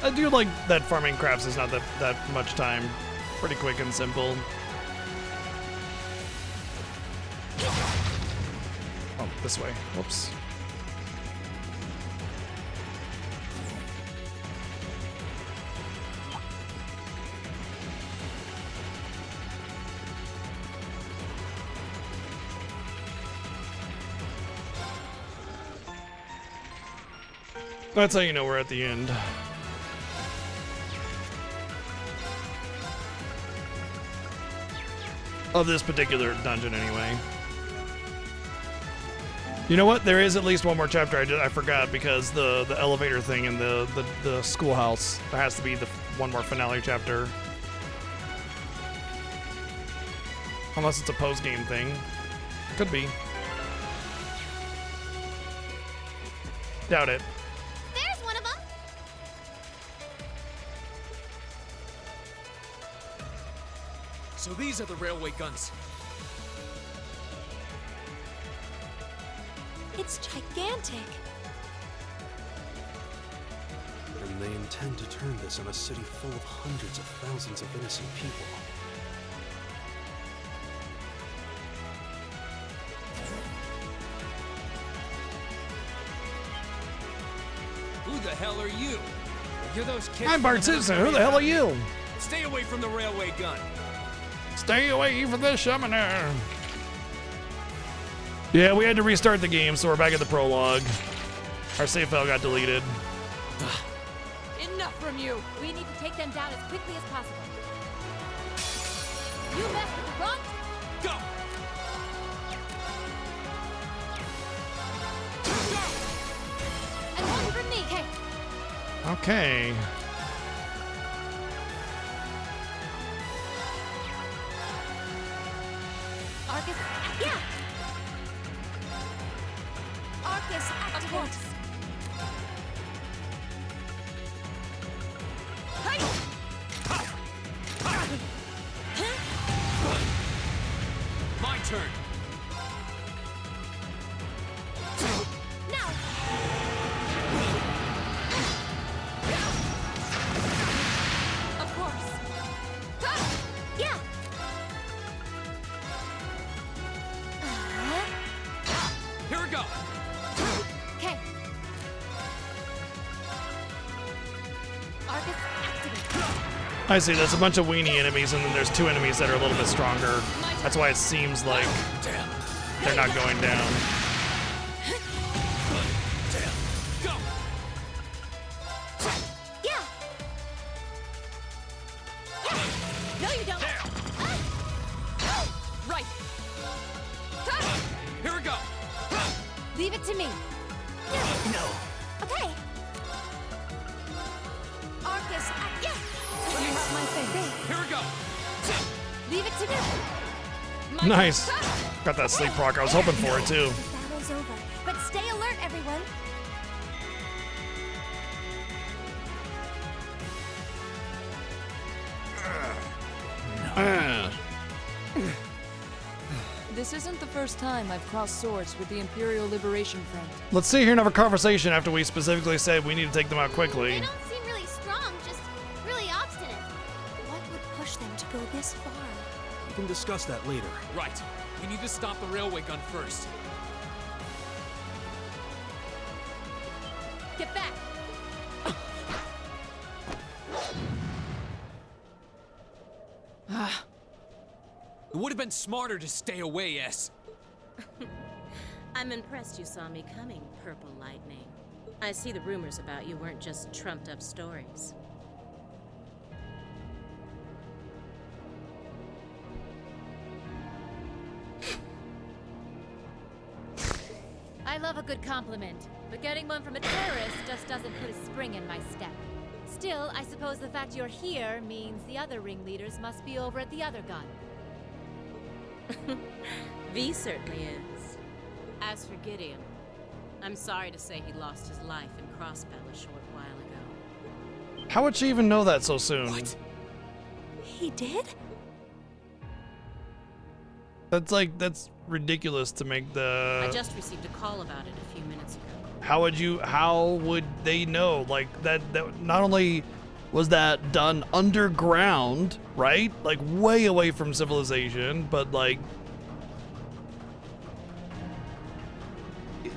I do like that farming crafts is not that much time. Pretty quick and simple. Oh, this way. Whoops. That's how you know we're at the end. Of this particular dungeon, anyway. You know what? There is at least one more chapter I forgot because the elevator thing in the schoolhouse. There has to be the one more finale chapter. Unless it's a post-game thing. Could be. Doubt it. There's one of them. So these are the railway guns. It's gigantic. And they intend to turn this on a city full of hundreds of thousands of innocent people. Who the hell are you? You're those kids. I'm Bart Simpson. Who the hell are you? Stay away from the railway gun. Stay away from the summoner. Yeah, we had to restart the game, so we're back at the prologue. Our save file got deleted. Enough from you! We need to take them down as quickly as possible. You mess with the grunt? Go! And one from me! Okay. Okay. Arcus, yeah. Arcus, activate. My turn. Now. Of course. Yeah. Here we go. Okay. Arcus, activate. I see. There's a bunch of weenie enemies, and then there's two enemies that are a little bit stronger. That's why it seems like they're not going down. Go. Yeah. No, you don't. Right. Here we go. Leave it to me. No. Okay. Arcus, yeah. You have my thing. Here we go. Leave it to me. Nice. Got that sleep proc. I was hoping for it too. The battle's over, but stay alert, everyone. This isn't the first time I've crossed swords with the Imperial Liberation Front. Let's sit here and have a conversation after we specifically said we need to take them out quickly. They don't seem really strong, just really obstinate. What would push them to go this far? We can discuss that later. Right. We need to stop the railway gun first. Get back. It would have been smarter to stay away, S. I'm impressed you saw me coming, Purple Lightning. I see the rumors about you weren't just trumped up stories. I love a good compliment, but getting one from a terrorist just doesn't put a spring in my step. Still, I suppose the fact you're here means the other ringleaders must be over at the other gun. V certainly is. As for Gideon, I'm sorry to say he lost his life in Crossbell a short while ago. How would she even know that so soon? What? He did? That's ridiculous to make the. I just received a call about it a few minutes ago. How would they know? Like that not only was that done underground, right? Like way away from civilization, but like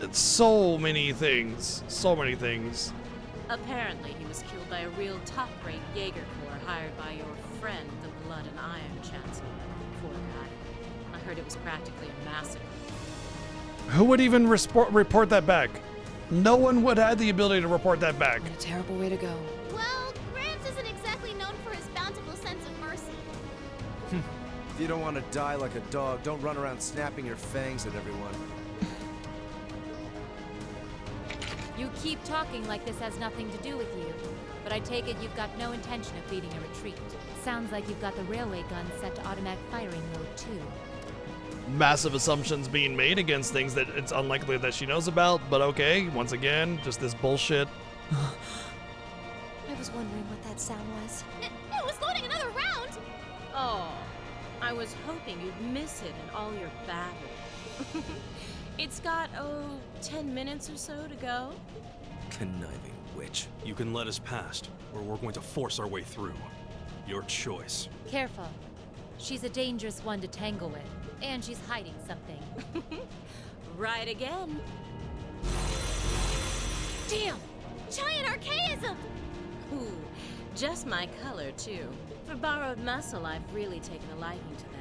it's so many things. So many things. Apparently, he was killed by a real top-rate Jaeger Corps hired by your friend, the Blood and Iron Chancellor. Poor guy. I heard it was practically a massacre. Who would even report that back? No one would have the ability to report that back. What a terrible way to go. Well, Grant isn't exactly known for his bountiful sense of mercy. If you don't want to die like a dog, don't run around snapping your fangs at everyone. You keep talking like this has nothing to do with you, but I take it you've got no intention of leading a retreat. It sounds like you've got the railway gun set to automatic firing mode, too. Massive assumptions being made against things that it's unlikely that she knows about, but okay, once again, just this bullshit. I was wondering what that sound was. It was loading another round! Oh, I was hoping you'd miss it in all your babble. It's got, 10 minutes or so to go. Conniving witch. You can let us past, or we're going to force our way through. Your choice. Careful. She's a dangerous one to tangle with, and she's hiding something. Right again. Damn! Giant archaism! Ooh, just my color, too. For borrowed muscle, I've really taken a liking to them.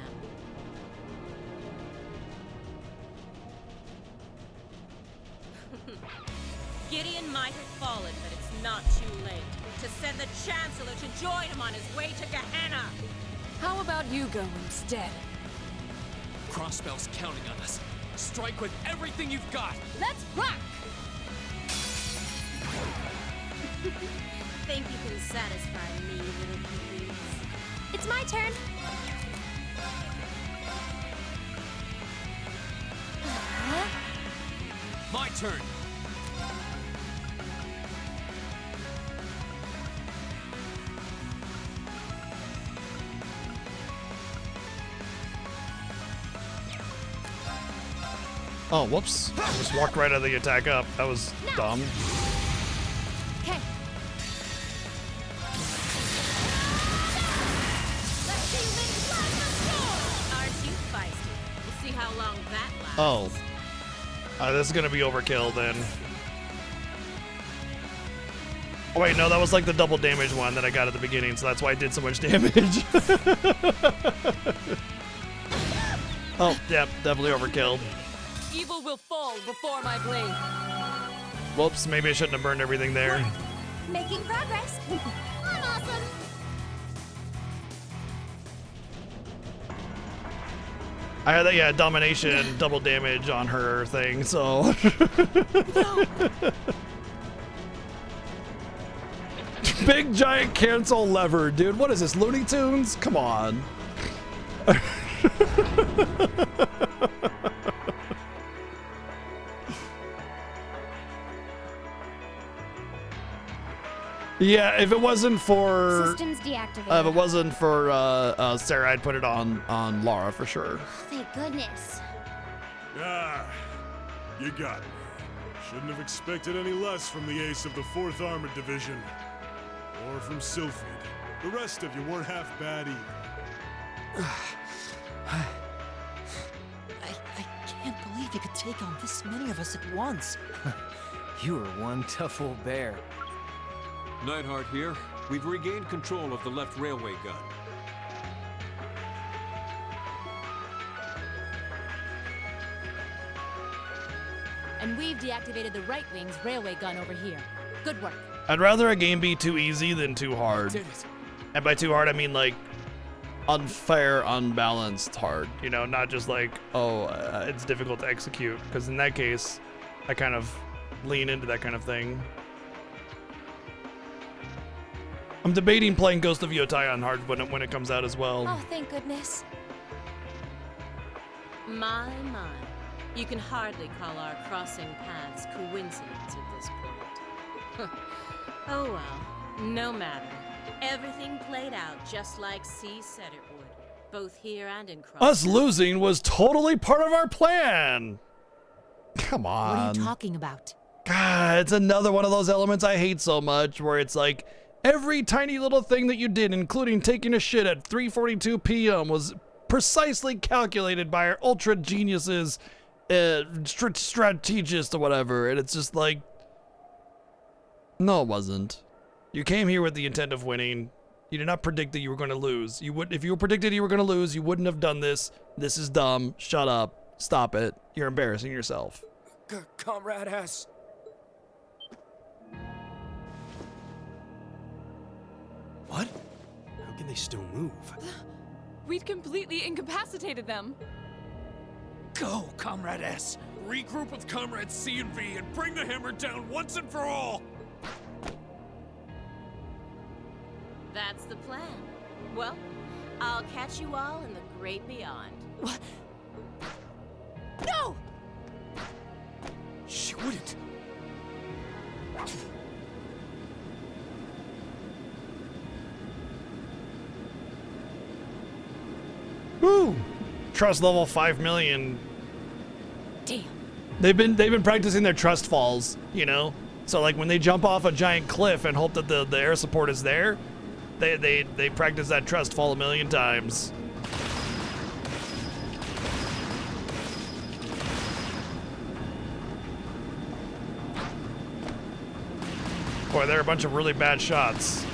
Gideon might have fallen, but it's not too late to send the Chancellor to join him on his way to Gehenna. How about you go instead? Crossbell's counting on us. Strike with everything you've got. Let's rock! Think you can satisfy me, little please? It's my turn. My turn. Oh, whoops. I just walked right out of the attack up. That was dumb. Okay. Let's see when plasma storm! Aren't you feisty? We'll see how long that lasts. Oh. This is gonna be overkill then. Oh wait, no, that was like the double damage one that I got at the beginning, so that's why I did so much damage. Oh, yeah, definitely overkill. Evil will fall before my blade. Whoops, maybe I shouldn't have burned everything there. Making progress. I'm awesome! I had that, yeah, domination, double damage on her thing, so. Big giant cancel lever, dude. What is this, Looney Tunes? Come on. Yeah, if it wasn't for Systems deactivated. if it wasn't for Sarah, I'd put it on Lara for sure. Thank goodness. Ah, you got me. Shouldn't have expected any less from the ace of the 4th Armored Division. Or from Sylphid. The rest of you weren't half bad either. I can't believe you could take on this many of us at once. You are one tough old bear. Neidhart here. We've regained control of the left railway gun. And we've deactivated the right wing's railway gun over here. Good work. I'd rather a game be too easy than too hard. Did it. And by too hard, I mean like unfair, unbalanced hard. You know, not just like, oh, it's difficult to execute. Because in that case, I kind of lean into that kind of thing. I'm debating playing Ghost of Yotai on hard when it comes out as well. Oh, thank goodness. My. You can hardly call our crossing paths coincidence at this point. Oh well, no matter. Everything played out just like C said it would, both here and in Cross. Us losing was totally part of our plan. Come on. What are you talking about? God, it's another one of those elements I hate so much where it's like every tiny little thing that you did, including taking a shit at 3:42 p.m. was precisely calculated by our ultra geniuses, strategists or whatever. And it's just like, no, it wasn't. You came here with the intent of winning. You did not predict that you were going to lose. You would, if you predicted you were going to lose, you wouldn't have done this. This is dumb. Shut up. Stop it. You're embarrassing yourself. Comrade S. What? How can they still move? We'd completely incapacitated them. Go, Comrade S. Regroup with Comrades C and V and bring the hammer down once and for all! That's the plan. Well, I'll catch you all in the great beyond. What? No! She wouldn't. Woo! Trust level 5 million. Damn. They've been practicing their trust falls, you know? So like when they jump off a giant cliff and hope that the air support is there, they practice that trust fall a million times. Boy, they're a bunch of really bad shots.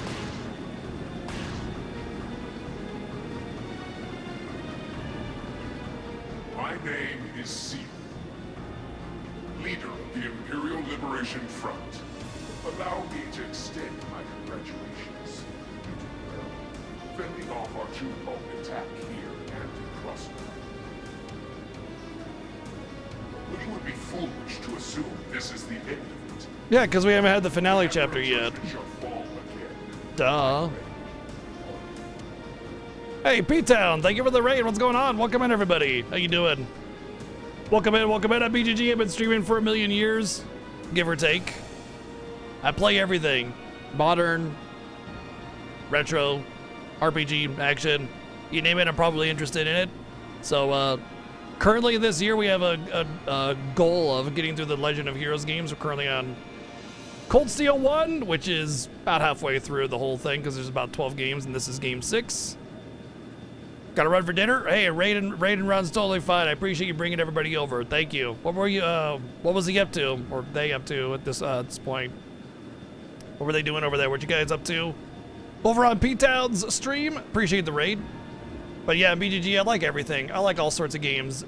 My name is Seal, leader of the Imperial Liberation Front. Allow me to extend my congratulations. You did well, fending off our two-pronged attack here and in Crossfire. But it would be foolish to assume this is the end of it. Yeah, because we haven't had the finale chapter yet. Duh. Hey, P-Town, thank you for the raid. What's going on? Welcome in, everybody. How you doing? Welcome in, welcome in. I'm BGG. I've been streaming for 1 million years, give or take. I play everything. Modern, retro, RPG, action. You name it, I'm probably interested in it. So, currently this year we have a goal of getting through the Legend of Heroes games. We're currently on Cold Steel 1, which is about halfway through the whole thing because there's about 12 games and this is game 6. Got to run for dinner? Hey, raid and run's totally fine. I appreciate you bringing everybody over. Thank you. What were you? What was he up to, or they up to at this point? What were they doing over there? What you guys up to? Over on P-Town's stream. Appreciate the raid. But yeah, BGG, I like everything. I like all sorts of games.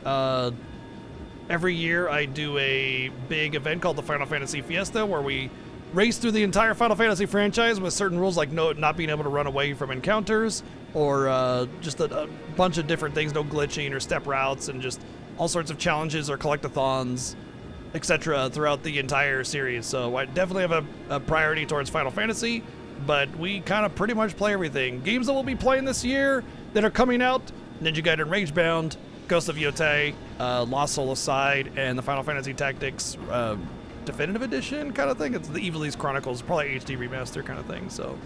Every year I do a big event called the Final Fantasy Fiesta, where we race through the entire Final Fantasy franchise with certain rules like not being able to run away from encounters, or just a bunch of different things, no glitching or step routes, and just all sorts of challenges or collectathons, etc. throughout the entire series. So I definitely have a priority towards Final Fantasy, but we kind of pretty much play everything. Games that we'll be playing this year that are coming out: Ninja Gaiden Ragebound, Ghost of Yotei, Lost Soul Aside, and the Final Fantasy Tactics Definitive Edition kind of thing. It's the Ivalice Chronicles, probably HD remaster kind of thing. So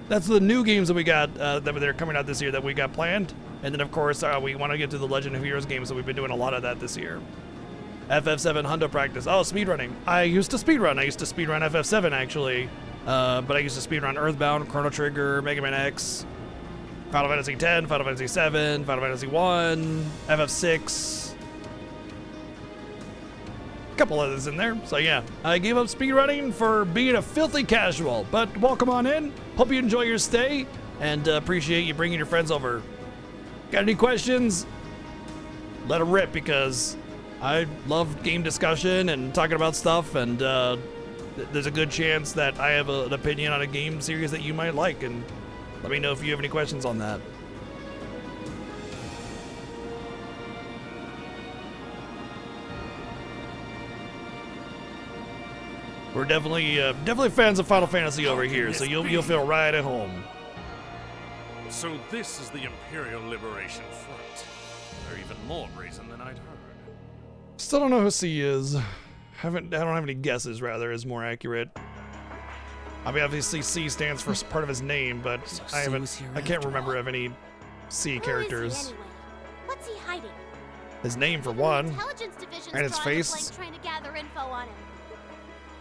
that's the new games that we got that are coming out this year that we got planned. And then of course we want to get to the Legend of Heroes games, so we've been doing a lot of that this year. FF7 Hundo practice. Oh, speedrunning. I used to speedrun. I used to speedrun FF7 actually, but I used to speedrun Earthbound, Chrono Trigger, Mega Man X, Final Fantasy X, Final Fantasy VII, Final Fantasy 1, FF6. Couple others in there. So yeah, I gave up speedrunning for being a filthy casual, but welcome on in. Hope you enjoy your stay, and appreciate you bringing your friends over. Got any questions? Let them rip, because I love game discussion and talking about stuff, and there's a good chance that I have an opinion on a game series that you might like, and let me know if you have any questions on that. We're definitely fans of Final Fantasy over here, so you'll feel right at home. So this is the Imperial Liberation Front. They're even more brazen than I'd heard. Still don't know who C is. I don't have any guesses, rather, is more accurate. I mean, obviously C stands for part of his name, but So I can't remember of any C characters. Who is he anyway? What's he hiding? His name for one, Intelligence division's and his drawing a face. blank trying to gather info on him.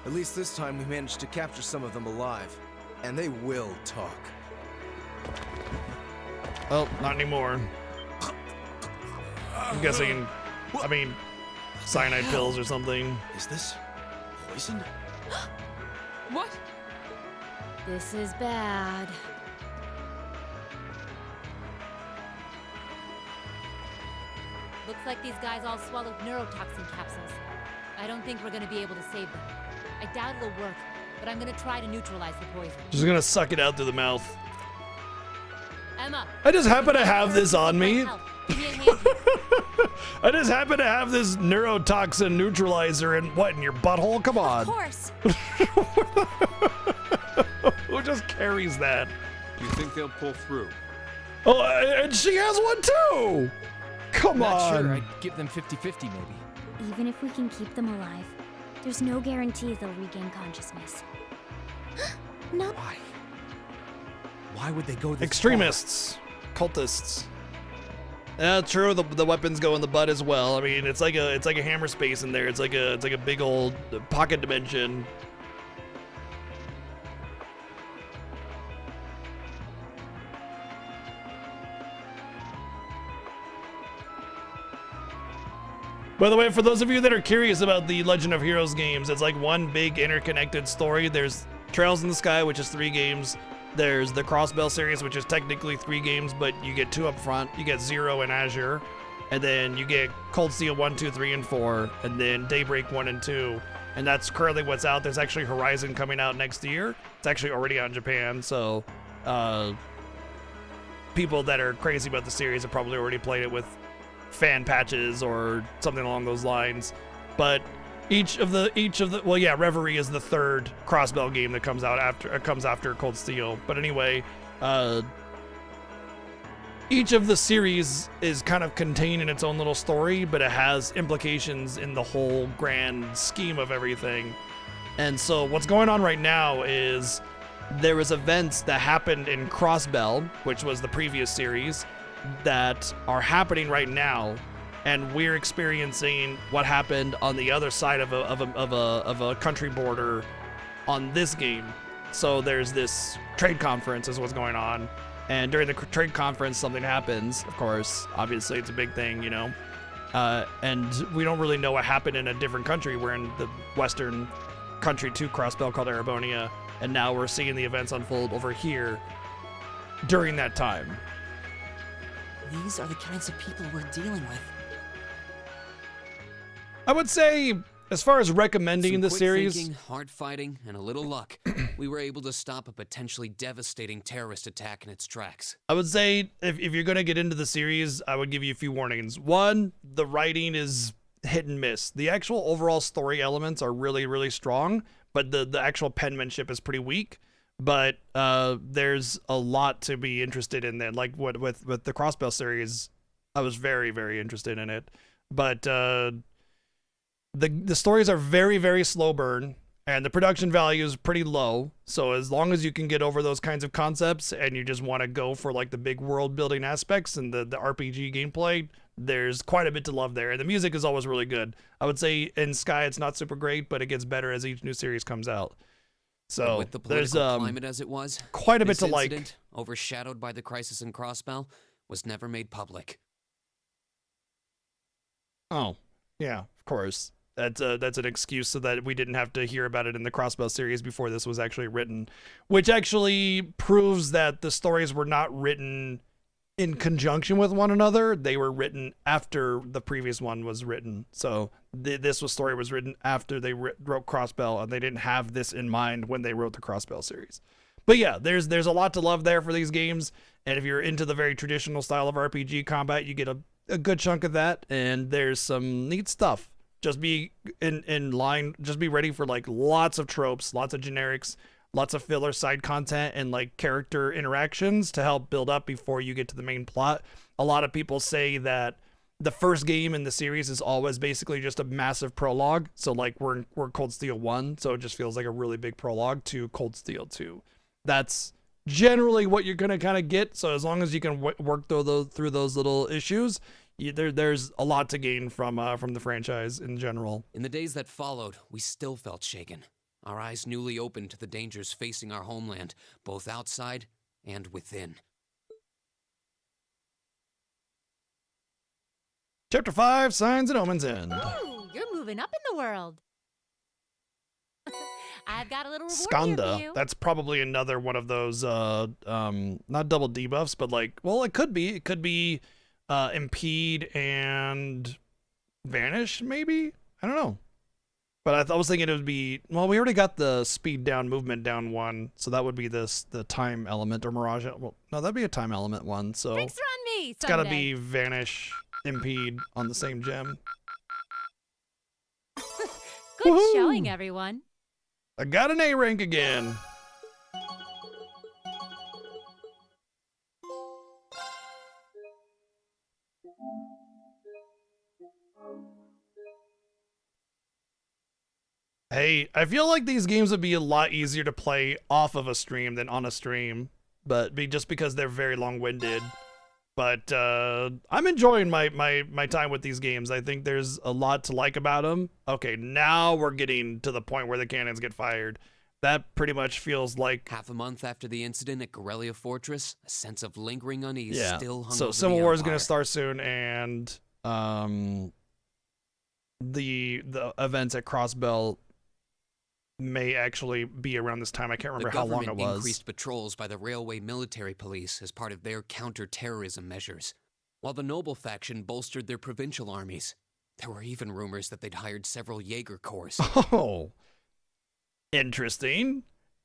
At least this time we managed to capture some of them alive. And they will talk. Well, not anymore. I'm guessing, I mean, cyanide pills or something. Is this poison? What? This is bad. Looks like these guys all swallowed neurotoxin capsules. I don't think we're gonna be able to save them. I doubt it'll work, but I'm gonna try to neutralize the poison. Just gonna suck it out through the mouth. Emma! I just happen to have this on me, Give me a hand here. I just happen to have this neurotoxin neutralizer in your butthole? Come on. Of course. Who just carries that? You think they'll pull through? Oh, and she has one too! Come Not on. sure. I'd give them 50-50 maybe. Even if we can keep them alive, there's no guarantee they'll regain consciousness. No. Why? Why would they go this Extremists. Cultists. Yeah, true. The weapons go in the butt as well. I mean, it's like a hammer space in there. It's like a big old pocket dimension. By the way, for those of you that are curious about the Legend of Heroes games, it's like one big interconnected story. There's Trails in the Sky, which is 3 games. There's the Crossbell series, which is technically 3 games, but you get 2 up front. You get Zero and Azure. And then you get Cold Steel 1, 2, 3, and 4. And then Daybreak 1 and 2. And that's currently what's out. There's actually Horizon coming out next year. It's actually already out in Japan, so people that are crazy about the series have probably already played it with fan patches or something along those lines. But each of the Reverie is the 3rd Crossbell game that comes out after Cold Steel. But anyway, each of the series is kind of contained in its own little story, but it has implications in the whole grand scheme of everything. And so what's going on right now is there was events that happened in Crossbell, which was the previous series, that are happening right now, and we're experiencing what happened on the other side of a country border on this game. So there's this trade conference is what's going on, and during the trade conference something happens. Of course, obviously it's a big thing, you know, and we don't really know what happened in a different country. We're in the western country to Crossbell called Erebonia, and now we're seeing the events unfold over here during that time. These are the kinds of people we're dealing with. I would say, as far as recommending Some the quick series, thinking, hard fighting, and a little luck, we were able to stop a potentially devastating terrorist attack in its tracks. I would say if you're going to get into the series, I would give you a few warnings. One, the writing is hit and miss. The actual overall story elements are really, really strong, but the actual penmanship is pretty weak. But there's a lot to be interested in there. Like with the Crossbell series, I was very, very interested in it. But the stories are very, very slow burn, and the production value is pretty low. So as long as you can get over those kinds of concepts and you just want to go for like the big world building aspects and the RPG gameplay, there's quite a bit to love there. And the music is always really good. I would say in Sky it's not super great, but it gets better as each new series comes out. So with the there's political climate as it was, quite a bit this to like. incident, overshadowed by the crisis in Crossbell, was never made public. Oh, yeah, of course. That's an excuse so that we didn't have to hear about it in the Crossbell series before this was actually written, which actually proves that the stories were not written in conjunction with one another. They were written after the previous one was written. So this story was written after they wrote Crossbell, and they didn't have this in mind when they wrote the Crossbell series. But yeah, there's a lot to love there for these games, and if you're into the very traditional style of RPG combat, you get a good chunk of that, and there's some neat stuff. Just be in line, just be ready for like lots of tropes, lots of generics, lots of filler side content, and like character interactions to help build up before you get to the main plot. A lot of people say that the first game in the series is always basically just a massive prologue. So like we're Cold Steel 1, so it just feels like a really big prologue to Cold Steel 2. That's generally what you're gonna kind of get. So as long as you can work through those little issues, there's a lot to gain from the franchise in general. In the days that followed, we still felt shaken. Our eyes newly opened to the dangers facing our homeland, both outside and within. Chapter 5, Signs and Omens End. Ooh, you're moving up in the world. I've got a little reward here for Skanda. you. That's probably another one of those not double debuffs, but like, well, it could be. It could be impede and vanish, maybe? I don't know. But I was thinking it would be, well, we already got the speed down, movement down one, so that would be the time element or mirage. Well, no, that'd be a time element one. So Drinks are on me. it's got to be vanish, impede on the same gem. Good Woohoo! showing, everyone. I got an A rank again. Hey, I feel like these games would be a lot easier to play off of a stream than on a stream, but just because they're very long-winded. But I'm enjoying my time with these games. I think there's a lot to like about them. Okay, now we're getting to the point where the cannons get fired. That pretty much feels like half a month after the incident at Corellia Fortress, a sense of lingering unease still hung so over Civil the War is Empire. going to start soon, and the events at Crossbell may actually be around this time. I can't remember how long it The was. government increased patrols by the Railway Military Police as part of their counter-terrorism measures, while the Noble faction bolstered their provincial armies. There were even rumors that they'd hired several Jaeger Corps. Oh, interesting.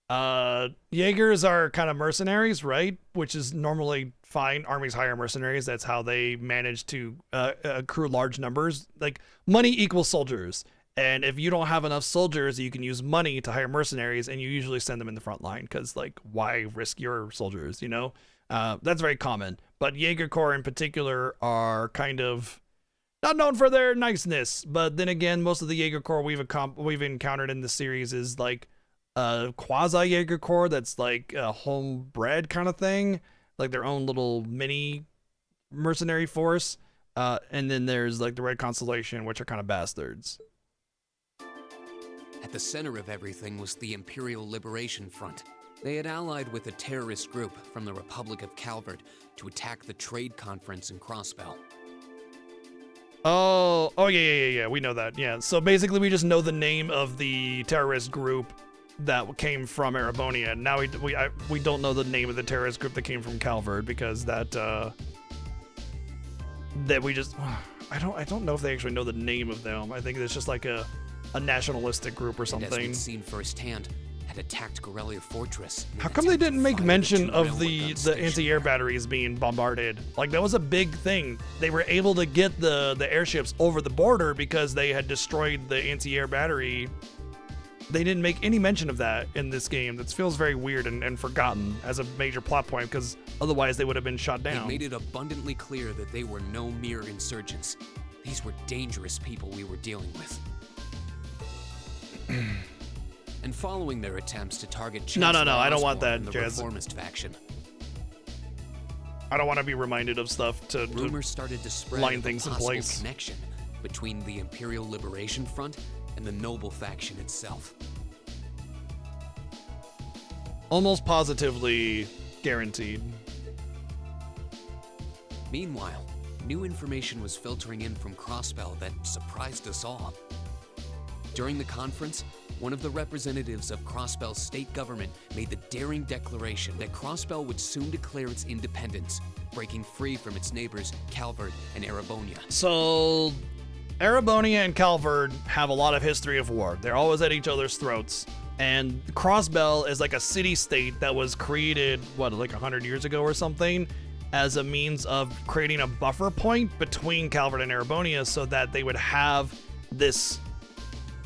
Jaegers are kind of mercenaries, right? Which is normally fine. Armies hire mercenaries. That's how they manage to accrue large numbers. Like, money equals soldiers. And if you don't have enough soldiers, you can use money to hire mercenaries, and you usually send them in the front line because, like, why risk your soldiers, you know? That's very common. But Jaeger Corps in particular are kind of not known for their niceness. But then again, most of the Jaeger Corps we've encountered in the series is like a quasi Jaeger Corps that's like a homebred kind of thing, like their own little mini mercenary force. And then there's like the Red Constellation, which are kind of bastards. At the center of everything was the Imperial Liberation Front. They had allied with a terrorist group from the Republic of Calvard to attack the trade conference in Crossbell. Oh, yeah, we know that. Yeah, so basically we just know the name of the terrorist group that came from Erebonia. Now we don't know the name of the terrorist group that came from Calvard because that we just I don't know if they actually know the name of them. I think it's just like a nationalistic group or something. And as we'd seen firsthand, had attacked Corellia Fortress. How come they didn't make mention of the anti-air batteries being bombarded? Like, that was a big thing. They were able to get the airships over the border because they had destroyed the anti-air battery. They didn't make any mention of that in this game. That feels very weird and forgotten as a major plot point because otherwise they would have been shot down. They made it abundantly clear that they were no mere insurgents. These were dangerous people we were dealing with. And following their attempts to target Chancellor No, I don't want Osborne that, and the Jazz. Reformist faction, I don't want to be reminded of stuff to rumors started to spread line of a things in possible place. connection between the Imperial Liberation Front and the Noble faction itself. Almost positively guaranteed. Meanwhile, new information was filtering in from Crossbell that surprised us all. During the conference, one of the representatives of Crossbell's state government made the daring declaration that Crossbell would soon declare its independence, breaking free from its neighbors Calvard and Erebonia. So, Erebonia and Calvard have a lot of history of war. They're always at each other's throats. And Crossbell is like a city-state that was created, like 100 years ago or something, as a means of creating a buffer point between Calvard and Erebonia so that they would have this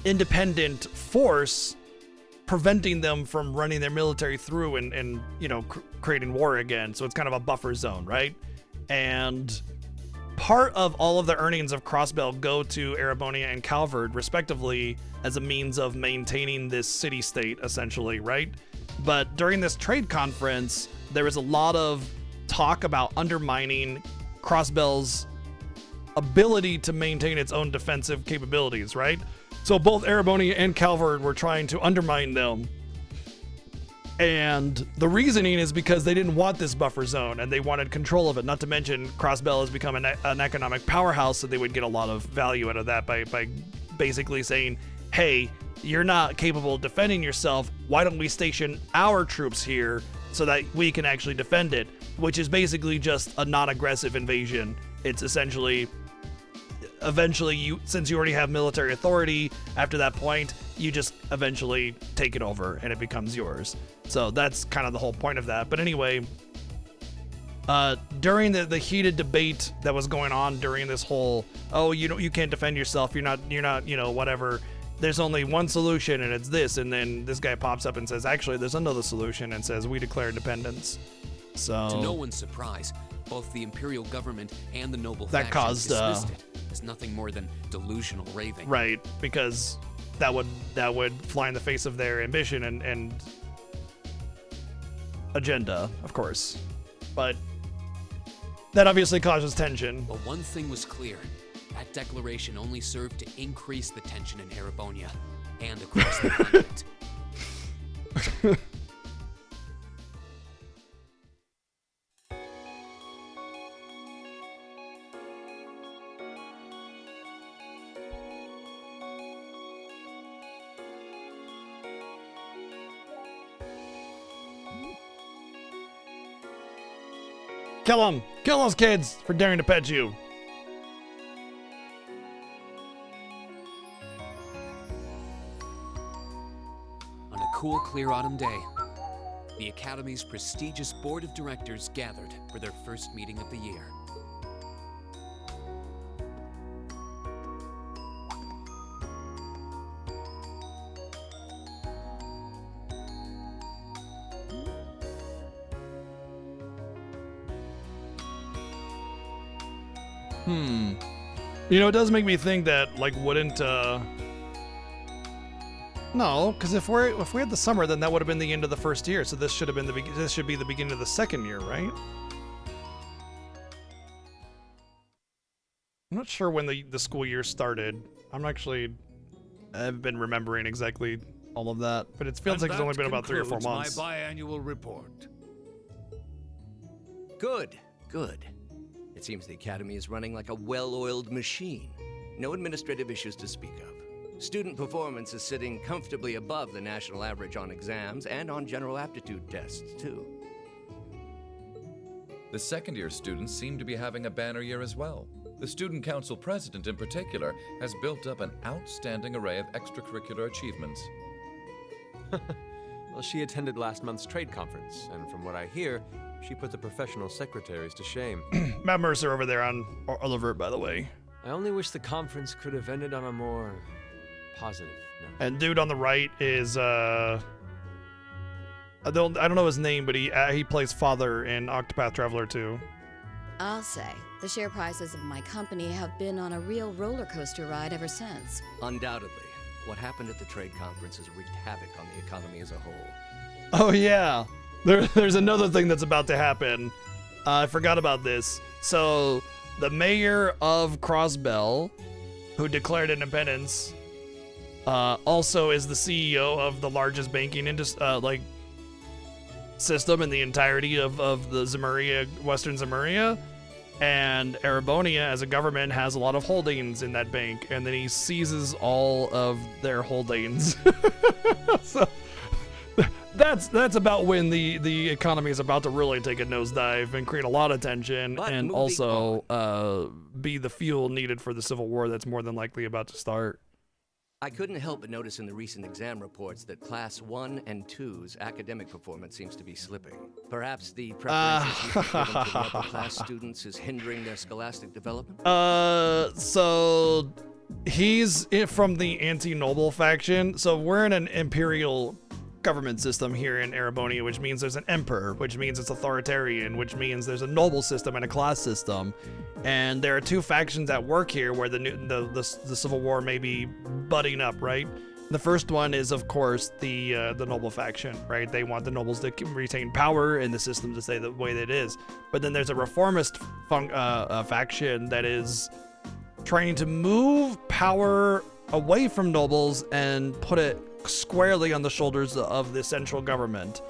independent force preventing them from running their military through and creating war again. So it's kind of a buffer zone, right? And part of all of the earnings of Crossbell go to Erebonia and Calvard, respectively, as a means of maintaining this city-state, essentially, right? But during this trade conference, there was a lot of talk about undermining Crossbell's ability to maintain its own defensive capabilities, right? So both Erebonia and Calvard were trying to undermine them. And the reasoning is because they didn't want this buffer zone and they wanted control of it. Not to mention, Crossbell has become an economic powerhouse, so they would get a lot of value out of that by basically saying, hey, you're not capable of defending yourself. Why don't we station our troops here so that we can actually defend it? Which is basically just a non-aggressive invasion. It's essentially eventually, since you already have military authority, after that point, you just eventually take it over and it becomes yours. So that's kind of the whole point of that. But anyway, during the heated debate that was going on during this whole, oh, you can't defend yourself, you're not, whatever. There's only one solution and it's this, and then this guy pops up and says, actually, there's another solution, and says, we declare independence. So to no one's surprise, both the Imperial government and the noble that factions caused dismissed it as nothing more than delusional raving. Right, because that would fly in the face of their ambition and agenda, of course. But that obviously causes tension. But one thing was clear. That declaration only served to increase the tension in Erebonia and across the continent. Kill them! Kill those kids for daring to pet you! On a cool, clear autumn day, the Academy's prestigious board of directors gathered for their first meeting of the year. You know, it does make me think that, like, wouldn't, no, because if we had the summer, then that would have been the end of the first year. So this should have been this should be the beginning of the second year, right? I'm not sure when the school year started. I've been remembering exactly all of that, but it feels like it's only been about 3 or 4 months. My biannual report. Good. It seems the Academy is running like a well-oiled machine. No administrative issues to speak of. Student performance is sitting comfortably above the national average on exams and on general aptitude tests, too. The second-year students seem to be having a banner year as well. The Student Council president, in particular, has built up an outstanding array of extracurricular achievements. Well, she attended last month's trade conference, and from what I hear, she put the professional secretaries to shame. Matt Mercer over there on Oliver, by the way. I only wish the conference could have ended on a more positive note. And dude on the right is I don't know his name, but he plays Father in Octopath Traveler 2. I'll say, the share prices of my company have been on a real roller coaster ride ever since. Undoubtedly. What happened at the trade conference has wreaked havoc on the economy as a whole. Oh yeah, there's another thing that's about to happen. I forgot about this. So the mayor of Crossbell, who declared independence, also is the CEO of the largest banking system in the entirety of the Zemuria, Western Zemuria. And Erebonia, as a government, has a lot of holdings in that bank, and then he seizes all of their holdings. So that's about when the economy is about to really take a nosedive and create a lot of tension, But and moving also be the fuel needed for the civil war that's more than likely about to start. I couldn't help but notice in the recent exam reports that Class 1 and 2's academic performance seems to be slipping. Perhaps the preferences you've given to the upper class students is hindering their scholastic development? So he's from the anti-noble faction. So we're in an imperial government system here in Erebonia, which means there's an emperor, which means it's authoritarian, which means there's a noble system and a class system. And there are two factions at work here where the civil war may be budding up, right? The first one is, of course, the noble faction, right? They want the nobles to retain power and the system to stay the way that it is. But then there's a reformist faction that is trying to move power away from nobles and put it squarely on the shoulders of the central government,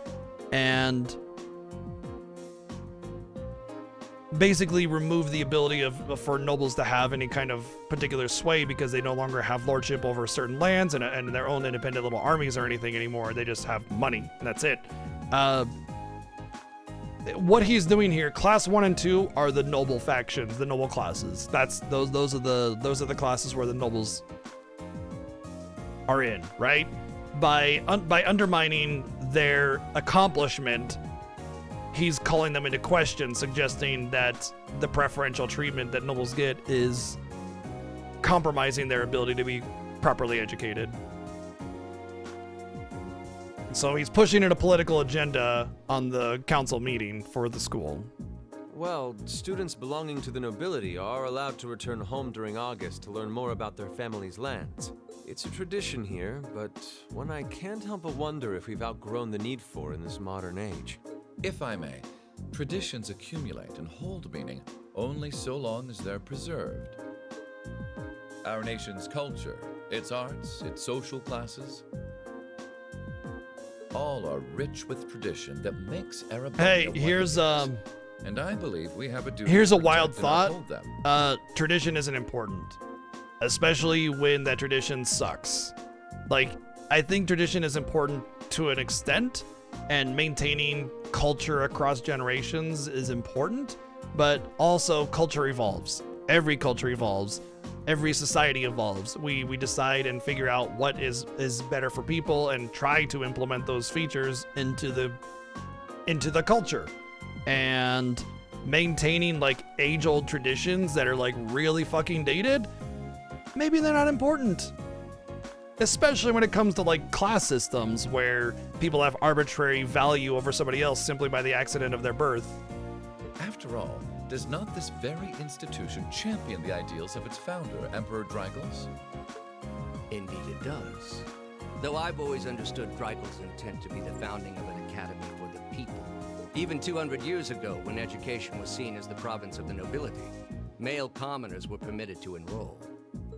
and basically remove the ability for nobles to have any kind of particular sway, because they no longer have lordship over certain lands and their own independent little armies or anything anymore. They just have money, and that's it. what he's doing here, class 1 and 2 are the noble factions, the noble classes. Those are the classes where the nobles are in, right? By undermining their accomplishment, he's calling them into question, suggesting that the preferential treatment that nobles get is compromising their ability to be properly educated. So he's pushing in a political agenda on the council meeting for the school. Well, students belonging to the nobility are allowed to return home during August to learn more about their family's lands. It's a tradition here, but one I can't help but wonder if we've outgrown the need for in this modern age. If I may, traditions accumulate and hold meaning only so long as they're preserved. Our nation's culture, its arts, its social classes, all are rich with tradition that makes Erebonia Hey, what here's it is. And I believe we have a duty here's to a wild protect and thought. uphold them. Tradition isn't important, especially when that tradition sucks. Like, I think tradition is important to an extent, and maintaining culture across generations is important, but also culture evolves. Every culture evolves. Every society evolves. We decide and figure out what is better for people and try to implement those features into the culture. And maintaining like age-old traditions that are like really fucking dated, maybe they're not important. Especially when it comes to like class systems where people have arbitrary value over somebody else simply by the accident of their birth. After all, does not this very institution champion the ideals of its founder, Emperor Drygles? Indeed it does. Though I've always understood Drygles' intent to be the founding of an academy for the people. Even 200 years ago, when education was seen as the province of the nobility, male commoners were permitted to enroll.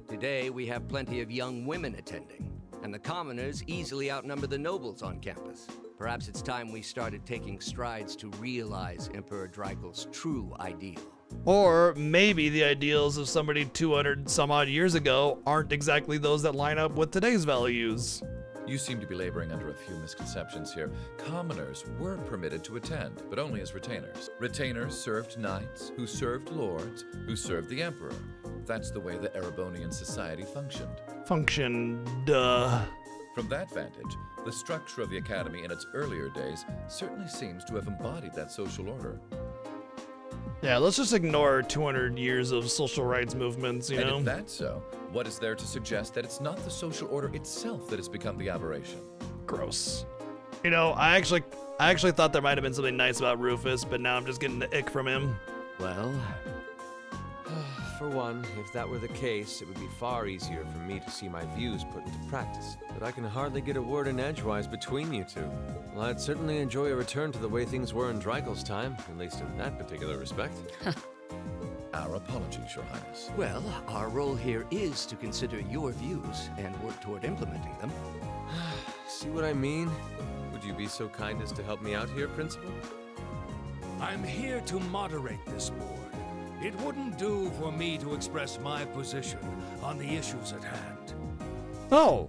Today, we have plenty of young women attending, and the commoners easily outnumber the nobles on campus. Perhaps it's time we started taking strides to realize Emperor Drygles' true ideal. Or maybe the ideals of somebody 200 some odd years ago aren't exactly those that line up with today's values. You seem to be laboring under a few misconceptions here. Commoners were permitted to attend, but only as retainers. Retainers served knights, who served lords, who served the emperor. That's the way the Erebonian society functioned. From that vantage, the structure of the academy in its earlier days certainly seems to have embodied that social order. Yeah, let's just ignore 200 years of social rights movements, you know? And if that's so, what is there to suggest that it's not the social order itself that has become the aberration? Gross. You know, I actually thought there might have been something nice about Rufus, but now I'm just getting the ick from him. Well, for one, if that were the case, it would be far easier for me to see my views put into practice. But I can hardly get a word in edgewise between you two. Well, I'd certainly enjoy a return to the way things were in Drygles' time, at least in that particular respect. Our apologies, Your Highness. Well, our role here is to consider your views and work toward implementing them. See what I mean? Would you be so kind as to help me out here, Principal? I'm here to moderate this board. It wouldn't do for me to express my position on the issues at hand. Oh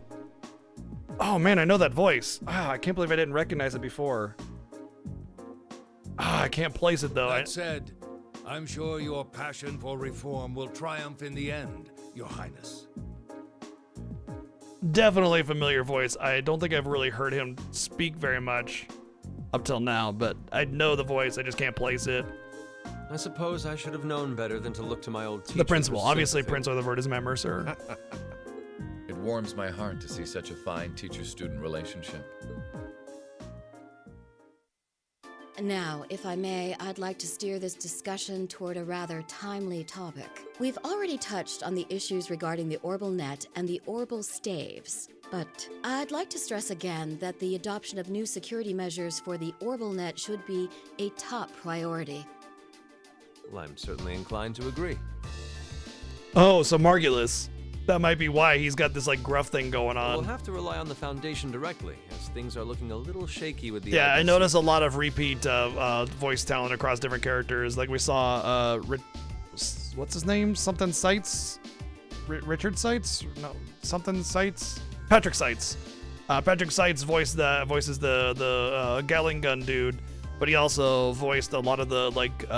man, I know that voice. I can't believe I didn't recognize it before. I can't place it though. That said, I'm sure your passion for reform will triumph in the end, Your Highness. Definitely a familiar voice. I don't think I've really heard him speak very much up till now, but I know the voice, I just can't place it. I suppose I should have known better than to look to my old teacher. The principal, obviously Prince Othervert is Mercer. It warms my heart to see such a fine teacher-student relationship. Now, if I may, I'd like to steer this discussion toward a rather timely topic. We've already touched on the issues regarding the Orbal Net and the Orbal Staves, but I'd like to stress again that the adoption of new security measures for the Orbal Net should be a top priority. Well, I'm certainly inclined to agree. Oh, so Margulis. That might be why he's got this like gruff thing going on. We'll have to rely on the Foundation directly, as things are looking a little shaky with the Yeah, I IBC. noticed a lot of repeat voice talent across different characters. Like we saw, what's his name? Something Seitz? Richard Seitz? No, something Seitz? Patrick Seitz. Patrick Seitz voices the Gatling gun dude. but he also voiced a lot of the like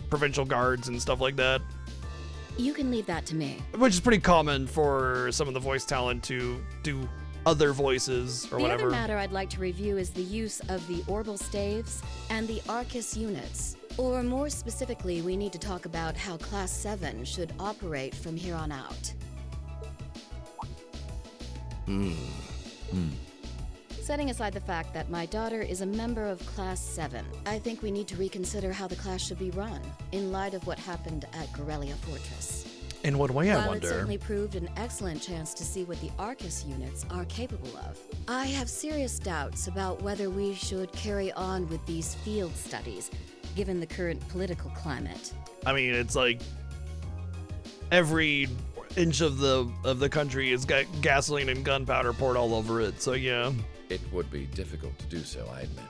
provincial guards and stuff like that. You can leave that to me. Which is pretty common for some of the voice talent to do other voices or whatever. The other matter I'd like to review is the use of the Orbital Staves and the Arcus units. Or more specifically, we need to talk about how Class 7 should operate from here on out. Setting aside the fact that my daughter is a member of Class 7, I think we need to reconsider how the class should be run, in light of what happened at Corellia Fortress. In what way, I While wonder? it certainly proved an excellent chance to see what the Arcus units are capable of, I have serious doubts about whether we should carry on with these field studies, given the current political climate. I mean, it's like every inch of the country has got gasoline and gunpowder poured all over it. So yeah, it would be difficult to do so, I admit.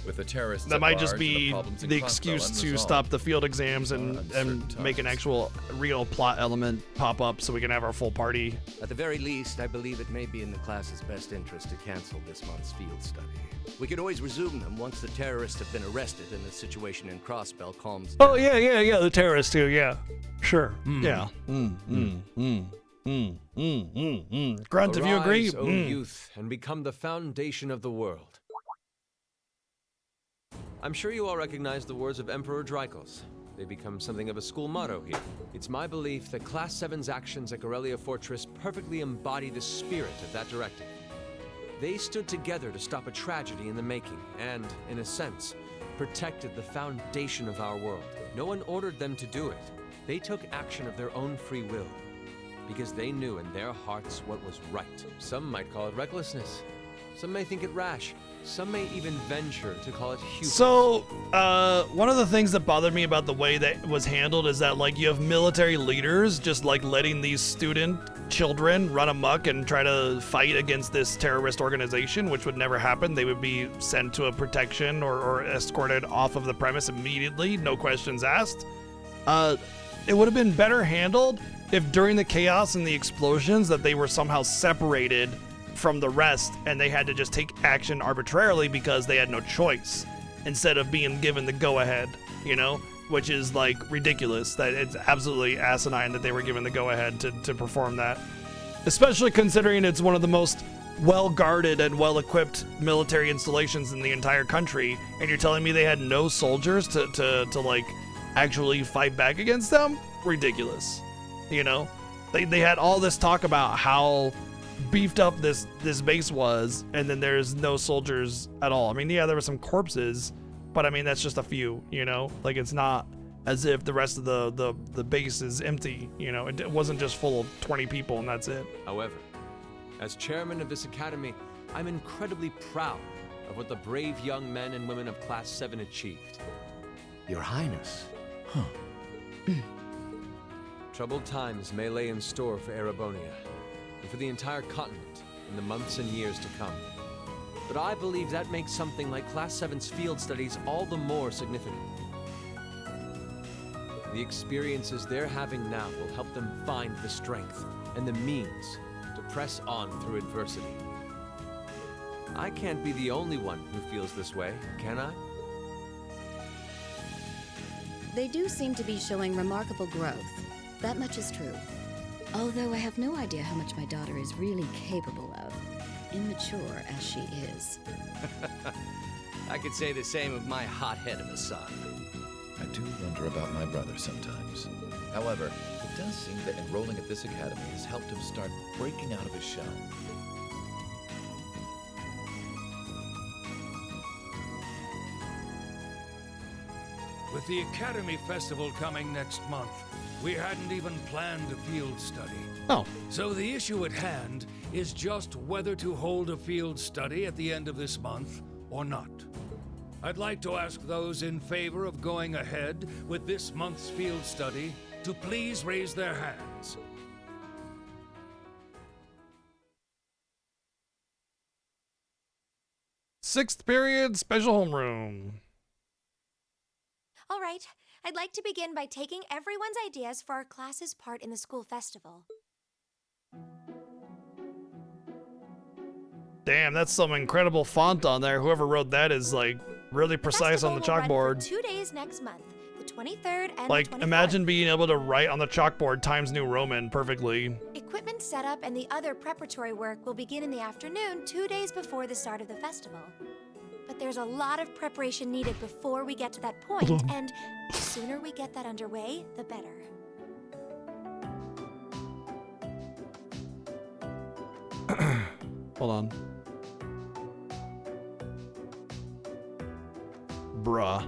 With the terrorists that at might just large and be problems in the Crossbell excuse to unresolved, stop the field exams and make an actual real plot element pop up so we can have our full party. At the very least, I believe it may be in the class's best interest to cancel this month's field study. We could always resume them once the terrorists have been arrested and the situation in Crossbell calms down. Oh yeah, the terrorists too. Yeah, sure. Yeah. Grunt, if you agree. Arise, O youth, and become the foundation of the world. I'm sure you all recognize the words of Emperor Drykos. They become something of a school motto here. It's my belief that Class 7's actions at Corellia Fortress perfectly embody the spirit of that directive. They stood together to stop a tragedy in the making, and, in a sense, protected the foundation of our world. No one ordered them to do it. They took action of their own free will, because they knew in their hearts what was right. Some might call it recklessness. Some may think it rash. Some may even venture to call it hubris. So, one of the things that bothered me about the way that was handled is that, like, you have military leaders just, like, letting these student children run amok and try to fight against this terrorist organization, which would never happen. They would be sent to a protection or escorted off of the premise immediately, no questions asked. It would have been better handled if during the chaos and the explosions that they were somehow separated from the rest and they had to just take action arbitrarily because they had no choice instead of being given the go-ahead, you know, which is like ridiculous. That it's absolutely asinine that they were given the go-ahead to perform that, especially considering it's one of the most well-guarded and well-equipped military installations in the entire country, and you're telling me they had no soldiers to like actually fight back against them? Ridiculous. You know, they had all this talk about how beefed up this base was, and then there's no soldiers at all. I mean, yeah, there were some corpses, but I mean, that's just a few, you know? Like, it's not as if the rest of the base is empty, you know? It wasn't just full of 20 people and that's it. However, as chairman of this academy, I'm incredibly proud of what the brave young men and women of Class 7 achieved. Your Highness. Troubled times may lay in store for Erebonia, and for the entire continent in the months and years to come. But I believe that makes something like Class 7's field studies all the more significant. The experiences they're having now will help them find the strength and the means to press on through adversity. I can't be the only one who feels this way, can I? They do seem to be showing remarkable growth. That much is true. Although I have no idea how much my daughter is really capable of, immature as she is. I could say the same of my hothead of a son. I do wonder about my brother sometimes. However, it does seem that enrolling at this academy has helped him start breaking out of his shell. With the Academy Festival coming next month, we hadn't even planned a field study. Oh. So the issue at hand is just whether to hold a field study at the end of this month or not. I'd like to ask those in favor of going ahead with this month's field study to please raise their hands. Sixth period, special homeroom. All right, I'd like to begin by taking everyone's ideas for our class's part in the school festival. Damn, that's some incredible font on there. Whoever wrote that is like really precise on the Festival will run chalkboard. for 2 days next month, the 23rd and Like, the 24th. imagine being able to write on the chalkboard Times New Roman perfectly. Equipment setup and the other preparatory work will begin in the afternoon 2 days before the start of the festival. But there's a lot of preparation needed before we get to that point, and the sooner we get that underway, the better. Hold on. Bruh.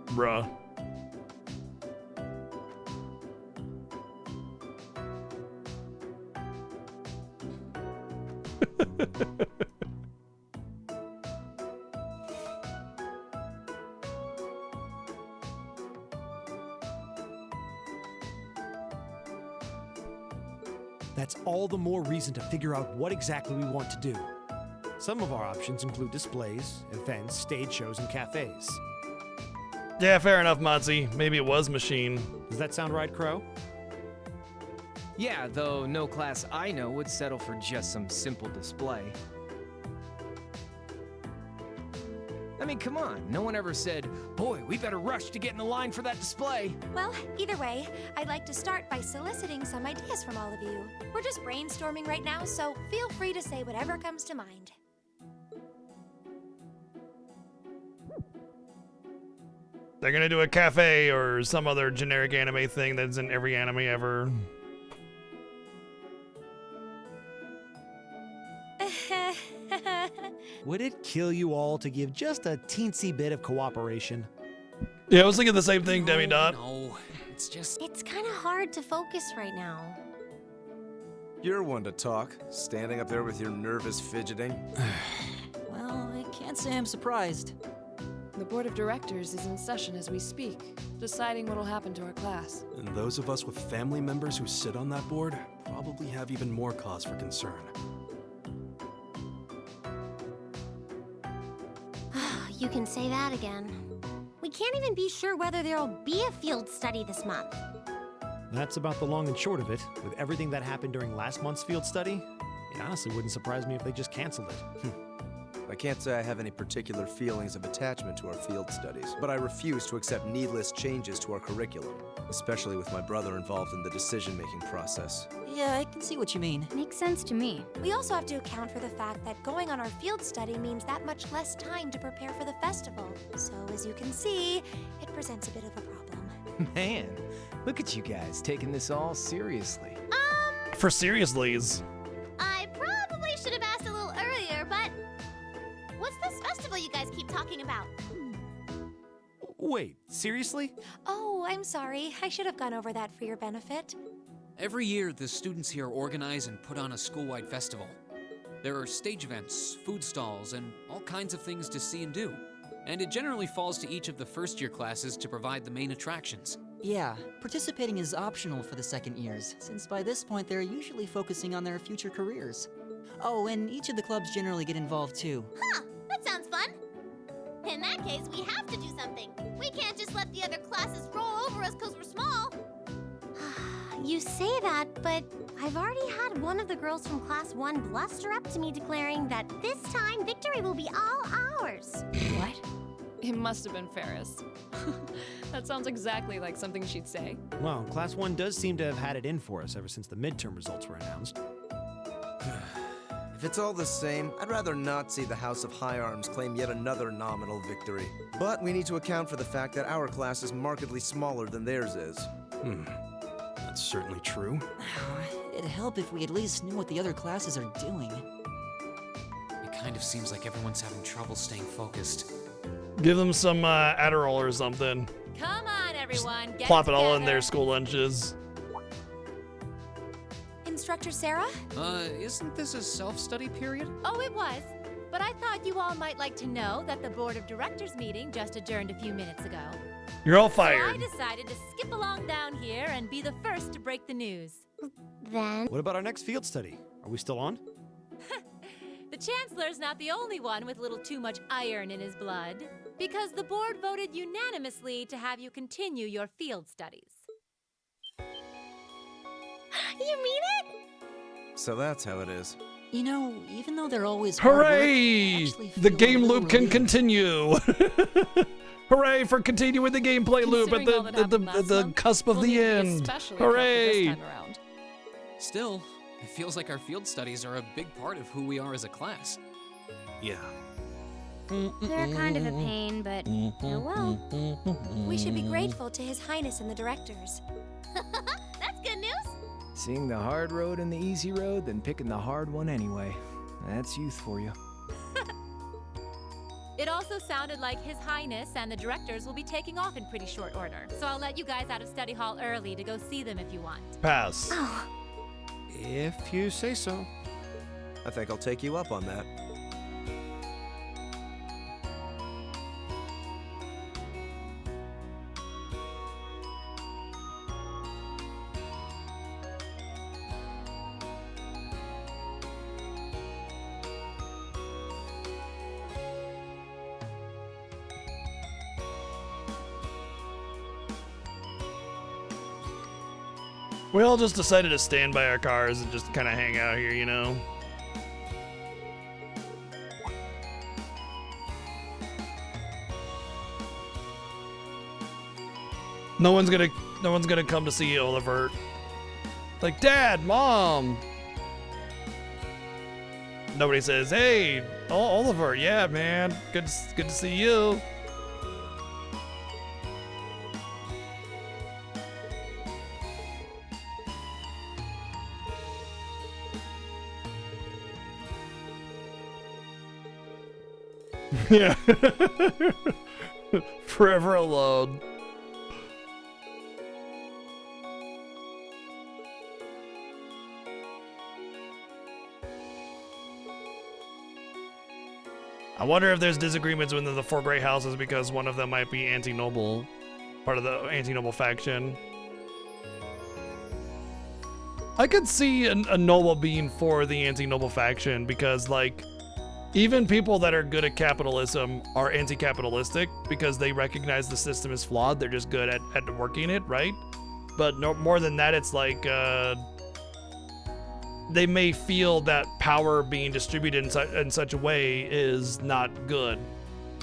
Bruh. That's all the more reason to figure out what exactly we want to do. Some of our options include displays, events, stage shows, and cafes. Yeah, fair enough, Motzi. Maybe it was machine. Does that sound right, Crow? Yeah, though no class I know would settle for just some simple display. I mean, come on, no one ever said, boy, we better rush to get in the line for that display. Well, either way, I'd like to start by soliciting some ideas from all of you. We're just brainstorming right now, so feel free to say whatever comes to mind. They're gonna do a cafe or some other generic anime thing that's in every anime ever. Would it kill you all to give just a teensy bit of cooperation? Yeah, I was thinking the same thing, Demi Dot. No, it's just... It's kind of hard to focus right now. You're one to talk, standing up there with your nervous fidgeting. Well, I can't say I'm surprised. The board of directors is in session as we speak, deciding what'll happen to our class. And those of us with family members who sit on that board probably have even more cause for concern. You can say that again. We can't even be sure whether there'll be a field study this month. That's about the long and short of it. With everything that happened during last month's field study, it honestly wouldn't surprise me if they just canceled it. I can't say I have any particular feelings of attachment to our field studies, but I refuse to accept needless changes to our curriculum, especially with my brother involved in the decision-making process. Yeah, I can see what you mean. Makes sense to me. We also have to account for the fact that going on our field study means that much less time to prepare for the festival. So, as you can see, it presents a bit of a problem. Man, look at you guys taking this all seriously. For seriously's. I probably should have asked a little earlier, but what's this festival you guys keep talking about? Wait, seriously? Oh, I'm sorry. I should have gone over that for your benefit. Every year, the students here organize and put on a school-wide festival. There are stage events, food stalls, and all kinds of things to see and do. And it generally falls to each of the first-year classes to provide the main attractions. Yeah, participating is optional for the second years, since by this point they're usually focusing on their future careers. Oh, and each of the clubs generally get involved too. Huh, that sounds fun. In that case, we have to do something. We can't just let the other classes roll over us because we're small. You say that, but I've already had one of the girls from Class 1 bluster up to me declaring that this time victory will be all ours. What? It must have been Ferris. That sounds exactly like something she'd say. Well, Class 1 does seem to have had it in for us ever since the midterm results were announced. If it's all the same, I'd rather not see the House of High Arms claim yet another nominal victory. But we need to account for the fact that our class is markedly smaller than theirs is. That's certainly true. It'd help if we at least knew what the other classes are doing. It kind of seems like everyone's having trouble staying focused. Give them some Adderall or something. Come on, everyone. Get Plop it all in together. their school lunches. Instructor Sarah? Isn't this a self-study period? Oh, it was. But I thought you all might like to know that the Board of Directors meeting just adjourned a few minutes ago. You're all So fired. I decided to skip along down here and be the first to break the news. Then? What about our next field study? Are we still on? The Chancellor's not the only one with a little too much iron in his blood, because the board voted unanimously to have you continue your field studies. You mean it? So that's how it is. You know, even though they're always Hooray! The game loop can continue. Hooray for continuing the gameplay loop at the cusp of the end. Hooray! Still, it feels like our field studies are a big part of who we are as a class. Yeah. They're kind of a pain, but oh well. We should be grateful to His Highness and the directors. That's good news. Seeing the hard road and the easy road, then picking the hard one anyway. That's youth for you. It also sounded like His Highness and the directors will be taking off in pretty short order. So I'll let you guys out of study hall early to go see them if you want. Pass. Oh. If you say so. I think I'll take you up on that. We all just decided to stand by our cars and just kind of hang out here, you know? No one's gonna come to see Oliver. Like, Dad, Mom. Nobody says, hey, Oliver, yeah, man, good to see you. Yeah. Forever alone. I wonder if there's disagreements within the four great houses because one of them might be anti-noble, part of the anti-noble faction. I could see a noble being for the anti-noble faction because, like, even people that are good at capitalism are anti-capitalistic because they recognize the system is flawed. They're just good at working it, right? But no more than that, it's like they may feel that power being distributed in such a way is not good.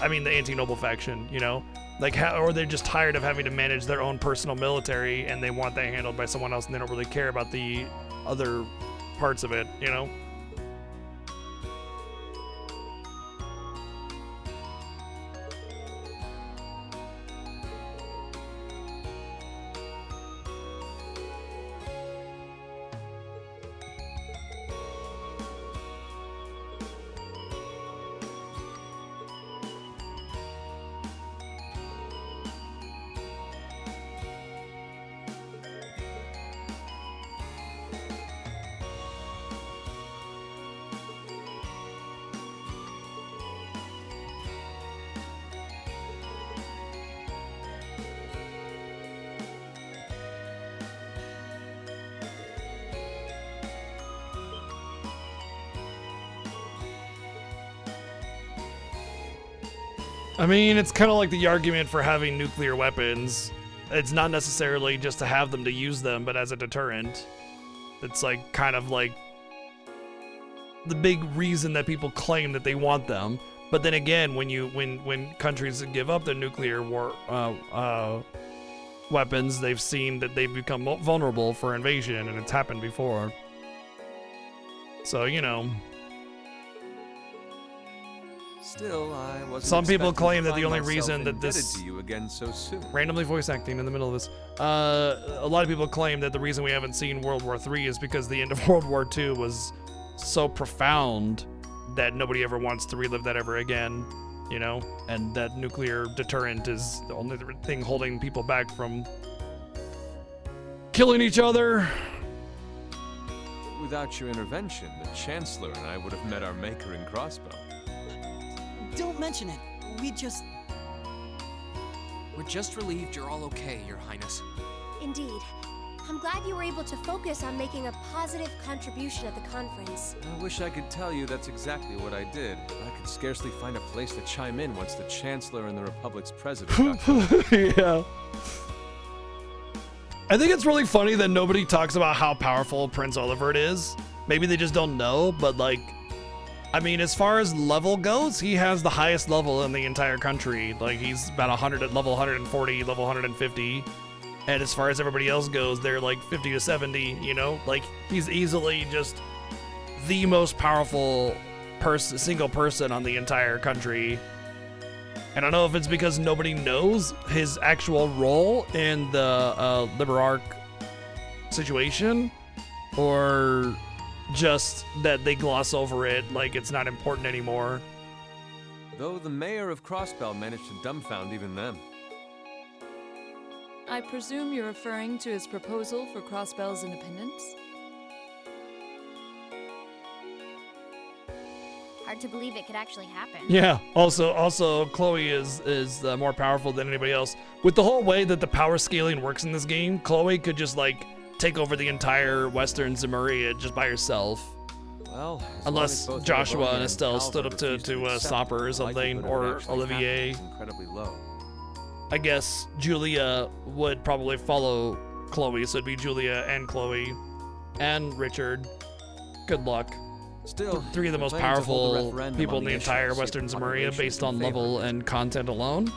I mean, the anti-noble faction, you know? Like, or they're just tired of having to manage their own personal military and they want that handled by someone else and they don't really care about the other parts of it, you know? I mean, it's kind of like the argument for having nuclear weapons. It's not necessarily just to have them to use them, but as a deterrent. It's like kind of like the big reason that people claim that they want them. But then again, when countries give up their nuclear war weapons, they've seen that they've become vulnerable for invasion, and it's happened before. So, you know. Still, I wasn't Some people expecting claim to that the find only myself reason that indebted this to you again so soon. randomly voice acting in the middle of this. A lot of people claim that the reason we haven't seen World War III is because the end of World War II was so profound that nobody ever wants to relive that ever again, you know? And that nuclear deterrent is the only thing holding people back from killing each other. Without your intervention, the Chancellor and I would have met our maker in Crossbow. Don't mention it. We're just relieved you're all okay, Your Highness. Indeed. I'm glad you were able to focus on making a positive contribution at the conference. I wish I could tell you that's exactly what I did. I could scarcely find a place to chime in once the Chancellor and the Republic's president got Yeah. I think it's really funny that nobody talks about how powerful Prince Olivert is. Maybe they just don't know, but like, I mean, as far as level goes, he has the highest level in the entire country. Like, he's about 100 at level 140, level 150. And as far as everybody else goes, they're like 50 to 70, you know? Like, he's easily just the most powerful single person on the entire country. And I don't know if it's because nobody knows his actual role in the Liberarch situation, or just that they gloss over it like it's not important anymore. Though the mayor of Crossbell managed to dumbfound even them. I presume you're referring to his proposal for Crossbell's independence? Hard to believe it could actually happen. Yeah. Also, Chloe is more powerful than anybody else. With the whole way that the power scaling works in this game, Chloe could just like take over the entire Western Zemuria just by herself. Well, unless Joshua and Estelle stood up to stop her or something, or Olivier. Incredibly low. I guess Julia would probably follow Chloe, so it'd be Julia and Chloe and Richard. Good luck. Still, three of the most powerful people in the entire Western Zemuria based on level and content alone.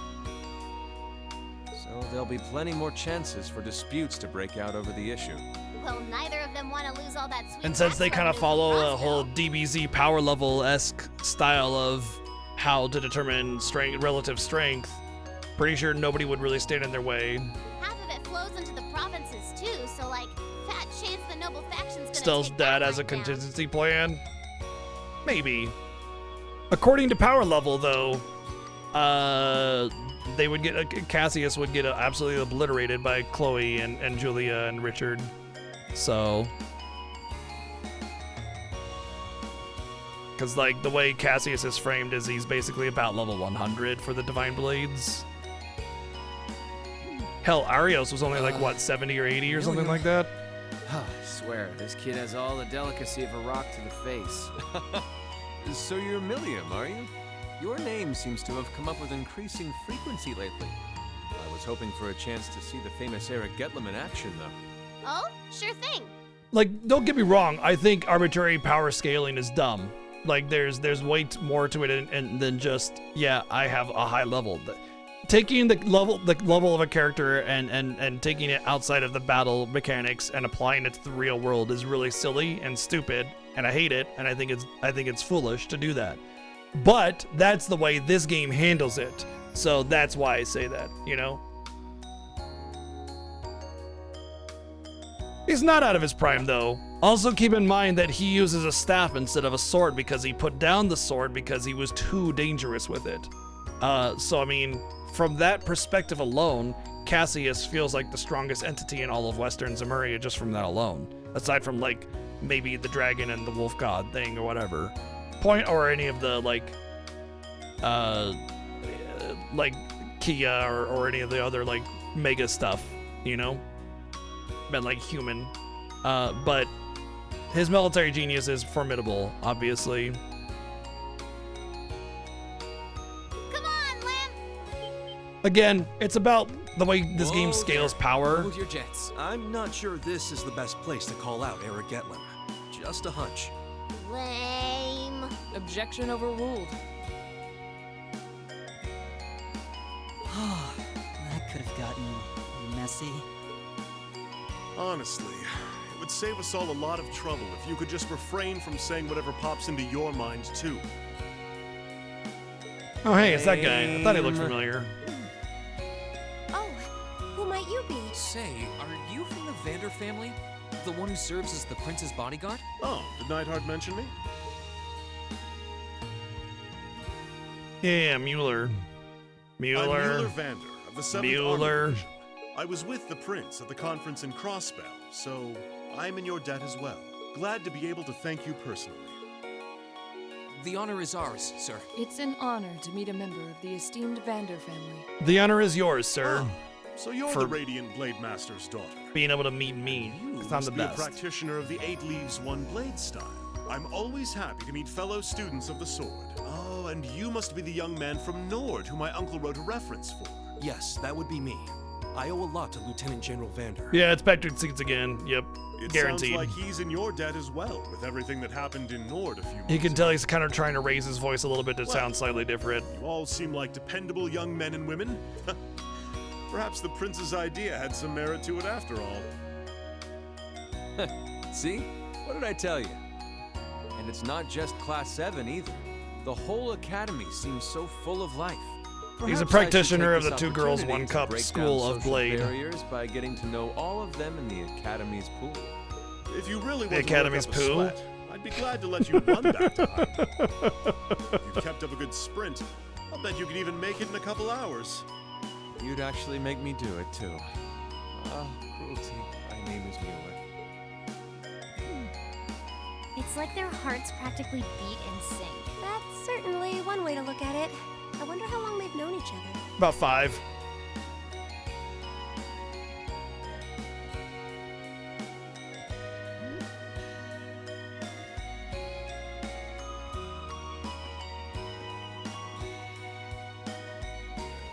So there'll be plenty more chances for disputes to break out over the issue. Well, neither of them want to lose all that sweet. And since they kind of follow a whole DBZ power level-esque style of how to determine relative strength, pretty sure nobody would really stand in their way. Half of it flows into the provinces too, so like, fat chance the noble faction's gonna Stell's take dad that as a line down. contingency plan? Maybe. According to power level, though, they would get Cassius would get absolutely obliterated by Chloe and Julia and Richard. So, because like the way Cassius is framed is he's basically about level 100 for the Divine Blades. Hell, Arios was only like what 70 or 80 or something like that. I swear, this kid has all the delicacy of a rock to the face. So you're Millium, are you? Your name seems to have come up with increasing frequency lately. I was hoping for a chance to see the famous Eric Getlem in action, though. Oh, sure thing. Like, don't get me wrong, I think arbitrary power scaling is dumb. Like, there's way more to it and than just, yeah, I have a high level. Taking the level of a character and taking it outside of the battle mechanics and applying it to the real world is really silly and stupid, and I hate it, and I think it's foolish to do that. But that's the way this game handles it. So that's why I say that, you know? He's not out of his prime, though. Also keep in mind that he uses a staff instead of a sword because he put down the sword because he was too dangerous with it. So, I mean, from that perspective alone, Cassius feels like the strongest entity in all of Western Zemuria just from that alone. Aside from, like, maybe the dragon and the wolf god thing or whatever. Or any of the, like Kia or any of the other, like, mega stuff, you know? Been like human. But his military genius is formidable, obviously. Come on, Lamb. Again, it's about the way this game scales power. Move your jets. I'm not sure this is the best place to call out Eric Getlem. Just a hunch. Lame. Objection overruled. That could have gotten messy. Honestly, it would save us all a lot of trouble if you could just refrain from saying whatever pops into your mind, too. Oh, hey, it's that guy. I thought he looked familiar. Oh, who might you be? Say, are you from the Vander family? The one who serves as the prince's bodyguard? Oh, did Neidhart mention me? Yeah, Mueller. I'm Mueller Vander of the 7th Army Division. I was with the prince at the conference in Crossbell, so I'm in your debt as well. Glad to be able to thank you personally. The honor is ours, sir. It's an honor to meet a member of the esteemed Vander family. The honor is yours, sir. So you're the Radiant Blade Master's daughter. Being able to meet me, because I'm the Be a best. practitioner of the 8 Leaves, 1 Blade style. I'm always happy to meet fellow students of the sword. Oh, and you must be the young man from Nord whom my uncle wrote a reference for. Yes, that would be me. I owe a lot to Lieutenant General Vander. Yeah, it's Patrick Seats again. Yep, It guaranteed. sounds like he's in your debt as well, with everything that happened in Nord a few months You can tell he's kind of trying to raise his voice a little bit to Well, sound slightly different. You all seem like dependable young men and women. Perhaps the prince's idea had some merit to it after all. See? What did I tell you? And it's not just Class 7 either. The whole academy seems so full of life. He's a Perhaps I should practitioner take of the this 2 Girls, opportunity 1 to Cup break School down of social Blade. barriers by getting to know all of them in the academy's pool. If you really The want Academy's to work up a poo? sweat, I'd be glad to let you run that time. If you kept up a good sprint, I'll bet you could even make it in a couple hours. You'd actually make me do it too. Cruelty. My name is Mueller. It's like their hearts practically beat in sync. That's certainly one way to look at it. I wonder how long they've known each other. About 5.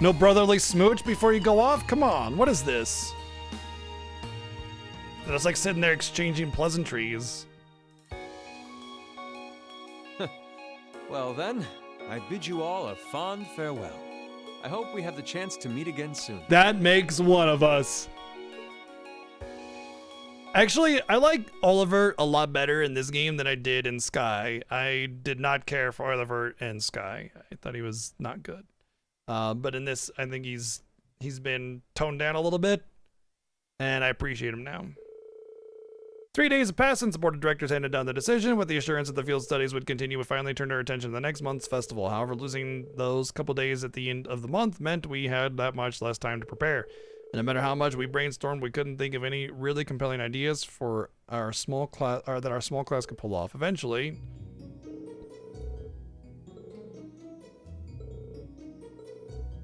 No brotherly smooch before you go off? Come on, what is this? It's like sitting there exchanging pleasantries. Well then, I bid you all a fond farewell. I hope we have the chance to meet again soon. That makes one of us. Actually, I like Oliver a lot better in this game than I did in Sky. I did not care for Oliver in Sky. I thought he was not good. But in this, I think he's been toned down a little bit, and I appreciate him now. 3 days have passed since the board of directors handed down the decision, with the assurance that the field studies would continue. We finally turned our attention to the next month's festival. However, losing those couple days at the end of the month meant we had that much less time to prepare. And no matter how much we brainstormed, we couldn't think of any really compelling ideas for our small class, or that our small class could pull off. Eventually,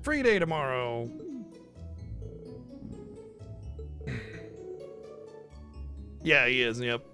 free day tomorrow. Yeah, he is. Yep.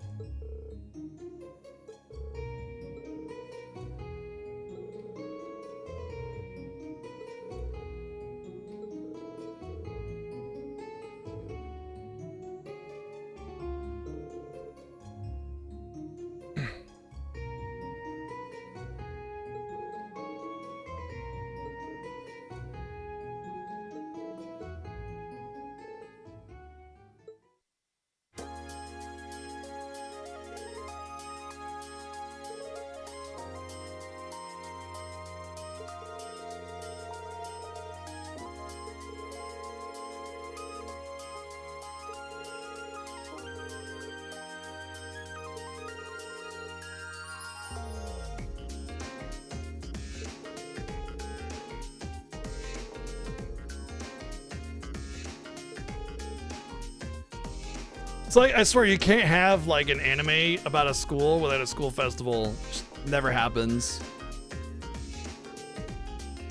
It's like, I swear, you can't have like an anime about a school without a school festival. Just never happens.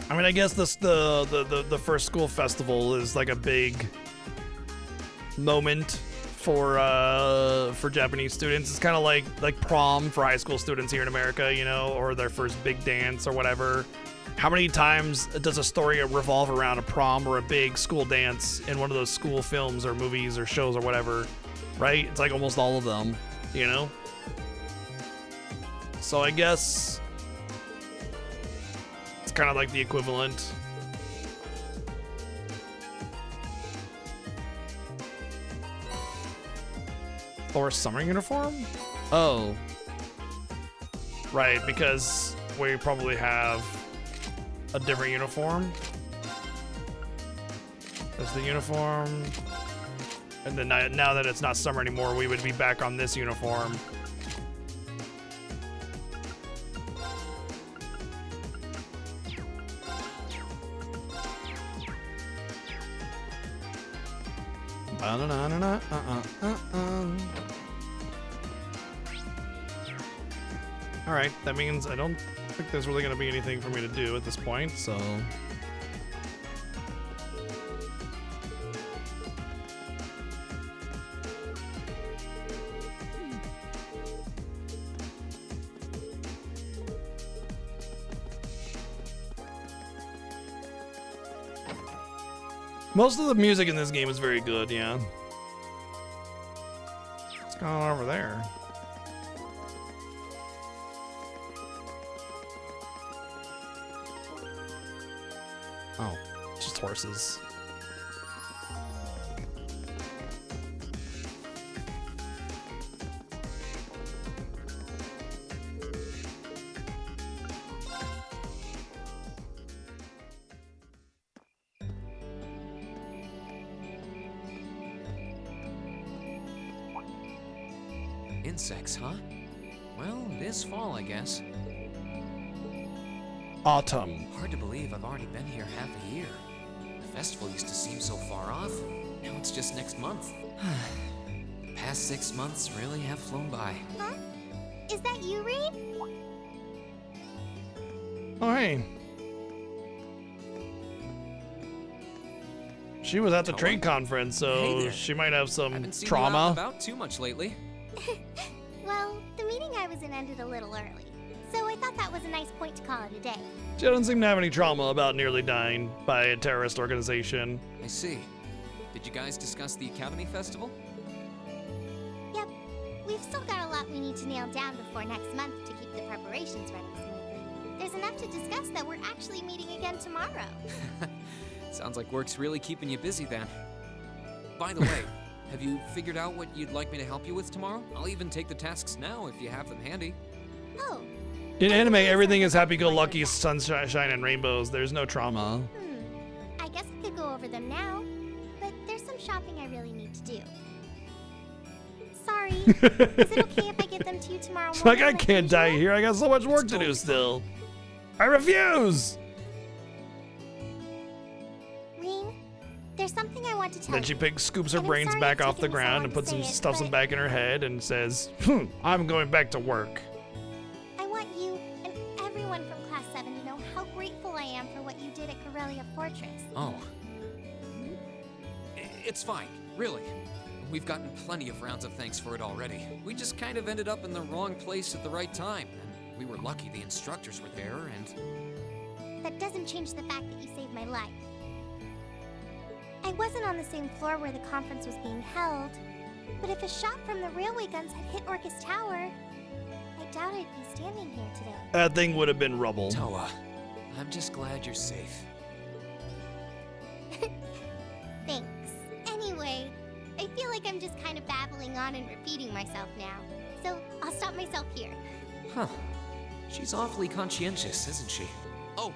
I mean, I guess this the first school festival is like a big moment for Japanese students. It's kind of like prom for high school students here in America, you know, or their first big dance or whatever. How many times does a story revolve around a prom or a big school dance in one of those school films or movies or shows or whatever? Right? It's like almost all of them, you know? So I guess it's kind of like the equivalent. Or summer uniform? Oh. Right, because we probably have a different uniform. There's the uniform. And then now that it's not summer anymore, we would be back on this uniform. Alright, that means I don't think there's really going to be anything for me to do at this point, so... Most of the music in this game is very good, yeah. What's going on over there? Oh, just horses. Insects, huh? Well, it is fall, I guess. Autumn. Hard to believe I've already been here half a year. The festival used to seem so far off. Now it's just next month. The past 6 months really have flown by. Huh? Is that you, Reed? Oh, hey. She was at the trade conference, so Hey there. she might have some Haven't seen trauma. you out and about too much lately. Well, the meeting I was in ended a little early, so I thought that was a nice point to call it a day. She doesn't seem to have any trauma about nearly dying by a terrorist organization. I see. Did you guys discuss the Academy Festival? Yep, we've still got a lot we need to nail down before next month to keep the preparations running smoothly. There's enough to discuss that we're actually meeting again tomorrow. Sounds like work's really keeping you busy then. By the way, have you figured out what you'd like me to help you with tomorrow? I'll even take the tasks now if you have them handy. Oh, In anime, everything is happy-go-lucky, sunshine, and rainbows. There's no trauma. I guess I could go over them now, but there's some shopping I really need to do. Sorry, is it okay if I give them to you tomorrow It's like, morning? I can't die here. I got so much work to do still. I refuse! Reen, there's something I want to tell Then she you. scoops her And I'm brains sorry back it's off the taken me so ground long and to puts some say it, stuffs them but back in her head and says, I'm going back to work. I want you and everyone from Class 7 to know how grateful I am for what you did at Corellia Fortress. Oh. It's fine, really. We've gotten plenty of rounds of thanks for it already. We just kind of ended up in the wrong place at the right time. And we were lucky the instructors were there, and That doesn't change the fact that you saved my life. I wasn't on the same floor where the conference was being held, but if a shot from the railway guns had hit Orcus Tower, I doubt I'd be standing here today. That thing would have been rubble. Toa, I'm just glad you're safe. Thanks. Anyway, I feel like I'm just kind of babbling on and repeating myself now, so I'll stop myself here. Huh. She's awfully conscientious, isn't she? Oh,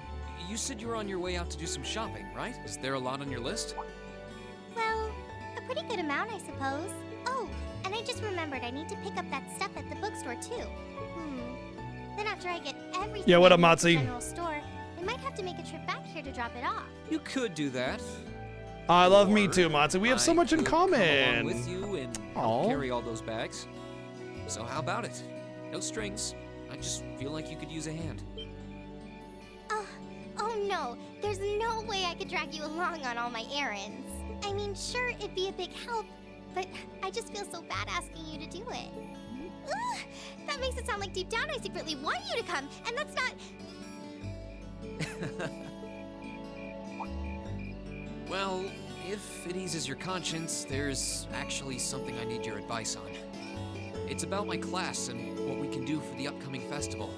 you said you were on your way out to do some shopping, right? Is there a lot on your list? Well, a pretty good amount, I suppose. Oh, and I just remembered I need to pick up that stuff at the bookstore, too. Then after I get everything Yeah, what up, I need at the Motzi? general store, I might have to make a trip back here to drop it off. You could do that. I love me too, Matsu. We have so I much in could come along common. with you and Aw. help carry all those bags. So how about it? No strings. I just feel like you could use a hand. Oh no, there's no way I could drag you along on all my errands. I mean, sure, it'd be a big help, but I just feel so bad asking you to do it. Ugh, that makes it sound like deep down I secretly want you to come, and that's not... Well, if it eases your conscience, there's actually something I need your advice on. It's about my class and what we can do for the upcoming festival.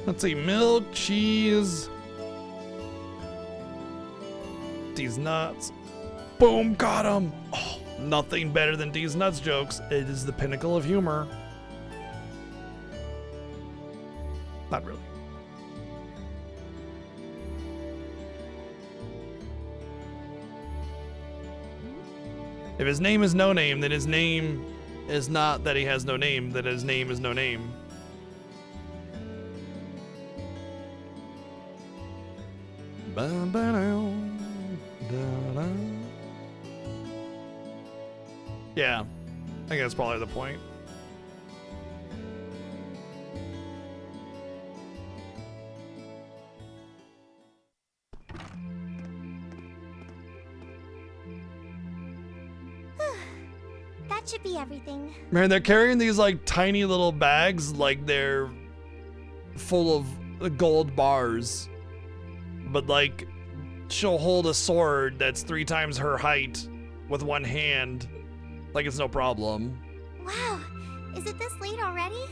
Let's see, milk, cheese. These nuts. Boom, got him. Oh, nothing better than these nuts jokes. It is the pinnacle of humor. Not really. If his name is No Name, then his name is not that he has no name, that his name is No Name. Yeah, I think that's probably the point. should be everything. Man, they're carrying these like tiny little bags like they're full of gold bars. But like, she'll hold a sword that's 3 times her height with one hand. Like it's no problem. Wow, is it this late already?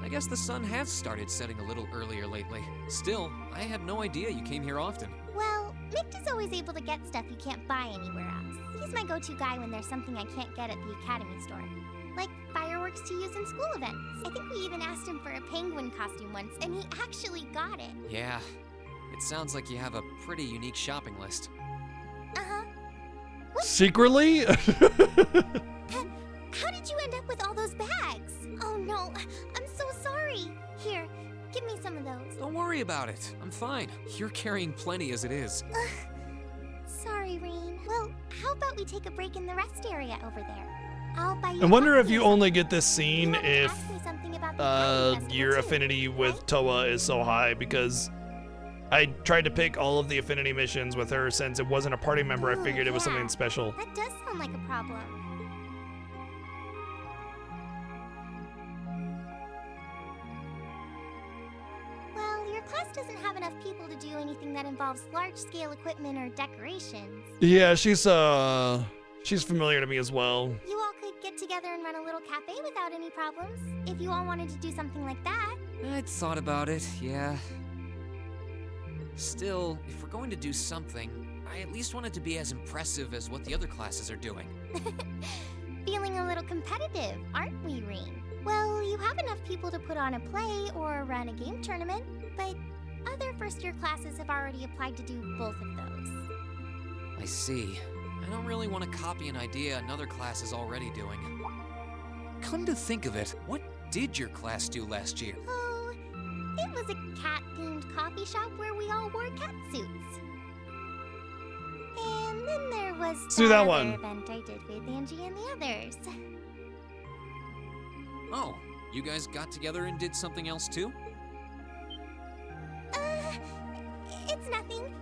I guess the sun has started setting a little earlier lately. Still, I had no idea you came here often. Well, Mick is always able to get stuff you can't buy anywhere else. He's my go-to guy when there's something I can't get at the Academy store. Like fireworks to use in school events. I think we even asked him for a penguin costume once, and he actually got it. Yeah, it sounds like you have a pretty unique shopping list. Uh-huh. Secretly? How did you end up with all those bags? Oh no, I'm so sorry. Here, give me some of those. Don't worry about it. I'm fine. You're carrying plenty as it is. Sorry, Reen. Well, how about we take a break in the rest area over there? I'll buy you I wonder if coffee you or only get this scene if something. Ask me something about the Academy Festival your too. affinity with Toa is so high, because I tried to pick all of the affinity missions with her since it wasn't a party member. I figured it was something special. That does sound like a problem. Well, your class doesn't have enough people to do anything that involves large-scale equipment or decorations. Yeah, she's familiar to me as well. You all could get together and run a little cafe without any problems, if you all wanted to do something like that. I'd thought about it, yeah. Still, if we're going to do something, I at least want it to be as impressive as what the other classes are doing. Feeling a little competitive, aren't we, Reen? Well, you have enough people to put on a play or run a game tournament, but other first-year classes have already applied to do both of those. I see. I don't really want to copy an idea another class is already doing. Come to think of it, what did your class do last year? Oh, it was a cat-themed coffee shop where we all wore cat suits. And then there was do that other one. event I did with Angie and the others. Oh, you guys got together and did something else too? It's nothing.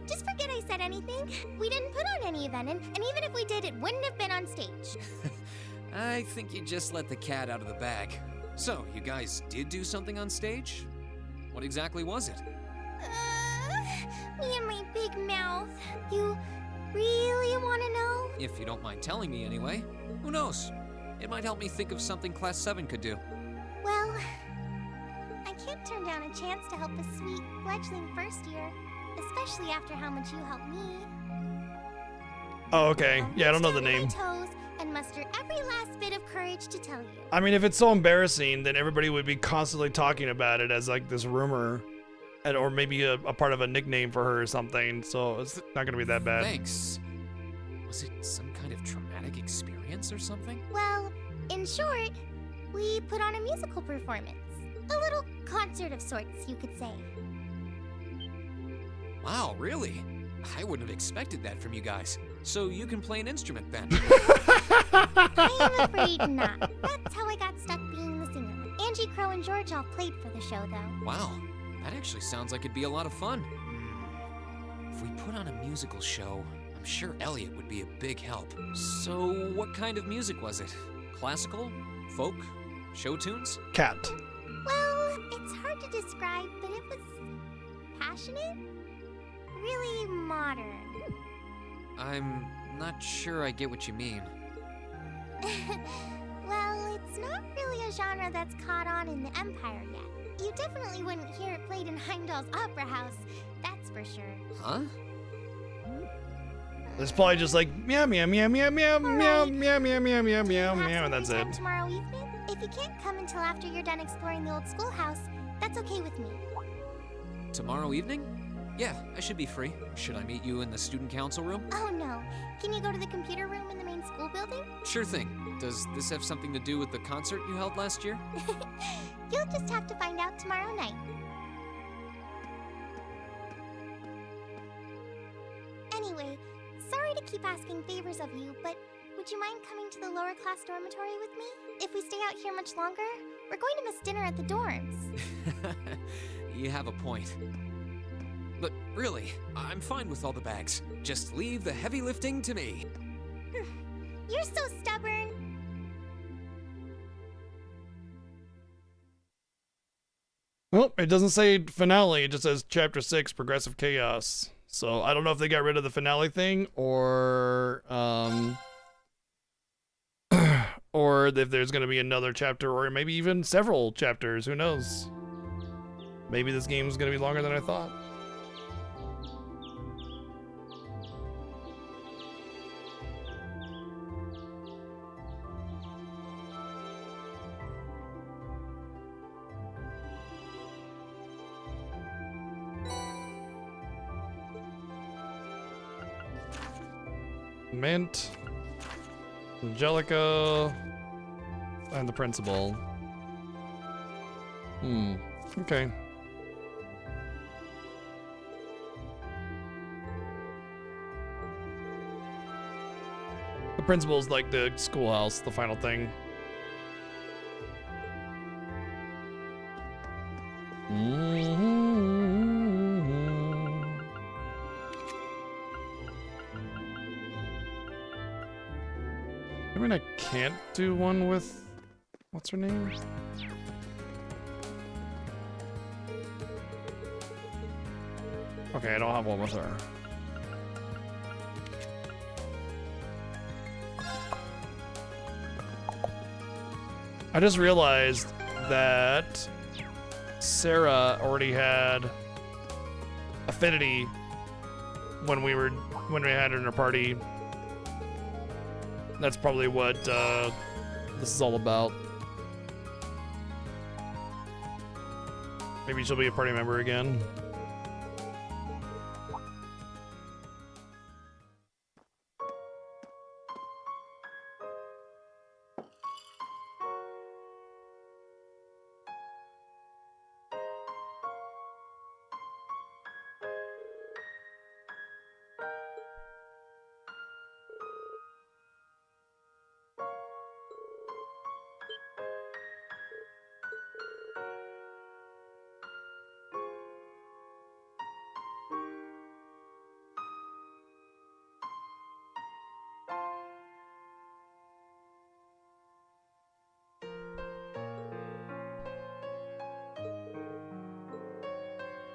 Just forget I said anything. We didn't put on any event, and even if we did, it wouldn't have been on stage. I think you just let the cat out of the bag. So, you guys did do something on stage? What exactly was it? Me and my big mouth. You really want to know? If you don't mind telling me anyway. Who knows? It might help me think of something Class 7 could do. Well, I can't turn down a chance to help a sweet, fledgling first year, especially after how much you helped me. Oh, okay. Yeah, I don't know the name. Toes and muster every last bit of courage to tell you. I mean, if it's so embarrassing, then everybody would be constantly talking about it as like this rumor, or maybe a part of a nickname for her or something. So it's not gonna be that bad. Thanks. Was it some kind of traumatic experience or something? Well, in short, we put on a musical performance. A little concert of sorts, you could say. Wow, really? I wouldn't have expected that from you guys. So you can play an instrument then? I'm afraid not. That's how I got stuck being the singer. Angie, Crow, and George all played for the show, though. Wow, that actually sounds like it'd be a lot of fun. If we put on a musical show, I'm sure Elliot would be a big help. So what kind of music was it? Classical? Folk? Show tunes? Cat. Well, it's hard to describe, but it was passionate. Really modern. I'm not sure I get what you mean. Well, it's not really a genre that's caught on in the Empire yet. You definitely wouldn't hear it played in Heimdall's Opera House, that's for sure. Huh? It's probably just like meow meow meow meow meow meow meow meow meow meow meow meow, and that's it. Tomorrow evening? If you can't come until after you're done exploring the old schoolhouse, that's okay with me. Tomorrow evening? Yeah, I should be free. Should I meet you in the student council room? Oh no. Can you go to the computer room in the main school building? Sure thing. Does this have something to do with the concert you held last year? You'll just have to find out tomorrow night. Anyway, sorry to keep asking favors of you, but would you mind coming to the lower class dormitory with me? If we stay out here much longer, we're going to miss dinner at the dorms. You have a point. But really, I'm fine with all the bags. Just leave the heavy lifting to me. You're so stubborn. Well, it doesn't say finale, it just says chapter 6, Progressive Chaos. So I don't know if they got rid of the finale thing or or if there's going to be another chapter or maybe even several chapters, who knows? Maybe this game is going to be longer than I thought. Mint, Angelica, and the principal. Okay. The principal's like the schoolhouse, the final thing. I mean, I can't do one with... What's her name? Okay, I don't have one with her. I just realized that Sarah already had Affinity when we had her in our party. That's probably what this is all about. Maybe she'll be a party member again.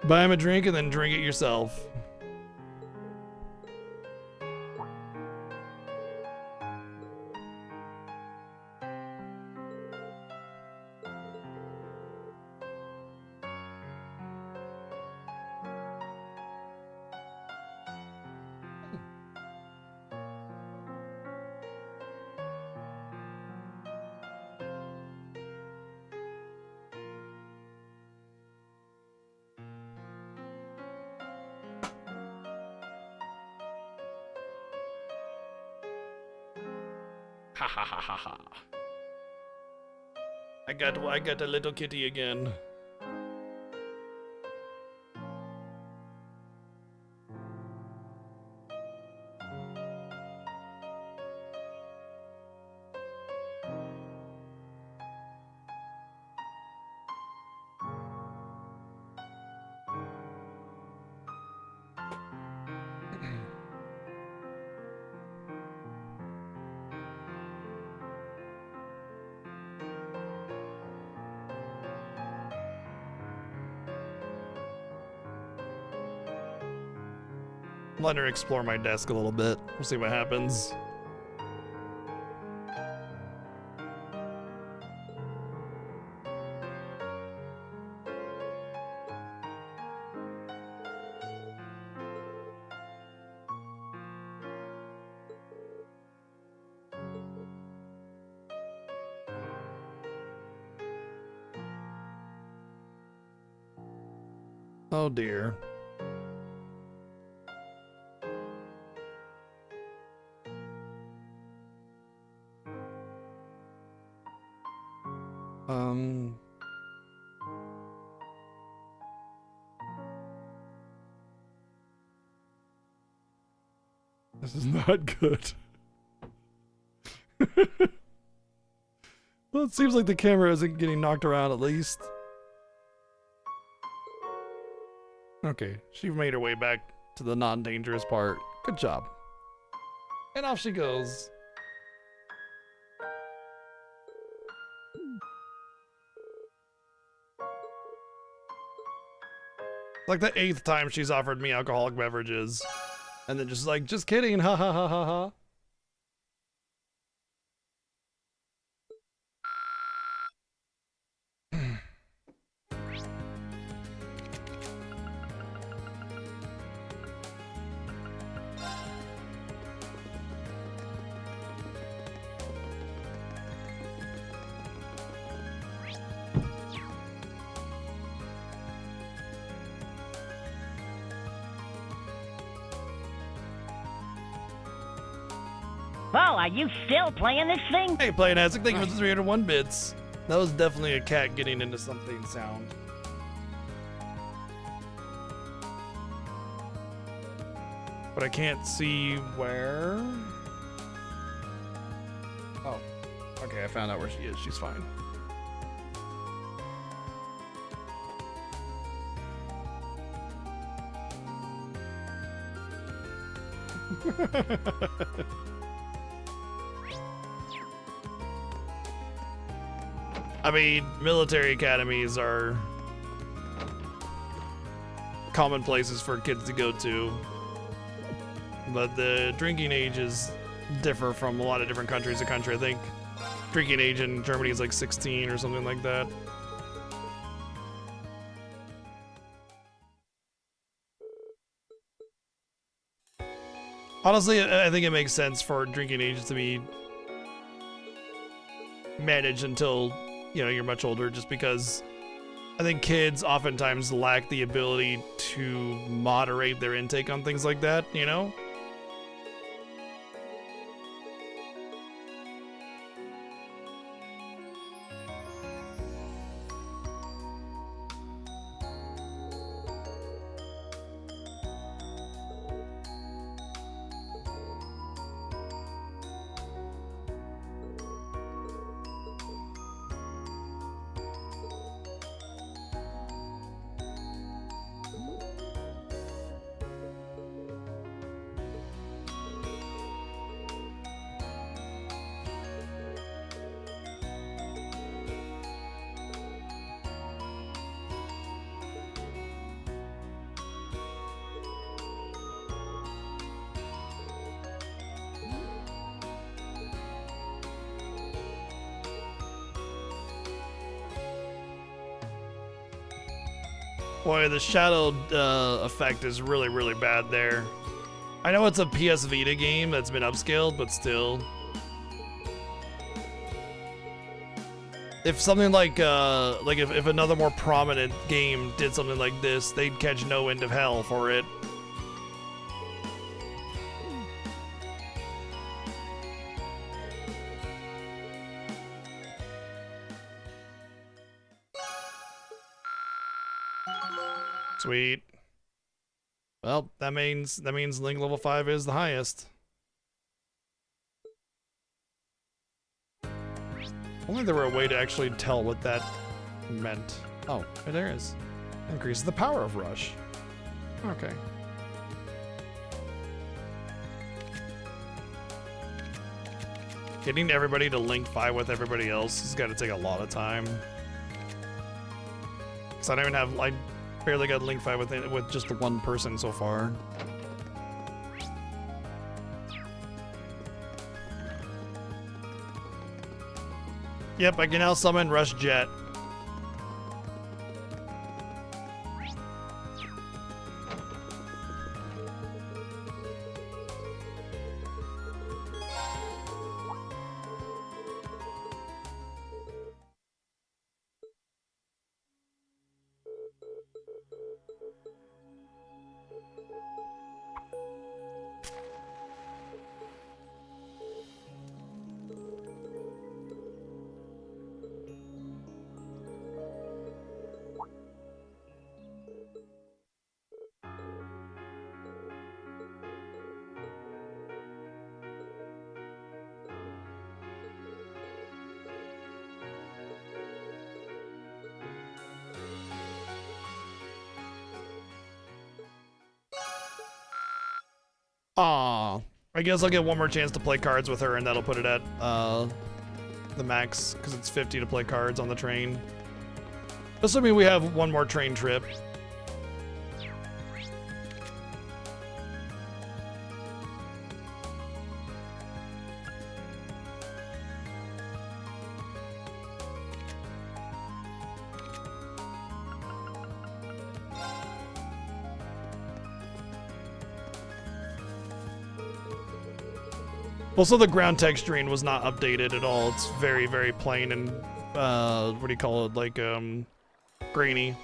Buy him a drink and then drink it yourself. Ha ha ha ha ha. I got a little kitty again. Let her explore my desk a little bit. We'll see what happens. Oh dear. This is not good. Well, it seems like the camera isn't getting knocked around at least. Okay, she made her way back to the non-dangerous part. Good job. And off she goes. Like the 8th time she's offered me alcoholic beverages. And then just like, just kidding, ha ha ha ha ha. Well, are you still playing this thing? Hey, Playing Isaac, thank you for the 301 bits. That was definitely a cat getting into something sound. But I can't see where. Oh, okay, I found out where she is. She's fine. I mean, military academies are common places for kids to go to, but the drinking ages differ from a lot of different countries to country. I think drinking age in Germany is like 16 or something like that. Honestly, I think it makes sense for drinking ages to be managed until, you know, you're much older, just because I think kids oftentimes lack the ability to moderate their intake on things like that, you know? Boy, the shadow effect is really, really bad there. I know it's a PS Vita game that's been upscaled, but still. If something like if another more prominent game did something like this, they'd catch no end of hell for it. Sweet. Well, that means Link level 5 is the highest. Only there were a way to actually tell what that meant. Oh, there is. Increases the power of Rush. Okay. Getting everybody to link 5 with everybody else has got to take a lot of time. Cause I don't even have, I barely got link 5 with just the one person so far. Yep, I can now summon Rush Jet. Aw, I guess I'll get one more chance to play cards with her, and that'll put it at the max, because it's 50 to play cards on the train. Assuming we have one more train trip. Also, the ground texturing was not updated at all. It's very, very plain and, what do you call it? Like, grainy.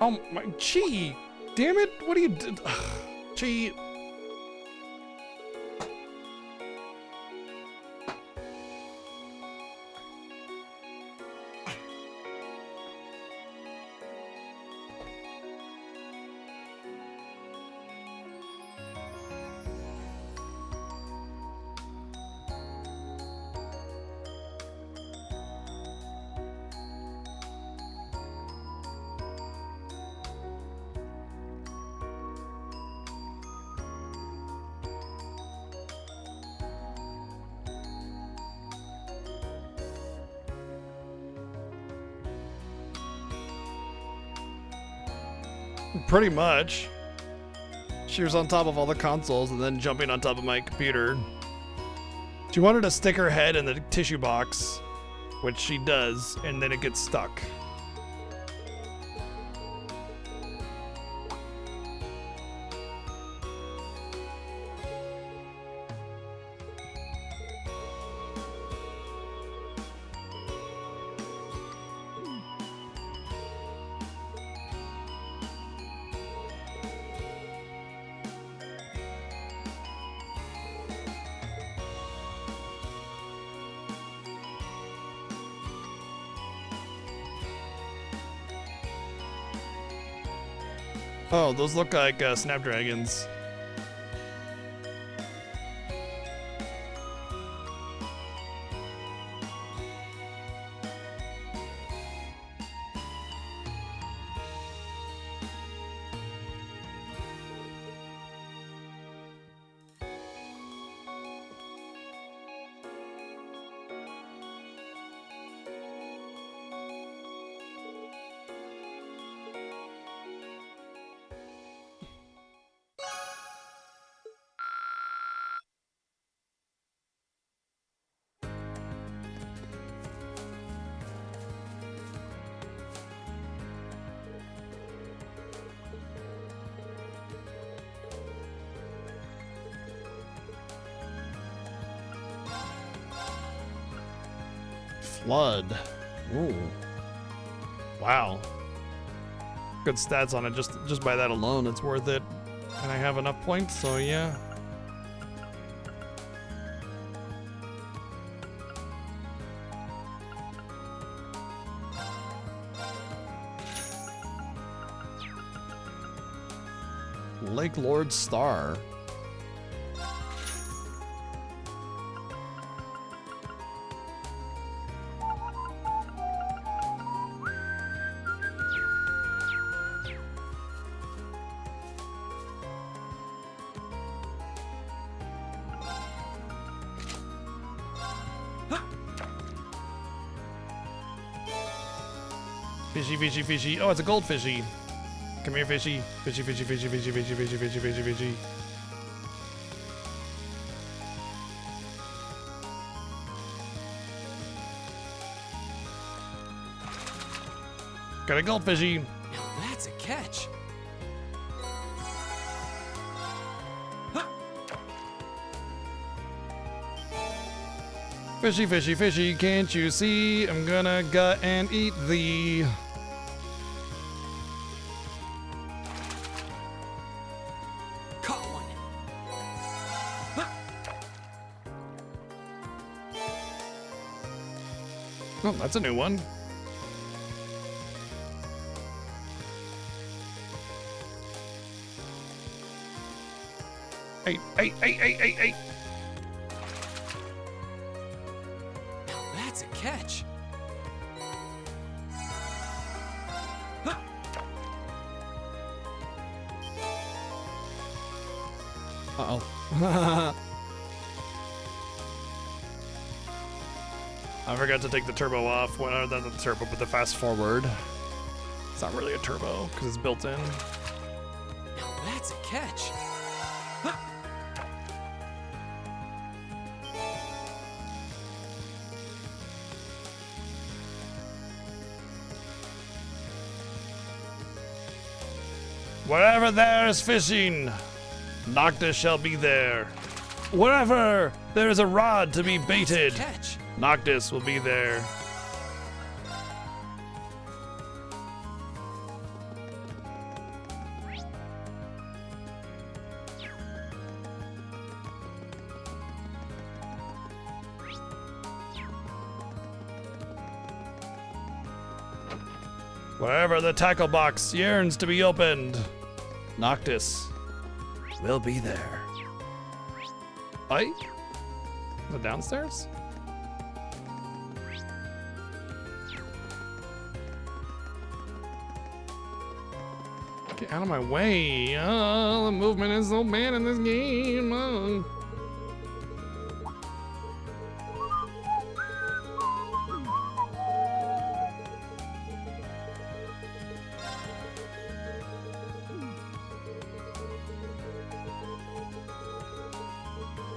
Oh, my, Chi! Damn it, what do you do? Chi. Pretty much. She was on top of all the consoles and then jumping on top of my computer. She wanted to stick her head in the tissue box, which she does, and then it gets stuck. Oh, those look like Snapdragons. Flood. Ooh. Wow. Good stats on it. Just by that alone, it's worth it. And I have enough points, so yeah. Lake Lord Star. Fishy, fishy, fishy. Oh, it's a goldfishy. Come here, fishy. Fishy, fishy, fishy, fishy, fishy, fishy, fishy, fishy, fishy. Got a goldfishy. Now that's a catch. Fishy, fishy, fishy, can't you see? I'm gonna gut and eat thee. Caught one. Oh, that's a new one. Hey, hey, hey, hey, hey, hey. That's a catch. Uh-oh. I forgot to take the turbo off. Well, not the turbo, but the fast forward. It's not really a turbo because it's built in. Now that's a catch. Wherever there is fishing, Noctis shall be there. Wherever there is a rod to be baited, Catch. Noctis will be there. Wherever the tackle box yearns to be opened, Noctis will be there. Oi? The downstairs? Get out of my way. Oh, the movement is so bad in this game. Oh.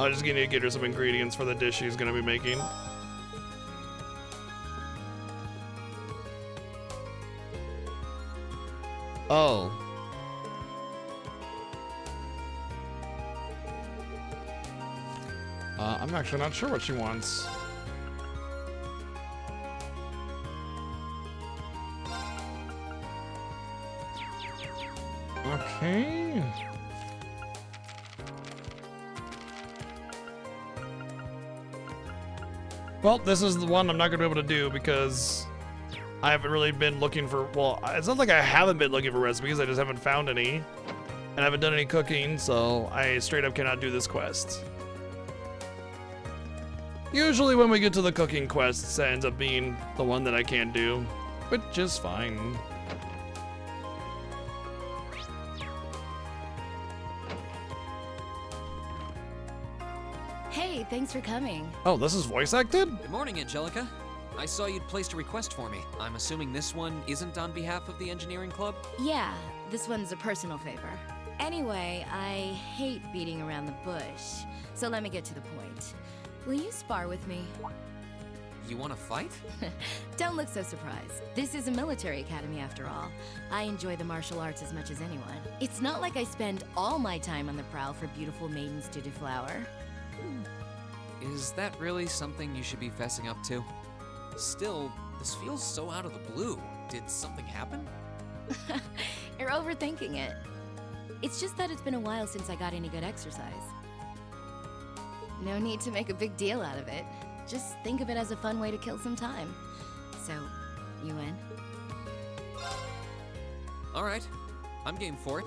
I'm just gonna get her some ingredients for the dish she's gonna be making. Oh. I'm actually not sure what she wants. Okay. Well, this is the one I'm not gonna be able to do because I haven't really been looking for, well, it's not like I haven't been looking for recipes, I just haven't found any. And I haven't done any cooking, so I straight up cannot do this quest. Usually when we get to the cooking quests, it ends up being the one that I can't do, which is fine. Hey, thanks for coming. Oh, this is voice acted? Good morning, Angelica. I saw you'd placed a request for me. I'm assuming this one isn't on behalf of the engineering club? Yeah, this one's a personal favor. Anyway, I hate beating around the bush, so let me get to the point. Will you spar with me? You want to fight? Don't look so surprised. This is a military academy after all. I enjoy the martial arts as much as anyone. It's not like I spend all my time on the prowl for beautiful maidens to deflower. Is that really something you should be fessing up to? Still, this feels so out of the blue. Did something happen? You're overthinking it. It's just that it's been a while since I got any good exercise. No need to make a big deal out of it. Just think of it as a fun way to kill some time. So, you in? All right, I'm game for it.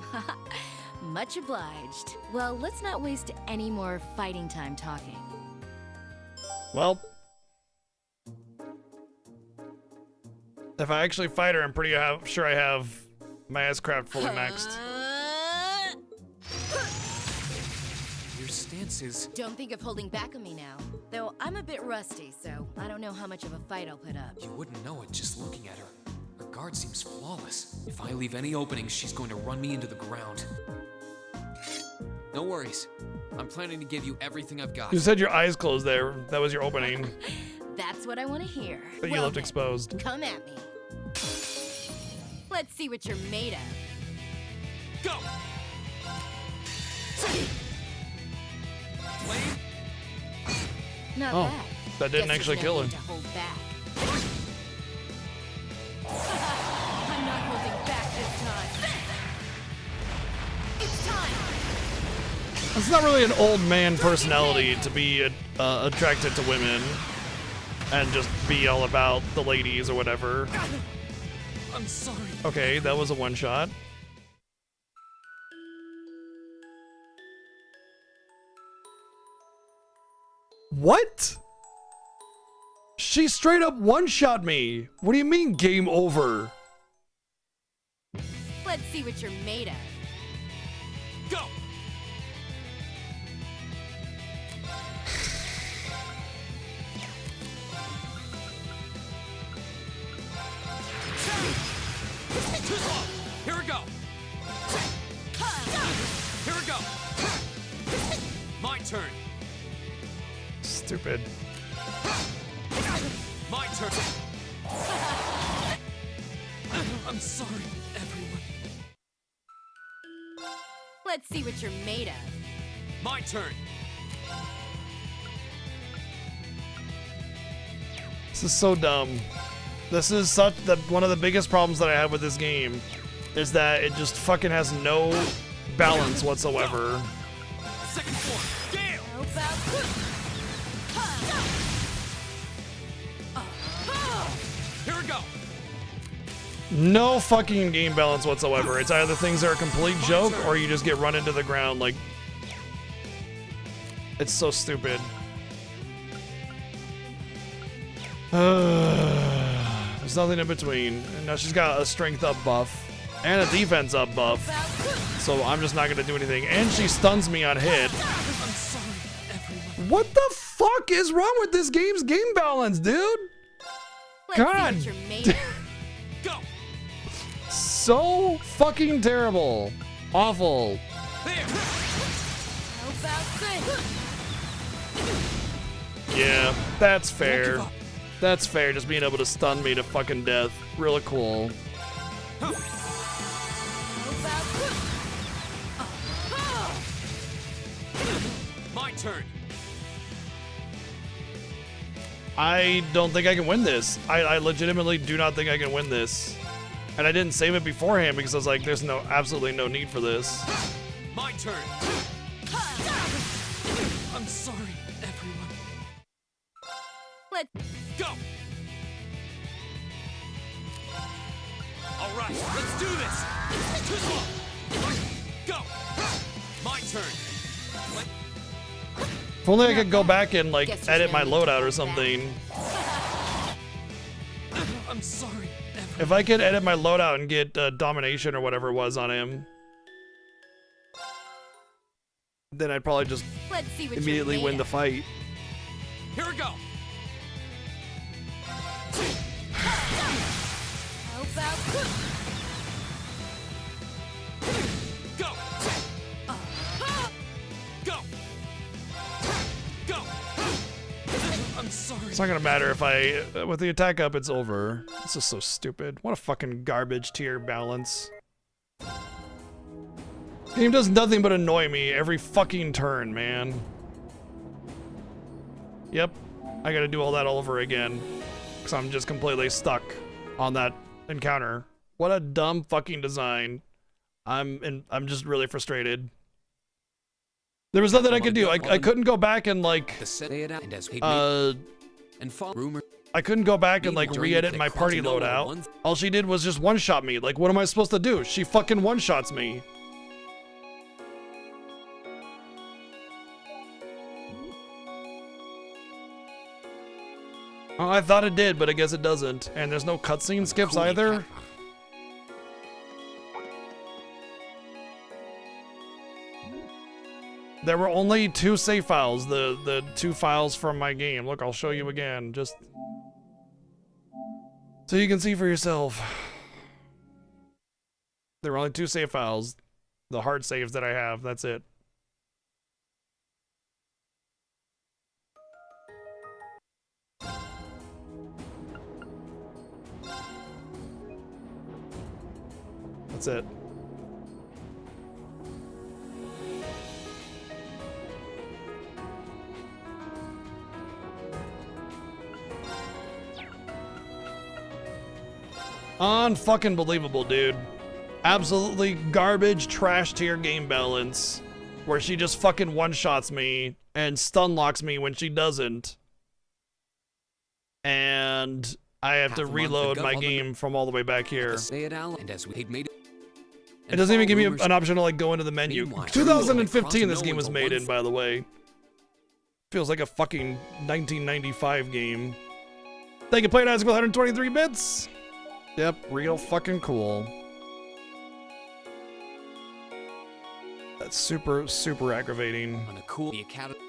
Much obliged. Well, let's not waste any more fighting time talking. Well, if I actually fight her, I'm pretty sure I have my S-Craft fully maxed. Your stance is... Don't think of holding back on me now. Though I'm a bit rusty, so I don't know how much of a fight I'll put up. You wouldn't know it just looking at her. Her guard seems flawless. If I leave any openings, she's going to run me into the ground. No worries. I'm planning to give you everything I've got. You said your eyes closed there. That was your opening. That's what I want to hear. But you left exposed. Come at me. Let's see what you're made of. Go! Blade? Not Oh, bad. that didn't Guess actually there's kill no him. need to hold back. I'm not holding back this time. It's time. It's not really an old man personality to be attracted to women and just be all about the ladies or whatever. I'm sorry. Okay, that was a one shot. What? She straight up one-shot me. What do you mean game over? Let's see what you're made of. Go! Here we go! Here we go! My turn! Stupid. My turn! I'm sorry, everyone. Let's see what you're made of. My turn! This is so dumb. This is such that one of the biggest problems that I have with this game is that it just fucking has no balance whatsoever. Second floor. Gale. Here we go. No fucking game balance whatsoever. It's either things are a complete joke or you just get run into the ground. Like, it's so stupid. There's nothing in between. And now she's got a strength up buff and a defense up buff. So I'm just not gonna do anything. And she stuns me on hit. What the fuck is wrong with this game's game balance, dude? God. Go. So fucking terrible. Awful. Yeah, that's fair. That's fair, just being able to stun me to fucking death. Really cool. My turn. I don't think I can win this. I legitimately do not think I can win this. And I didn't save it beforehand because I was like, there's absolutely no need for this. My turn. I'm sorry, everyone. Let's go. All right, let's do this. Too slow. Go. My turn. If only I could go back and like edit my loadout or something. I'm sorry. If I could edit my loadout and get domination or whatever it was on him, then I'd probably just immediately win the fight. Here we go. Go. Go. Go. I'm sorry. It's not gonna matter if I, with the attack up, it's over. This is so stupid. What a fucking garbage tier balance. This game does nothing but annoy me every fucking turn, man. Yep, I gotta do all that all over again. Because I'm just completely stuck on that encounter. What a dumb fucking design. I'm just really frustrated. There was nothing I could do. I couldn't go back and like I couldn't go back and like re-edit my party loadout. All she did was just one-shot me. Like, what am I supposed to do? She fucking one-shots me. Oh, I thought it did, but I guess it doesn't. And there's no cutscene skips either. There were only 2 save files, the 2 files from my game. Look, I'll show you again, just so you can see for yourself. There were only 2 save files, the hard saves that I have, that's it. That's it. Unfucking believable, dude. Absolutely garbage trash tier game balance where she just fucking one-shots me and stun locks me when she doesn't. And I have to reload my game from all the way back here. It doesn't even give me an option to like go into the menu. 2015 this game was made in, by the way. Feels like a fucking 1995 game. Thank you, Playnice, with 123 bits. Yep, real fucking cool. That's super, super aggravating. On a cool academy.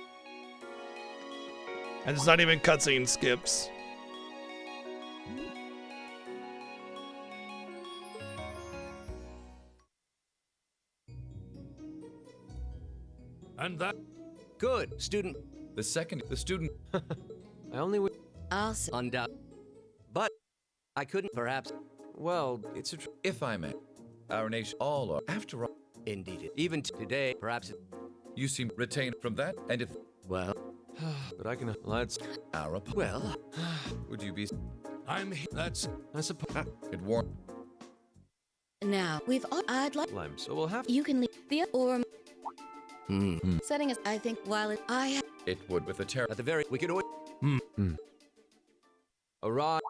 And it's not even cutscene skips. And that good student. The student. I only Awesome. Undoubted. But I couldn't perhaps. Well, it's a if I may. Our nation all are after all. Indeed. Even today, perhaps you seem retained from that, and if well, But I can. Let's. Well, would you be? That's. I suppose. It war. Now, we've all. I'd like. Lime, so we'll have. You can leave the or. Setting us. I think while it. It would with the terror. At the very. We could. Arrive.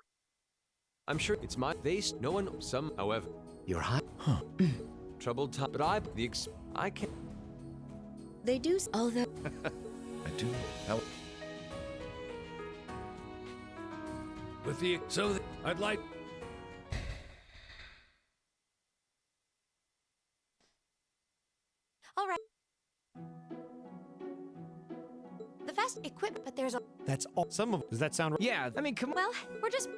I'm sure it's my. No one. Some. However. You're hot? Huh. Troubled time. But I can't. They do. Although. I do. How? With the. So I'd like. All right. The fast equipment, but there's a. That's all. Some of. Does that sound right? Yeah, I mean, come on. Well, we're just.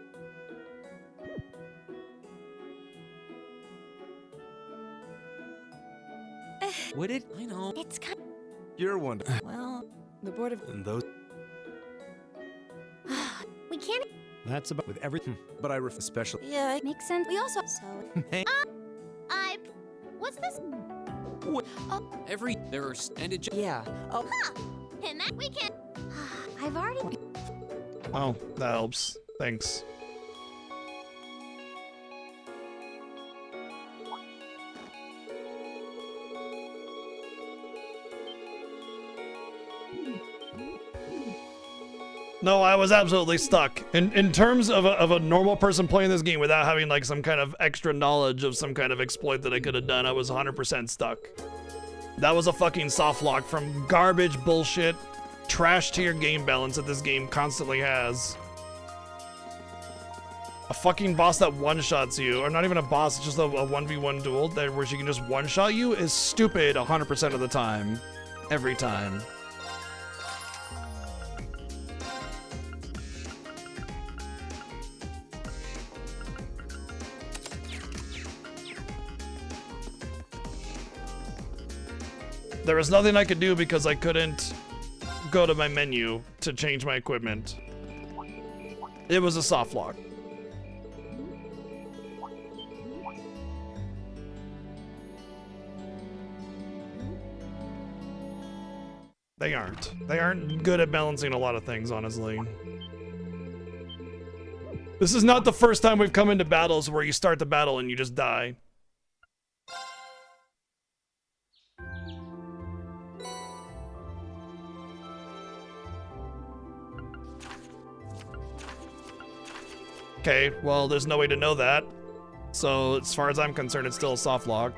Would it? I know. It's kind. You're one. Well, the board of. And those. We can't. That's about with everything. But I ref special. Yeah, it makes sense. We also. So. What's this? There are standard. Yeah. Oh. Huh. And that we can. I've already. Oh, that helps. Thanks. No, I was absolutely stuck. In terms of a normal person playing this game without having like some kind of extra knowledge of some kind of exploit that I could have done, I was 100% stuck. That was a fucking soft lock from garbage bullshit, trash tier game balance that this game constantly has. A fucking boss that one-shots you, or not even a boss, it's just a 1v1 duel where she can just one-shot you is stupid 100% of the time. Every time. There was nothing I could do because I couldn't go to my menu to change my equipment. It was a soft lock. They aren't. They aren't good at balancing a lot of things, honestly. This is not the first time we've come into battles where you start the battle and you just die. Okay, well, there's no way to know that. So, as far as I'm concerned, it's still a soft lock.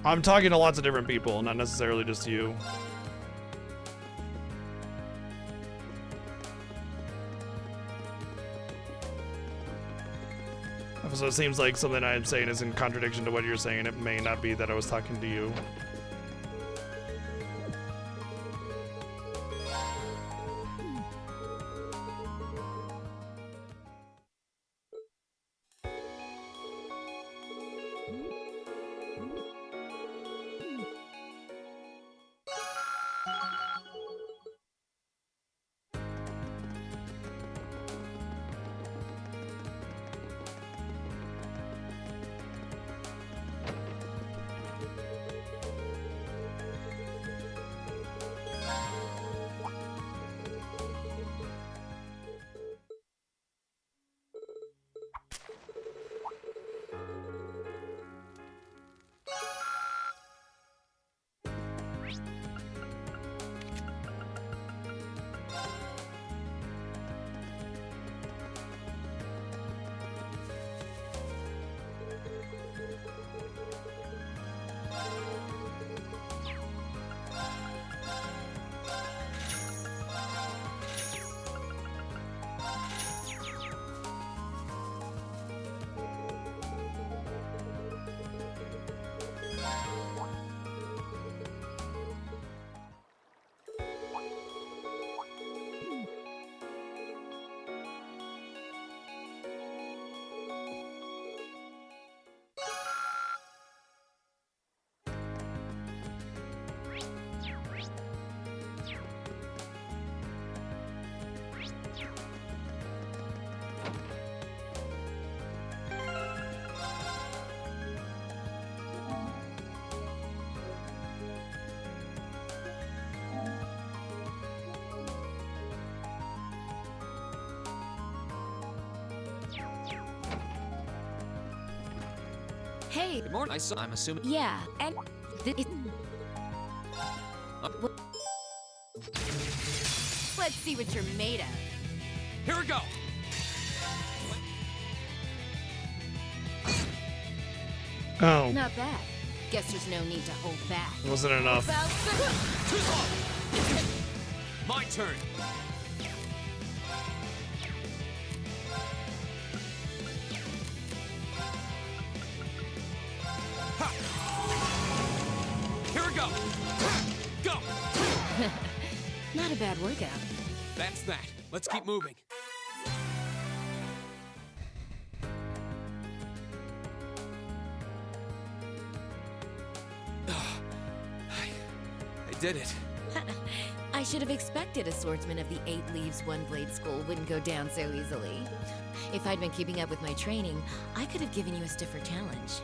I'm talking to lots of different people, not necessarily just you. So it seems like something I'm saying is in contradiction to what you're saying. It may not be that I was talking to you. Hey. Good morning. I'm assuming. Yeah, and let's see what you're made of. Here we go. Oh. Not bad. Guess there's no need to hold back. Wasn't enough. My turn. Here we go. Go. Not a bad workout. That's that. Let's keep moving. I did it. I should have expected a swordsman of the 8 Leaves, 1 Blade school wouldn't go down so easily. If I'd been keeping up with my training, I could have given you a stiffer challenge.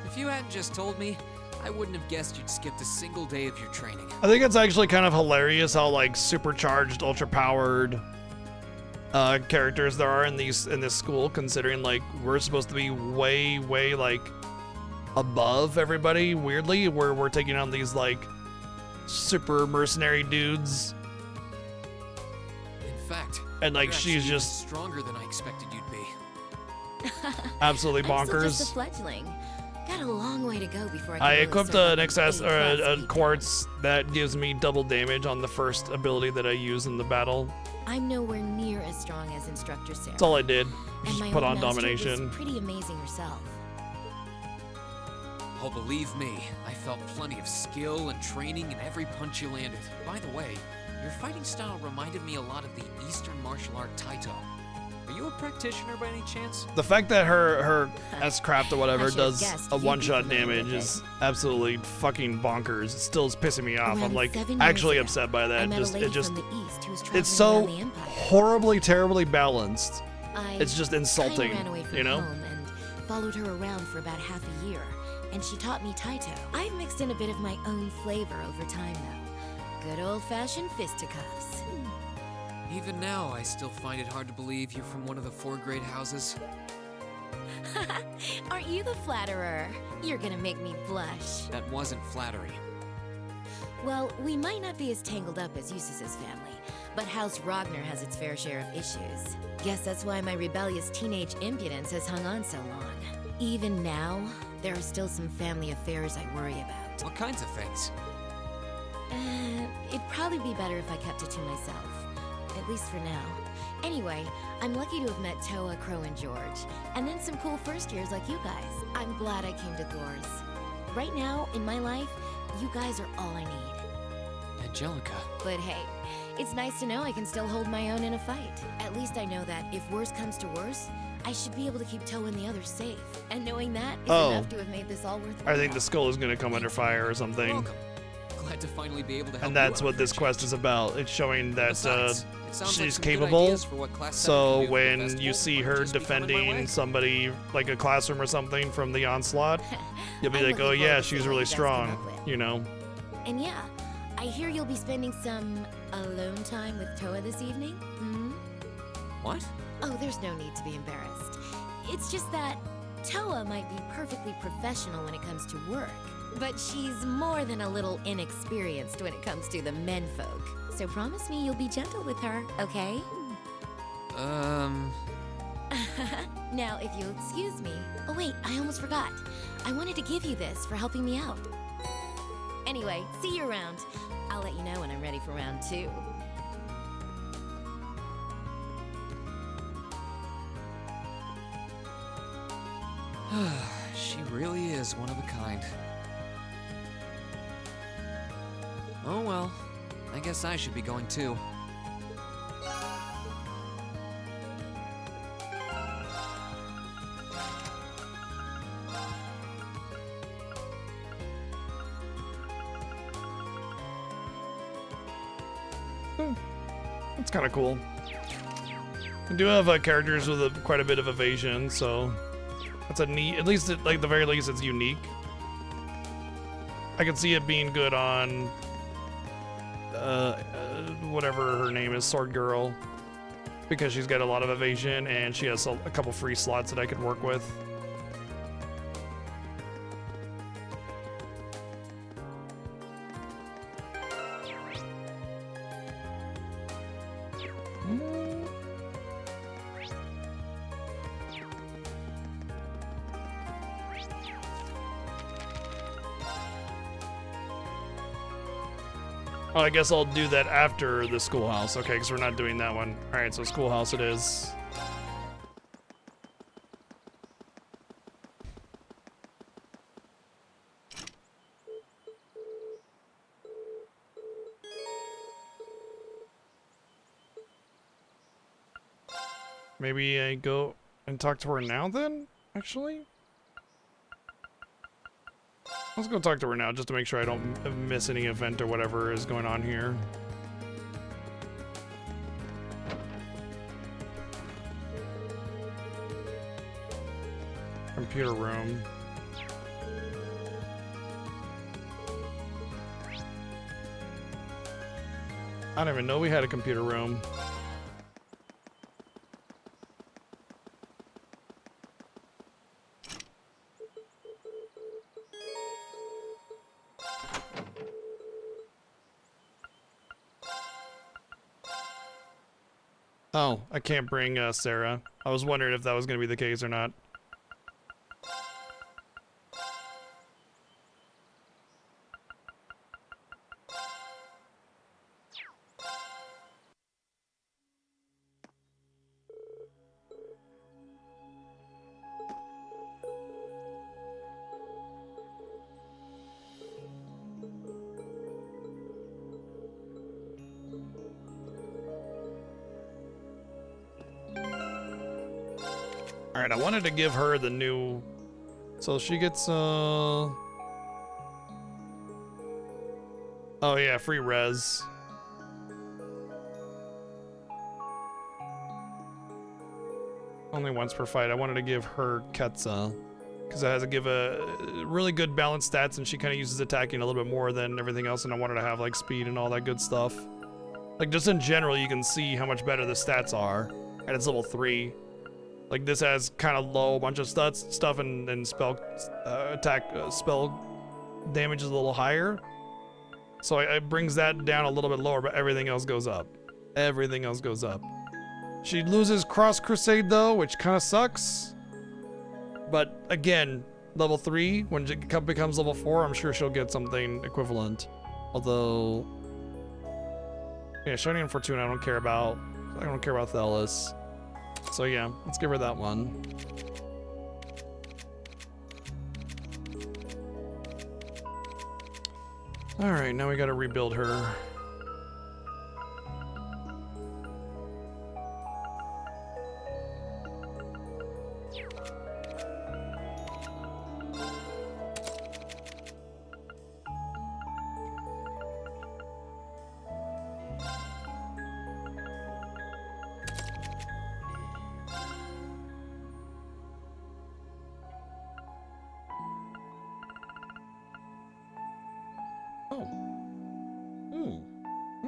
If you hadn't just told me, I wouldn't have guessed you'd skipped a single day of your training. I think it's actually kind of hilarious how like supercharged, ultra-powered characters there are in this school, considering like we're supposed to be way like above everybody. Weirdly, where we're taking on these like super mercenary dudes. In fact, and like you're she's actually just even stronger than I expected you'd be. absolutely I'm still bonkers. just a fledgling. Got a long way to go before I can I really equipped serve an up excess an or A-class a quartz that gives me double damage on the first ability that I use in the battle. I'm nowhere near as strong as Instructor Sarah. That's all I did. And Just my put old on master domination. was pretty amazing herself. Oh, believe me, I felt plenty of skill and training in every punch you landed. By the way, your fighting style reminded me a lot of the Eastern martial art Taito. Are you a practitioner by any chance? The fact that her S-craft or whatever I should've does guessed a you'd be one-shot familiar damage with is absolutely fucking bonkers. It still is pissing me off. I'm Around like 7 years actually ago, upset by I that. met a lady It just from the East who was it's traveling so around the Empire. horribly, terribly balanced. I It's just insulting, kinda ran away from you know? home and followed her around for about half a year, and she taught me Taito. I've mixed in a bit of my own flavor over time, though. Good old-fashioned fisticuffs. Even now, I still find it hard to believe you're from one of the 4 great houses. Aren't you the flatterer? You're gonna make me blush. That wasn't flattery. Well, we might not be as tangled up as Eustace's family, but House Ragnar has its fair share of issues. Guess that's why my rebellious teenage impudence has hung on so long. Even now, there are still some family affairs I worry about. What kinds of things? It'd probably be better if I kept it to myself. At least for now. Anyway, I'm lucky to have met Toa, Crow, and George, and then some cool first years like you guys. I'm glad I came to Thor's. Right now, in my life, you guys are all I need. Angelica. But hey, it's nice to know I can still hold my own in a fight. At least I know that if worse comes to worse, I should be able to keep Toa and the others safe. And knowing that is Oh. enough to have made this all worthwhile. I think the skull is gonna come under fire or something. Glad to finally be able to help And that's you out. what this quest is about. It's showing that Besides, it sounds like she's some good capable. ideas for what Class 7 So can do for the when festival you see might her just be coming my way. defending somebody like a classroom or something from the onslaught, you'll be I'm like, looking oh forward yeah, to she's seeing what really you guys come strong, up with. you know. And yeah, I hear you'll be spending some alone time with Toa this evening? Hmm? What? Oh, there's no need to be embarrassed. It's just that Toa might be perfectly professional when it comes to work, but she's more than a little inexperienced when it comes to the menfolk. So promise me you'll be gentle with her, okay? Now, if you'll excuse me. Oh wait, I almost forgot. I wanted to give you this for helping me out. Anyway, see you around. I'll let you know when I'm ready for round 2. She really is one of a kind. Oh well, I guess I should be going too. It's kind of cool. We do have characters with quite a bit of evasion, so that's a neat. At least, like the very least, it's unique. I can see it being good on whatever her name is, Sword Girl, because she's got a lot of evasion and she has a couple free slots that I could work with. Oh, I guess I'll do that after the schoolhouse. Okay, because we're not doing that one. All right, so schoolhouse it is. Maybe I go and talk to her now then, actually? Let's go talk to her now just to make sure I don't miss any event or whatever is going on here. Computer room. I don't even know we had a computer room. Oh, I can't bring Sarah. I was wondering if that was going to be the case or not. Alright, I wanted to give her the new... So she gets, Oh yeah, free res. Only once per fight. I wanted to give her Ketsa. Because it has to give a really good balanced stats, and she kind of uses attacking a little bit more than everything else, and I wanted to have, like, speed and all that good stuff. Like, just in general, you can see how much better the stats are. And it's level 3. Like, this has kind of low bunch of stuff and spell spell damage is a little higher. So it brings that down a little bit lower, but everything else goes up. Everything else goes up. She loses Cross Crusade though, which kind of sucks. But again, level 3, when it becomes level 4, I'm sure she'll get something equivalent. Although, yeah, Shining Fortuna I don't care about. I don't care about Thelis. So yeah, let's give her that one. Alright, now we gotta rebuild her.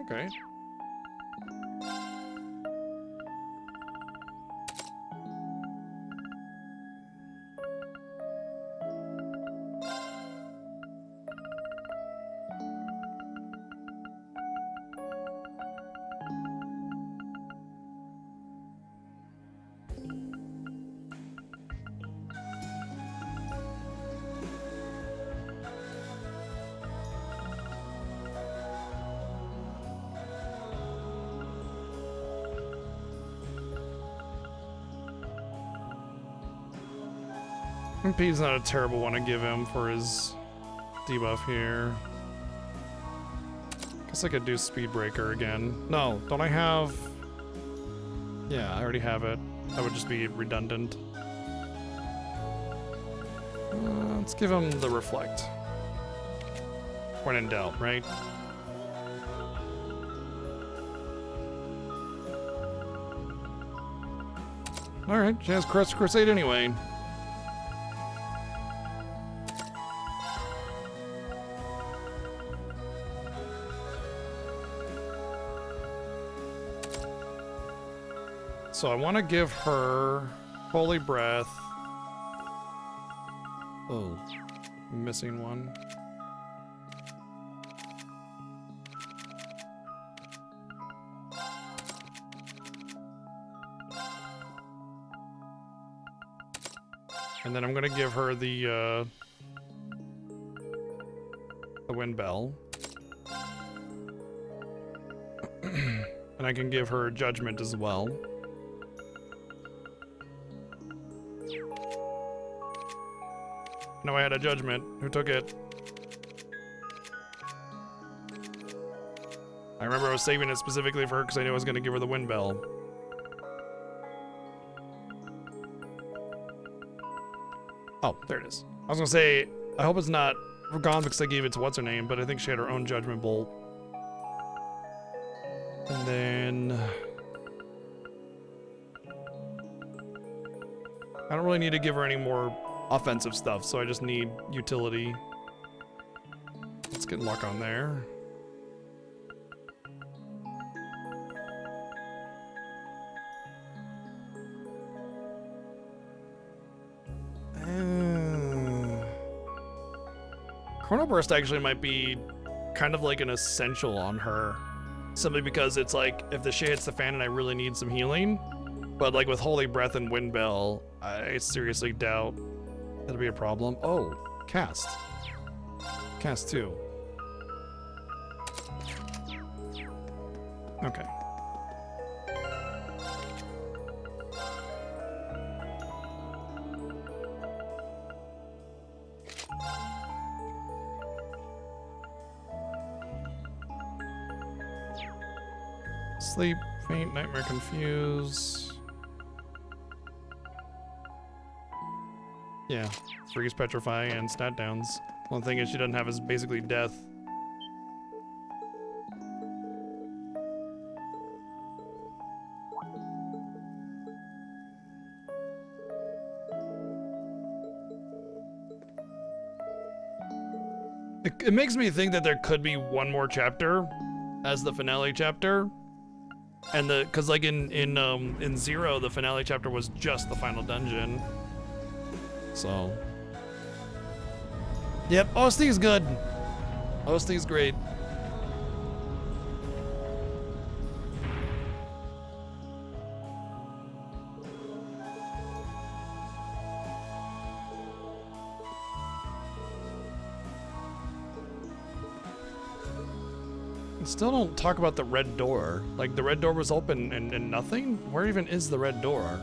Okay. MP's not a terrible one to give him for his debuff here. Guess I could do Speed Breaker again. No, don't I have... Yeah, I already have it. That would just be redundant. Let's give him the Reflect. When in doubt, right? Alright, she has Cross Crusade anyway. So I want to give her Holy Breath. Oh, I'm missing one. And then I'm going to give her the Wind Bell. And I can give her judgment as well. No, I had a judgment. Who took it? I remember I was saving it specifically for her because I knew I was going to give her the wind bell. Oh, there it is. I was going to say, I hope it's not gone because I gave it to what's her name, but I think she had her own judgment bolt. And then I don't really need to give her any more offensive stuff, so I just need utility. Let's get luck on there. Chrono Burst actually might be kind of like an essential on her. Simply because it's like, if the shit hits the fan and I really need some healing, but like with Holy Breath and Wind Bell, I seriously doubt that'll be a problem. Oh, cast. Cast 2. Okay. Sleep, faint, nightmare, confuse. Yeah, freeze, petrify, and stat downs. One thing is she doesn't have is basically death. It makes me think that there could be one more chapter as the finale chapter. And cause like in Zero, the finale chapter was just the final dungeon. So. Yep, OST is good. OST is great. Still don't talk about the red door. Like, the red door was open and nothing? Where even is the red door?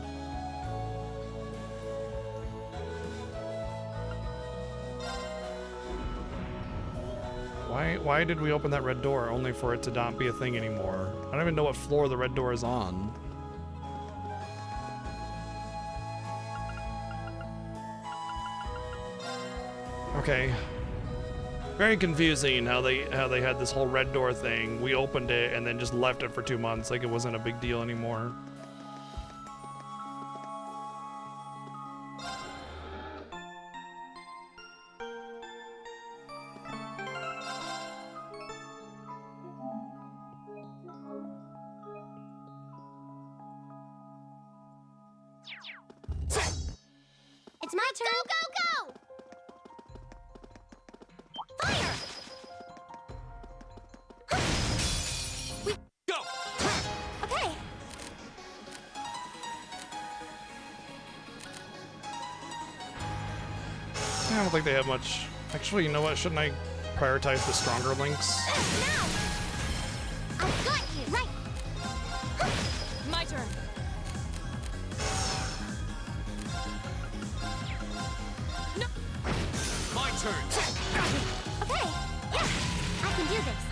Why did we open that red door only for it to not be a thing anymore? I don't even know what floor the red door is on. Okay. Very confusing how they had this whole red door thing. We opened it and then just left it for 2 months like it wasn't a big deal anymore. It's my turn. Go, go, go! Fire! We go. Okay. I don't think they have much. Actually, you know what? Shouldn't I prioritize the stronger links? Now. I've got you. Right. My turn. No. My turn. Okay. Yeah. I can do this.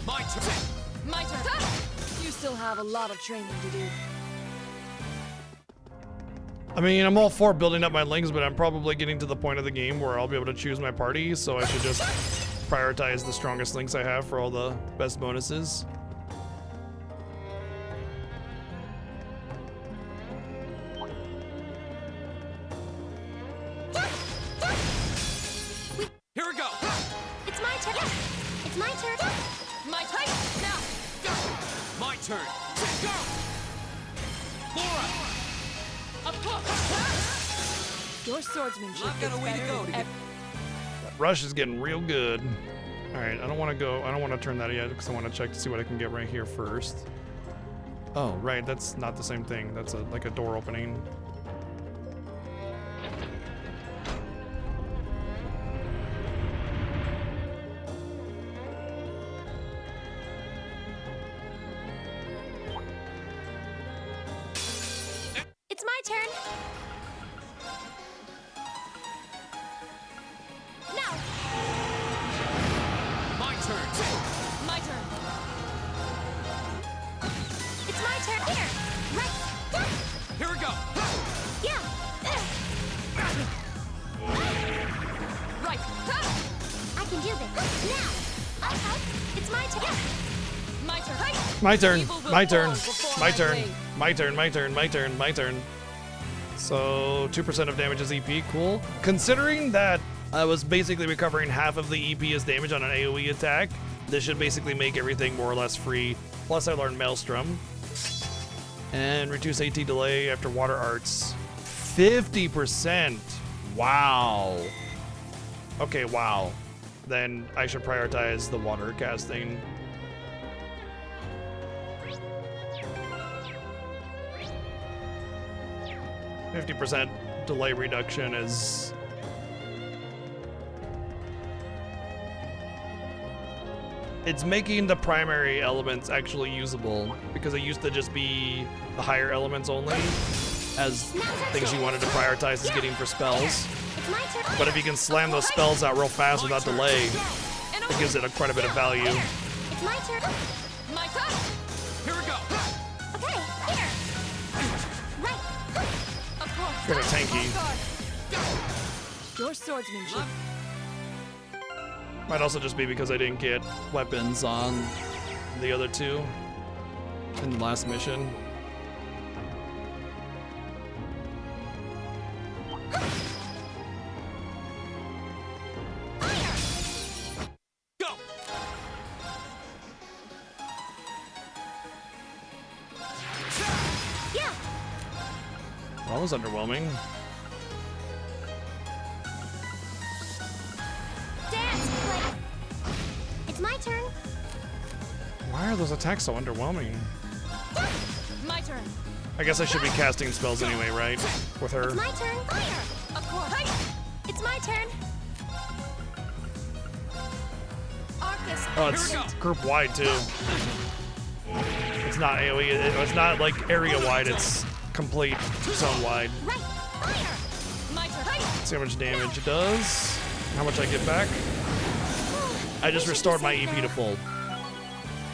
My turn. My turn. You still have a lot of training to do. I mean, I'm all for building up my links, but I'm probably getting to the point of the game where I'll be able to choose my party, so I should just prioritize the strongest links I have for all the best bonuses. Here we go. It's my turn. It's my turn. My turn. Now. Go. My turn. Go. Laura. Your swordsmanship I've got a way to go to get. That rush is getting real good. All right, I don't want to go. I don't want to turn that yet because I want to check to see what I can get right here first. Oh, right, that's not the same thing. That's like a door opening. My turn. My turn. My turn. My turn. My turn. My turn. My turn. So 2% of damage is EP. Cool. Considering that I was basically recovering half of the EP as damage on an AoE attack, this should basically make everything more or less free. Plus I learned Maelstrom. And reduce AT delay after water arts. 50%. Wow. Okay, wow. Then I should prioritize the water casting. %50 delay reduction is... It's making the primary elements actually usable, because it used to just be the higher elements only as things you wanted to prioritize as getting for spells. But if you can slam those spells out real fast without delay, it gives it quite a bit of value. It's my turn. My turn. Here we go. Okay, here. Right. Of course. Kind of tanky. Your swordsmanship. Might also just be because I didn't get weapons on the other two in the last mission. Go. Yeah. Well, that was underwhelming. Dance, play. It's my turn. Why are those attacks so underwhelming? My turn. I guess I should be casting spells anyway, right? With her. It's my turn. Fire. Of course. It's my turn. Arcus. Oh, it's group wide too. It's not AoE. It's not like area wide. It's complete zone wide. Right. Fire. My turn. See how much damage it does. How much I get back. I just restored my EP to full.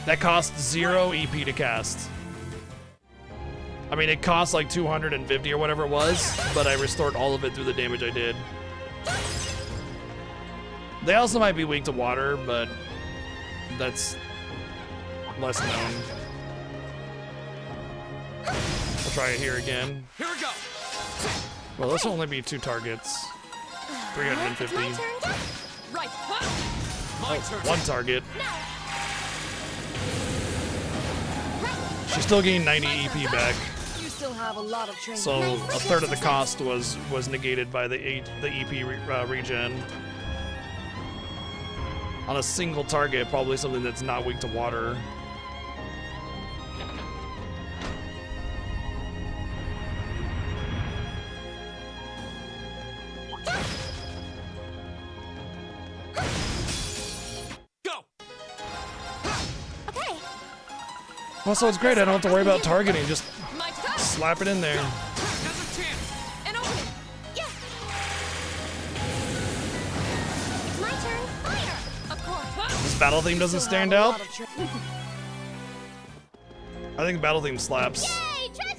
That costs 0 EP to cast. I mean, it costs like 250 or whatever it was, but I restored all of it through the damage I did. They also might be weak to water, but that's less known. I'll try it here again. Here we go. Well, this will only be 2 targets. 350. Right. My turn. 1 target. She's still getting 90 EP back. You still have a lot of training. So a third of the cost was negated by the EP regen. On a single target, probably something that's not weak to water. Also, it's great. I don't have to worry about targeting. Just slap it in there. There's a chance. An opening. Yeah. It's my turn. Fire. Of course. This battle theme doesn't stand out. I think battle theme slaps. Yay, treasure!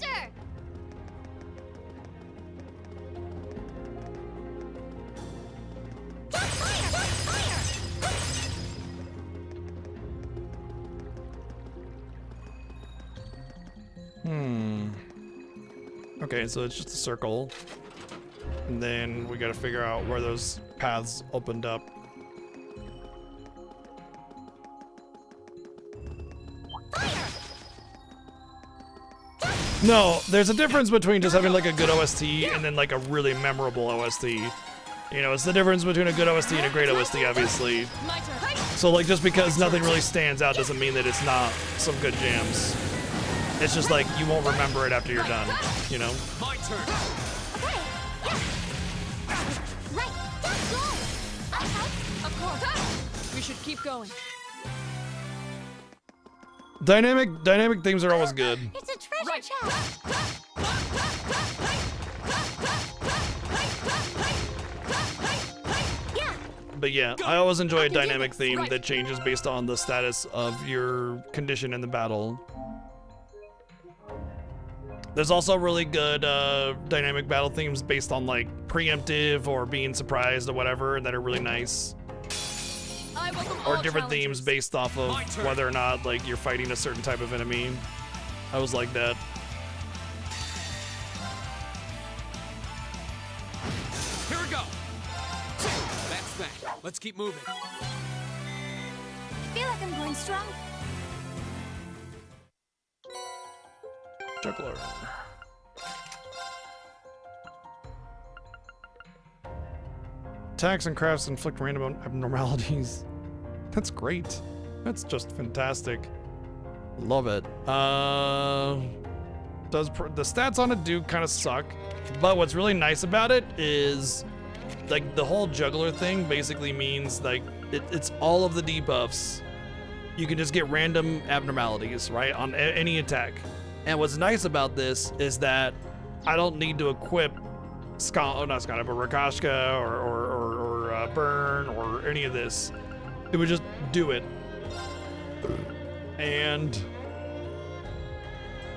Okay, so it's just a circle. And then we gotta figure out where those paths opened up. No, there's a difference between just having like a good OST and then like a really memorable OST. You know, it's the difference between a good OST and a great OST, obviously. So like just because nothing really stands out doesn't mean that it's not some good jams. It's just like you won't remember it after you're done, you know? My turn. Okay. Yeah. Right. Go. Of course. We should keep going. Dynamic themes are always good. It's a treasure chest. Yeah. But yeah, I always enjoy a dynamic theme that changes based on the status of your condition in the battle. There's also really good dynamic battle themes based on like preemptive or being surprised or whatever that are really nice. I welcome or all different challengers. themes based off of whether or not like you're fighting a certain type of enemy. I was like that. Here we go. That's that. Let's keep moving. I feel like I'm going strong. Juggler. Attacks and crafts inflict random abnormalities. That's great. That's just fantastic. Love it. The stats on it do kind of suck, but what's really nice about it is like the whole juggler thing basically means like it's all of the debuffs. You can just get random abnormalities, right, on any attack. And what's nice about this is that I don't need to equip not Skana, but Rakashka or Burn or any of this. It would just do it. And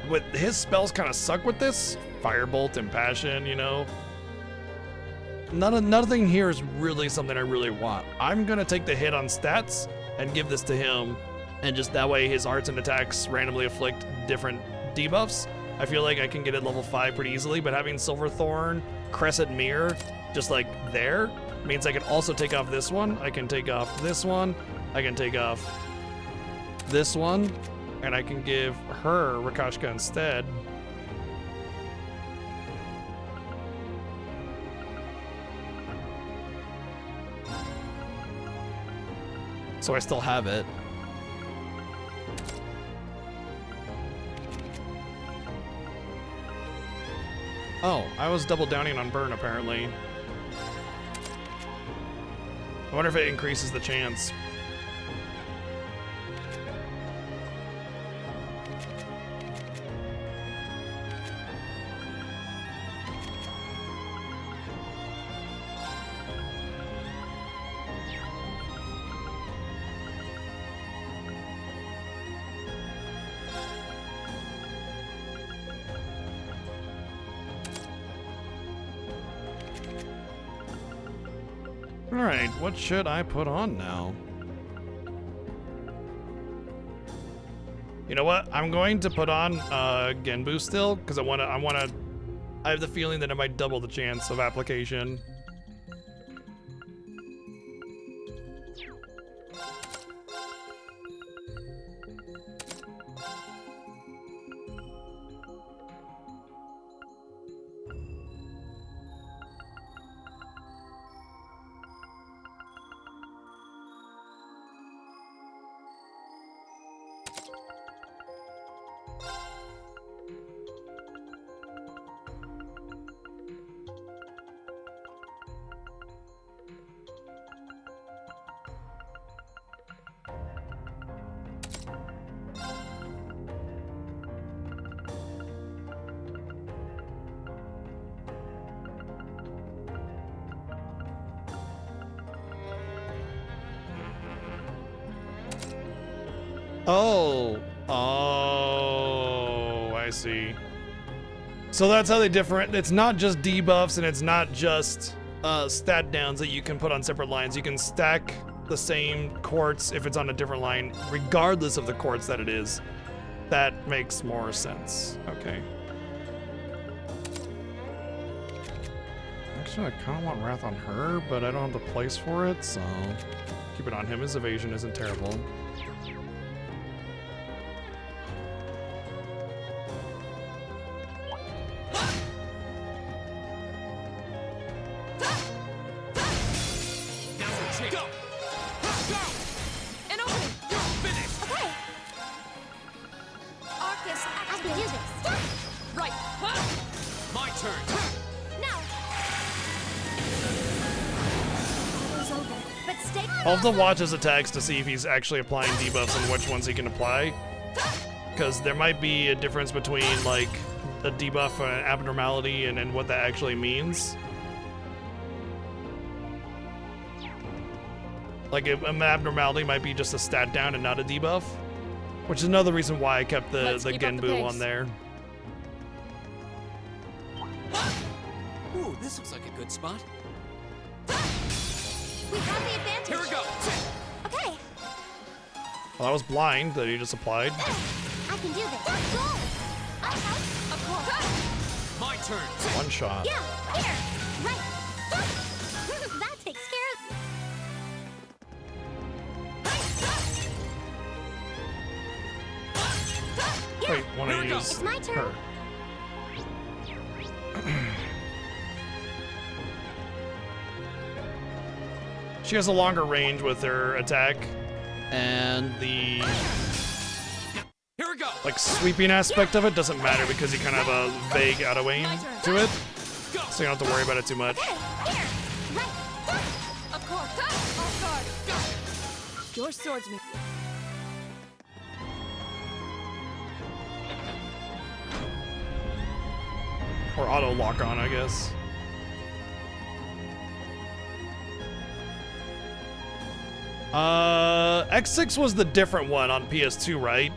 with his spells kind of suck with this. Firebolt, Impassion, you know. Nothing here is really something I really want. I'm gonna take the hit on stats and give this to him, and just that way his arts and attacks randomly afflict different debuffs. I feel like I can get it level 5 pretty easily, but having Silverthorn, Crescent Mirror, just like there, means I can also take off this one, I can take off this one, I can take off this one, and I can give her Rakashka instead. So I still have it. Oh, I was double downing on Burn apparently. I wonder if it increases the chance. Alright, what should I put on now? You know what? I'm going to put on Genbu still, because I have the feeling that it might double the chance of application. Oh, I see. So that's how they differ. It's not just debuffs and it's not just stat downs that you can put on separate lines. You can stack the same quartz if it's on a different line, regardless of the quartz that it is. That makes more sense. Okay. Actually, I kind of want Wrath on her, but I don't have the place for it, so keep it on him. His evasion isn't terrible. I'll have to watch his attacks to see if he's actually applying debuffs and which ones he can apply. Because there might be a difference between like a debuff and an abnormality and what that actually means. Like an abnormality might be just a stat down and not a debuff. Which is another reason why I kept the Genbu on there. Ooh, this looks like a good spot. We have the advantage. Here we go. Okay. Well, that was blind that you just applied. I can do this. Go! Of course. My turn. One shot. Yeah, here. Right. That takes care of... Wait, want to Here we go. use It's my turn. her. She has a longer range with her attack, and the Here we go. like sweeping aspect of it doesn't matter because you kind of have a vague out of aim to it, so you don't have to worry about it too much. Of course. Off guard. Your swordsman. Or auto lock on, I guess. X6 was the different one on PS2, right?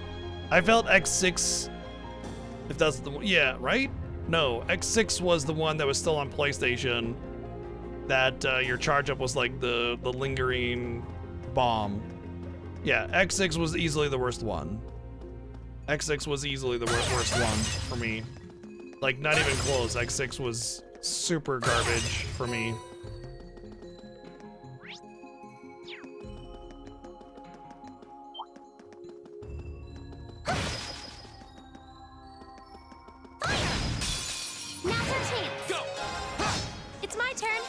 I felt X6, if that's the one, yeah, right? No, X6 was the one that was still on PlayStation, that your charge up was like the lingering bomb. Yeah, X6 was easily the worst one. X6 was easily the worst one for me. Like, not even close. X6 was super garbage for me. Now's our chance. Go! It's my turn.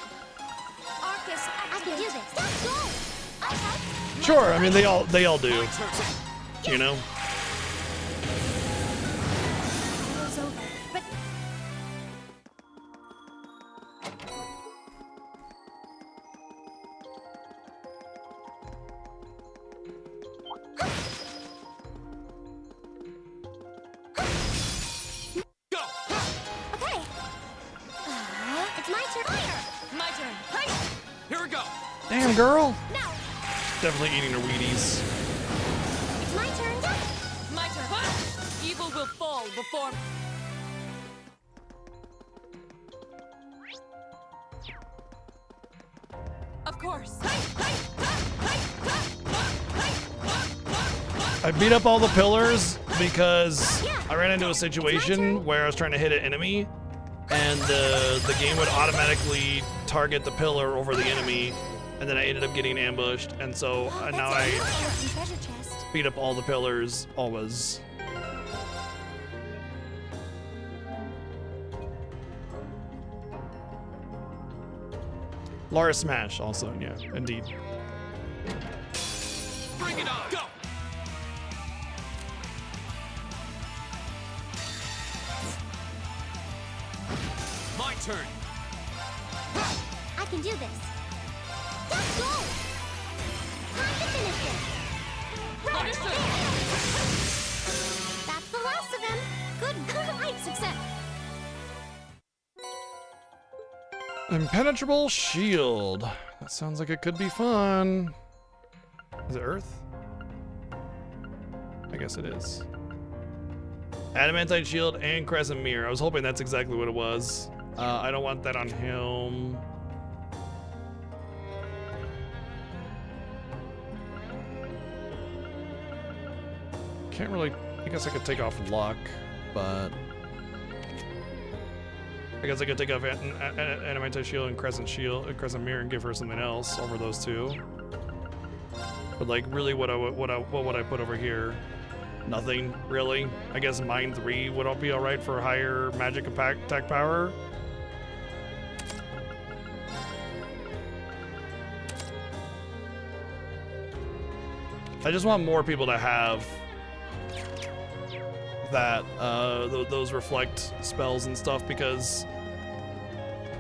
Arcus, I can do this. Go! Sure, I mean they all do. You know? It's over, but... Okay. It's my turn. My turn. Here we go. Damn, girl. No. Definitely eating her Wheaties. It's my turn. My turn. Evil will fall before. Of course. I beat up all the pillars because I ran into a situation where I was trying to hit an enemy and the game would automatically target the pillar over the enemy, and then I ended up getting ambushed, and so now I Treasure chest. beat up all the pillars always. Lara Smash also, yeah, indeed. Bring it on. Go. My turn. I can do this. Let's go! Time to finish this. Understood. That's the last of them. Good night, success. Impenetrable shield. That sounds like it could be fun. Is it Earth? I guess it is. Adamantite shield and crescent mirror. I was hoping that's exactly what it was. I don't want that on him. Can't really, I guess I could take off luck, but I guess I could take off Adamantite shield and crescent mirror and give her something else over those two. But like, really, what would I put over here? Nothing, really. I guess Mind 3 would all be all right for higher magic attack power. I just want more people to have that, those reflect spells and stuff, because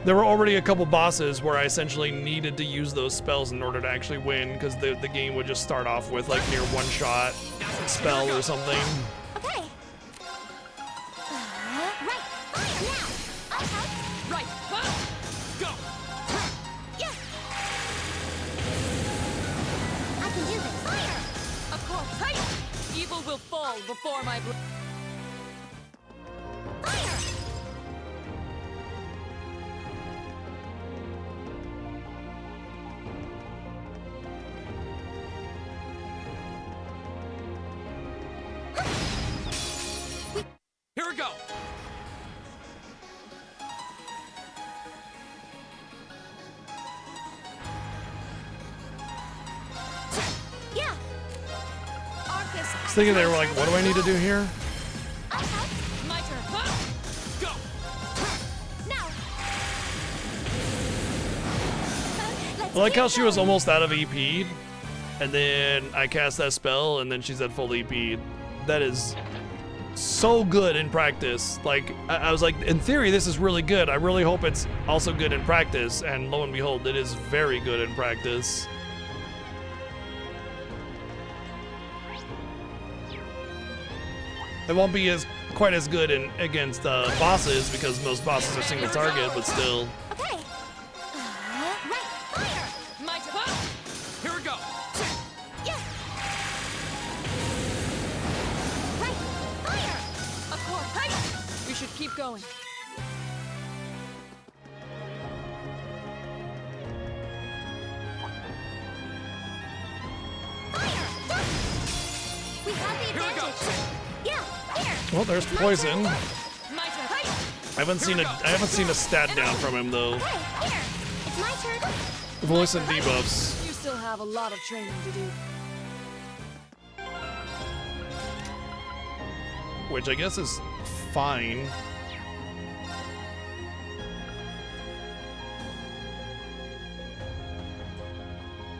there were already a couple bosses where I essentially needed to use those spells in order to actually win, because the game would just start off with like near one-shot spell or something. Okay. Right. Fire now. Right. Go. Yeah. I can do this. Fire. Of course. Evil will fall before my. Fire. was thinking they were like, what do I need to do here? My turn. Go. Now. I like how she was almost out of EP, and then I cast that spell, and then she's at full EP. That is so good in practice. Like, I was like, in theory, this is really good. I really hope it's also good in practice, and lo and behold, it is very good in practice. It won't be quite as good against bosses, because most bosses are single target, but still. Okay. Right. Fire. My turn. Here we go. Yeah. Right. Fire. Of course. Right. We should keep going. We have the advantage. Yeah. Here. Well, there's poison. My turn. I haven't seen a stat down from him though. Okay. Here. It's my turn. Voice and debuffs. You still have a lot of training to do. Which I guess is fine.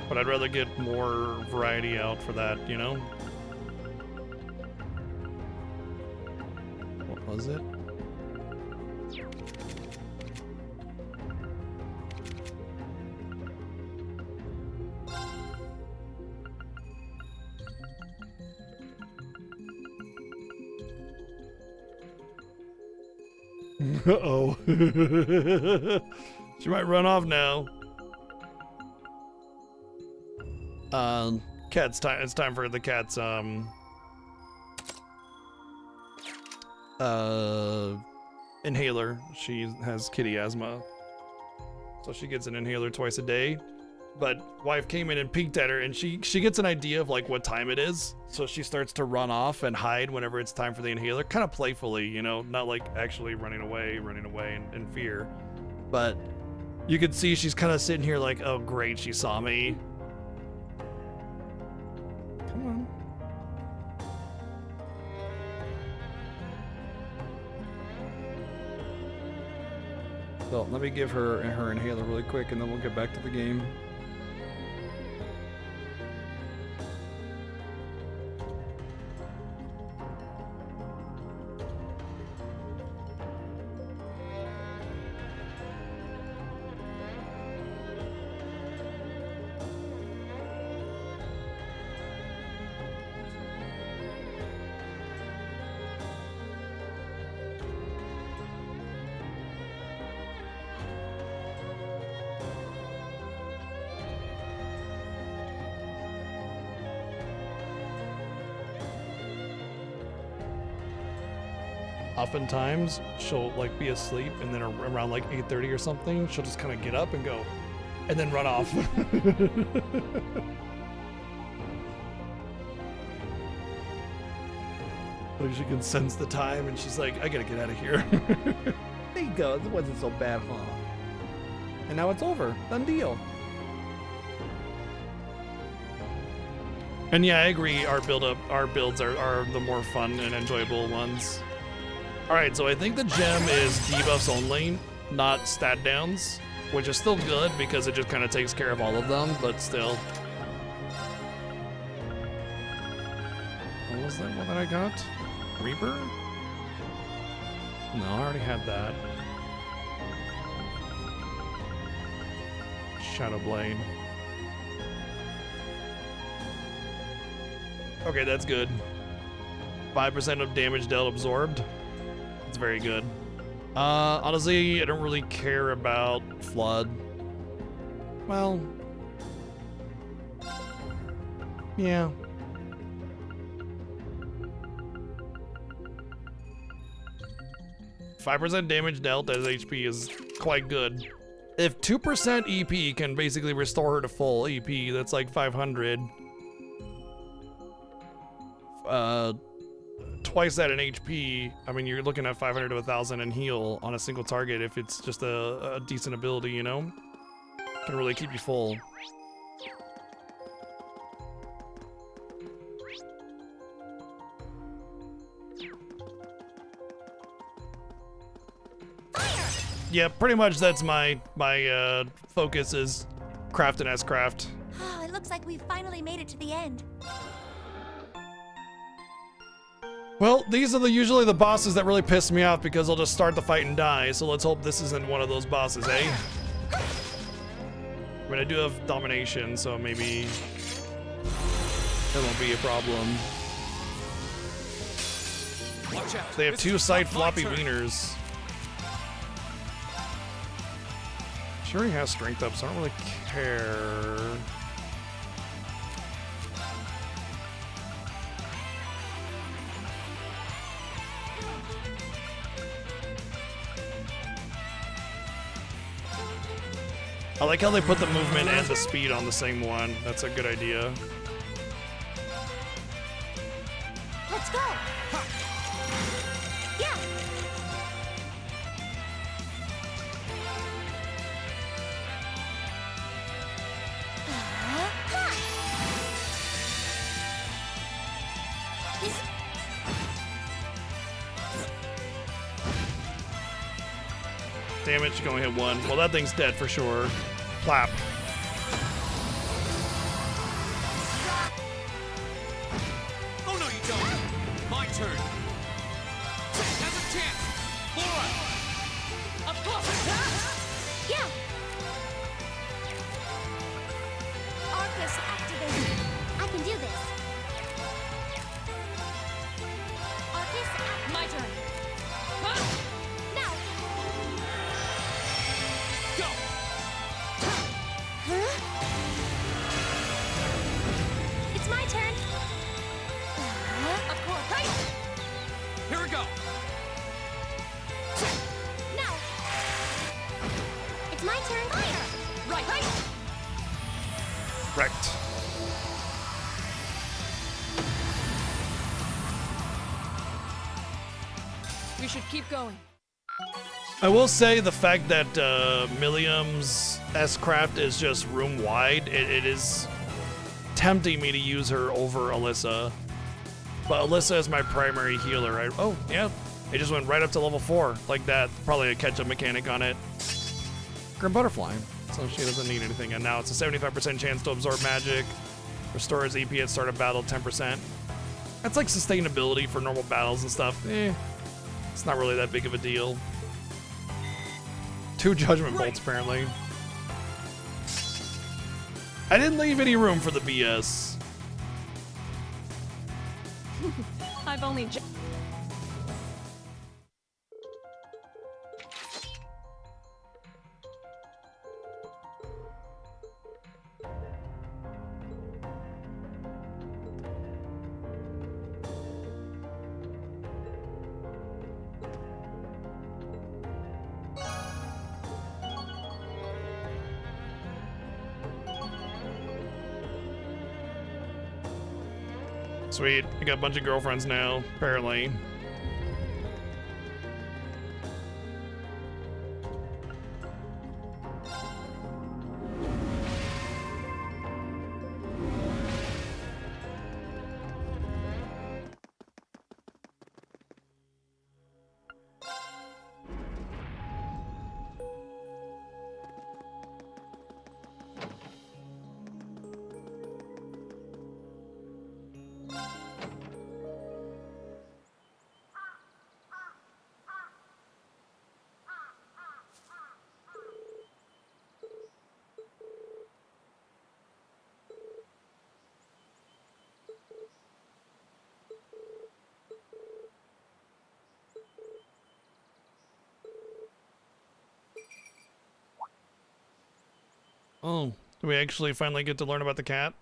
But I'd rather get more variety out for that, you know? What was it? Uh-oh. She might run off now. Cat's time. It's time for the cat's inhaler. She has kitty asthma, so she gets an inhaler twice a day. But wife came in and peeked at her, and she gets an idea of like what time it is, so she starts to run off and hide whenever it's time for the inhaler, kind of playfully, you know, not like actually running away in fear. But you can see she's kind of sitting here like, oh great, she saw me. Come on. So let me give her inhaler really quick, and then we'll get back to the game. Oftentimes she'll like be asleep, and then around like 8:30 or something, she'll just kind of get up and go, and then run off. Like she can sense the time, and she's like, I gotta get out of here. There you go. It wasn't so bad, huh? And now it's over. Done deal. And yeah, I agree. Our builds are the more fun and enjoyable ones. All right, so I think the gem is debuffs only, not stat downs, which is still good because it just kind of takes care of all of them, but still. What was that one that I got? Reaper? No, I already had that. Shadow Blade. Okay, that's good. 5% of damage dealt absorbed. It's very good. Honestly, I don't really care about Flood. Well, yeah. %5 damage dealt as HP is quite good. If 2% EP can basically restore her to full EP, that's like 500. Twice that in HP, I mean, you're looking at 500 to 1,000 in heal on a single target if it's just a decent ability, you know? Can really keep you full. yeah, pretty much that's my focus is craft and S-craft. Oh, it looks like we've finally made it to the end. Well, these are usually the bosses that really piss me off because they'll just start the fight and die, so let's hope this isn't one of those bosses, eh? I mean, I do have domination, so maybe it won't be a problem. Watch out. They have two side floppy wieners. Sure, he has strength up, so I don't really care. I like how they put the movement and the speed on the same one. That's a good idea. Let's go. Yeah. Damage, you can only hit one. Well, that thing's dead for sure. Clap. Oh no, you don't. My turn. Have a chance. Laura. Of course. Yeah. Arcus activated. I can do this. Arcus activated. My turn. Now. Go. It's my turn. Of course. Right. Here we go. Now. It's my turn. Fire. Right. Right. Wrecked. We should keep going. I will say the fact that Milliam's S-craft is just room wide, it is tempting me to use her over Alyssa. But Alyssa is my primary healer. Oh, yeah. It just went right up to level 4 like that. Probably a catch-up mechanic on it. Grim Butterfly. So she doesn't need anything. And now it's a 75% chance to absorb magic. Restores EP at start of battle 10%. That's like sustainability for normal battles and stuff. It's not really that big of a deal. 2 judgment bolts, apparently. I didn't leave any room for the BS. I've only Sweet. I got a bunch of girlfriends now, apparently. Oh, do we actually finally get to learn about the cat?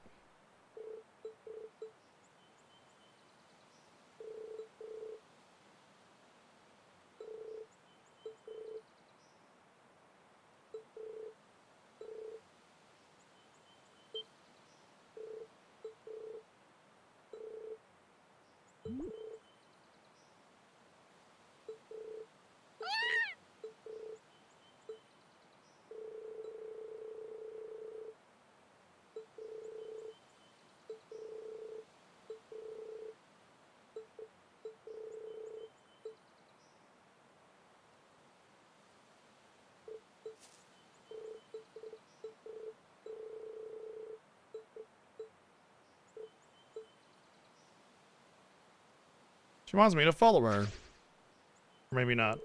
She wants me to follow her. Or maybe not.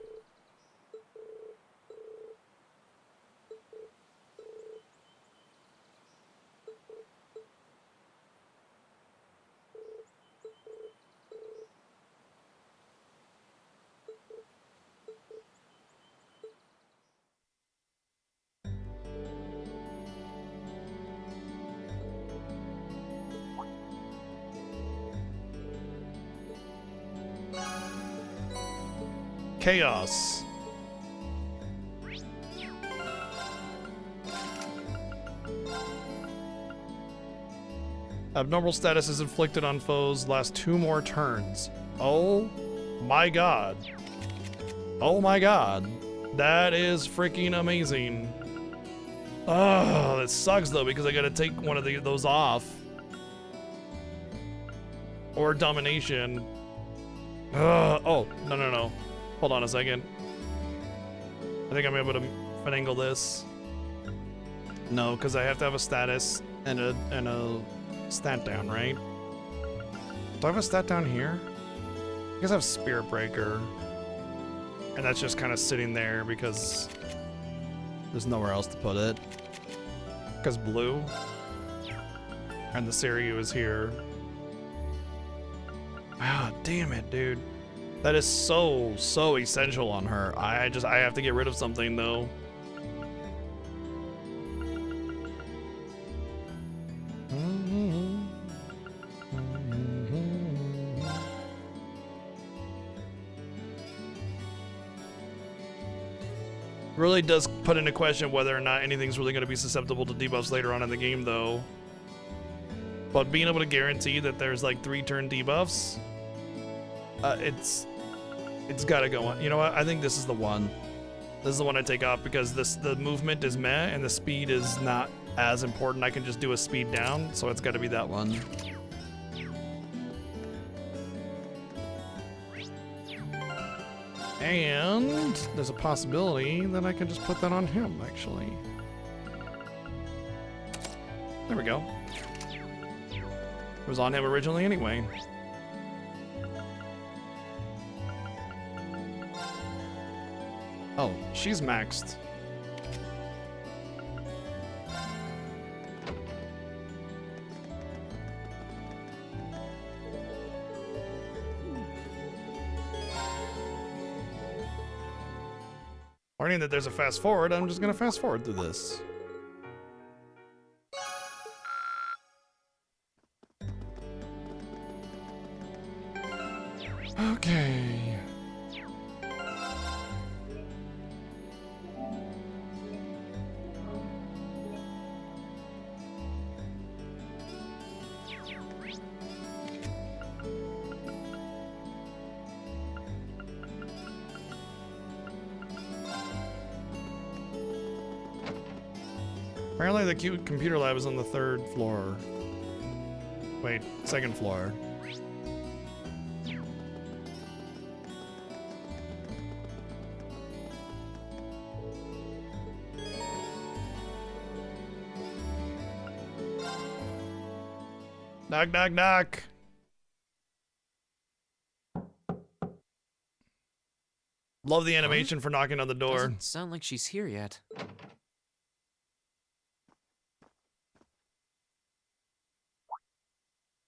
Chaos. Abnormal status is inflicted on foes. Last 2 more turns. Oh my god. Oh my god. That is freaking amazing. Oh, that sucks though because I gotta take one of those off. Or domination. Oh, no. Hold on a second. I think I'm able to finagle this. No, because I have to have a status and a stat down, right? Do I have a stat down here? I guess I have Spirit Breaker. And that's just kind of sitting there because there's nowhere else to put it. Because blue. And the Seiryu is here. Ah, damn it, dude. That is so essential on her. I have to get rid of something though. Really does put into question whether or not anything's really going to be susceptible to debuffs later on in the game though. But being able to guarantee that there's like 3 turn debuffs, it's gotta go on. You know what? I think this is the one. This is the one I take off because the movement is meh and the speed is not as important. I can just do a speed down, so it's gotta be that one. And there's a possibility that I can just put that on him, actually. There we go. It was on him originally anyway. Oh, she's maxed. Learning that there's a fast forward, I'm just gonna fast forward through this. Okay. Apparently the cute computer lab is on the 3rd floor. Wait, 2nd floor. Knock, knock, knock. Love the animation for knocking on the door. Doesn't sound like she's here yet.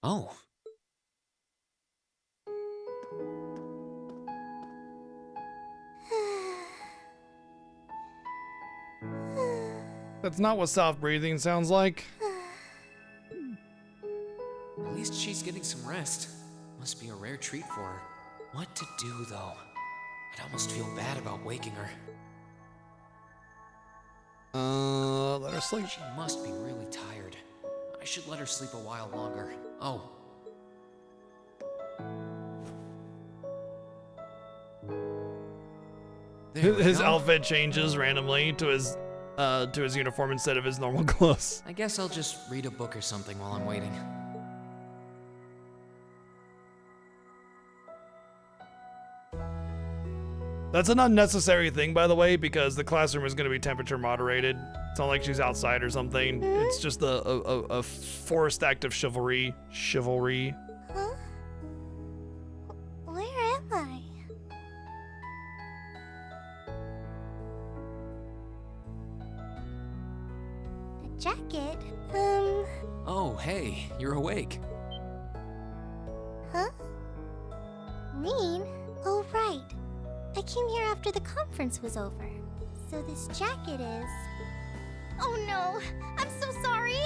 Oh. That's not what soft breathing sounds like. At least she's getting some rest. Must be a rare treat for her. What to do, though? I'd almost feel bad about waking her. Let her sleep. She must be really tired. I should let her sleep a while longer. Oh. His outfit changes randomly to his uniform instead of his normal clothes. I guess I'll just read a book or something while I'm waiting. That's an unnecessary thing, by the way, because the classroom is going to be temperature moderated. It's not like she's outside or something. It's just a forced act of chivalry. Huh? Where jacket. Oh, hey, you're awake. Huh? Rean? Oh, right. I came here after the conference was over. So this jacket is... Oh no! I'm so sorry!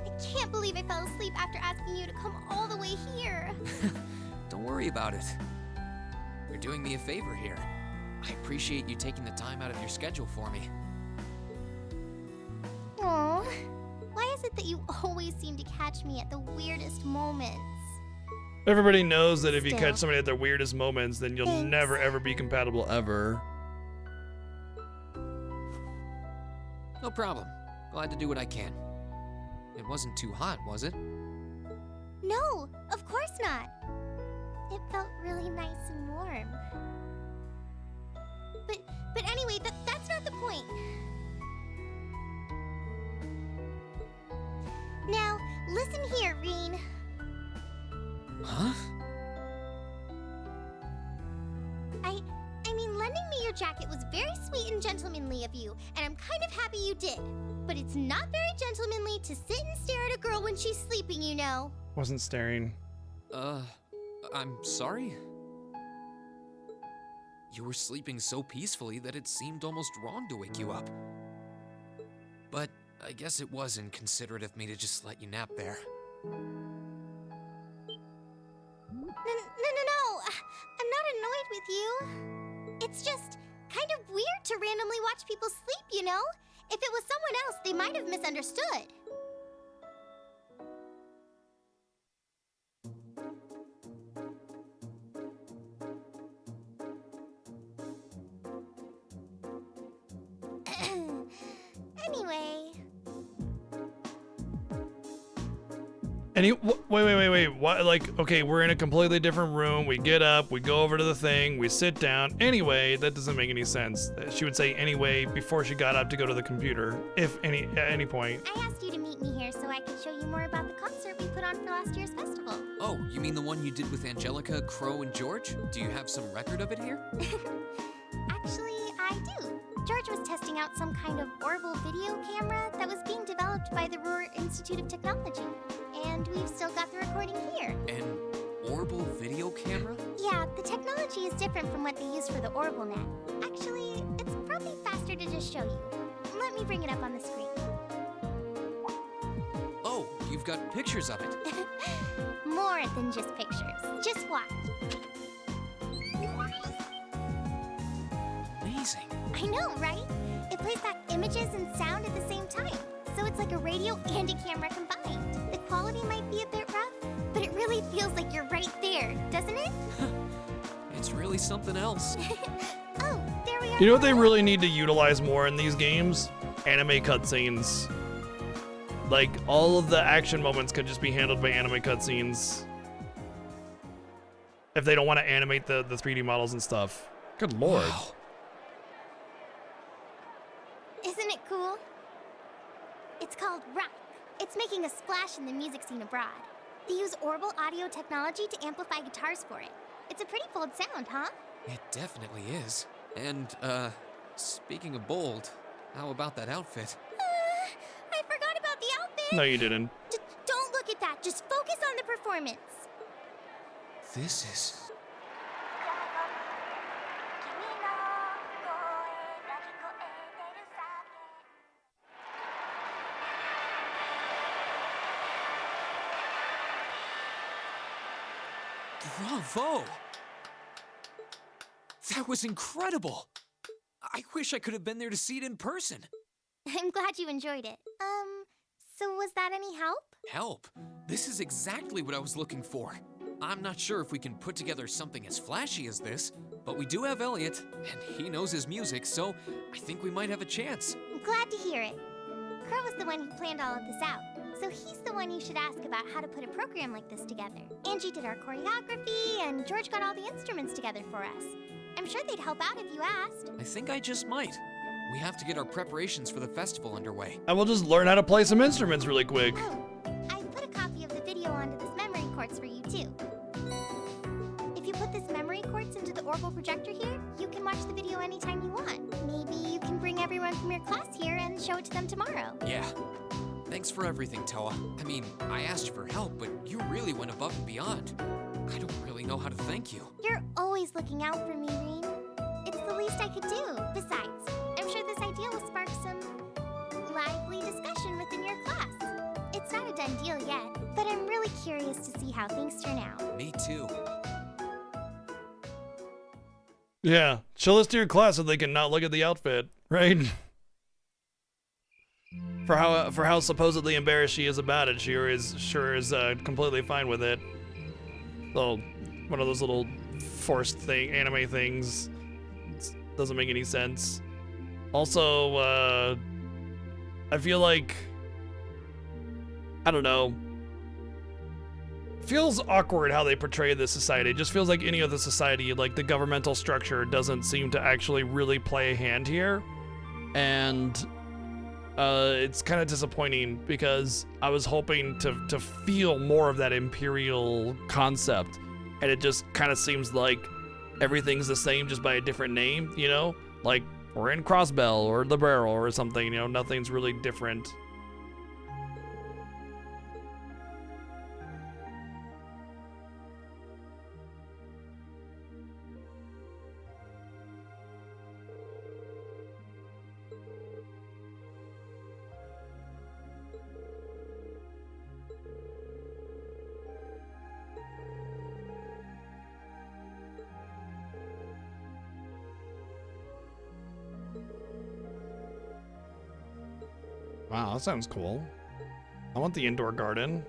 I can't believe I fell asleep after asking you to come all the way here. Don't worry about it. You're doing me a favor here. I appreciate you taking the time out of your schedule for me. Aww. Why is it that you always seem to catch me at the weirdest moments? Everybody knows that if you Still. catch somebody at their weirdest moments, then you'll Thanks. never ever be compatible ever. No problem. Glad to do what I can. It wasn't too hot, was it? No, of course not. It felt really nice and warm. But anyway, that's not the point. Now, listen here, Rean. Huh? I mean, lending me your jacket was very sweet and gentlemanly of you, and I'm kind of happy you did. But it's not very gentlemanly to sit and stare at a girl when she's sleeping, you know. Wasn't staring. I'm sorry? You were sleeping so peacefully that it seemed almost wrong to wake you up. But I guess it was inconsiderate of me to just let you nap there. No. I'm not annoyed with you. It's just kind of weird to randomly watch people sleep, you know? If it was someone else, they might have misunderstood. Anyway, Wait. What? Like, okay, we're in a completely different room. We get up, we go over to the thing, we sit down. Anyway, that doesn't make any sense. She would say anyway before she got up to go to the computer, if at any point. I asked you to meet me here so I could show you more about the concert we put on for last year's festival. Oh, you mean the one you did with Angelica, Crow, and George? Do you have some record of it here? Actually, I do. George was testing out some kind of orbital video camera that was being developed by the Ruhr Institute of Technology. And we've still got the recording here. An orbital video camera? Yeah, the technology is different from what they use for the Orbital Net. Actually, it's probably faster to just show you. Let me bring it up on the screen. Oh, you've got pictures of it. More than just pictures. Just watch. Amazing. I know, right? It plays back images and sound at the same time. So it's like a radio and a camera combined. The quality might be a bit rough, but it really feels like you're right there, doesn't it? It's really something else. Oh, there we are. You know what they really need to utilize more in these games? Anime cutscenes. Like, all of the action moments could just be handled by anime cutscenes. If they don't want to animate the 3D models and stuff. Good lord. Wow. Isn't it cool? It's called Rock. It's making a splash in the music scene abroad. They use orbital audio technology to amplify guitars for it. It's a pretty bold sound, huh? It definitely is. And, speaking of bold, how about that outfit? I forgot about the outfit. No, you didn't. Don't look at that. Just focus on the performance. This is... Bravo! That was incredible! I wish I could have been there to see it in person. I'm glad you enjoyed it. So was that any help? Help? This is exactly what I was looking for. I'm not sure if we can put together something as flashy as this, but we do have Elliot, and he knows his music, so I think we might have a chance. I'm glad to hear it. Crow was the one who planned all of this out, so he's the one you should ask about how to put a program like this together. Angie did our choreography, and George got all the instruments together for us. I'm sure they'd help out if you asked. I think I just might. We have to get our preparations for the festival underway. And we'll just learn how to play some instruments really quick. Oh, I put a copy of the video onto this memory quartz for you too. If you put this memory quartz into the orbital projector here, you can watch the video anytime you want. Maybe you can bring everyone from your class here and show it to them tomorrow. Yeah. Thanks for everything, Toa. I mean, I asked you for help, but you really went above and beyond. I don't really know how to thank you. You're always looking out for me, Rean. It's the least I could do. Besides, I'm sure this idea will spark some lively discussion within your class. It's not a done deal yet, but I'm really curious to see how things turn out. Me too. Yeah, show this to your class so they can not look at the outfit, right? For how supposedly embarrassed she is about it, she sure is completely fine with it. So, one of those little forced anime things. Doesn't make any sense. Also, I feel like, I don't know. Feels awkward how they portray this society. It just feels like any other society, like the governmental structure doesn't seem to actually really play a hand here. And it's kind of disappointing because I was hoping to feel more of that imperial concept. And it just kind of seems like everything's the same just by a different name, you know? Like, we're in Crossbell or the Barrel or something, you know? Nothing's really different. Wow, that sounds cool. I want the indoor garden.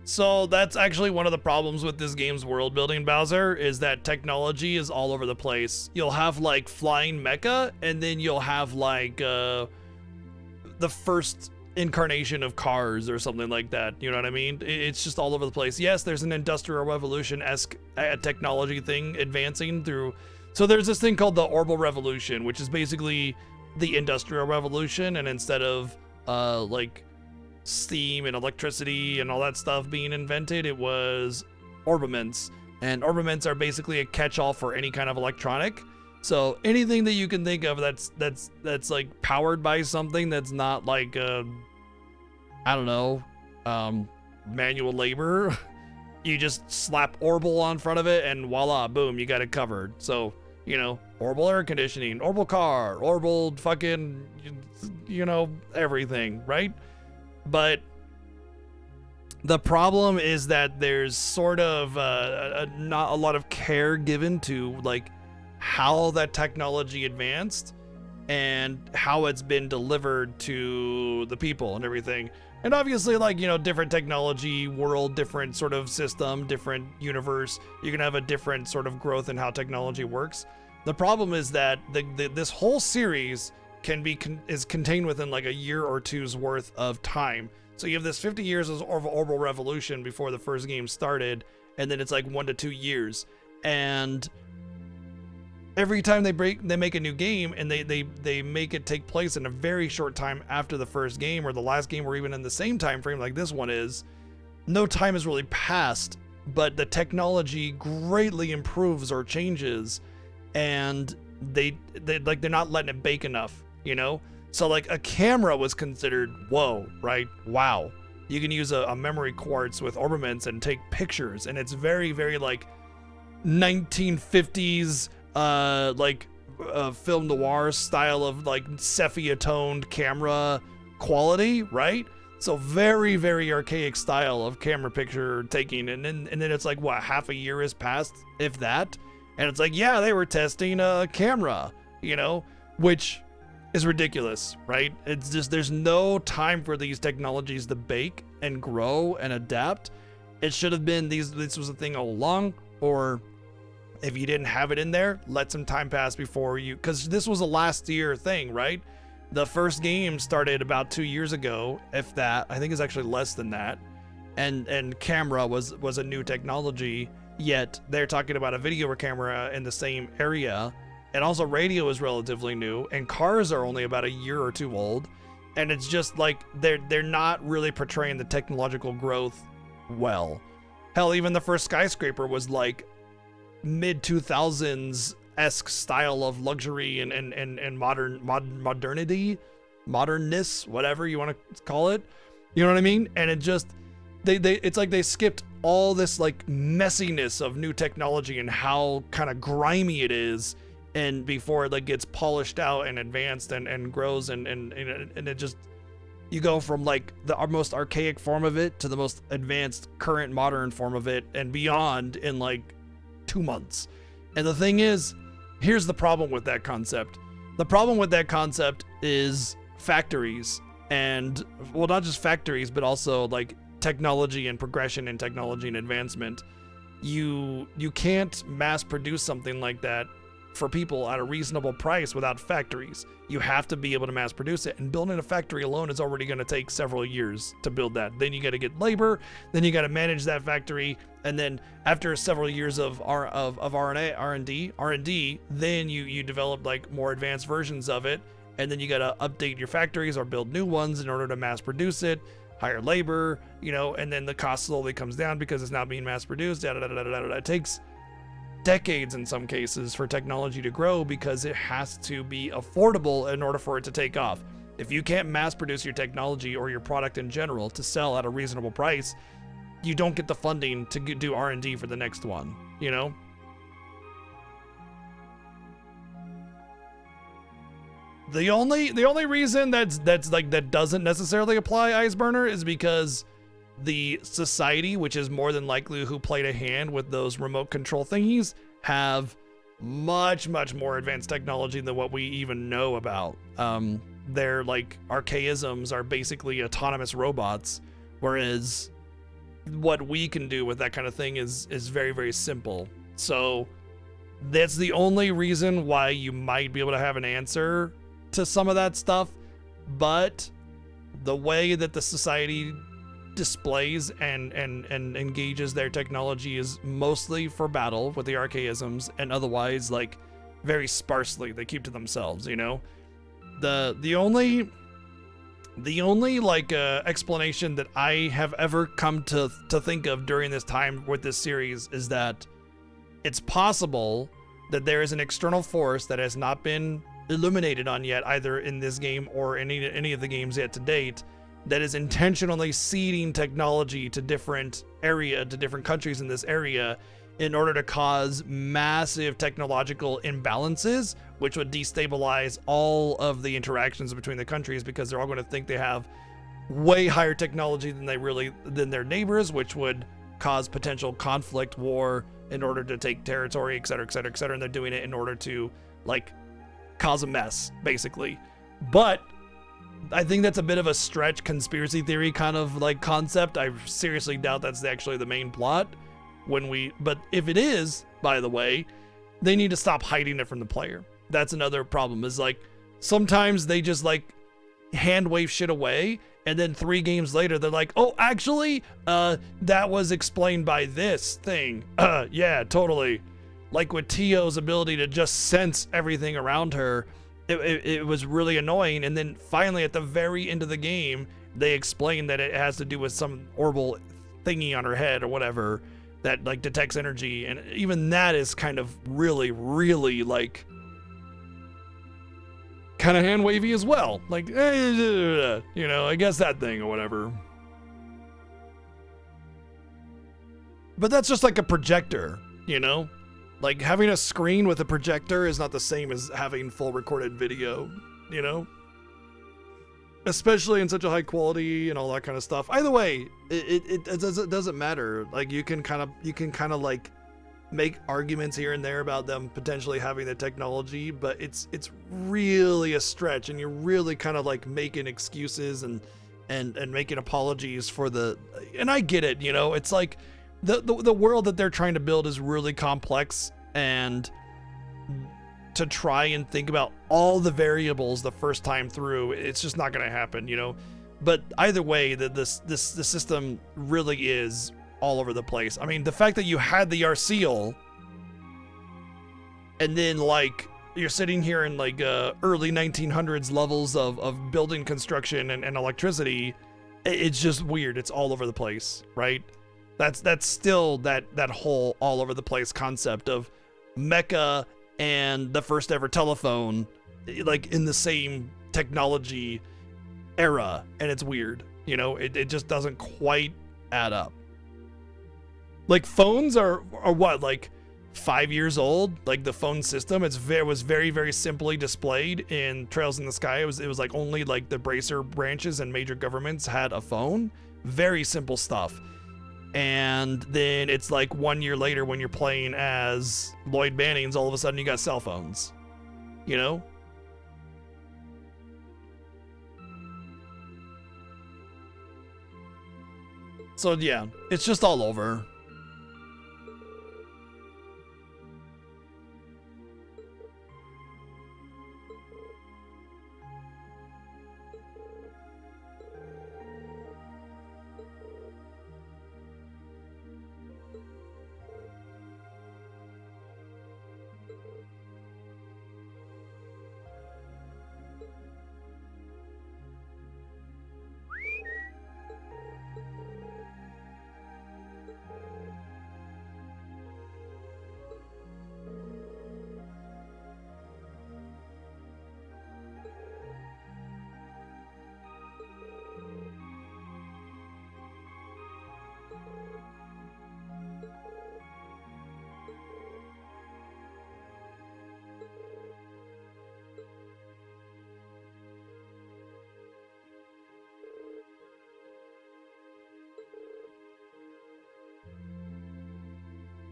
So that's actually one of the problems with this game's world building, Bowser, is that technology is all over the place. You'll have like flying mecha, and then you'll have like the first incarnation of cars or something like that. You know what I mean? It's just all over the place. Yes, there's an Industrial Revolution-esque technology thing advancing through. So there's this thing called the Orbital Revolution, which is basically the Industrial Revolution, and instead of like steam and electricity and all that stuff being invented, it was orbaments, and orbaments are basically a catch-all for any kind of electronic. So anything that you can think of that's like powered by something that's not like I don't know, manual labor, you just slap Orbital on front of it and voila, boom, you got it covered. So, you know, Orbital air conditioning, Orbital car, Orbital fucking, you know, everything, right? But the problem is that there's sort of not a lot of care given to like how that technology advanced and how it's been delivered to the people and everything. And obviously, like, you know, different technology world, different sort of system, different universe, you can have a different sort of growth in how technology works. The problem is that this whole series is contained within like a year or two's worth of time. So you have this 50 years of Orbital Revolution before the first game started, and then it's like 1 to 2 years. And every time they make a new game, and they make it take place in a very short time after the first game or the last game, or even in the same time frame like this one is, no time has really passed, but the technology greatly improves or changes, and they're not letting it bake enough, you know? So like a camera was considered, whoa, right? Wow. You can use a memory quartz with orbaments and take pictures, and it's very, very like 1950s film noir style of like sepia toned camera quality, right? So very, very archaic style of camera picture taking, and then it's like, what, half a year has passed, if that? And it's like, yeah, they were testing a camera, you know, which is ridiculous, right? It's just, there's no time for these technologies to bake and grow and adapt. It should have been this was a thing all along, or if you didn't have it in there, let some time pass before you, because this was a last year thing, right? The first game started about 2 years ago, if that. I think it's actually less than that. and camera was a new technology, yet they're talking about a video camera in the same area, and also radio is relatively new, and cars are only about a year or two old, and it's just like they're not really portraying the technological growth well. Hell, even the first skyscraper was like mid 2000s-esque style of luxury and modernity, modernness, whatever you want to call it. You know what I mean? And it just it's like they skipped all this like messiness of new technology and how kind of grimy it is, and before it like gets polished out and advanced and grows and it just, you go from like the most archaic form of it to the most advanced current modern form of it and beyond in like 2 months. And the thing is, here's the problem with that concept. The problem with that concept is factories, and well, not just factories, but also like technology and progression in technology and advancement. You can't mass produce something like that for people at a reasonable price without factories. You have to be able to mass produce it, and building a factory alone is already going to take several years to build that. Then you got to get labor, then you got to manage that factory, and then after several years of R&D, then you develop like more advanced versions of it, and then you got to update your factories or build new ones in order to mass produce it, hire labor, you know, and then the cost slowly comes down because it's not being mass produced. It takes decades in some cases for technology to grow because it has to be affordable in order for it to take off. If you can't mass produce your technology or your product in general to sell at a reasonable price, you don't get the funding to do R&D for the next one, you know? The only reason that's like that doesn't necessarily apply Iceburner is because the society, which is more than likely who played a hand with those remote control thingies, have much more advanced technology than what we even know about. Their like archaisms are basically autonomous robots, whereas what we can do with that kind of thing is very simple. So that's the only reason why you might be able to have an answer to some of that stuff. But the way that the society displays and engages their technology is mostly for battle with the archaisms, and otherwise like very sparsely they keep to themselves, you know? The only like explanation that I have ever come to think of during this time with this series is that it's possible that there is an external force that has not been illuminated on yet, either in this game or any of the games yet to date, that is intentionally seeding technology to different countries in this area in order to cause massive technological imbalances, which would destabilize all of the interactions between the countries, because they're all going to think they have way higher technology than their neighbors, which would cause potential conflict, war, in order to take territory, etc., and they're doing it in order to like cause a mess, basically. But I think that's a bit of a stretch conspiracy theory kind of like concept. I seriously doubt that's actually the main plot. But if it is, by the way, they need to stop hiding it from the player. That's another problem, is like sometimes they just like hand wave shit away, and then 3 games later they're like, oh, actually, that was explained by this thing. Yeah, totally. Like with Tio's ability to just sense everything around her, it was really annoying. And then finally at the very end of the game, they explain that it has to do with some orbital thingy on her head or whatever that like detects energy. And even that is kind of really like kind of hand wavy as well. Like, you know, I guess that thing or whatever. But that's just like a projector, you know? Like having a screen with a projector is not the same as having full recorded video, you know? Especially in such a high quality and all that kind of stuff. Either way, it doesn't matter. Like you can kind of like make arguments here and there about them potentially having the technology, but it's really a stretch, and you're really kind of like making excuses and making apologies for the, and I get it, you know, it's like the world that they're trying to build is really complex, and to try and think about all the variables the first time through, it's just not going to happen, you know? But either way, the system really is all over the place. I mean, the fact that you had the Arceal, and then like you're sitting here in like early 1900s levels of building construction and electricity, it's just weird. It's all over the place, right? That's still that whole all over the place concept of mecha and the first ever telephone, like in the same technology era, and it's weird. You know, it just doesn't quite add up. Like phones are what, like 5 years old? Like the phone system, was very, very simply displayed in Trails in the Sky. It was like only like the Bracer branches and major governments had a phone. Very simple stuff. And then it's like 1 year later when you're playing as Lloyd Bannings, all of a sudden you got cell phones. You know? So yeah, it's just all over.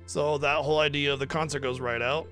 So that whole idea of the concert goes right out.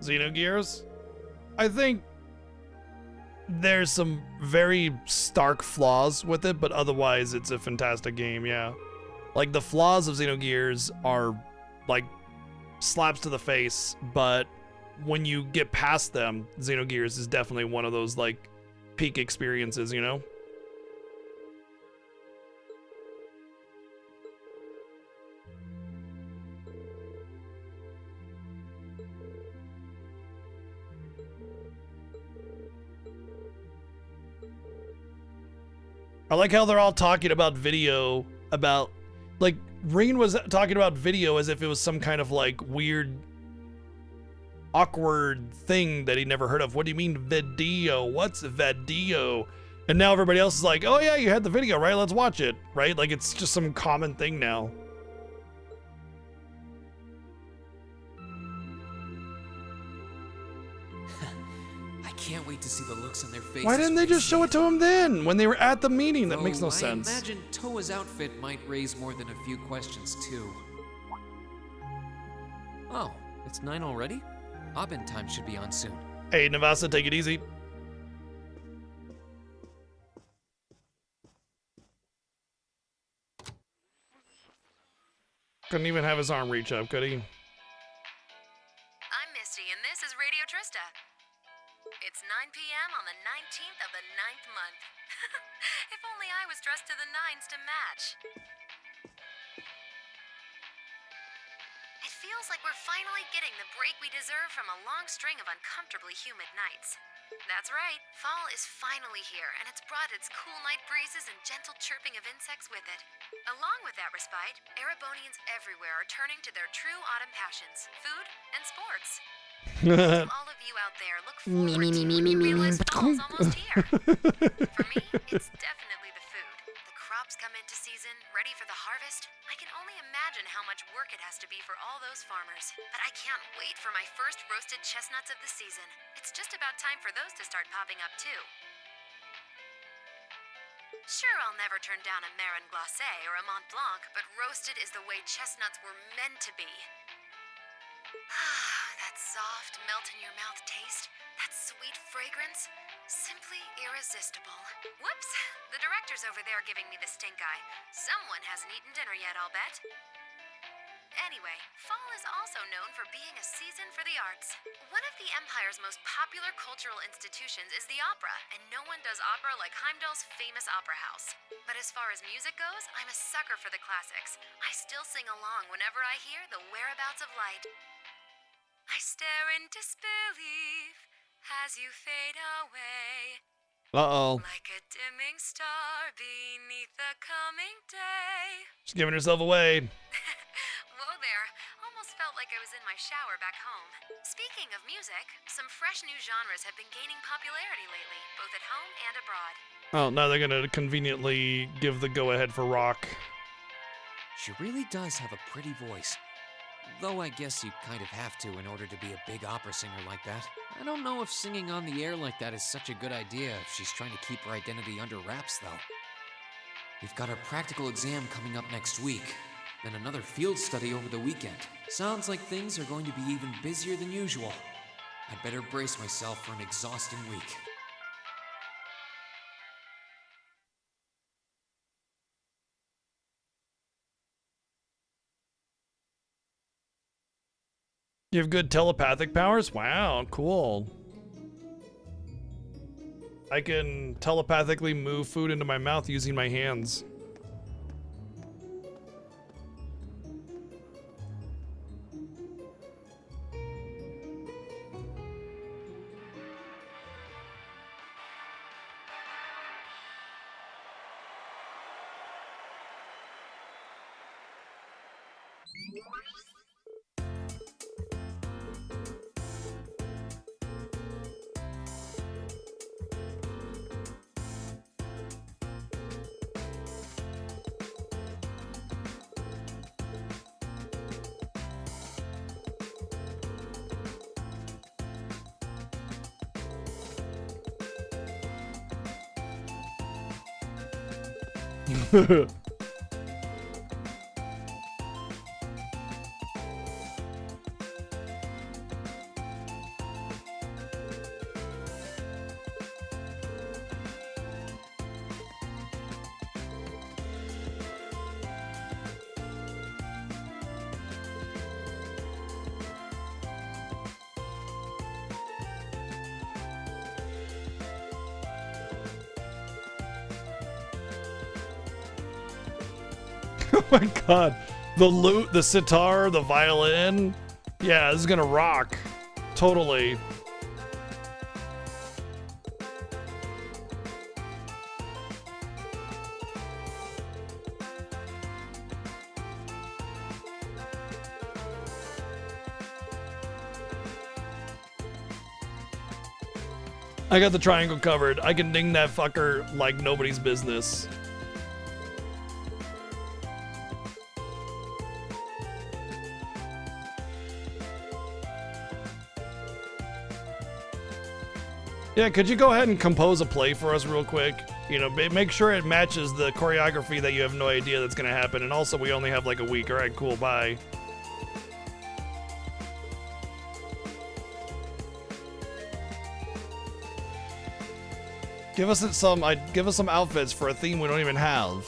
Xenogears, I think there's some very stark flaws with it, but otherwise it's a fantastic game, yeah. Like the flaws of Xenogears are like slaps to the face, but when you get past them, Xenogears is definitely one of those like peak experiences, you know? I like how they're all talking about video, about, like, Rain was talking about video as if it was some kind of, like, weird, awkward thing that he never heard of. What do you mean, video? What's video? And now everybody else is like, oh yeah, you had the video, right? Let's watch it, right? Like, it's just some common thing now. Can't wait to see the looks on their faces. Why didn't they just show it to him then, when they were at the meeting? That makes no sense. I imagine Toa's outfit might raise more than a few questions, too. Oh, it's 9 already? Abin time should be on soon. Hey, Navasa, take it easy. Couldn't even have his arm reach up, could he? I'm Misty, and this is Radio Trista. It's 9 p.m. on the 19th of the 9th month. If only I was dressed to the nines to match. It feels like we're finally getting the break we deserve from a long string of uncomfortably humid nights. That's right, fall is finally here, and it's brought its cool night breezes and gentle chirping of insects with it. Along with that respite, Erebonians everywhere are turning to their true autumn passions, food and sports. So all of you out there look forward to when you realize fall's almost here. For me, it's definitely the food. The crops come into season, ready for the harvest. I can only imagine how much work it has to be for all those farmers. But I can't wait for my first roasted chestnuts of the season. It's just about time for those to start popping up too. Sure, I'll never turn down a Marin Glacé or a Mont Blanc, but roasted is the way chestnuts were meant to be. That soft, melt-in-your-mouth taste, that sweet fragrance, simply irresistible. Whoops! The director's over there giving me the stink eye. Someone hasn't eaten dinner yet, I'll bet. Anyway, fall is also known for being a season for the arts. One of the Empire's most popular cultural institutions is the opera, and no one does opera like Heimdall's famous opera house. But as far as music goes, I'm a sucker for the classics. I still sing along whenever I hear The Whereabouts of Light. I stare in disbelief as you fade away. Uh-oh. Like a dimming star beneath the coming day. She's giving herself away. Whoa there. Almost felt like I was in my shower back home. Speaking of music, some fresh new genres have been gaining popularity lately, both at home and abroad. Oh, now they're gonna conveniently give the go-ahead for rock. She really does have a pretty voice. Though I guess you kind of have to in order to be a big opera singer like that. I don't know if singing on the air like that is such a good idea if she's trying to keep her identity under wraps, though. We've got our practical exam coming up next week, then another field study over the weekend. Sounds like things are going to be even busier than usual. I'd better brace myself for an exhausting week. You have good telepathic powers? Wow, cool. I can telepathically move food into my mouth using my hands. Oh my god. The lute, the sitar, the violin. Yeah, this is gonna rock. Totally. I got the triangle covered. I can ding that fucker like nobody's business. Yeah, could you go ahead and compose a play for us real quick? You know, make sure it matches the choreography that you have no idea that's gonna happen. And also, we only have like a week. All right, cool, bye. Give us some outfits for a theme we don't even have.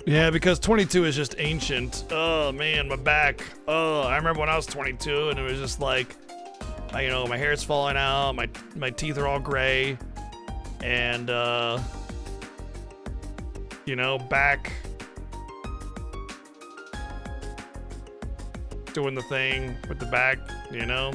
Yeah, because 22 is just ancient. Oh man, my back. Oh, I remember when I was 22 and it was just like, you know, my hair's falling out, my teeth are all gray, and you know, back doing the thing with the back, you know.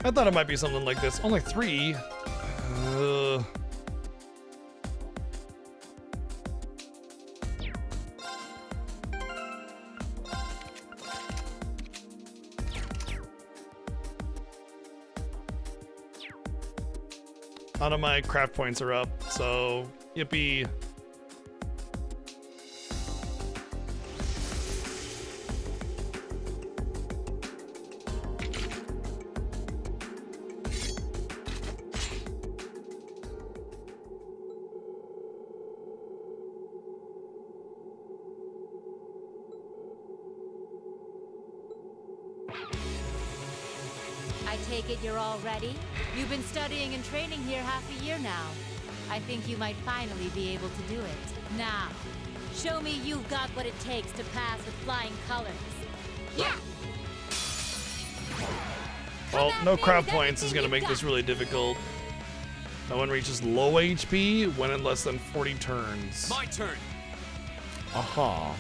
I thought it might be something like this. Only 3. None of my craft points are up, so yippee. I take it you're all ready? You've been studying and training here half a year now. I think you might finally be able to do it. Now, show me you've got what it takes to pass with flying colors. Yeah! Well, no craft points is gonna make this really difficult. No one reaches low HP when in less than 40 turns. My turn. Aha.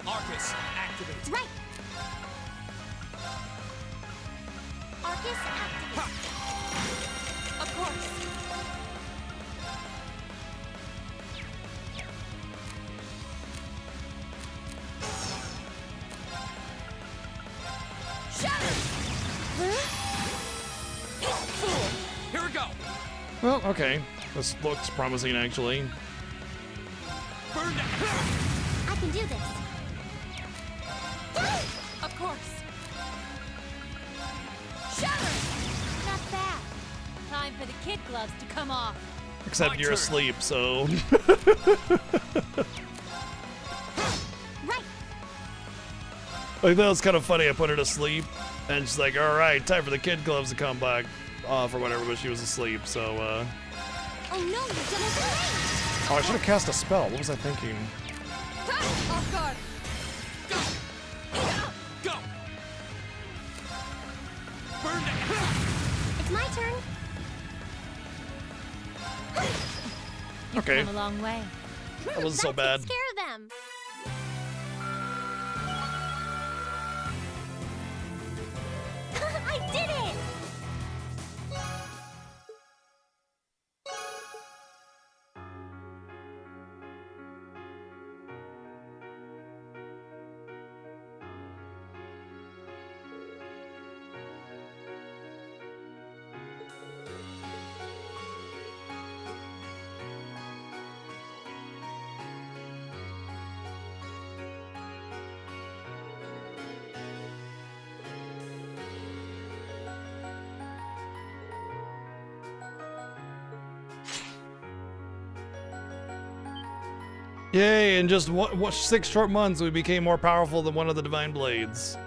Arcus, activate. Right. Arcus, activate. Of course. Here we go. Well, okay. This looks promising, actually. Burn down. I can do this. Of course. Shatter! Not bad. Time for the kid gloves to come off. Except you're asleep, so. Right. Like, that was kind of funny. I put her to sleep, and she's like, all right, time for the kid gloves to come back off or whatever, but she was asleep, so, Oh no, you're gonna Oh, I should have cast a spell. What was I thinking? Off guard. Go. Burn down. It's my turn. Okay. Come a long way. That wasn't so bad. Take care of them. I did it! Yay, in just 6 short months, we became more powerful than one of the Divine Blades.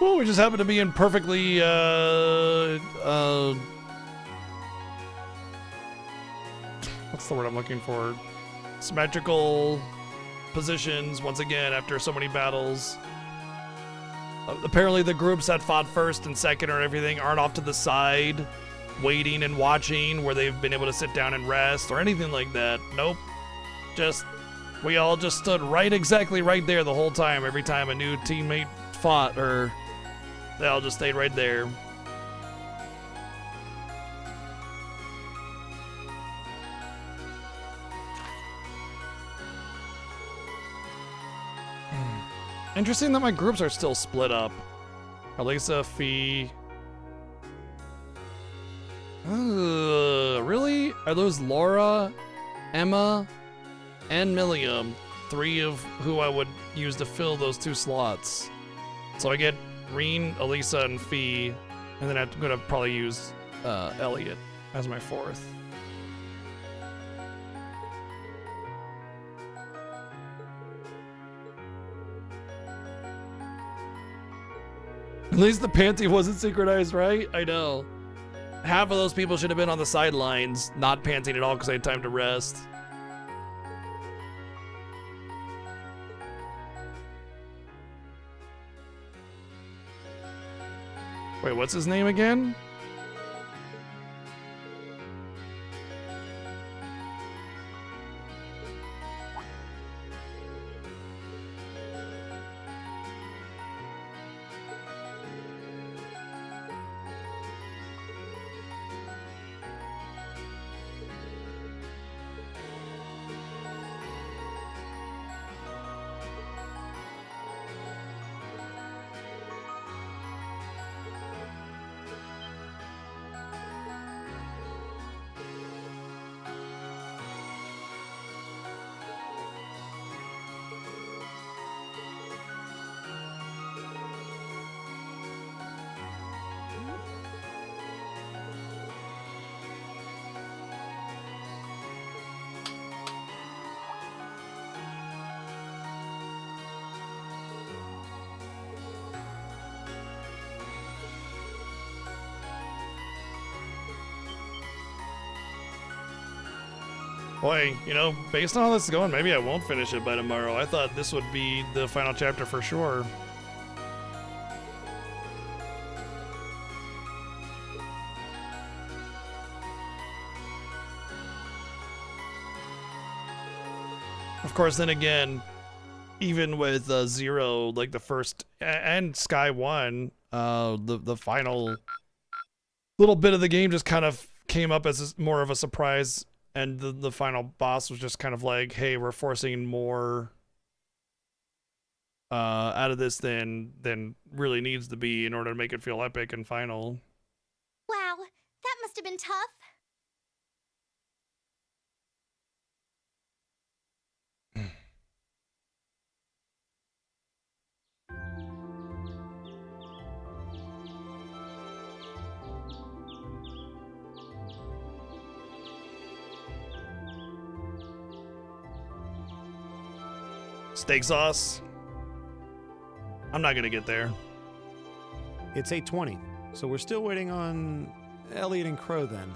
Well, we just happen to be in perfectly, what's the word I'm looking for? Symmetrical positions once again after so many battles. Apparently the groups that fought first and second or everything aren't off to the side waiting and watching where they've been able to sit down and rest or anything like that. Nope. We all just stood exactly right there the whole time. Every time a new teammate fought, or they all just stayed right there. Interesting that my groups are still split up. Elisa, Fee. Really? Are those Laura, Emma, and Milliam? 3 of who I would use to fill those 2 slots. So I get Reen, Elisa, and Fee, and then I'm gonna probably use Elliot as my 4th. At least the panty wasn't synchronized, right? I know. Half of those people should have been on the sidelines, not panting at all because I had time to rest. Wait, what's his name again? Boy, you know, based on how this is going, maybe I won't finish it by tomorrow. I thought this would be the final chapter for sure. Of course, then again, even with Zero, like the first, and Sky 1, the final little bit of the game just kind of came up as more of a surprise. And the final boss was just kind of like, hey, we're forcing more out of this than really needs to be in order to make it feel epic and final. Wow, that must have been tough. Steak sauce. I'm not gonna get there. It's 8:20, so we're still waiting on Elliot and Crow then.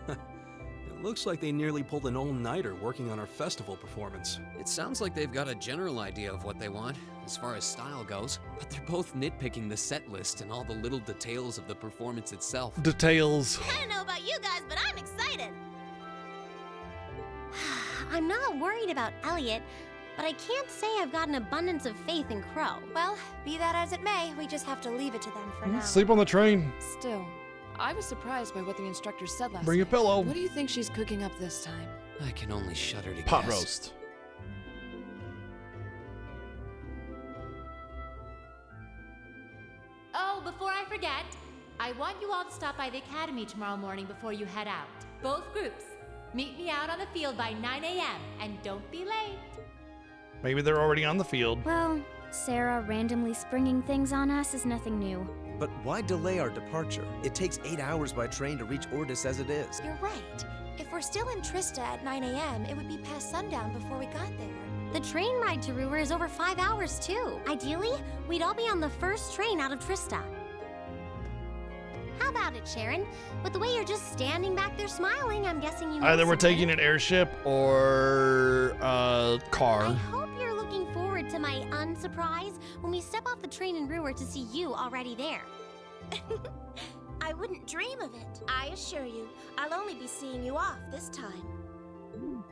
It looks like they nearly pulled an all-nighter working on our festival performance. It sounds like they've got a general idea of what they want, as far as style goes, but they're both nitpicking the set list and all the little details of the performance itself. Details. I don't know about you guys, but I'm excited. I'm not worried about Elliot, but I can't say I've got an abundance of faith in Crow. Well, be that as it may, we just have to leave it to them for now. Sleep on the train. Still, I was surprised by what the instructor said last Bring a night. pillow. What do you think she's cooking up this time? I can only shudder to Pot guess. roast. Oh, before I forget, I want you all to stop by the academy tomorrow morning before you head out. Both groups. Meet me out on the field by 9 a.m. and don't be late. Maybe they're already on the field. Well, Sarah randomly springing things on us is nothing new. But why delay our departure? It takes 8 hours by train to reach Ordis as it is. You're right. If we're still in Trista at 9 a.m., it would be past sundown before we got there. The train ride to Ruhr is over 5 hours, too. Ideally, we'd all be on the first train out of Trista. How about it, Sharon? With the way you're just standing back there smiling, I'm guessing you know Either we're something. taking an airship or a car. I hope you're looking forward to my unsurprise when we step off the train in Ruhr to see you already there. I wouldn't dream of it. I assure you, I'll only be seeing you off this time.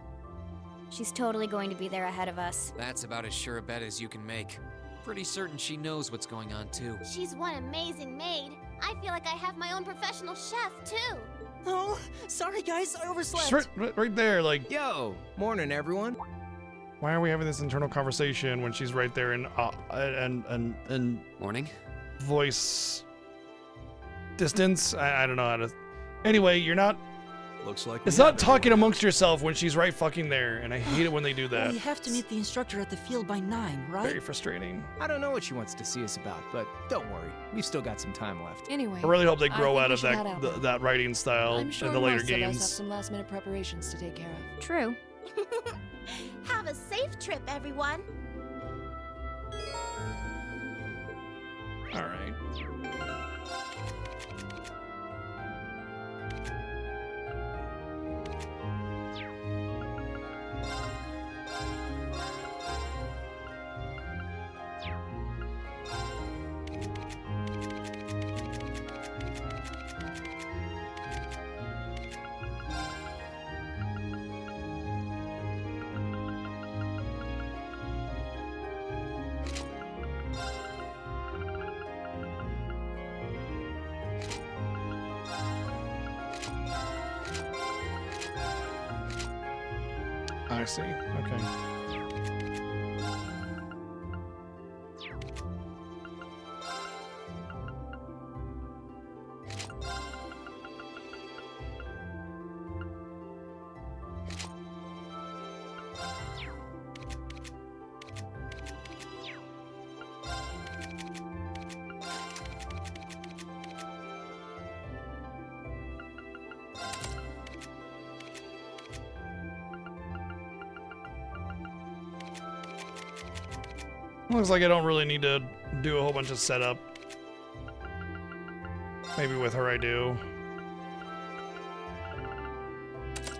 She's totally going to be there ahead of us. That's about as sure a bet as you can make. Pretty certain she knows what's going on, too. She's one amazing maid. I feel like I have my own professional chef, too. Oh, sorry guys, I overslept. Just right there, like. Yo, morning everyone. Why are we having this internal conversation when she's right there in morning voice distance? I don't know how to. Anyway, you're not. Looks like It's not talking amongst yourself when she's right fucking there, and I hate it when they do that. We have to meet the instructor at the field by 9, right? Very frustrating. I don't know what she wants to see us about, but don't worry, we've still got some time left. Anyway, I really hope they I grow think out we of should head out now. that writing style I'm sure in the later most of us have games. some last-minute preparations to take care of. True. Have a safe trip, everyone. All right. I see. Okay. Looks like I don't really need to do a whole bunch of setup. Maybe with her I do.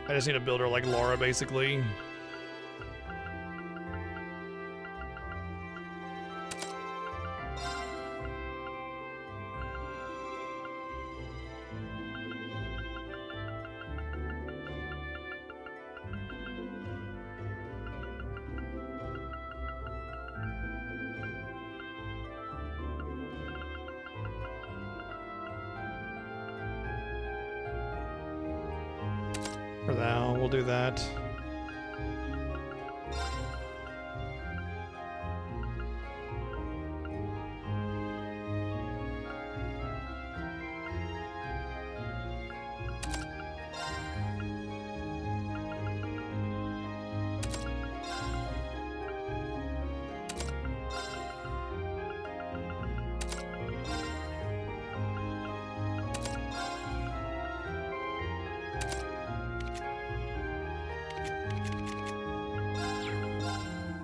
I just need to build her like Laura, basically. For now, we'll do that.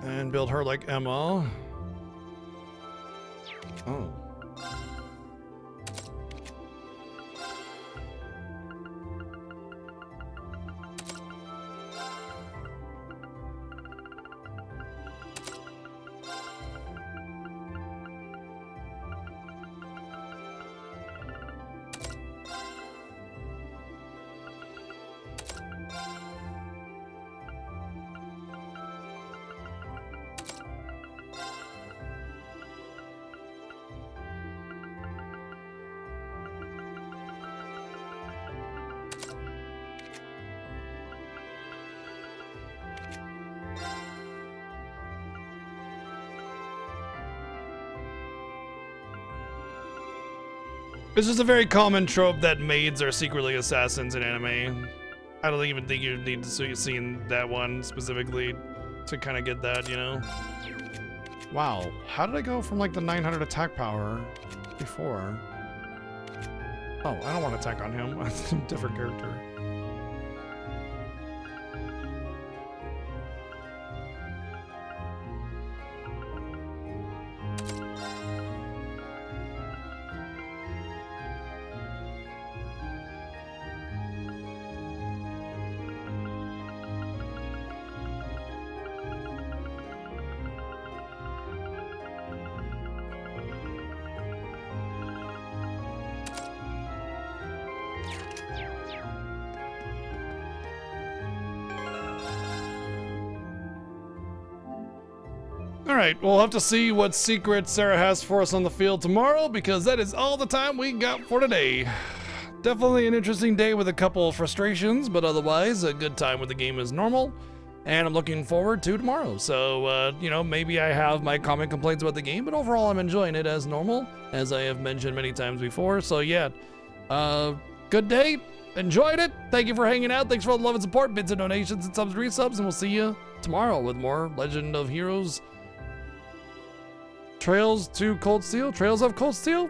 And build her like Emma. Oh. It's just a very common trope that maids are secretly assassins in anime. I don't even think you need to see that one specifically to kind of get that, you know? Wow, how did I go from like the 900 attack power before? Oh, I don't want to attack on him. Different character. All right, we'll have to see what secret Sarah has for us on the field tomorrow, because that is all the time we got for today. Definitely an interesting day with a couple of frustrations, but otherwise a good time with the game as normal. And I'm looking forward to tomorrow. So, you know, maybe I have my common complaints about the game, but overall I'm enjoying it as normal, as I have mentioned many times before. So yeah, good day. Enjoyed it. Thank you for hanging out. Thanks for all the love and support, bits and donations and subs, resubs, and we'll see you tomorrow with more Legend of Heroes Trails to Cold Steel? Trails of Cold Steel?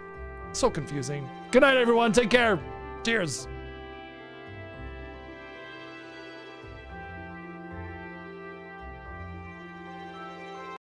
So confusing. Good night, everyone. Take care. Cheers.